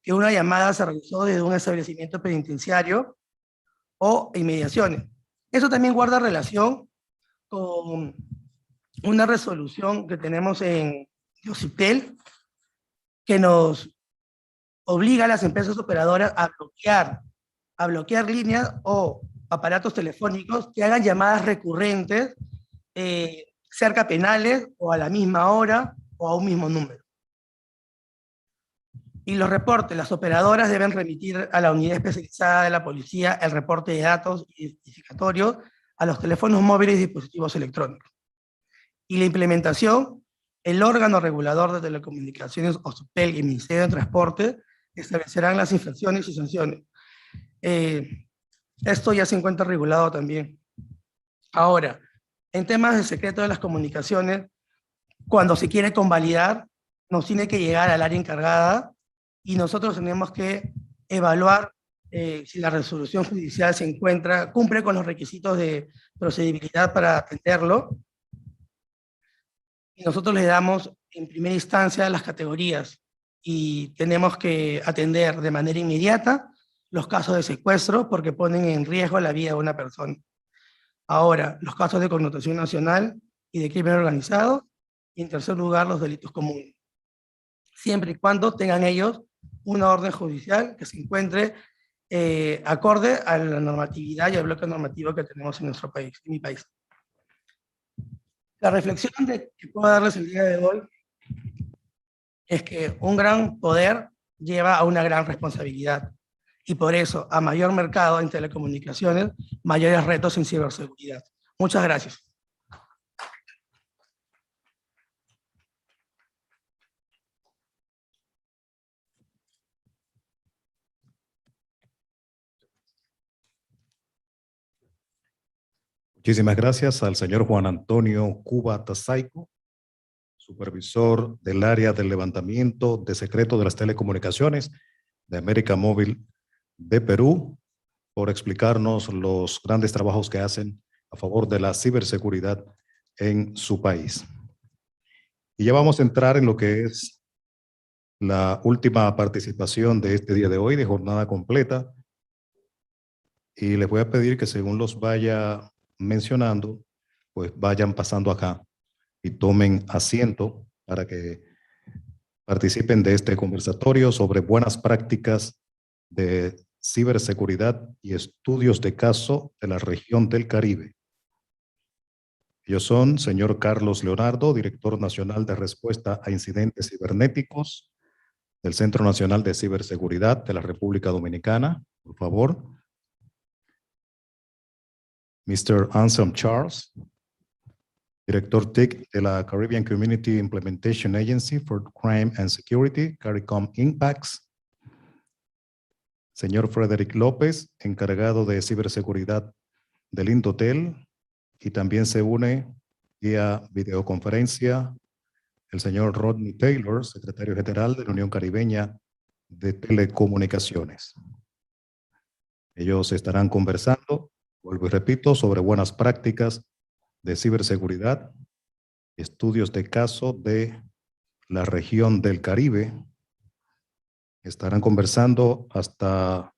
que una llamada se realizó desde un establecimiento penitenciario o inmediaciones. Eso también guarda relación con una resolución que tenemos en ISPs que nos obliga a las empresas operadoras a bloquear líneas o aparatos telefónicos que hagan llamadas recurrentes cerca penales o a la misma hora o a un mismo número. Y los reportes, las operadoras deben remitir a la unidad especializada de la policía el reporte de datos identificatorios a los teléfonos móviles y dispositivos electrónicos. Y la implementación, el órgano regulador de telecomunicaciones, OSUTEL y el Ministerio de Transporte establecerán las infracciones y sanciones. Esto ya se encuentra regulado también. Ahora, en temas de secreto de las comunicaciones, cuando se quiere convalidar, nos tiene que llegar al área encargada y nosotros tenemos que evaluar si la resolución judicial cumple con los requisitos de procedibilidad para atenderlo. Y nosotros le damos en primera instancia las categorías y tenemos que atender de manera inmediata los casos de secuestro porque ponen en riesgo la vida de una persona. Ahora, los casos de connotación nacional y de crimen organizado, y en tercer lugar, los delitos comunes. Siempre y cuando tengan ellos una orden judicial que se encuentre acorde a la normatividad y al bloque normativo que tenemos en nuestro país, en mi país. La reflexión que puedo darles el día de hoy es que un gran poder lleva a una gran responsabilidad. Y por eso, a mayor mercado en telecomunicaciones, mayores retos en ciberseguridad. Muchas gracias. Muchísimas gracias al señor Juan Antonio Cuba Tasaico, supervisor del área del levantamiento de secreto de las telecomunicaciones de América Móvil de Perú, por explicarnos los grandes trabajos que hacen a favor de la ciberseguridad en su país. Y ya vamos a entrar en lo que es la última participación de este día de hoy, de jornada completa. Y les voy a pedir que según los vaya mencionando, pues vayan pasando acá y tomen asiento para que participen de este conversatorio sobre buenas prácticas de ciberseguridad y estudios de caso de la región del Caribe. Ellos son señor Carlos Leonardo, director nacional de respuesta a incidentes cibernéticos del Centro Nacional de Ciberseguridad de la República Dominicana, por favor. Mr. Anselm Charles, director TIC de la Caribbean Community Implementation Agency for Crime and Security, CARICOM Impacts. Señor Frederick López, encargado de ciberseguridad del Indotel, y también se une vía videoconferencia el señor Rodney Taylor, secretario general de la Unión Caribeña de Telecomunicaciones. Ellos estarán conversando, vuelvo y repito, sobre buenas prácticas de ciberseguridad, estudios de caso de la región del Caribe. Estarán conversando hasta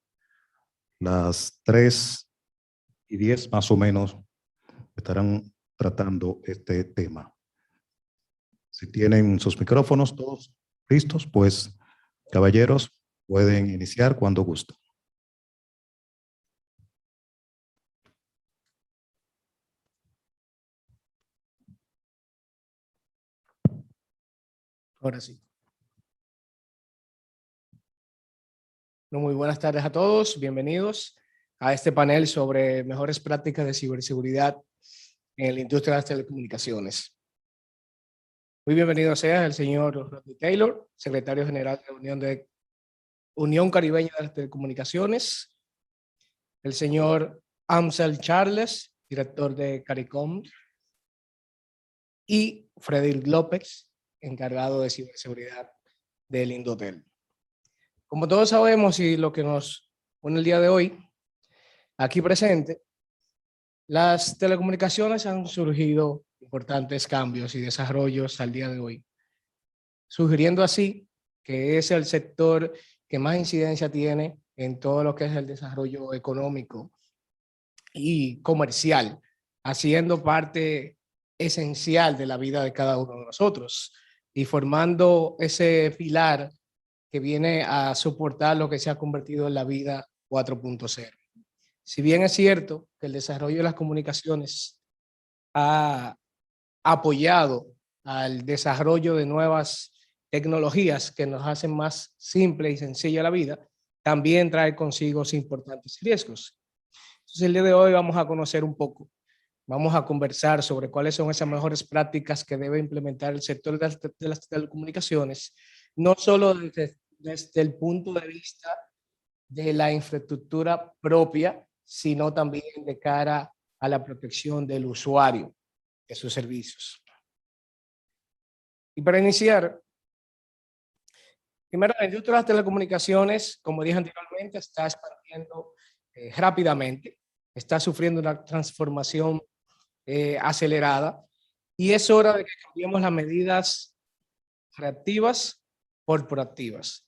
las 3:10 más o menos. Estarán tratando este tema. Si tienen sus micrófonos todos listos, pues caballeros, pueden iniciar cuando gusten. Ahora sí. Muy buenas tardes a todos. Bienvenidos a este panel sobre mejores prácticas de ciberseguridad en la industria de las telecomunicaciones. Muy bienvenido sea el señor Rodney Taylor, secretario general de la Unión Caribeña de las Telecomunicaciones, el señor Amsel Charles, director de CARICOM, y Frederick López, encargado de ciberseguridad del Indotel. Como todos sabemos y lo que nos une el día de hoy, aquí presente, las telecomunicaciones han surgido importantes cambios y desarrollos al día de hoy, sugiriendo así que es el sector que más incidencia tiene en todo lo que es el desarrollo económico y comercial, haciendo parte esencial de la vida de cada uno de nosotros y formando ese pilar que viene a soportar lo que se ha convertido en la vida 4.0. Si bien es cierto que el desarrollo de las comunicaciones ha apoyado al desarrollo de nuevas tecnologías que nos hacen más simple y sencilla la vida, también trae consigo importantes riesgos. Entonces, el día de hoy vamos a conocer un poco, vamos a conversar sobre cuáles son esas mejores prácticas que debe implementar el sector de las telecomunicaciones, no solo desde el punto de vista de la infraestructura propia, sino también de cara a la protección del usuario de sus servicios. Y para iniciar, primero, la industria de las telecomunicaciones, como dije anteriormente, está expandiendo rápidamente, está sufriendo una transformación acelerada y es hora de que cambiemos las medidas reactivas por proactivas,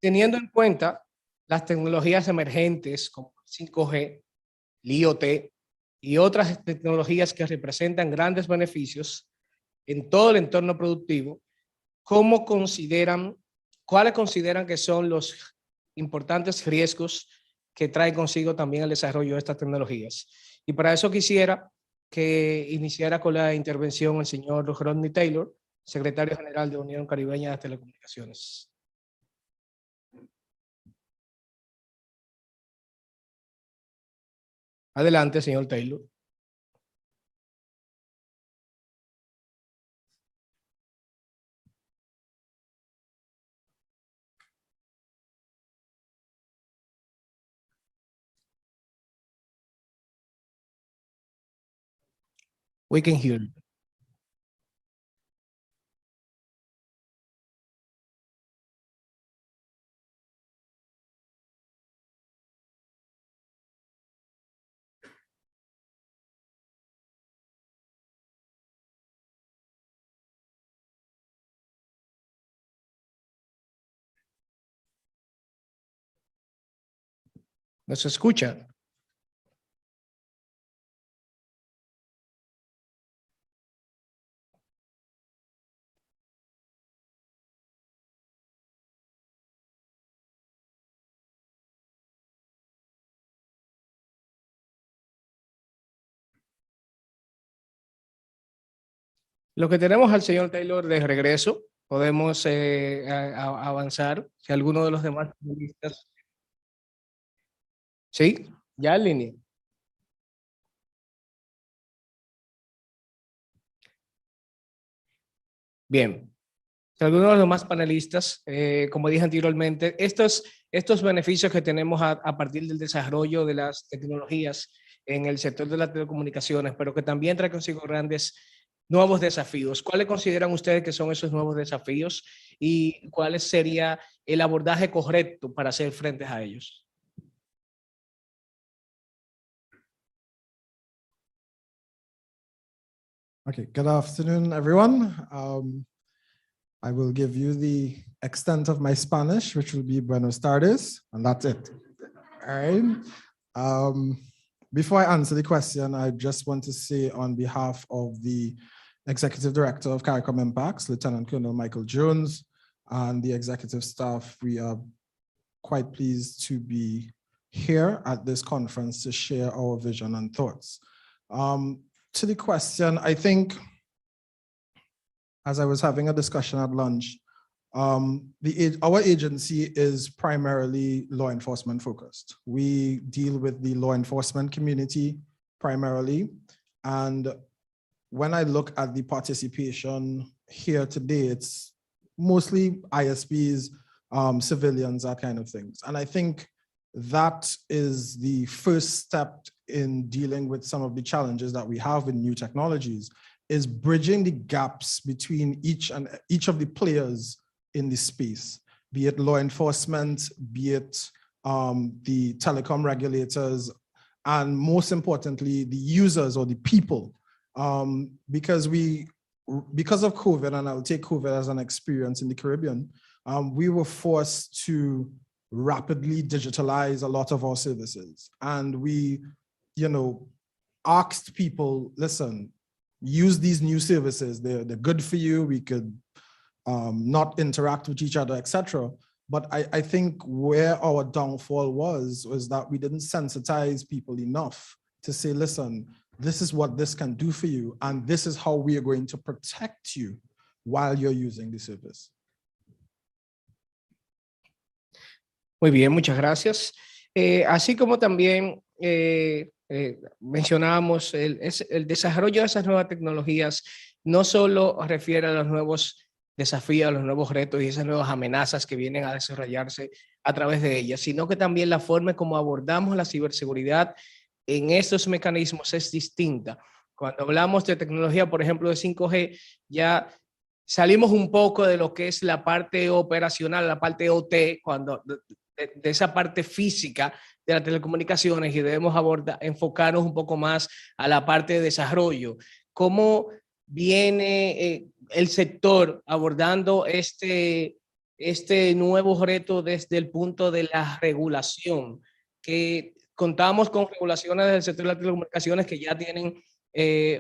teniendo en cuenta las tecnologías emergentes como 5G, el IoT y otras tecnologías que representan grandes beneficios en todo el entorno productivo. ¿Cuáles consideran que son los importantes riesgos que trae consigo también el desarrollo de estas tecnologías? Y para eso quisiera que iniciara con la intervención el señor Rodney Taylor, secretario general de la Unión Caribeña de las Telecomunicaciones. Adelante, señor Taylor. We can hear you. ¿Nos escucha? Lo que tenemos al señor Taylor de regreso, podemos avanzar. Si alguno de los demás panelistas. Sí, ya en línea. Bien. Si alguno de los demás panelistas, como dije anteriormente, estos beneficios que tenemos a partir del desarrollo de las tecnologías en el sector de las telecomunicaciones, pero que también trae consigo grandes nuevos desafíos. ¿Cuáles consideran ustedes que son esos nuevos desafíos y cuál sería el abordaje correcto para hacer frente a ellos? Okay, good afternoon, everyone. I will give you the extent of my Spanish, which will be Buenos tardes, and that's it. All right. Before I answer the question, I just want to say on behalf of the Executive Director of CARICOM Impacts, Lieutenant Colonel Michael Jones, and the executive staff, we are quite pleased to be here at this conference to share our vision and thoughts. To the question, I think as I was having a discussion at lunch, our agency is primarily law enforcement focused. We deal with the law enforcement community primarily. And when I look at the participation here today, it's mostly ISPs, civilians, that kind of things. And I think that is the first step in dealing with some of the challenges that we have with new technologies, is bridging the gaps between each of the players in the space, be it law enforcement, be it the telecom regulators, and most importantly, the users or the people. Because of COVID, and I'll take COVID as an experience in the Caribbean, we were forced to rapidly digitalize a lot of our services. And we, asked people, listen, use these new services. They're good for you. We could not interact with each other, etc. But I think where our downfall was that we didn't sensitize people enough to say, listen, this is what this can do for you, and this is how we are going to protect you while you're using the service. Muy bien, muchas gracias. Así como también mencionábamos, el desarrollo de esas nuevas tecnologías no solo refiere a los nuevos desafíos, a los nuevos retos y esas nuevas amenazas que vienen a desarrollarse a través de ellas, sino que también la forma como abordamos la ciberseguridad en estos mecanismos es distinta. Cuando hablamos de tecnología, por ejemplo, de 5G, ya salimos un poco de lo que es la parte operacional, la parte OT, de esa parte física de las telecomunicaciones, y debemos enfocarnos un poco más a la parte de desarrollo. ¿Cómo viene el sector abordando este nuevo reto desde el punto de la regulación? Que contamos con regulaciones del sector de las telecomunicaciones que ya tienen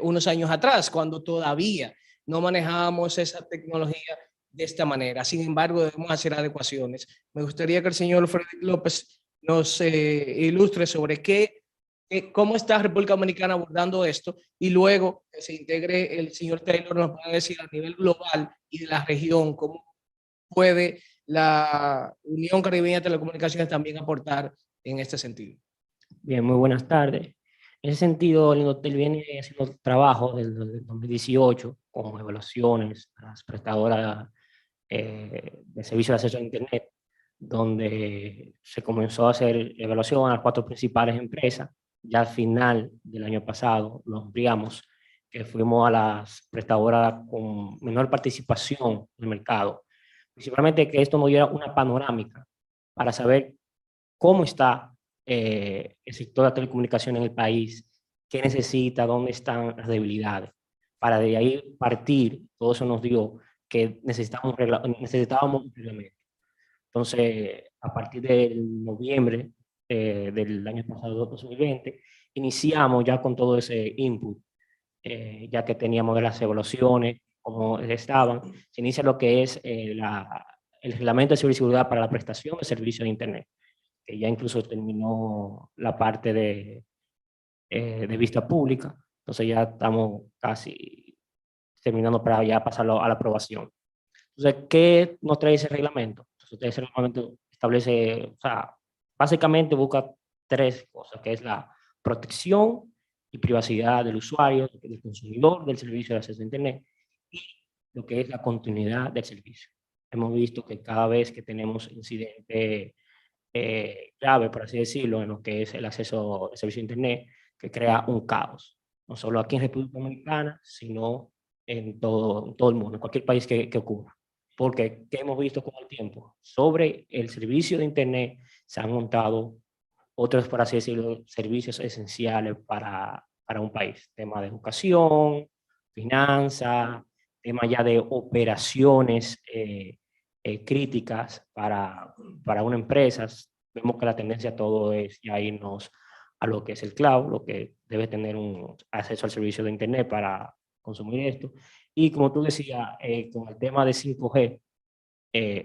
unos años atrás, cuando todavía no manejábamos esa tecnología de esta manera. Sin embargo, debemos hacer adecuaciones. Me gustaría que el señor Frederick López nos ilustre sobre cómo está República Dominicana abordando esto, y luego que se integre el señor Taylor, nos puede decir a nivel global y de la región cómo puede la Unión Caribeña de Telecomunicaciones también aportar en este sentido. Bien, muy buenas tardes. En ese sentido, el Indotel viene haciendo trabajo desde el 2018 con evaluaciones a las prestadoras de servicios de acceso a Internet, donde se comenzó a hacer evaluación a las 4 principales empresas. Ya al final del año pasado lo ampliamos, que fuimos a las prestadoras con menor participación en el mercado. Principalmente que esto nos diera una panorámica para saber cómo está el sector de telecomunicación en el país, qué necesita, dónde están las debilidades. Para de ahí partir, todo eso nos dio que necesitábamos un reglamento. Entonces, a partir del noviembre del año pasado, 2020, iniciamos ya con todo ese input, ya que teníamos de las evaluaciones, como estaban, se inicia lo que es el reglamento de ciberseguridad para la prestación de servicios de Internet, que ya incluso terminó la parte de vista pública. Entonces ya estamos casi terminando para ya pasarlo a la aprobación. Entonces, ¿qué nos trae ese reglamento? Entonces, ese reglamento establece, o sea, básicamente busca 3 cosas, que es la protección y privacidad del usuario, del consumidor del servicio de acceso a Internet, y lo que es la continuidad del servicio. Hemos visto que cada vez que tenemos incidentes grave, por así decirlo, en lo que es el acceso al servicio de Internet, que crea un caos, no solo aquí en República Dominicana, sino en todo el mundo, en cualquier país que ocurra. Porque, ¿qué hemos visto con el tiempo? Sobre el servicio de Internet se han montado otros, por así decirlo, servicios esenciales para un país. Tema de educación, finanzas, tema ya de operaciones críticas para una empresa. Vemos que la tendencia a todo es ya irnos a lo que es el cloud, lo que debe tener un acceso al servicio de Internet para consumir esto. Y como tú decías, con el tema de 5G,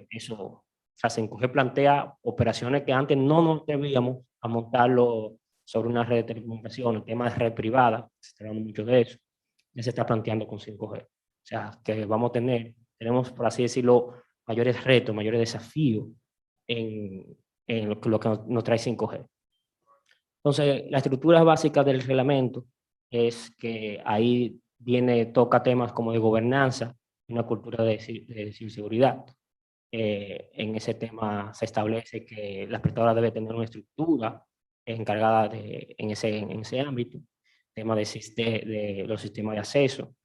eso, o sea, 5G plantea operaciones que antes no nos debíamos a montarlo sobre una red de telecomunicaciones, el tema de red privada, se está hablando mucho de eso, ya se está planteando con 5G. sea, que vamos a tenemos, por así decirlo, mayores retos, mayores desafíos en lo que nos trae 5G. Entonces, la estructura básica del reglamento es que ahí toca temas como de gobernanza y una cultura de ciberseguridad. En ese tema se establece que la prestadora debe tener una estructura encargada en ese ámbito, tema de los sistemas de acceso,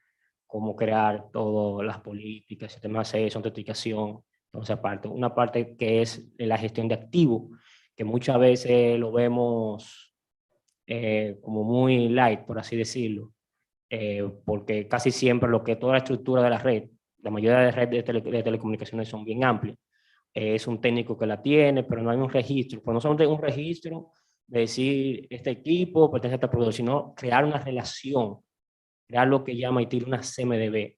cómo crear todas las políticas, sistemas de acceso, autenticación. Entonces, una parte que es la gestión de activos, que muchas veces lo vemos como muy light, por así decirlo, porque casi siempre toda la estructura de la red, la mayoría de redes de telecomunicaciones son bien amplias. Es un técnico que la tiene, pero no hay un registro. Pues no solamente un registro de decir este equipo pertenece a este proveedor, sino crear una relación, crear lo que llama ITIL una CMDB.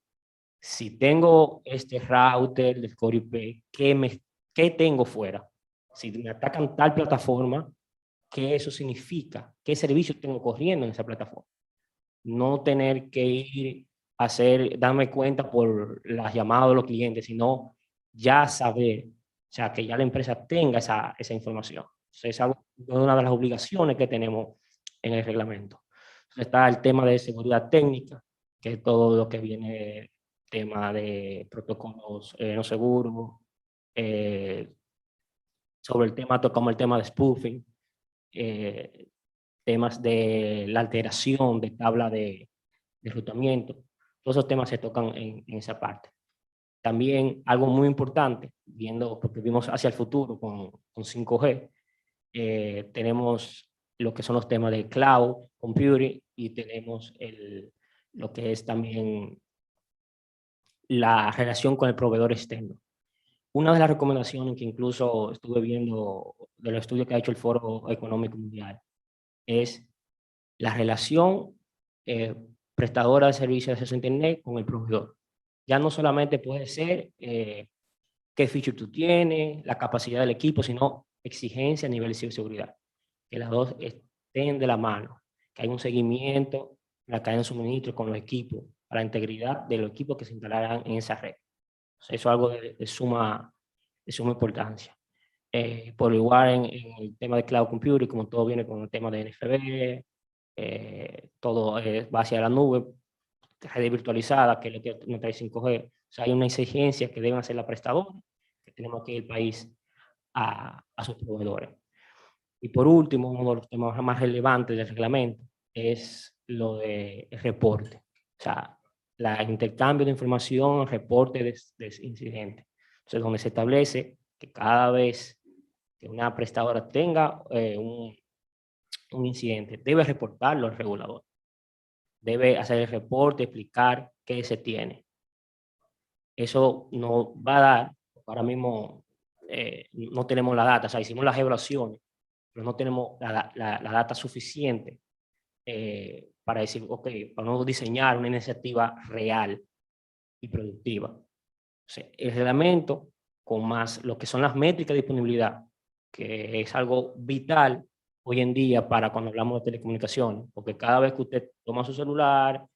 Si tengo este router del core IP, ¿qué tengo fuera? Si me atacan tal plataforma, ¿qué eso significa? ¿Qué servicios tengo corriendo en esa plataforma? No tener que ir a darme cuenta por las llamadas de los clientes, sino ya saber, o sea, que ya la empresa tenga esa información. Entonces, es una de las obligaciones que tenemos en el reglamento. Entonces, está el tema de seguridad técnica, que es todo lo que viene, tema de protocolos no seguros, sobre el tema, tocamos el tema de spoofing, temas de la alteración de tabla de enrutamiento. Todos esos temas se tocan en esa parte. También algo muy importante, porque vimos hacia el futuro con 5G, tenemos lo que son los temas de cloud computing y tenemos lo que es también la relación con el proveedor externo. Una de las recomendaciones que incluso estuve viendo de los estudios que ha hecho el Foro Económico Mundial es la relación prestadora de servicios de acceso a Internet con el proveedor. Ya no solamente puede ser qué feature tú tienes, la capacidad del equipo, sino exigencia a nivel de ciberseguridad. Que las dos estén de la mano, que hay un seguimiento en la cadena de suministro con los equipos, para la integridad de los equipos que se instalarán en esa red. O sea, eso es algo de suma importancia. Por igual en el tema de cloud computing, como todo viene con el tema de NFV, todo va hacia la nube, red virtualizada, que es lo que nos trae 5G. O sea, hay una exigencia que deben hacer la prestadora, que tenemos que ir el país a sus proveedores. Y por último, uno de los temas más relevantes del reglamento es lo de reporte. O sea, el intercambio de información, reporte de incidentes. Entonces, donde se establece que cada vez que una prestadora tenga un incidente, debe reportarlo al regulador. Debe hacer el reporte, explicar qué se tiene. Eso nos va a dar, ahora mismo no tenemos la data, o sea, hicimos las evaluaciones, pero no tenemos la data suficiente para decir, ok, vamos a diseñar una iniciativa real y productiva. O sea, el reglamento, con más lo que son las métricas de disponibilidad, que es algo vital hoy en día para cuando hablamos de telecomunicaciones, porque cada vez que usted toma su celular,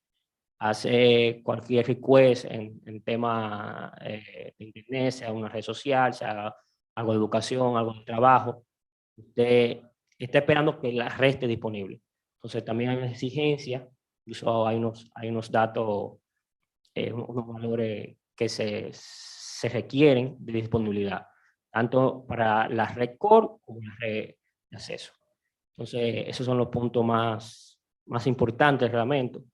hace cualquier request en tema de internet, sea una red social, sea algo de educación, algo de trabajo, usted está esperando que la red esté disponible. Entonces también hay una exigencia, incluso hay unos datos, unos valores que se requieren de disponibilidad, tanto para la red core como la red de acceso. Entonces, esos son los puntos más importantes del reglamento.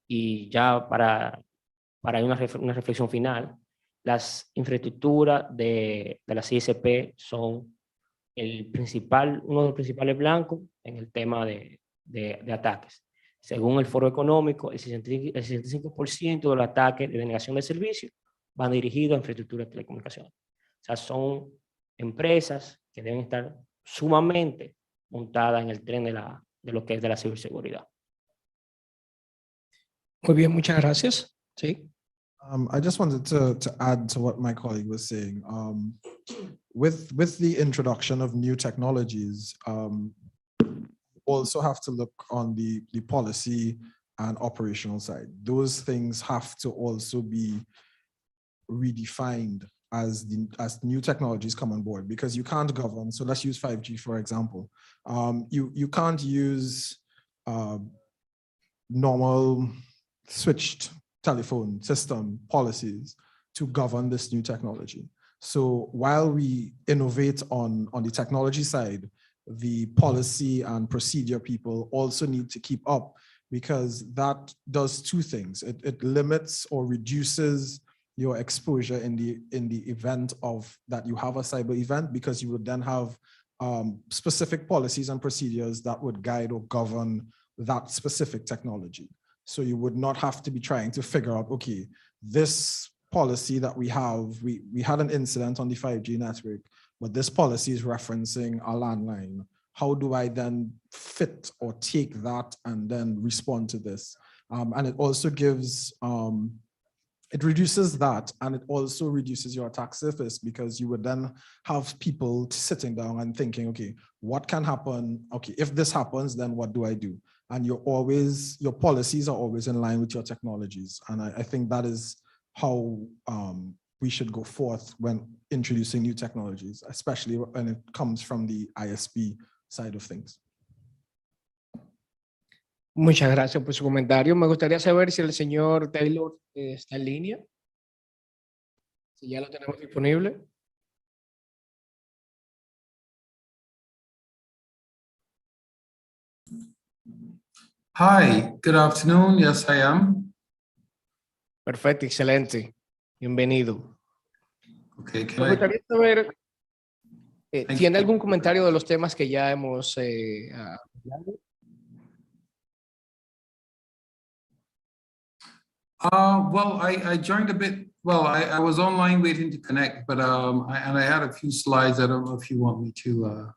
Y ya para una reflexión final, las infraestructuras de las ISP son uno de los principales blancos en el tema de ataques. Según el Foro Económico, el 65% de los ataques de denegación de servicio van dirigidos a infraestructuras de telecomunicaciones. O sea, son empresas que deben estar sumamente montadas en el tren de lo que es de la ciberseguridad. Muy bien, muchas gracias. Sí. I just wanted to add to what my colleague was saying. With the introduction of new technologies, also have to look on the policy and operational side. Those things have to also be redefined as new technologies come on board, because you can't govern. So let's use 5G, for example. You can't use normal switched telephone system policies to govern this new technology. So while we innovate on the technology side, the policy and procedure people also need to keep up, because that does two things. It limits or reduces your exposure in the event of that you have a cyber event, because you would then have specific policies and procedures that would guide or govern that specific technology. So you would not have to be trying to figure out, okay, this policy that we have, we had an incident on the 5G network, but this policy is referencing a landline. How do I then fit or take that and then respond to this? And it also gives, it reduces that, and it also reduces your attack surface, because you would then have people sitting down and thinking, okay, what can happen? Okay, if this happens, then what do I do? And your policies are always in line with your technologies. And I think that is how we should go forth when introducing new technologies, especially when it comes from the ISP side of things. Muchas gracias por su comentario. Me gustaría saber si el señor Taylor está en línea. Si ya lo tenemos disponible. Hi, good afternoon. Yes, I am. Perfecto, excelente. Bienvenido. Okay, Me gustaría saber, ¿tiene algún comentario de los temas que ya hemos hablado? Well, I joined a bit. Well, I was online waiting to connect, but I had a few slides. I don't know if you want me to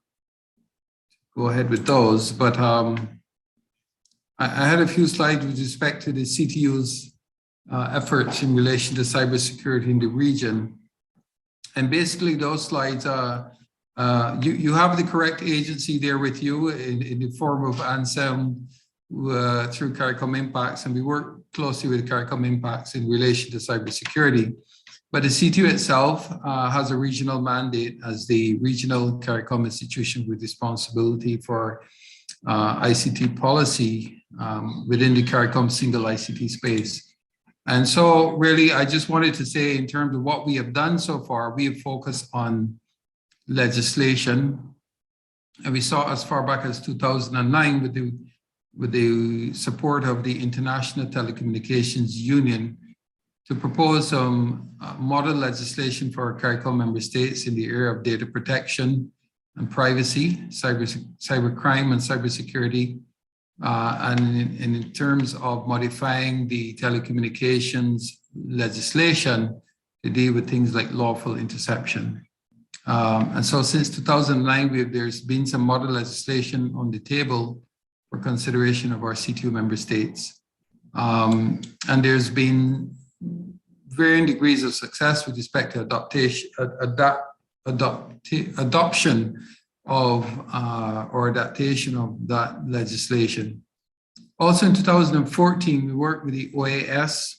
go ahead with those, but I had a few slides with respect to the CTU's efforts in relation to cybersecurity in the region. And basically those slides, you have the correct agency there with you in the form of ANSEM through CARICOM Impacts, and we work closely with CARICOM Impacts in relation to cybersecurity. But the CTU itself has a regional mandate as the regional CARICOM institution with responsibility for ICT policy within the CARICOM single ICT space. And so really, I just wanted to say, in terms of what we have done so far, we have focused on legislation. And we saw as far back as 2009 with the support of the International Telecommunications Union to propose some model legislation for our CARICOM member states in the area of data protection and privacy, cybercrime and cybersecurity, and in terms of modifying the telecommunications legislation to deal with things like lawful interception. And so since 2009, there's been some model legislation on the table for consideration of our CTU member states. And there's been varying degrees of success with respect to adoption of or adaptation of that legislation. Also in 2014, we worked with the OAS,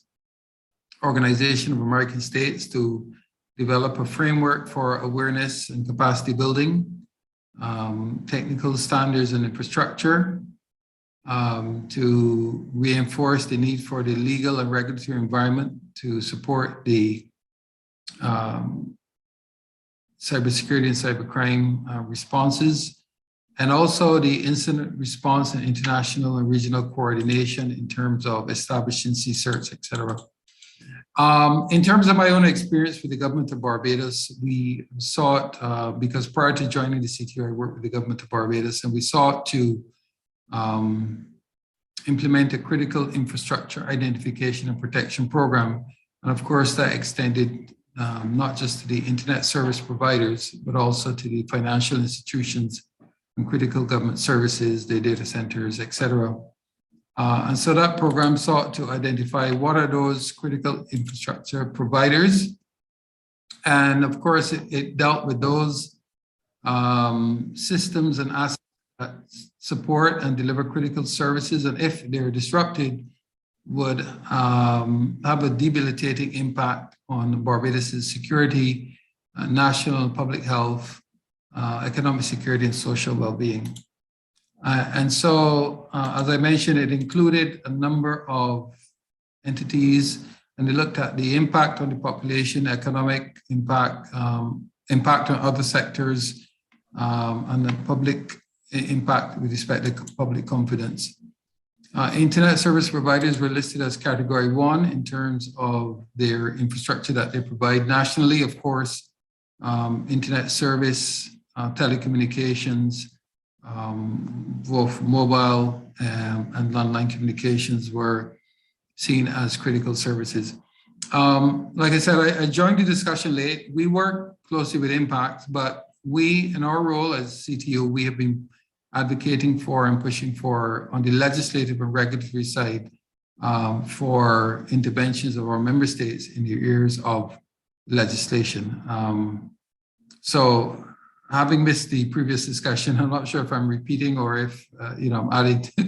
Organization of American States, to develop a framework for awareness and capacity building, technical standards and infrastructure, to reinforce the need for the legal and regulatory environment to support the cybersecurity and cybercrime responses, and also the incident response and international and regional coordination in terms of establishing CSIRTs, et cetera. In terms of my own experience with the government of Barbados, we sought, because prior to joining the CTU, I worked with the government of Barbados, and we sought to implement a critical infrastructure identification and protection program. And of course, that extended not just to the internet service providers, but also to the financial institutions and critical government services, the data centers, et cetera. And so that program sought to identify what are those critical infrastructure providers. And of course, it dealt with those systems and assets support and deliver critical services, and if they're disrupted, would have a debilitating impact on Barbados' security, national and public health, economic security, and social well-being. And so, as I mentioned, it included a number of entities, and they looked at the impact on the population, economic impact, impact on other sectors, and the public impact with respect to public confidence. Internet service providers were listed as category 1 in terms of their infrastructure that they provide nationally. Of course, internet service, telecommunications, both mobile and landline communications were seen as critical services. Like I said, I joined the discussion late. We work closely with Impact, but we, in our role as CTO, we have been advocating for and pushing for, on the legislative and regulatory side, for interventions of our member states in the areas of legislation. So having missed the previous discussion, I'm not sure if I'm repeating or if I'm adding to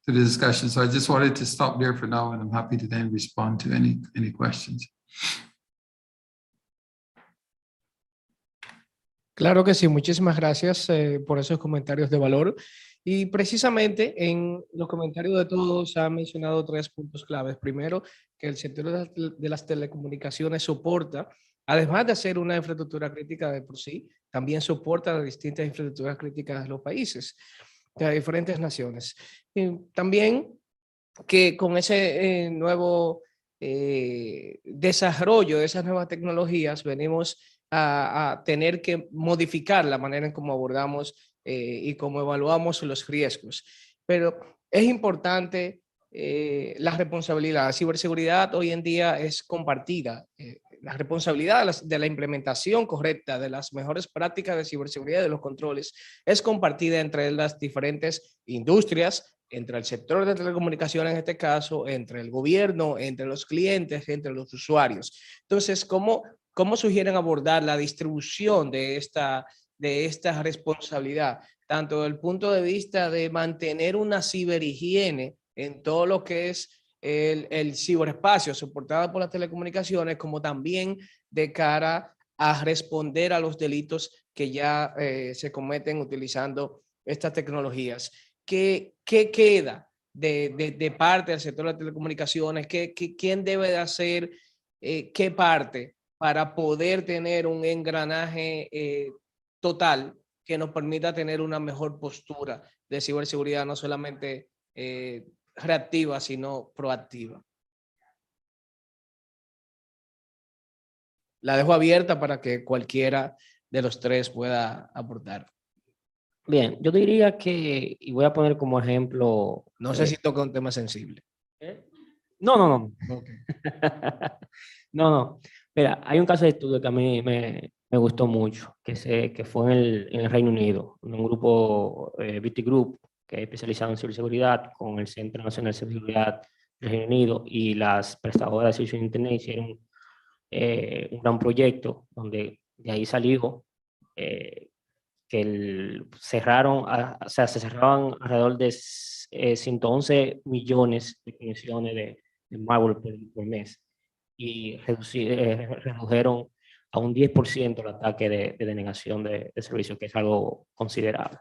the discussion. So I just wanted to stop there for now, and I'm happy to then respond to any questions. Claro que sí, muchísimas gracias por esos comentarios de valor. Y precisamente en los comentarios de todos se han mencionado 3 puntos claves. Primero, que el sector de las telecomunicaciones soporta, además de ser una infraestructura crítica de por sí, también soporta las distintas infraestructuras críticas de los países, de diferentes naciones. Y también que con ese nuevo desarrollo de esas nuevas tecnologías venimos a tener que modificar la manera en cómo abordamos y cómo evaluamos los riesgos. Pero es importante la responsabilidad. La ciberseguridad hoy en día es compartida. La responsabilidad de la implementación correcta de las mejores prácticas de ciberseguridad y de los controles es compartida entre las diferentes industrias, entre el sector de telecomunicaciones en este caso, entre el gobierno, entre los clientes, entre los usuarios. Entonces, ¿cómo sugieren abordar la distribución de esta responsabilidad? Tanto desde el punto de vista de mantener una ciberhigiene en todo lo que es el ciberespacio soportado por las telecomunicaciones, como también de cara a responder a los delitos que ya se cometen utilizando estas tecnologías. ¿Qué queda de parte del sector de las telecomunicaciones? ¿Quién debe de hacer qué parte para poder tener un engranaje total que nos permita tener una mejor postura de ciberseguridad, no solamente reactiva, sino proactiva? La dejo abierta para que cualquiera de los 3 pueda aportar. Bien, yo diría que, y voy a poner como ejemplo... No sé si toca un tema sensible. No. Okay. No. Mira, hay un caso de estudio que a mí me gustó mucho, que fue en el Reino Unido, un grupo, BT Group, que es especializado en ciberseguridad, con el Centro Nacional de Ciberseguridad del Reino Unido y las prestadoras de servicios de Internet hicieron un gran proyecto donde de ahí salió que se cerraban alrededor de 111 millones de conexiones de malware por mes y redujeron a un 10% el ataque de denegación de servicios, que es algo considerable.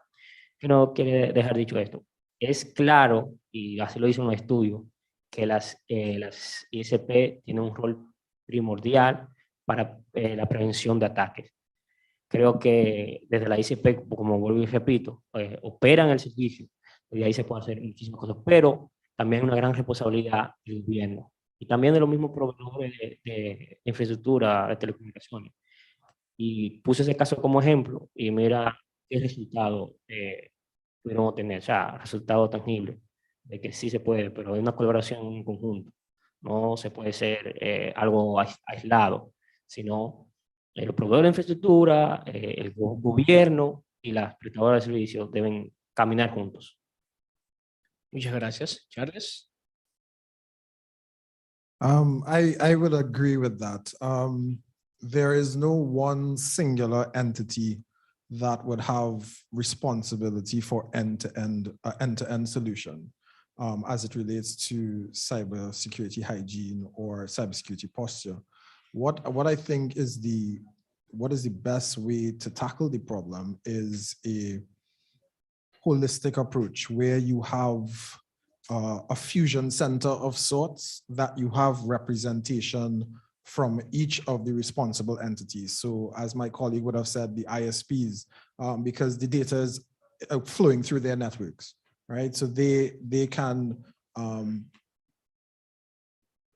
Que no quiere dejar dicho esto. Es claro, y así lo dice un estudio, que las ISP tienen un rol primordial para la prevención de ataques. Creo que desde la ISP, como vuelvo y repito, operan el servicio, y ahí se pueden hacer muchísimas cosas, pero también hay una gran responsabilidad del gobierno y también de los mismos proveedores de infraestructura de telecomunicaciones. Y puse ese caso como ejemplo y mira qué resultado pudieron obtener, o sea, resultado tangible de que sí se puede, pero es una colaboración en conjunto. No se puede ser algo aislado, sino los proveedores de infraestructura, el gobierno y las prestadoras de servicios deben caminar juntos. Muchas gracias. Charles. I would agree with that. There is no one singular entity that would have responsibility for end-to-end solution as it relates to cybersecurity hygiene or cybersecurity posture. What I think is the best way to tackle the problem is a holistic approach where you have a fusion center of sorts, that you have representation from each of the responsible entities. So as my colleague would have said, the ISPs, because the data is flowing through their networks, right? So they can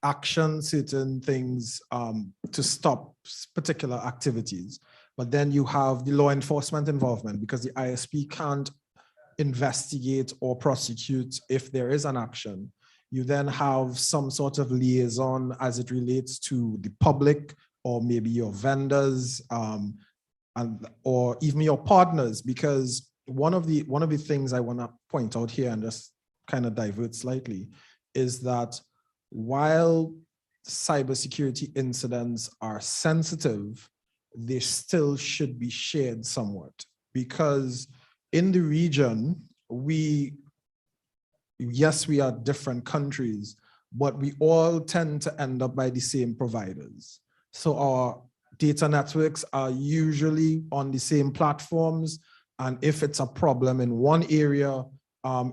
action certain things to stop particular activities. But then you have the law enforcement involvement, because the ISP can't investigate or prosecute if there is an action. You then have some sort of liaison as it relates to the public, or maybe your vendors, or even your partners, because one of the things I want to point out here, and just kind of divert slightly, is that while cybersecurity incidents are sensitive, they still should be shared somewhat, because in the region, yes, we are different countries, but we all tend to end up by the same providers. So our data networks are usually on the same platforms. And if it's a problem in one area,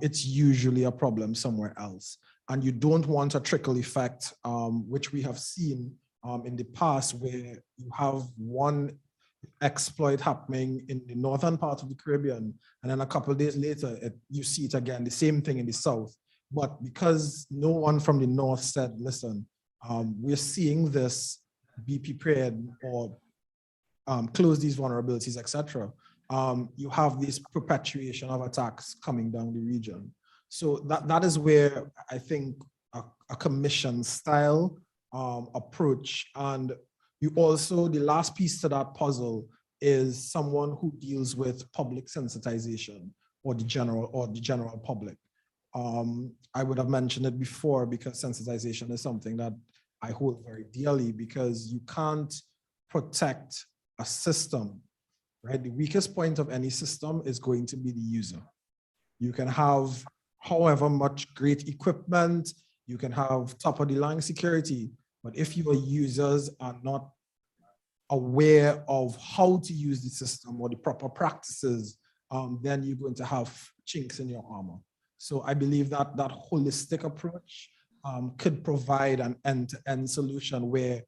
it's usually a problem somewhere else. And you don't want a trickle effect, which we have seen in the past, where you have one exploit happening in the northern part of the Caribbean, and then a couple of days later, you see it again, the same thing in the south. But because no one from the north said, listen, we're seeing this, be prepared, or close these vulnerabilities, etc., you have this perpetuation of attacks coming down the region. So that is where I think a commission style approach, and you also, the last piece to that puzzle is someone who deals with public sensitization, or the general public. I would have mentioned it before, because sensitization is something that I hold very dearly, because you can't protect a system, right? The weakest point of any system is going to be the user. You can have however much great equipment, you can have top of the line security, but if your users are not aware of how to use the system or the proper practices, then you're going to have chinks in your armor. So I believe that that holistic approach could provide an end-to-end solution where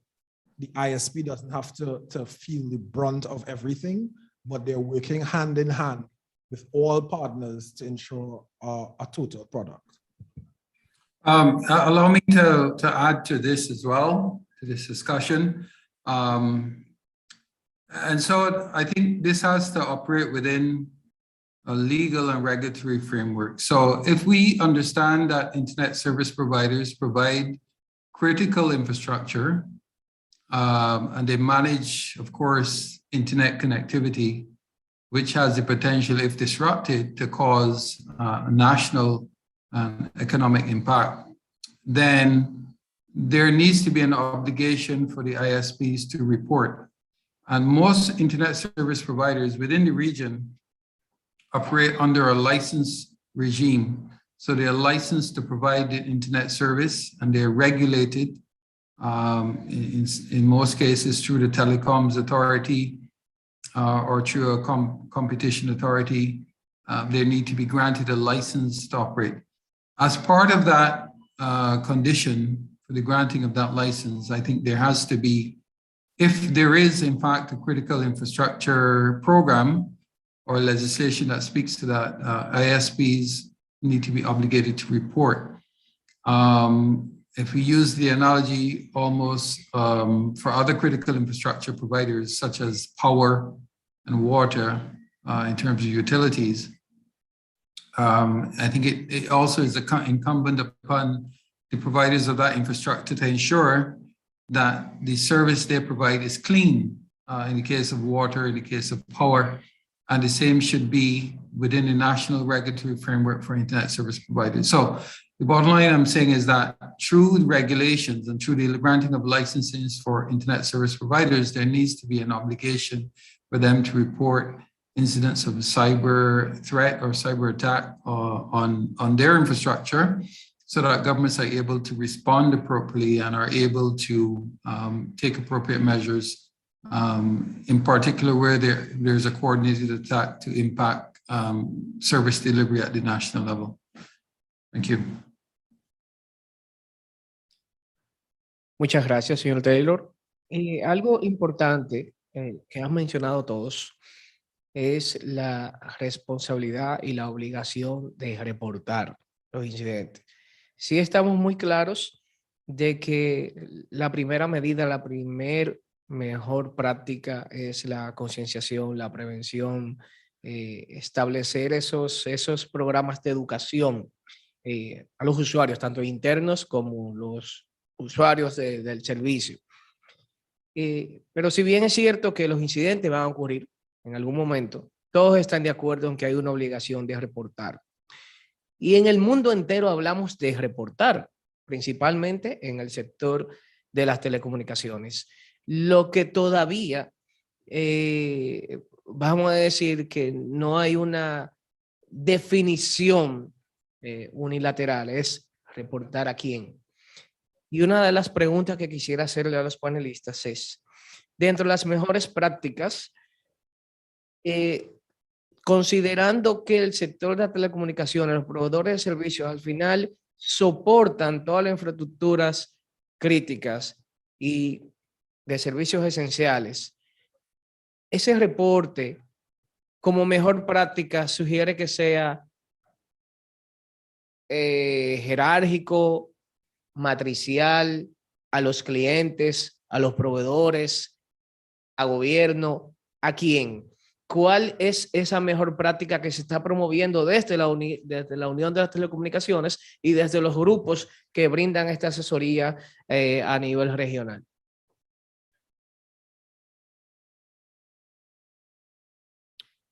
the ISP doesn't have to feel the brunt of everything, but they're working hand in hand with all partners to ensure a total product. Allow me to add to this as well, to this discussion. And so I think this has to operate within a legal and regulatory framework. So if we understand that internet service providers provide critical infrastructure, and they manage, of course, internet connectivity, which has the potential, if disrupted, to cause national and economic impact, then there needs to be an obligation for the ISPs to report. And most internet service providers within the region operate under a license regime. So they're licensed to provide the internet service, and they're regulated in most cases through the telecoms authority or through a competition authority. They need to be granted a license to operate. As part of that condition for the granting of that license, I think there has to be, if there is in fact a critical infrastructure program or legislation that speaks to that, ISPs need to be obligated to report. If we use the analogy almost for other critical infrastructure providers, such as power and water in terms of utilities, I think it also is incumbent upon the providers of that infrastructure to ensure that the service they provide is clean in the case of water, in the case of power, and the same should be within the national regulatory framework for internet service providers. So the bottom line I'm saying is that through regulations and through the granting of licenses for internet service providers, there needs to be an obligation for them to report incidents of cyber threat or cyber attack on their infrastructure, so that governments are able to respond appropriately and are able to take appropriate measures, in particular where there's a coordinated attack to impact service delivery at the national level. Thank you. Muchas gracias, señor Taylor. Algo importante que han mencionado todos es la responsabilidad y la obligación de reportar los incidentes. Sí estamos muy claros de que la primera medida, la mejor práctica es la concienciación, la prevención, establecer esos programas de educación a los usuarios, tanto internos como los usuarios del servicio. Pero si bien es cierto que los incidentes van a ocurrir en algún momento, todos están de acuerdo en que hay una obligación de reportar. Y en el mundo entero hablamos de reportar, principalmente en el sector de las telecomunicaciones. Lo que todavía, vamos a decir que no hay una definición unilateral, es reportar a quién. Y una de las preguntas que quisiera hacerle a los panelistas es, dentro de las mejores prácticas, considerando que el sector de las telecomunicaciones, los proveedores de servicios, al final soportan todas las infraestructuras críticas y de servicios esenciales, ese reporte como mejor práctica sugiere que sea jerárquico, matricial, a los clientes, a los proveedores, a gobierno, ¿a quién? ¿Cuál es esa mejor práctica que se está promoviendo desde la Unión de las Telecomunicaciones y desde los grupos que brindan esta asesoría a nivel regional?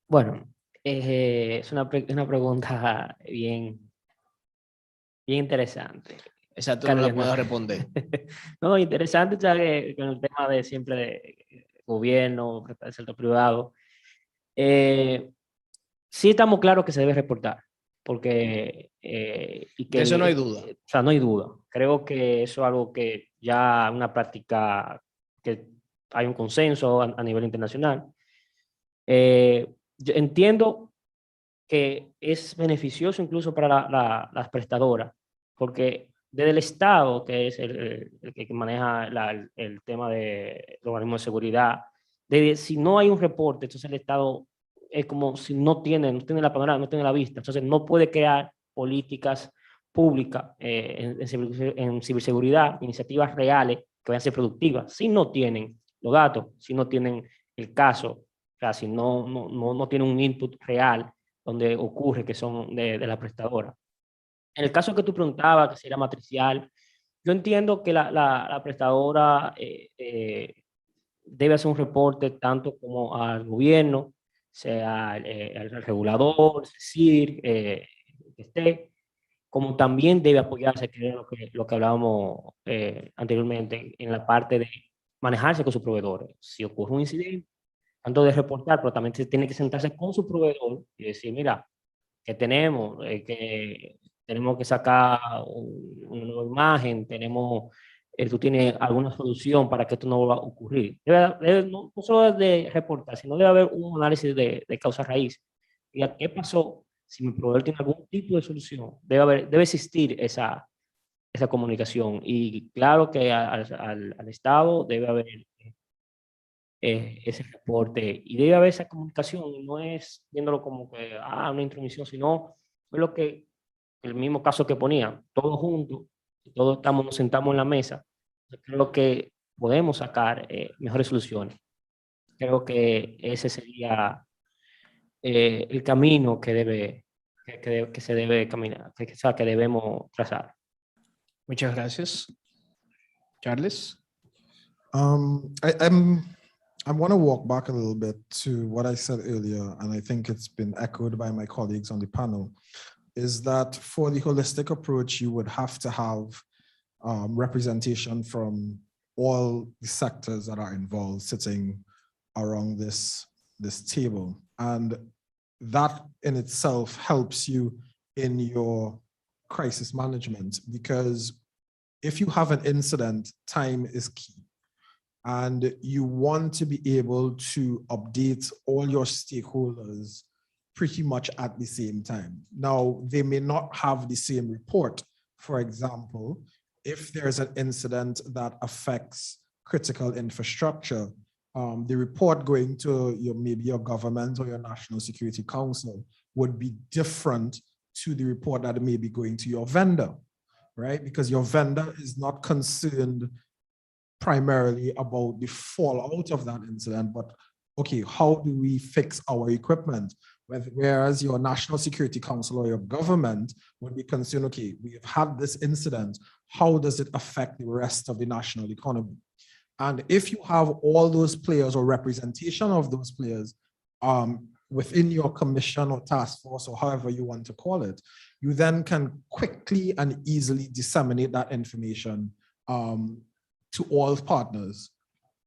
Bueno, es una pregunta bien interesante. Esa tú no la puedes responder. No, interesante, ya que con el tema de siempre de gobierno, del sector privado. Sí estamos claros que se debe reportar, porque... y que de eso no hay duda. O sea, no hay duda. Creo que eso es algo que ya una práctica que hay un consenso a nivel internacional. Yo entiendo que es beneficioso incluso para las prestadoras, porque desde el Estado, que es el que maneja el tema del organismo de seguridad, si no hay un reporte, entonces el Estado es como si no tiene la panorama, no tiene la vista, entonces no puede crear políticas públicas en ciberseguridad, iniciativas reales que vayan a ser productivas, si no tienen los datos, si no tienen el caso, o sea, si no tienen un input real donde ocurre que son de la prestadora. En el caso que tú preguntabas, que si era matricial, yo entiendo que la prestadora debe hacer un reporte tanto como al gobierno, sea el regulador, es decir, que esté, como también debe apoyarse, que es lo que hablábamos anteriormente, en la parte de manejarse con sus proveedores. Si ocurre un incidente, tanto de reportar, pero también se tiene que sentarse con su proveedor y decir, mira, ¿qué tenemos? Que tenemos que sacar una nueva imagen, tú tienes alguna solución para que esto no vuelva a ocurrir. No solo de reportar, sino debe haber un análisis de causa raíz. Diga, ¿qué pasó? Si mi proveedor tiene algún tipo de solución, debe existir esa comunicación. Y claro que al Estado debe haber ese reporte y debe haber esa comunicación, no es viéndolo como que una intromisión, sino es lo que el mismo caso que ponía, todos juntos, todos nos sentamos en la mesa, creo que podemos sacar mejores soluciones. Creo que ese sería el camino que se debe caminar, que debemos trazar. Muchas gracias. Charles? I want to walk back a little bit to what I said earlier, and I think it's been echoed by my colleagues on the panel, is that for the holistic approach, you would have to have representation from all the sectors that are involved sitting around this this table. And that in itself helps you in your crisis management, because if you have an incident, time is key. And you want to be able to update all your stakeholders pretty much at the same time. Now, they may not have the same report. For example, if there's an incident that affects critical infrastructure, the report going to maybe your government or your National Security Council would be different to the report that may be going to your vendor, right? Because your vendor is not concerned primarily about the fallout of that incident, but okay, how do we fix our equipment? Whereas your National Security Council or your government would be concerned, okay, we've had this incident, how does it affect the rest of the national economy? And if you have all those players or representation of those players within your commission or task force or however you want to call it, you then can quickly and easily disseminate that information to all partners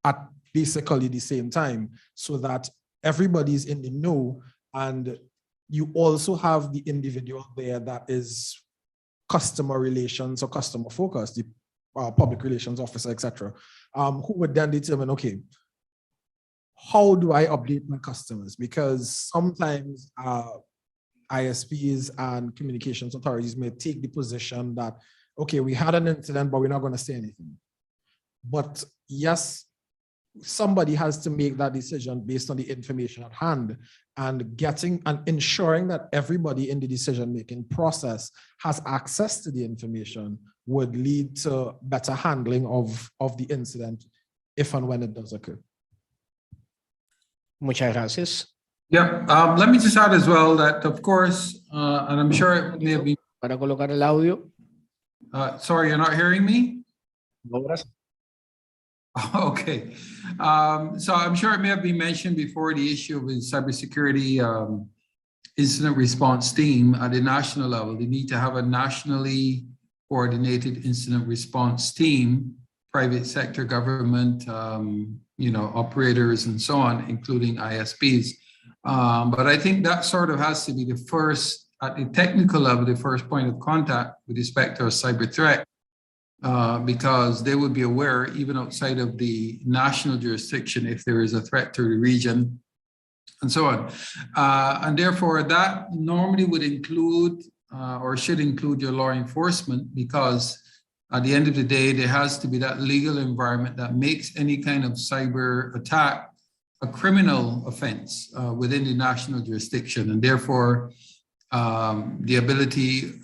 at basically the same time, so that everybody's in the know. And you also have the individual there that is customer relations or customer focused, the public relations officer, etc., who would then determine, okay, how do I update my customers? Because sometimes ISPs and communications authorities may take the position that, okay, we had an incident, but we're not going to say anything. But yes, somebody has to make that decision based on the information at hand, and getting and ensuring that everybody in the decision-making process has access to the information would lead to better handling of the incident if and when it does occur. Muchas gracias. Yeah, let me just add as well that, of course, and I'm sure it may have been. Para colocar el audio. Sorry, you're not hearing me? No, gracias. Okay, so I'm sure it may have been mentioned before, the issue of the cybersecurity incident response team at the national level. They need to have a nationally coordinated incident response team, private sector, government, you know, operators and so on, including ISPs. But I think that sort of has to be the first, at the technical level, the first point of contact with respect to a cyber threat. Because they would be aware, even outside of the national jurisdiction, if there is a threat to the region and so on. And therefore, that normally would include or should include your law enforcement, because at the end of the day, there has to be that legal environment that makes any kind of cyber attack a criminal offense within the national jurisdiction. And therefore, the ability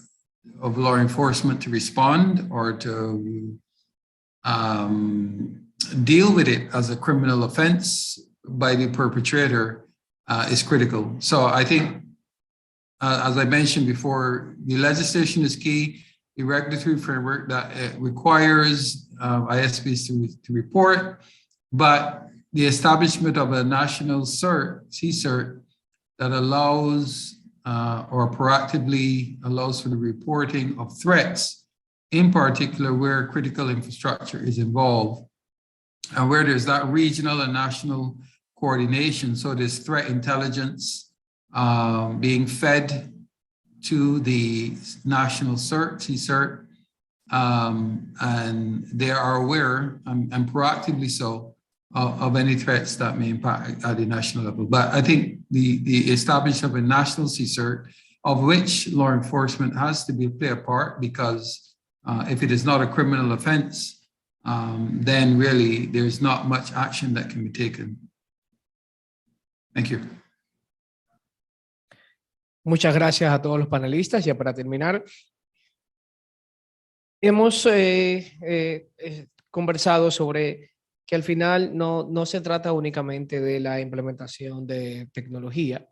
of law enforcement to respond or to deal with it as a criminal offense by the perpetrator is critical. So I think, as I mentioned before, the legislation is key. The regulatory framework that requires ISPs to report, but the establishment of a national cert, CCERT, that allows or proactively allows for the reporting of threats, in particular where critical infrastructure is involved, and where there's that regional and national coordination. So there's threat intelligence being fed to the national CERT, CCERT, and they are aware, and proactively so, of any threats that may impact at the national level. But I think the establishment of a national CCERT, of which law enforcement has to play a part, because if it is not a criminal offense, then really there's not much action that can be taken. Thank you. Muchas gracias a todos los panelistas. Ya para terminar, hemos conversado sobre que al final no se trata únicamente de la implementación de tecnología.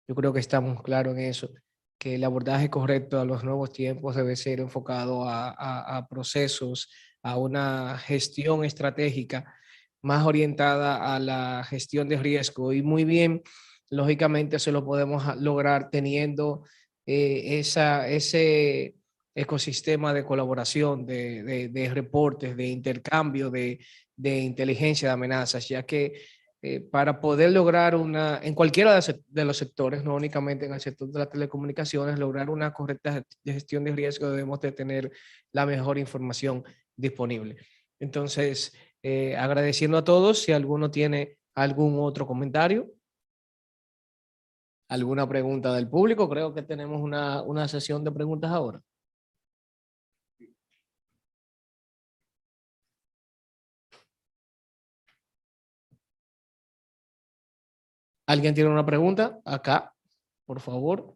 Yo creo que estamos claros en eso, que el abordaje correcto a los nuevos tiempos debe ser enfocado a procesos, a una gestión estratégica más orientada a la gestión de riesgo. Y muy bien, lógicamente, eso lo podemos lograr teniendo ese ecosistema de colaboración, de reportes, de intercambio, de inteligencia de amenazas, ya que para poder lograr en cualquiera de los sectores, no únicamente en el sector de las telecomunicaciones, lograr una correcta gestión de riesgo, debemos de tener la mejor información disponible. Entonces, agradeciendo a todos, si alguno tiene algún otro comentario, alguna pregunta del público, creo que tenemos una sesión de preguntas ahora. ¿Alguien tiene una pregunta? Acá, por favor.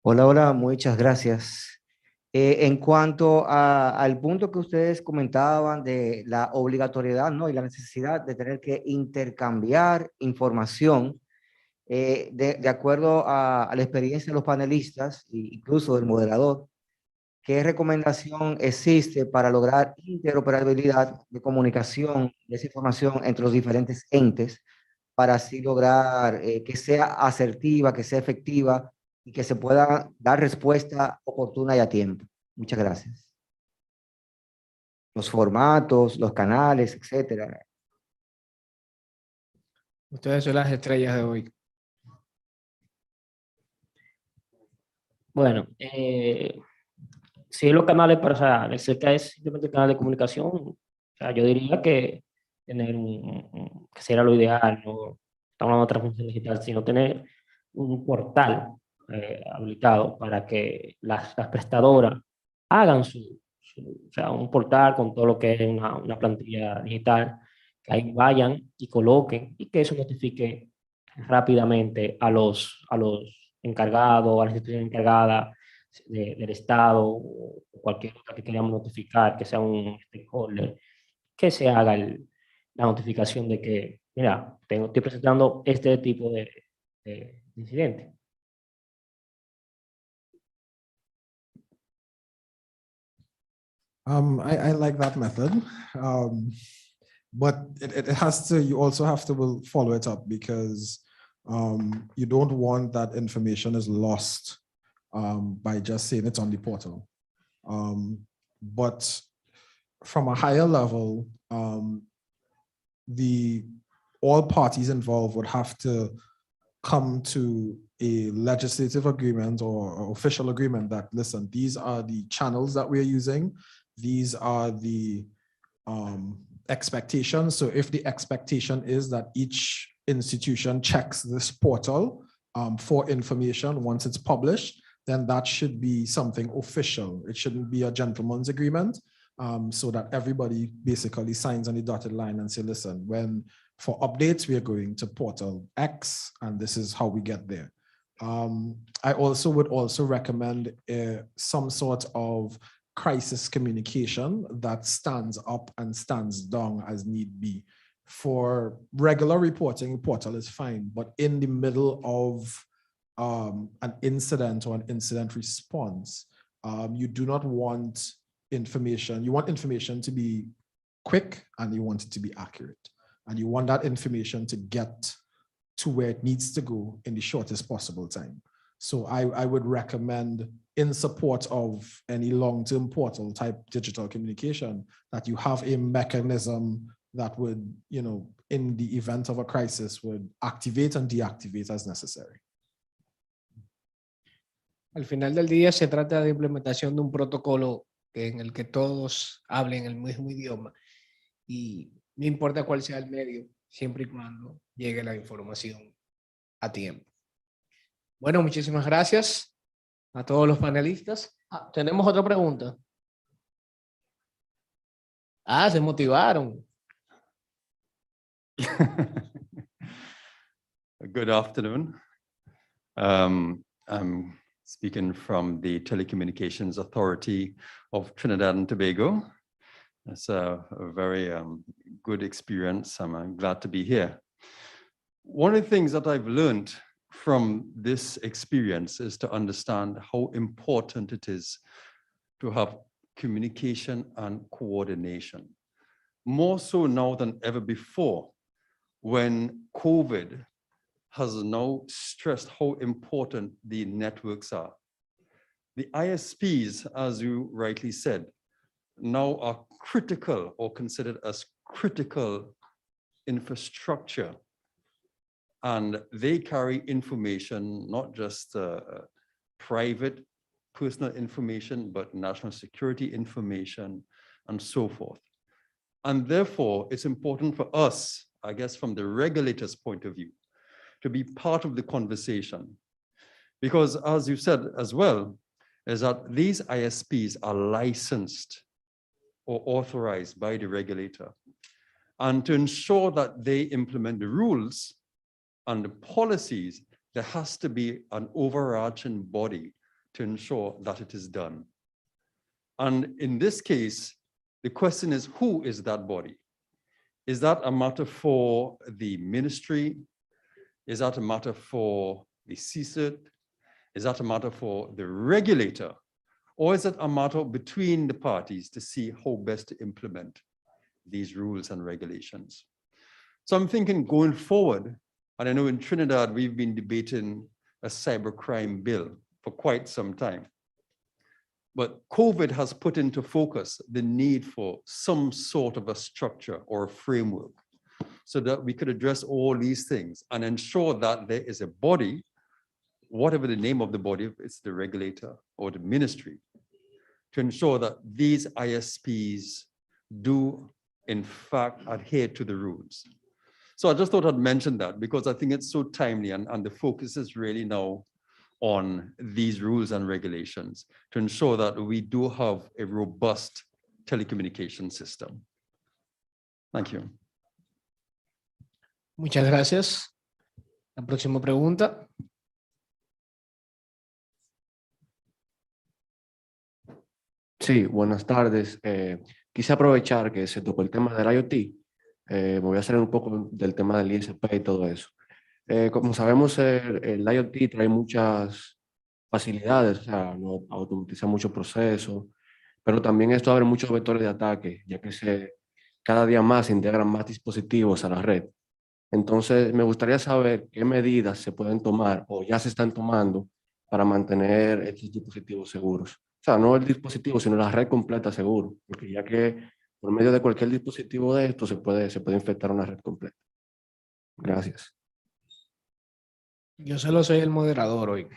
Hola, hola, muchas gracias. En cuanto al punto que ustedes comentaban de la obligatoriedad, ¿no? Y la necesidad de tener que intercambiar información, de acuerdo a la experiencia de los panelistas e incluso del moderador, ¿qué recomendación existe para lograr interoperabilidad de comunicación de esa información entre los diferentes entes para así lograr que sea asertiva, que sea efectiva y que se pueda dar respuesta oportuna y a tiempo? Muchas gracias. Los formatos, los canales, etcétera. Ustedes son las estrellas de hoy. Bueno, si los canales, para, o sea, el CERCA es simplemente el canal de comunicación, o sea, yo diría que tener que será lo ideal, no estamos hablando de otra función digital, sino tener un portal habilitado para que las prestadoras hagan o sea, un portal con todo lo que es una plantilla digital, que ahí vayan y coloquen y que eso notifique rápidamente a los encargados, a las instituciones encargadas del Estado o cualquier otra que queramos notificar, que sea un stakeholder, que se haga la notificación de que, mira, estoy presentando este tipo de incidente. I like that method. But it has to, you also have to follow it up because you don't want that information is lost by just saying it's on the portal. But from a higher level, all parties involved would have to come to a legislative agreement or official agreement that, listen, these are the channels that we're using. These are the expectations. So if the expectation is that each institution checks this portal for information once it's published, then that should be something official. It shouldn't be a gentleman's agreement, so that everybody basically signs on the dotted line and say, listen, when for updates, we are going to portal X, and this is how we get there. I also would recommend some sort of crisis communication that stands up and stands down as need be. For regular reporting, portal is fine, but in the middle of an incident or an incident response, you do not want information. You want information to be quick and you want it to be accurate. And you want that information to get to where it needs to go in the shortest possible time. So I would recommend, in support of any long-term portal type digital communication, that you have a mechanism that would, in the event of a crisis, would activate and deactivate as necessary. Al final del día se trata de implementación de un protocolo en el que todos hablen el mismo idioma y no importa cuál sea el medio, siempre y cuando llegue la información a tiempo. Bueno, muchísimas gracias a todos los panelistas. ¿Tenemos otra pregunta? Se motivaron. Good afternoon. I'm speaking from the Telecommunications Authority of Trinidad and Tobago. It's a very good experience. I'm glad to be here. One of the things that I've learned from this experience is to understand how important it is to have communication and coordination. More so now than ever before, when COVID has now stressed how important the networks are. The ISPs, as you rightly said, now are critical or considered as critical infrastructure. And they carry information, not just private personal information, but national security information and so forth. And therefore, it's important for us, I guess, from the regulator's point of view, to be part of the conversation. Because as you said as well, is that these ISPs are licensed or authorized by the regulator. And to ensure that they implement the rules and the policies, there has to be an overarching body to ensure that it is done. And in this case, the question is, who is that body? Is that a matter for the ministry? Is that a matter for the CSIRT? Is that a matter for the regulator? Or is it a matter between the parties to see how best to implement these rules and regulations? So I'm thinking going forward, and I know in Trinidad, we've been debating a cybercrime bill for quite some time. But COVID has put into focus the need for some sort of a structure or a framework so that we could address all these things and ensure that there is a body, whatever the name of the body, it's the regulator or the ministry, to ensure that these ISPs do in fact adhere to the rules. So I just thought I'd mention that because I think it's so timely and the focus is really now on these rules and regulations to ensure that we do have a robust telecommunication system. Thank you. Muchas gracias. La próxima pregunta. Sí, buenas tardes. Quise aprovechar que se tocó el tema del IoT. Me voy a salir un poco del tema del ISP y todo eso. Como sabemos, el IoT trae muchas facilidades, o sea, no automatiza muchos procesos, pero también esto abre muchos vectores de ataque, ya que cada día más se integran más dispositivos a la red. Entonces, me gustaría saber qué medidas se pueden tomar o ya se están tomando para mantener estos dispositivos seguros. O sea, no el dispositivo, sino la red completa seguro, porque ya que por medio de cualquier dispositivo de esto se puede infectar una red completa. Gracias. Yo solo soy el moderador hoy.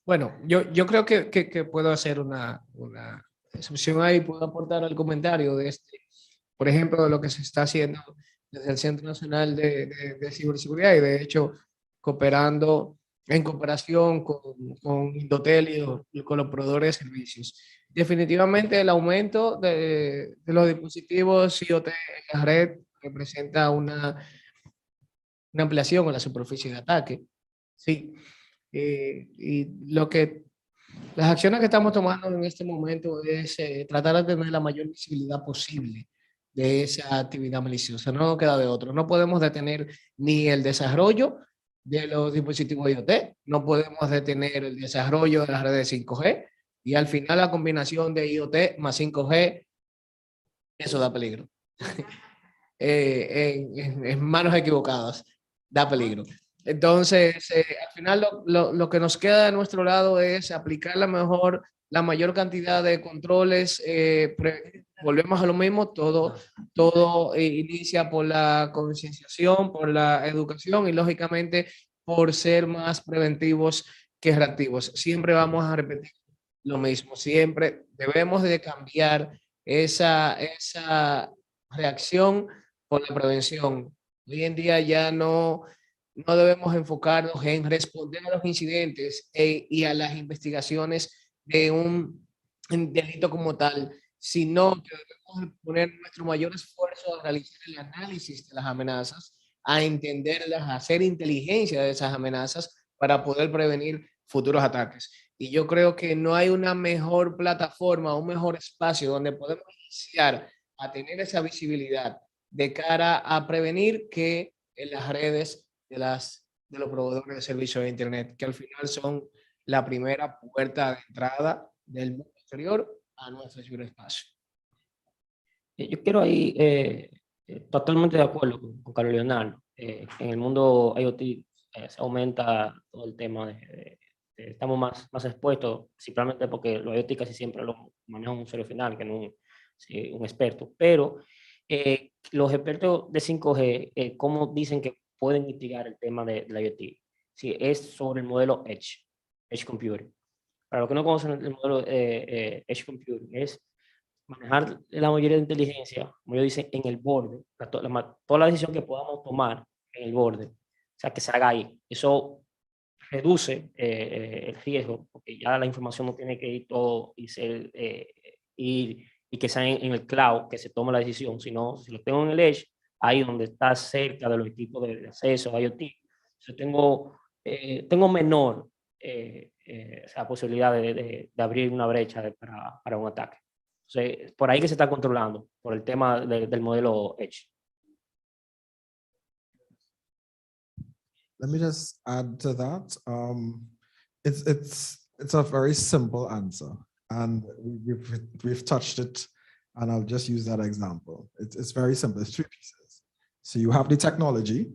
Bueno, yo creo que puedo hacer una excepción ahí, puedo aportar al comentario de por ejemplo, de lo que se está haciendo desde el Centro Nacional de Ciberseguridad y de hecho en cooperación con Indotel y con los proveedores de servicios. Definitivamente el aumento de los dispositivos IoT en la red representa una ampliación en la superficie de ataque. Sí. Y las acciones que estamos tomando en este momento es tratar de tener la mayor visibilidad posible de esa actividad maliciosa. No nos queda de otro. No podemos detener ni el desarrollo de los dispositivos IoT, no podemos detener el desarrollo de las redes 5G y al final la combinación de IoT más 5G, eso da peligro. En manos equivocadas, da peligro. Entonces, al final lo que nos queda de nuestro lado es aplicar la mayor cantidad de controles. Volvemos a lo mismo, todo inicia por la concienciación, por la educación y lógicamente por ser más preventivos que reactivos. Siempre vamos a repetir lo mismo, siempre debemos de cambiar esa reacción por la prevención. Hoy en día ya no debemos enfocarnos en responder a los incidentes y a las investigaciones de un delito como tal, sino que debemos poner nuestro mayor esfuerzo a realizar el análisis de las amenazas, a entenderlas, a hacer inteligencia de esas amenazas para poder prevenir futuros ataques. Y yo creo que no hay una mejor plataforma, un mejor espacio donde podemos iniciar a tener esa visibilidad de cara a prevenir que en las redes de los proveedores de servicios de Internet, que al final son la primera puerta de entrada del mundo exterior a nuestro ciberespacio. Yo quiero ahí, totalmente de acuerdo con Carlos Leonardo. en el mundo IoT se aumenta todo el tema estamos más expuestos, simplemente porque los IoT casi siempre lo maneja un usuario final, que no un experto. Pero los expertos de 5G, ¿cómo dicen que pueden mitigar el tema de la IoT? Sí, es sobre el modelo Edge Computing. Para los que no conocen el modelo Edge Computing, es manejar la mayoría de inteligencia, como ellos dicen, en el borde, toda la decisión que podamos tomar en el borde, o sea, que se haga ahí. Eso reduce el riesgo, porque ya la información no tiene que ir todo y que sea en el cloud, que se tome la decisión, sino si lo tengo en el edge, ahí donde está cerca de los equipos de acceso IoT, yo tengo menor posibilidad de abrir una brecha para un ataque. Entonces, por ahí que se está controlando, por el tema del modelo Edge. Let me just add to that. It's a very simple answer, and we've touched it, and I'll just use that example. It's very simple. It's three pieces. So you have the technology.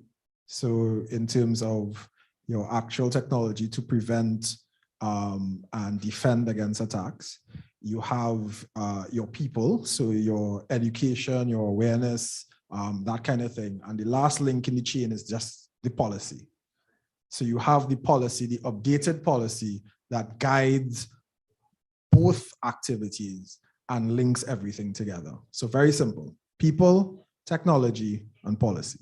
So in terms of your actual technology to prevent and defend against attacks, you have your people, so your education, your awareness, that kind of thing. And the last link in the chain is just the policy. So you have the policy, the updated policy that guides both activities and links everything together. So very simple: people, technology, and policy.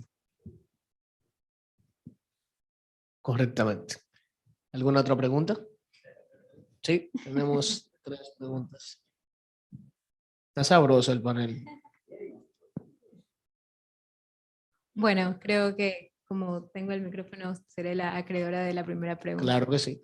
Correctamente. ¿Alguna otra pregunta? Sí, tenemos 3 preguntas. Está sabroso el panel. Bueno, creo que como tengo el micrófono, seré la acreedora de la primera pregunta. Claro que sí.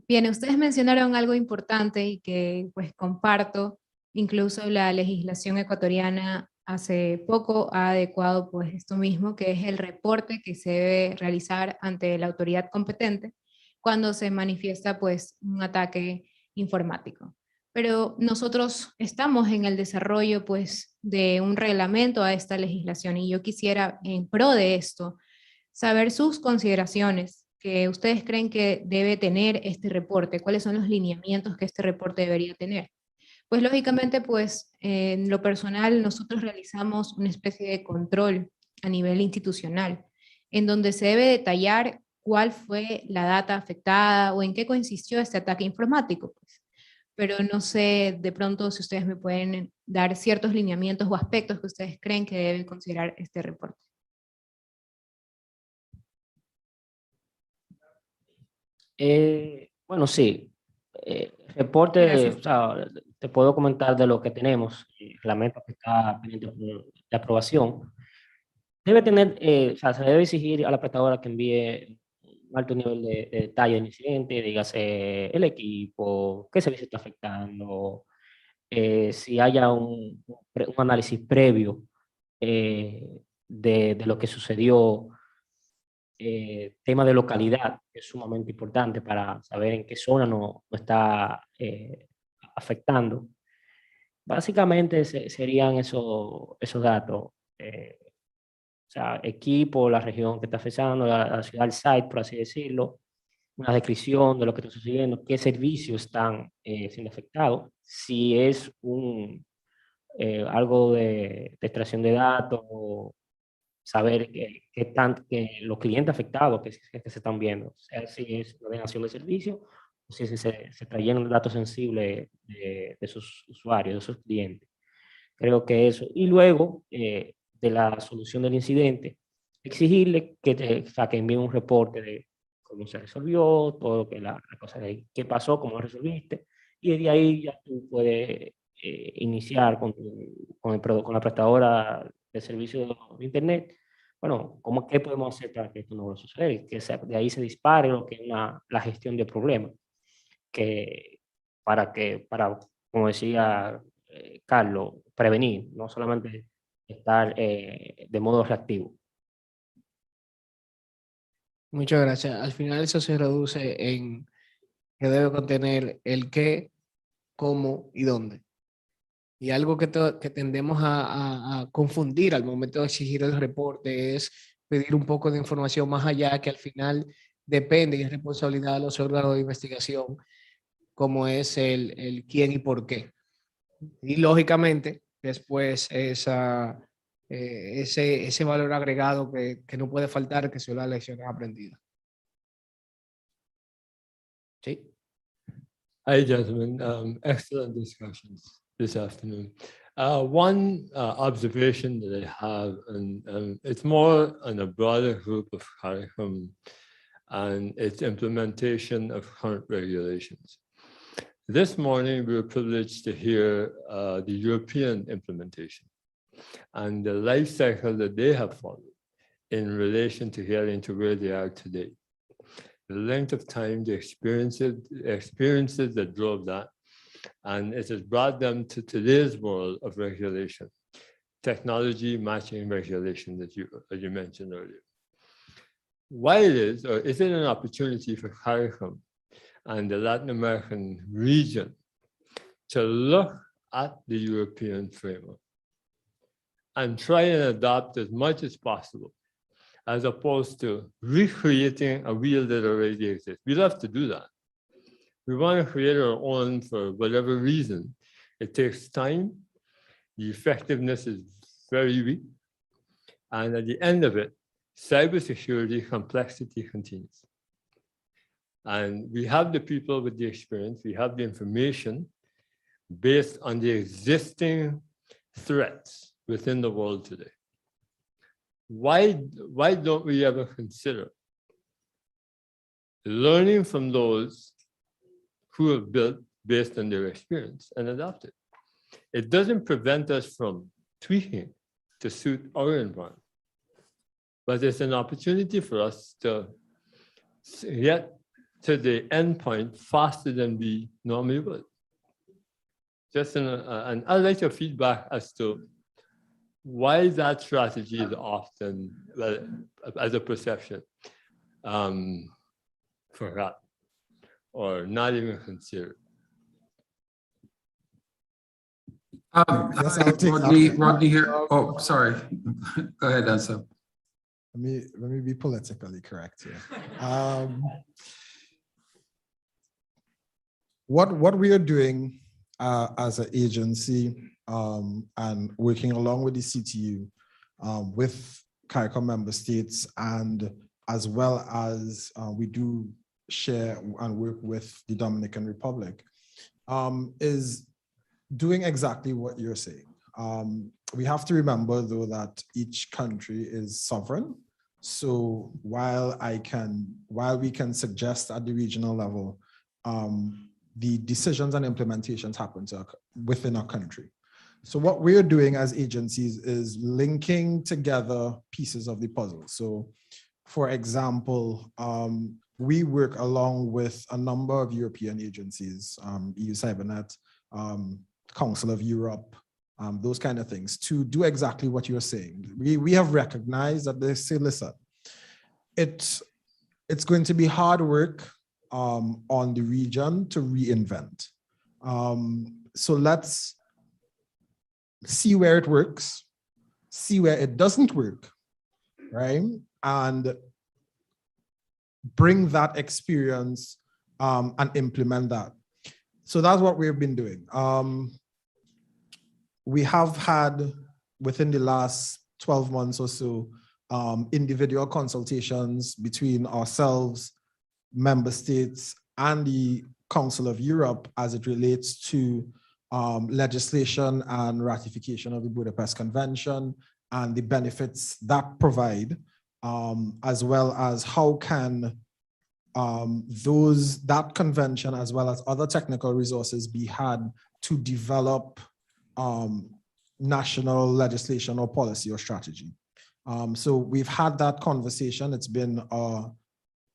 Bien, ustedes mencionaron algo importante y que pues comparto. Incluso la legislación ecuatoriana hace poco ha adecuado pues esto mismo, que es el reporte que se debe realizar ante la autoridad competente cuando se manifiesta pues un ataque informático. Pero nosotros estamos en el desarrollo pues de un reglamento a esta legislación y yo quisiera, en pro de esto, saber sus consideraciones, que ustedes creen que debe tener este reporte, cuáles son los lineamientos que este reporte debería tener. Pues lógicamente, pues en lo personal nosotros realizamos una especie de control a nivel institucional, en donde se debe detallar cuál fue la data afectada o en qué consistió este ataque informático. Pues. Pero no sé de pronto si ustedes me pueden dar ciertos lineamientos o aspectos que ustedes creen que debe considerar este reporte. Bueno, sí. Reporte, o sea, te puedo comentar de lo que tenemos, el reglamento que está pendiente de aprobación. Debe tener, o sea, se debe exigir a la prestadora que envíe un alto nivel de detalle del incidente, dígase el equipo, qué servicio está afectando, si haya un análisis previo de lo que sucedió. Tema de localidad es sumamente importante para saber en qué zona no está afectando. Básicamente serían esos datos. O sea, equipo, la región que está afectando, la ciudad, el site, por así decirlo, una descripción de lo que está sucediendo, qué servicios están siendo afectados, si es algo de extracción de datos, saber que los clientes afectados que se están viendo, o sea, si es la denegación de servicio o si se está llenando datos sensibles de sus usuarios, de sus clientes. Creo que eso. Y luego de la solución del incidente, exigirle o sea, que envíen un reporte de cómo se resolvió, todo lo que la cosa de qué pasó, cómo lo resolviste, y de ahí ya tú puedes iniciar con la prestadora de servicio de Internet. Bueno, ¿qué podemos hacer para que esto no vuelva a suceder? Que de ahí se dispare lo que es la gestión de problemas, para, como decía Carlos, prevenir, no solamente estar de modo reactivo. Muchas gracias. Al final eso se reduce en que debe contener el qué, cómo y dónde. Y algo que tendemos a confundir al momento de exigir el reporte es pedir un poco de información más allá que al final depende y es responsabilidad de los órganos de investigación, como es el quién y por qué. Y lógicamente, después ese valor agregado que no puede faltar, que son las lecciones aprendidas. Sí. Hi, gentlemen. Excellent discussions this afternoon. One observation that I have, and it's more on a broader group of CARICOM and its implementation of current regulations. This morning, we were privileged to hear the European implementation and the life cycle that they have followed in relation to getting to where they are today. The length of time, the experiences that drove that, and it has brought them to today's world of regulation, technology matching regulation that you mentioned earlier. Why it is, or is it an opportunity for CARICOM and the Latin American region to look at the European framework and try and adopt as much as possible, as opposed to recreating a wheel that already exists? We love to do that. We want to create our own for whatever reason. It takes time. The effectiveness is very weak. And at the end of it, cybersecurity complexity continues. And we have the people with the experience, we have the information based on the existing threats within the world today. Why don't we ever consider learning from those who have built based on their experience and adopt it? It doesn't prevent us from tweaking to suit our environment, but it's an opportunity for us to get to the end point faster than we normally would. Just and I'd like your feedback as to why that strategy is often, as a perception, forgotten or not even considered. Yes, I'll take Rodney here. Oh, sorry. Go ahead, Ansa. Let me be politically correct here. What we are doing as an agency and working along with the CTU, with CARICOM member states, and as well as we do share and work with the Dominican Republic, is doing exactly what you're saying. We have to remember, though, that each country is sovereign. So while we can suggest at the regional level, the decisions and implementations happen within our country. So what we're doing as agencies is linking together pieces of the puzzle. So, for example, we work along with a number of European agencies, EU Cybernet, Council of Europe, those kind of things, to do exactly what you're saying. We have recognized that they say, listen, it's going to be hard work on the region to reinvent. So let's see where it works, see where it doesn't work, right? And bring that experience and implement that. So that's what we've been doing. We have had, within the last 12 months or so, individual consultations between ourselves, member states, and the Council of Europe as it relates to legislation and ratification of the Budapest Convention and the benefits that provide, as well as how can that convention, as well as other technical resources, be had to develop national legislation or policy or strategy. So we've had that conversation. It's been a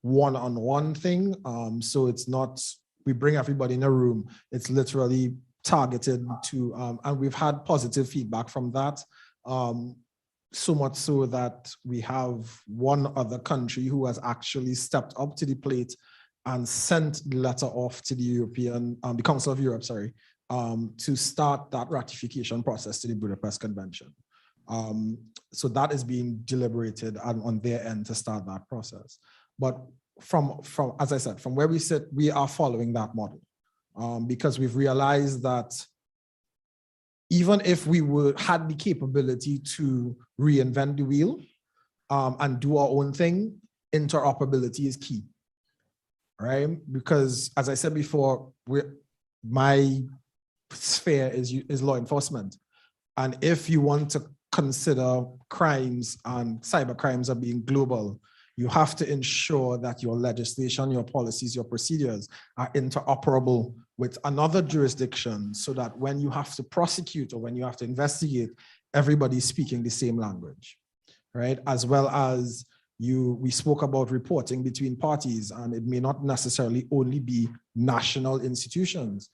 one-on-one thing. So it's not, we bring everybody in a room. It's literally targeted to, and we've had positive feedback from that. So much so that we have one other country who has actually stepped up to the plate and sent the letter off to the the Council of Europe, sorry, to start that ratification process to the Budapest Convention. So that is being deliberated on their end to start that process. But from as I said, from where we sit, we are following that model because we've realized that even if we had the capability to reinvent the wheel and do our own thing, interoperability is key, right? Because as I said before, my sphere is law enforcement. And if you want to consider crimes and cyber crimes are being global, you have to ensure that your legislation, your policies, your procedures are interoperable with another jurisdiction so that when you have to prosecute or when you have to investigate, everybody's speaking the same language, right? As well as we spoke about reporting between parties, and it may not necessarily only be national institutions.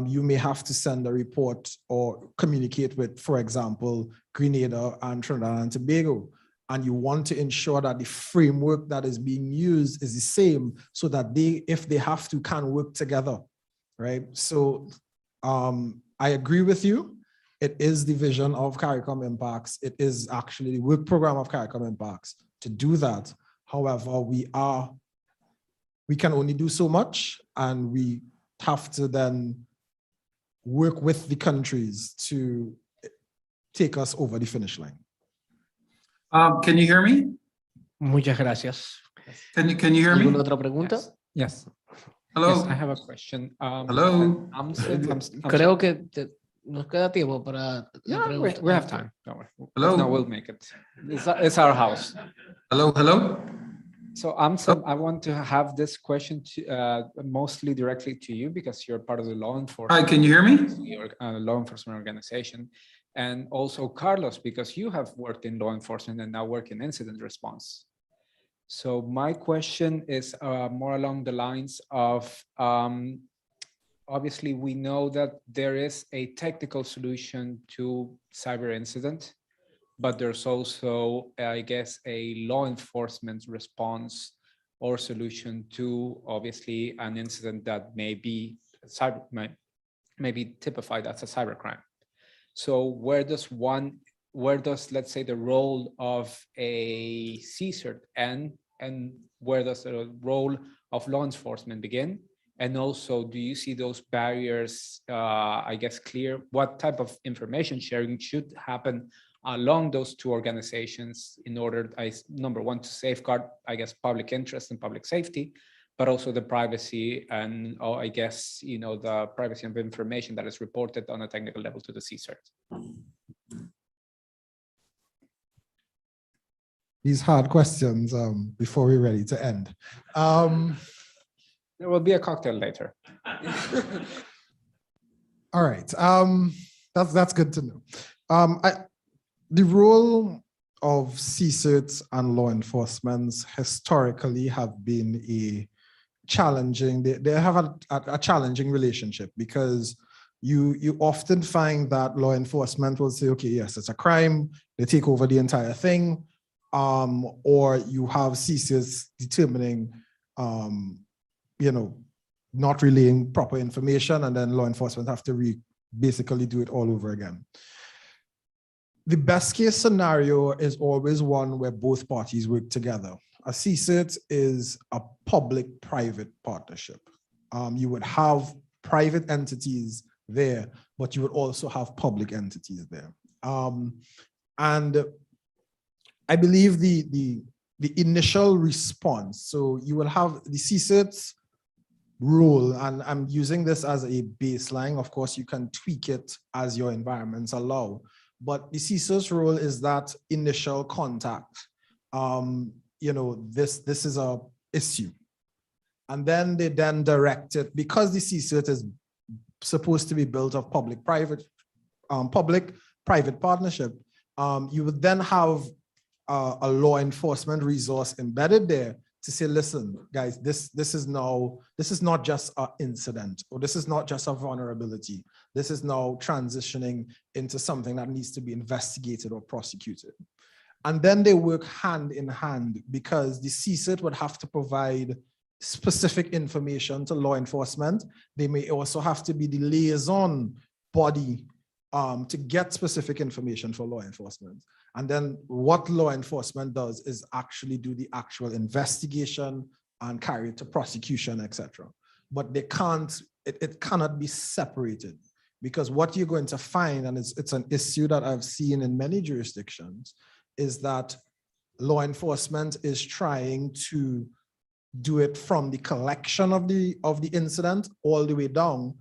You may have to send a report or communicate with, for example, Grenada and Trinidad and Tobago, and you want to ensure that the framework that is being used is the same so that they, if they have to, can work together, right? So I agree with you. It is the vision of CARICOM Impacts. It is actually the work program of CARICOM Impacts to do that. However, we can only do so much, and we have to then work with the countries to take us over the finish line. Can you hear me? Muchas gracias. Can you hear me? ¿Alguna otra pregunta? Yes. Hello. Yes, I have a question. Hello. Creo que nos queda tiempo para la Yeah, pregunta. we have time. Don't worry. Hello. If not, we'll make it. It's our house. Hello, hello. So I want to have this question mostly directly to you because you're part of the law enforcement. Hi, can you hear me? Law enforcement organization. And also Carlos, because you have worked in law enforcement and now work in incident response. So my question is more along the lines of, obviously we know that there is a technical solution to cyber incident, but there's also, I guess, a law enforcement response or solution to obviously an incident that may be typified as a cybercrime. So where does, let's say, the role of a CSIRT end, and where does the role of law enforcement begin? And also, do you see those barriers, I guess, clear? What type of information sharing should happen along those two organizations in order, number one, to safeguard, I guess, public interest and public safety, but also the privacy and, I guess, the privacy of information that is reported on a technical level to the CSIRT? These hard questions before we're ready to end. There will be a cocktail later. All right, that's good to know. The role of CSIRTs and law enforcement historically have been a challenging, they have a challenging relationship, because you often find that law enforcement will say, okay, yes, it's a crime, they take over the entire thing, or you have CSIRTs determining, not relaying proper information, and then law enforcement have to basically do it all over again. The best case scenario is always one where both parties work together. A CSIRT is a public-private partnership. You would have private entities there, but you would also have public entities there. And I believe the initial response, so you will have the CSIRT's rule, and I'm using this as a baseline. Of course, you can tweak it as your environments allow, but the CSIRT's role is that initial contact. This is a issue. And then they then direct it, because the CSIRT is supposed to be built of public-private partnership, you would then have a law enforcement resource embedded there to say, listen, guys, this is not just an incident, or this is not just a vulnerability. This is now transitioning into something that needs to be investigated or prosecuted. And then they work hand in hand, because the CSIRT would have to provide specific information to law enforcement. They may also have to be the liaison body to get specific information for law enforcement. And then what law enforcement does is actually do the actual investigation and carry it to prosecution, etc. But they can't, it cannot be separated, because what you're going to find, and it's an issue that I've seen in many jurisdictions, is that law enforcement is trying to do it from the collection of the incident all the way down,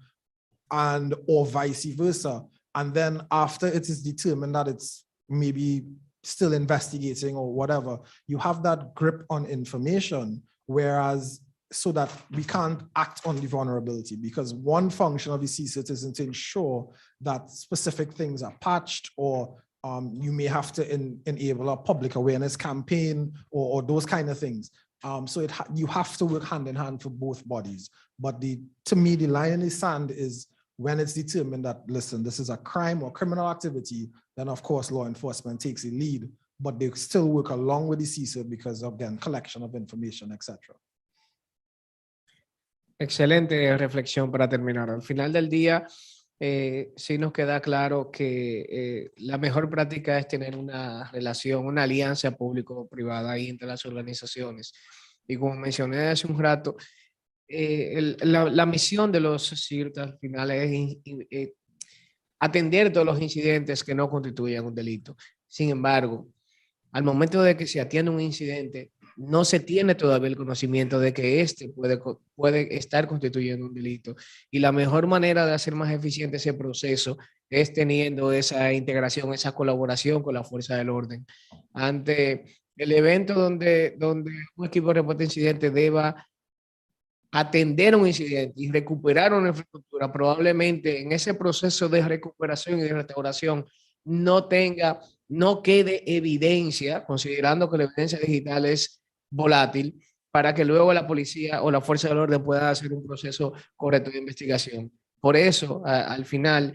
and or vice versa. And then after it is determined that it's maybe still investigating or whatever, you have that grip on information, whereas so that we can't act on the vulnerability, because one function of the CSIRT is to ensure that specific things are patched, or you may have to enable a public awareness campaign or those kind of things. So you have to work hand in hand for both bodies. But to me, the line in the sand is when it's determined that, listen, this is a crime or criminal activity, then of course law enforcement takes the lead, but they still work along with the CSIRT because of, again, collection of information, etc. Excelente reflexión para terminar. Al final del día, sí nos queda claro que la mejor práctica es tener una relación, una alianza público-privada ahí entre las organizaciones. Y como mencioné hace un rato, la misión de los CSIRT al final es atender todos los incidentes que no constituyan un delito. Sin embargo, al momento de que se atiende un incidente, no se tiene todavía el conocimiento de que este puede estar constituyendo un delito. Y la mejor manera de hacer más eficiente ese proceso es teniendo esa integración, esa colaboración con la fuerza del orden. Ante el evento donde un equipo de reporte de incidente deba atender un incidente y recuperar una infraestructura, probablemente en ese proceso de recuperación y de restauración no quede evidencia, considerando que la evidencia digital es volátil, para que luego la policía o la fuerza del orden pueda hacer un proceso correcto de investigación. Por eso, al final,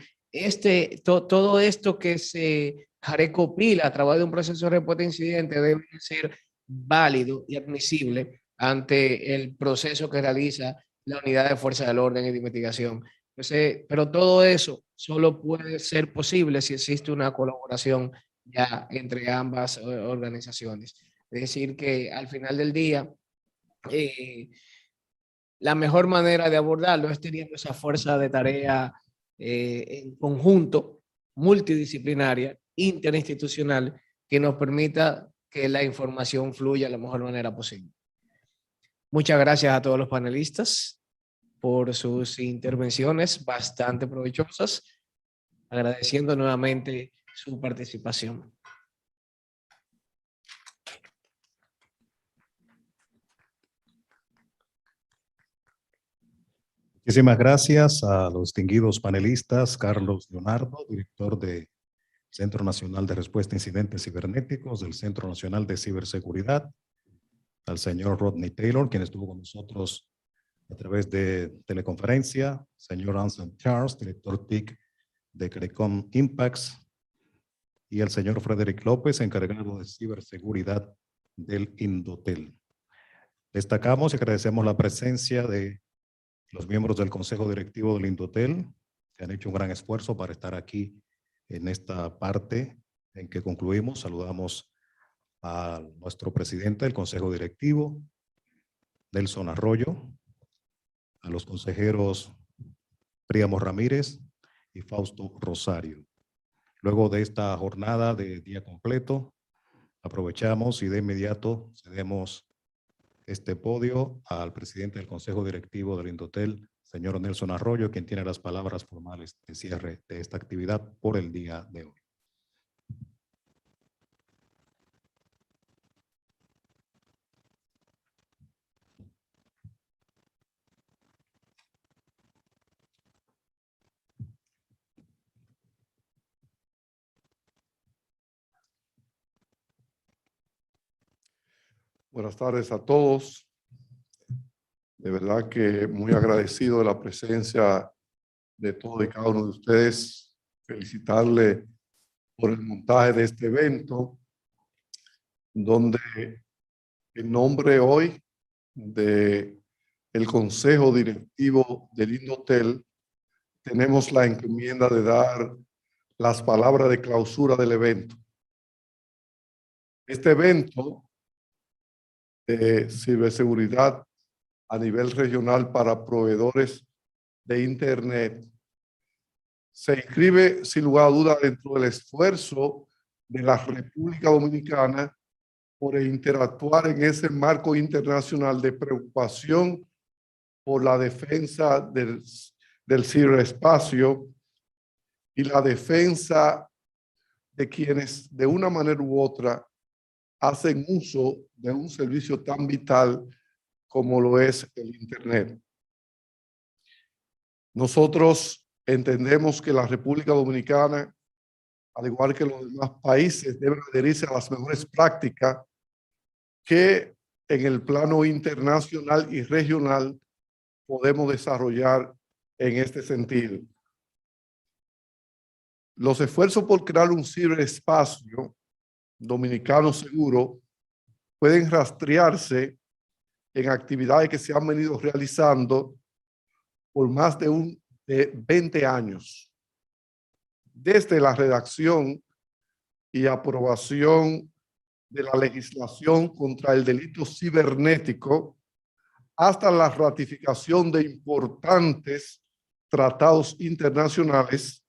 todo esto que se recopila a través de un proceso de reporte de incidente debe ser válido y admisible ante el proceso que realiza la unidad de fuerza del orden y de investigación. Entonces, pero todo eso solo puede ser posible si existe una colaboración ya entre ambas organizaciones. Es decir, que al final del día, la mejor manera de abordarlo es teniendo esa fuerza de tarea en conjunto, multidisciplinaria, interinstitucional, que nos permita que la información fluya de la mejor manera posible. Muchas gracias a todos los panelistas por sus intervenciones bastante provechosas, agradeciendo nuevamente su participación. Muchísimas gracias a los distinguidos panelistas, Carlos Leonardo, director del Centro Nacional de Respuesta a Incidentes Cibernéticos, del Centro Nacional de Ciberseguridad, al señor Rodney Taylor, quien estuvo con nosotros a través de teleconferencia, señor Anselm Charles, director TIC de Crecom Impacts, y el señor Frederick López, encargado de ciberseguridad del Indotel. Destacamos y agradecemos la presencia de los miembros del Consejo Directivo del Indotel, que han hecho un gran esfuerzo para estar aquí en esta parte en que concluimos. Saludamos a nuestro presidente del Consejo Directivo, Nelson Arroyo, a los consejeros Príamo Ramírez y Fausto Rosario. Luego de esta jornada de día completo, aprovechamos y de inmediato cedemos este podio al presidente del Consejo Directivo del Indotel, señor Nelson Arroyo, quien tiene las palabras formales de cierre de esta actividad por el día de hoy. Buenas tardes a todos. De verdad que muy agradecido de la presencia de todos y cada uno de ustedes. Felicitarle por el montaje de este evento, donde en nombre hoy de el Consejo Directivo del Indotel tenemos la encomienda de dar las palabras de clausura del evento. Este evento de ciberseguridad a nivel regional para proveedores de Internet se inscribe sin lugar a duda dentro del esfuerzo de la República Dominicana por interactuar en ese marco internacional de preocupación por la defensa del ciberespacio y la defensa de quienes de una manera u otra hacen uso de un servicio tan vital como lo es el Internet. Nosotros entendemos que la República Dominicana, al igual que los demás países, deben adherirse a las mejores prácticas que en el plano internacional y regional podemos desarrollar en este sentido. Los esfuerzos por crear un ciberespacio dominicano seguro pueden rastrearse en actividades que se han venido realizando por más de 20 años, desde la redacción y aprobación de la legislación contra el delito cibernético hasta la ratificación de importantes tratados internacionales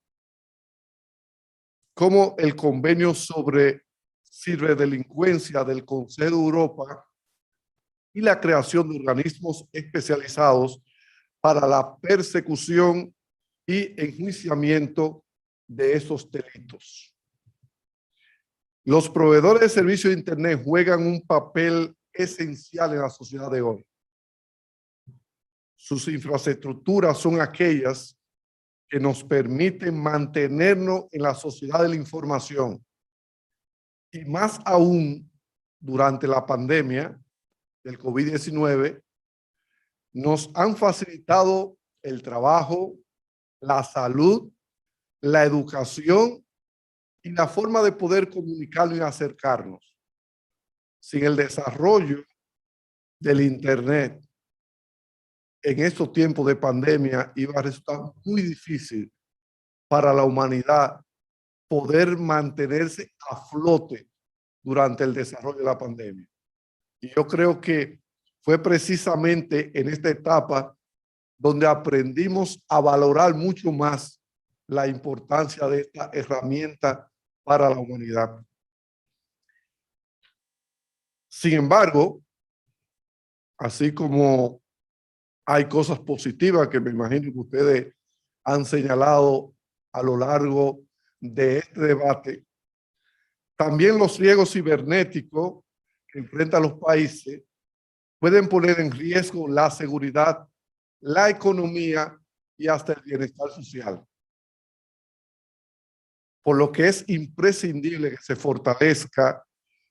como el Convenio sobre Ciberdelincuencia del Consejo de Europa y la creación de organismos especializados para la persecución y enjuiciamiento de esos delitos. Los proveedores de servicios de Internet juegan un papel esencial en la sociedad de hoy. Sus infraestructuras son aquellas que nos permiten mantenernos en la sociedad de la información. Y más aún durante la pandemia del COVID-19, nos han facilitado el trabajo, la salud, la educación y la forma de poder comunicarnos y acercarnos. Sin el desarrollo del Internet en estos tiempos de pandemia iba a resultar muy difícil para la humanidad poder mantenerse a flote durante el desarrollo de la pandemia. Y yo creo que fue precisamente en esta etapa donde aprendimos a valorar mucho más la importancia de esta herramienta para la humanidad. Sin embargo, así como hay cosas positivas que me imagino que ustedes han señalado a lo largo de este debate, también los riesgos cibernéticos que enfrentan los países pueden poner en riesgo la seguridad, la economía y hasta el bienestar social. Por lo que es imprescindible que se fortalezca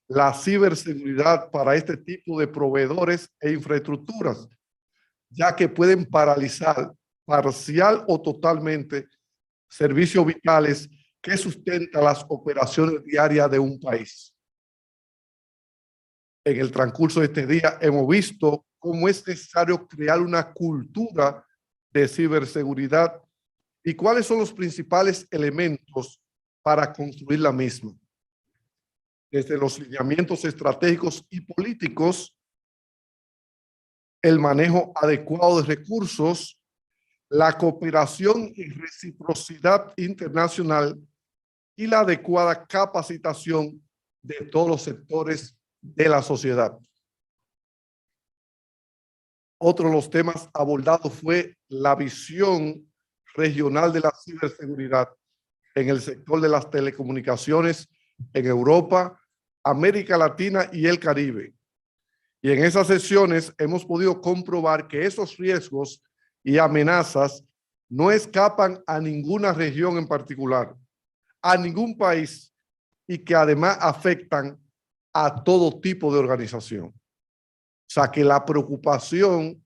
la ciberseguridad para este tipo de proveedores e infraestructuras, ya que pueden paralizar parcial o totalmente servicios vitales que sustentan las operaciones diarias de un país. En el transcurso de este día hemos visto cómo es necesario crear una cultura de ciberseguridad y cuáles son los principales elementos para construir la misma. Desde los lineamientos estratégicos y políticos, el manejo adecuado de recursos, la cooperación y reciprocidad internacional y la adecuada capacitación de todos los sectores de la sociedad. Otro de los temas abordados fue la visión regional de la ciberseguridad en el sector de las telecomunicaciones en Europa, América Latina y el Caribe. Y en esas sesiones hemos podido comprobar que esos riesgos y amenazas no escapan a ninguna región en particular, a ningún país, y que además afectan a todo tipo de organización. O sea que la preocupación,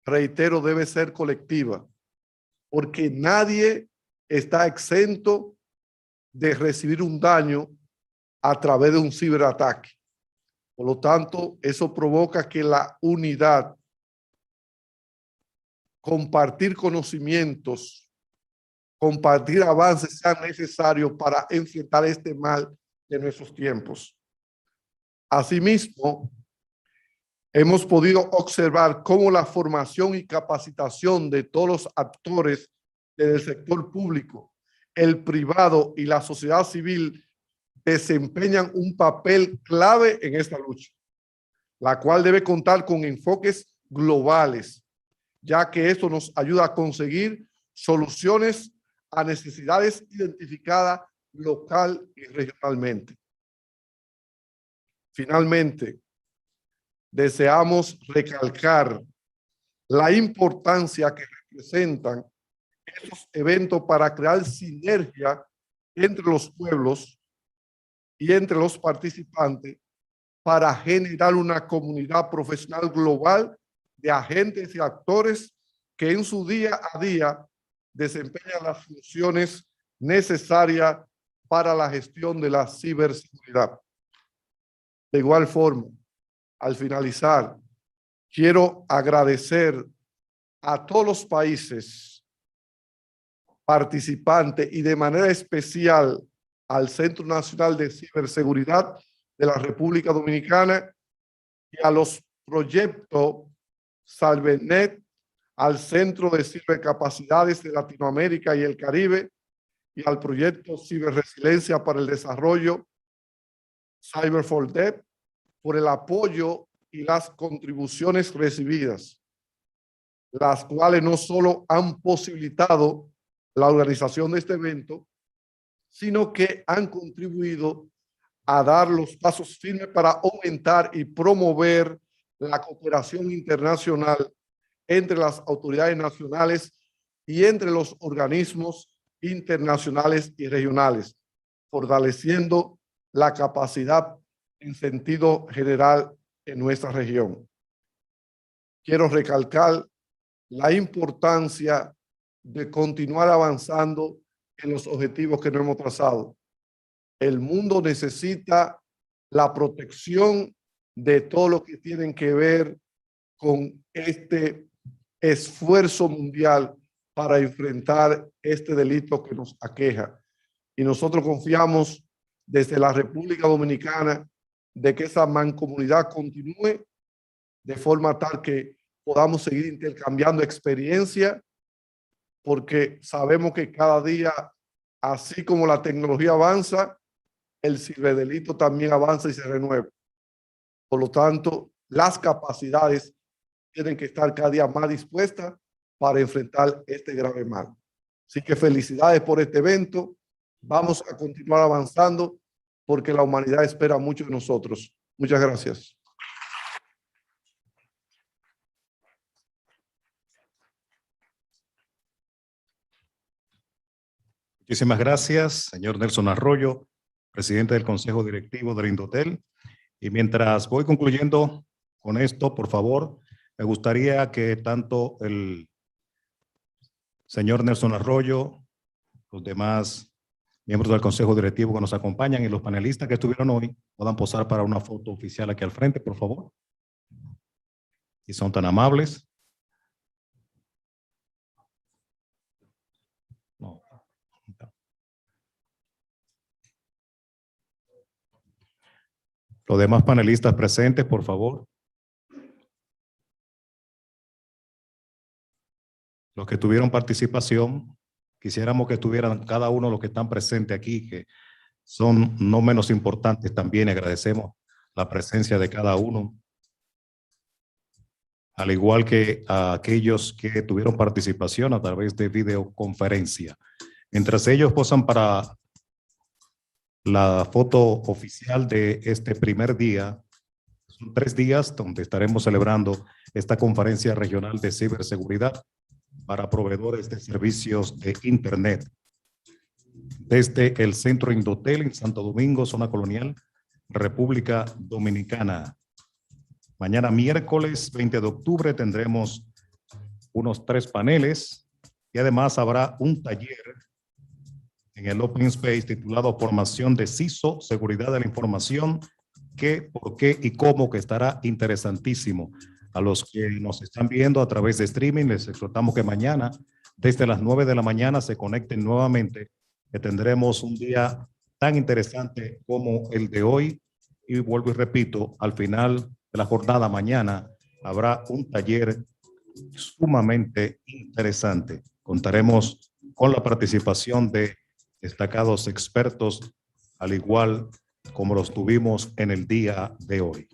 reitero, debe ser colectiva, porque nadie está exento de recibir un daño a través de un ciberataque. Por lo tanto, eso provoca que la unidad, compartir conocimientos, compartir avances sean necesarios para enfrentar este mal de nuestros tiempos. Asimismo, hemos podido observar cómo la formación y capacitación de todos los actores del sector público, el privado y la sociedad civil desempeñan un papel clave en esta lucha, la cual debe contar con enfoques globales, ya que esto nos ayuda a conseguir soluciones a necesidades identificadas local y regionalmente. Finalmente, deseamos recalcar la importancia que representan estos eventos para crear sinergia entre los pueblos y entre los participantes para generar una comunidad profesional global de agentes y actores que en su día a día desempeñan las funciones necesarias para la gestión de la ciberseguridad. De igual forma, al finalizar, quiero agradecer a todos los países participantes y de manera especial al Centro Nacional de Ciberseguridad de la República Dominicana y a los proyectos Salvenet, al Centro de Cibercapacidades de Latinoamérica y el Caribe y al proyecto Ciberresiliencia para el Desarrollo, Cyber for Dev, por el apoyo y las contribuciones recibidas, las cuales no solo han posibilitado la organización de este evento, sino que han contribuido a dar los pasos firmes para aumentar y promover la cooperación internacional entre las autoridades nacionales y entre los organismos internacionales y regionales, fortaleciendo la capacidad en sentido general en nuestra región. Quiero recalcar la importancia de continuar avanzando en los objetivos que nos hemos trazado. El mundo necesita la protección de todo lo que tienen que ver con este esfuerzo mundial para enfrentar este delito que nos aqueja. Y nosotros confiamos desde la República Dominicana de que esa mancomunidad continúe de forma tal que podamos seguir intercambiando experiencia, porque sabemos que cada día, así como la tecnología avanza, el ciberdelito también avanza y se renueva. Por lo tanto, las capacidades tienen que estar cada día más dispuestas para enfrentar este grave mal. Así que felicidades por este evento. Vamos a continuar avanzando porque la humanidad espera mucho de nosotros. Muchas gracias. Muchísimas gracias, señor Nelson Arroyo, presidente del Consejo Directivo del Indotel. Y mientras voy concluyendo con esto, por favor, me gustaría que tanto el señor Nelson Arroyo, los demás miembros del Consejo Directivo que nos acompañan y los panelistas que estuvieron hoy puedan posar para una foto oficial aquí al frente, por favor. Y son tan amables. No. Los demás panelistas presentes, por favor. Los que tuvieron participación, quisiéramos que estuvieran cada uno de los que están presentes aquí, que son no menos importantes también. Agradecemos la presencia de cada uno, al igual que a aquellos que tuvieron participación a través de videoconferencia. Mientras ellos posan para la foto oficial de este primer día, son 3 días donde estaremos celebrando esta conferencia regional de ciberseguridad para proveedores de servicios de Internet. Desde el Centro Indotel en Santo Domingo, Zona Colonial, República Dominicana. Mañana miércoles 20 de octubre tendremos unos 3 paneles y además habrá un taller en el Open Space titulado Formación de CISO, Seguridad de la Información, qué, por qué y cómo, que estará interesantísimo. A los que nos están viendo a través de streaming, les exhortamos que mañana desde las 9 de la mañana se conecten nuevamente, que tendremos un día tan interesante como el de hoy. Y vuelvo y repito, al final de la jornada mañana habrá un taller sumamente interesante. Contaremos con la participación de destacados expertos, al igual como los tuvimos en el día de hoy.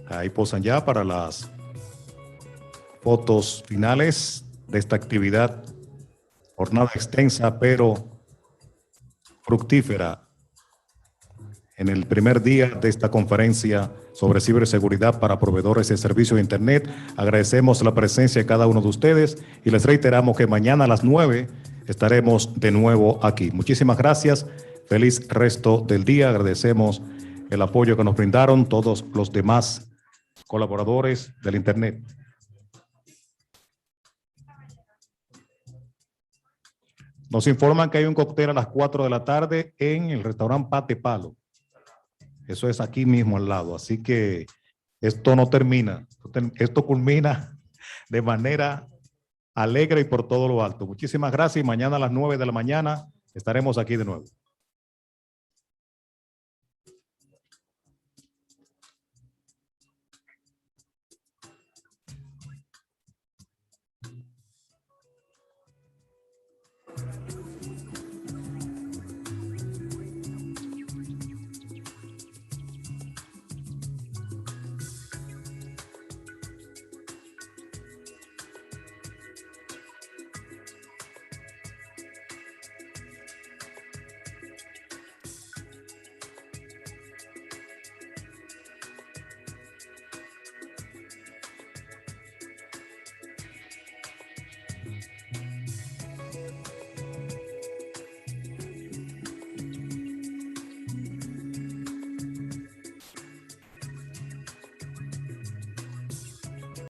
Ahí posan ya para las fotos finales de esta actividad. Jornada extensa, pero fructífera. En el primer día de esta conferencia sobre ciberseguridad para proveedores de servicios de Internet, agradecemos la presencia de cada uno de ustedes y les reiteramos que mañana a las 9 estaremos de nuevo aquí. Muchísimas gracias. Feliz resto del día. Agradecemos el apoyo que nos brindaron todos los demás colaboradores del Internet. Nos informan que hay un cóctel a las 4 de la tarde en el restaurante Pate Palo. Eso es aquí mismo al lado. Así que esto no termina. Esto culmina de manera alegre y por todo lo alto. Muchísimas gracias y mañana a las 9 de la mañana estaremos aquí de nuevo.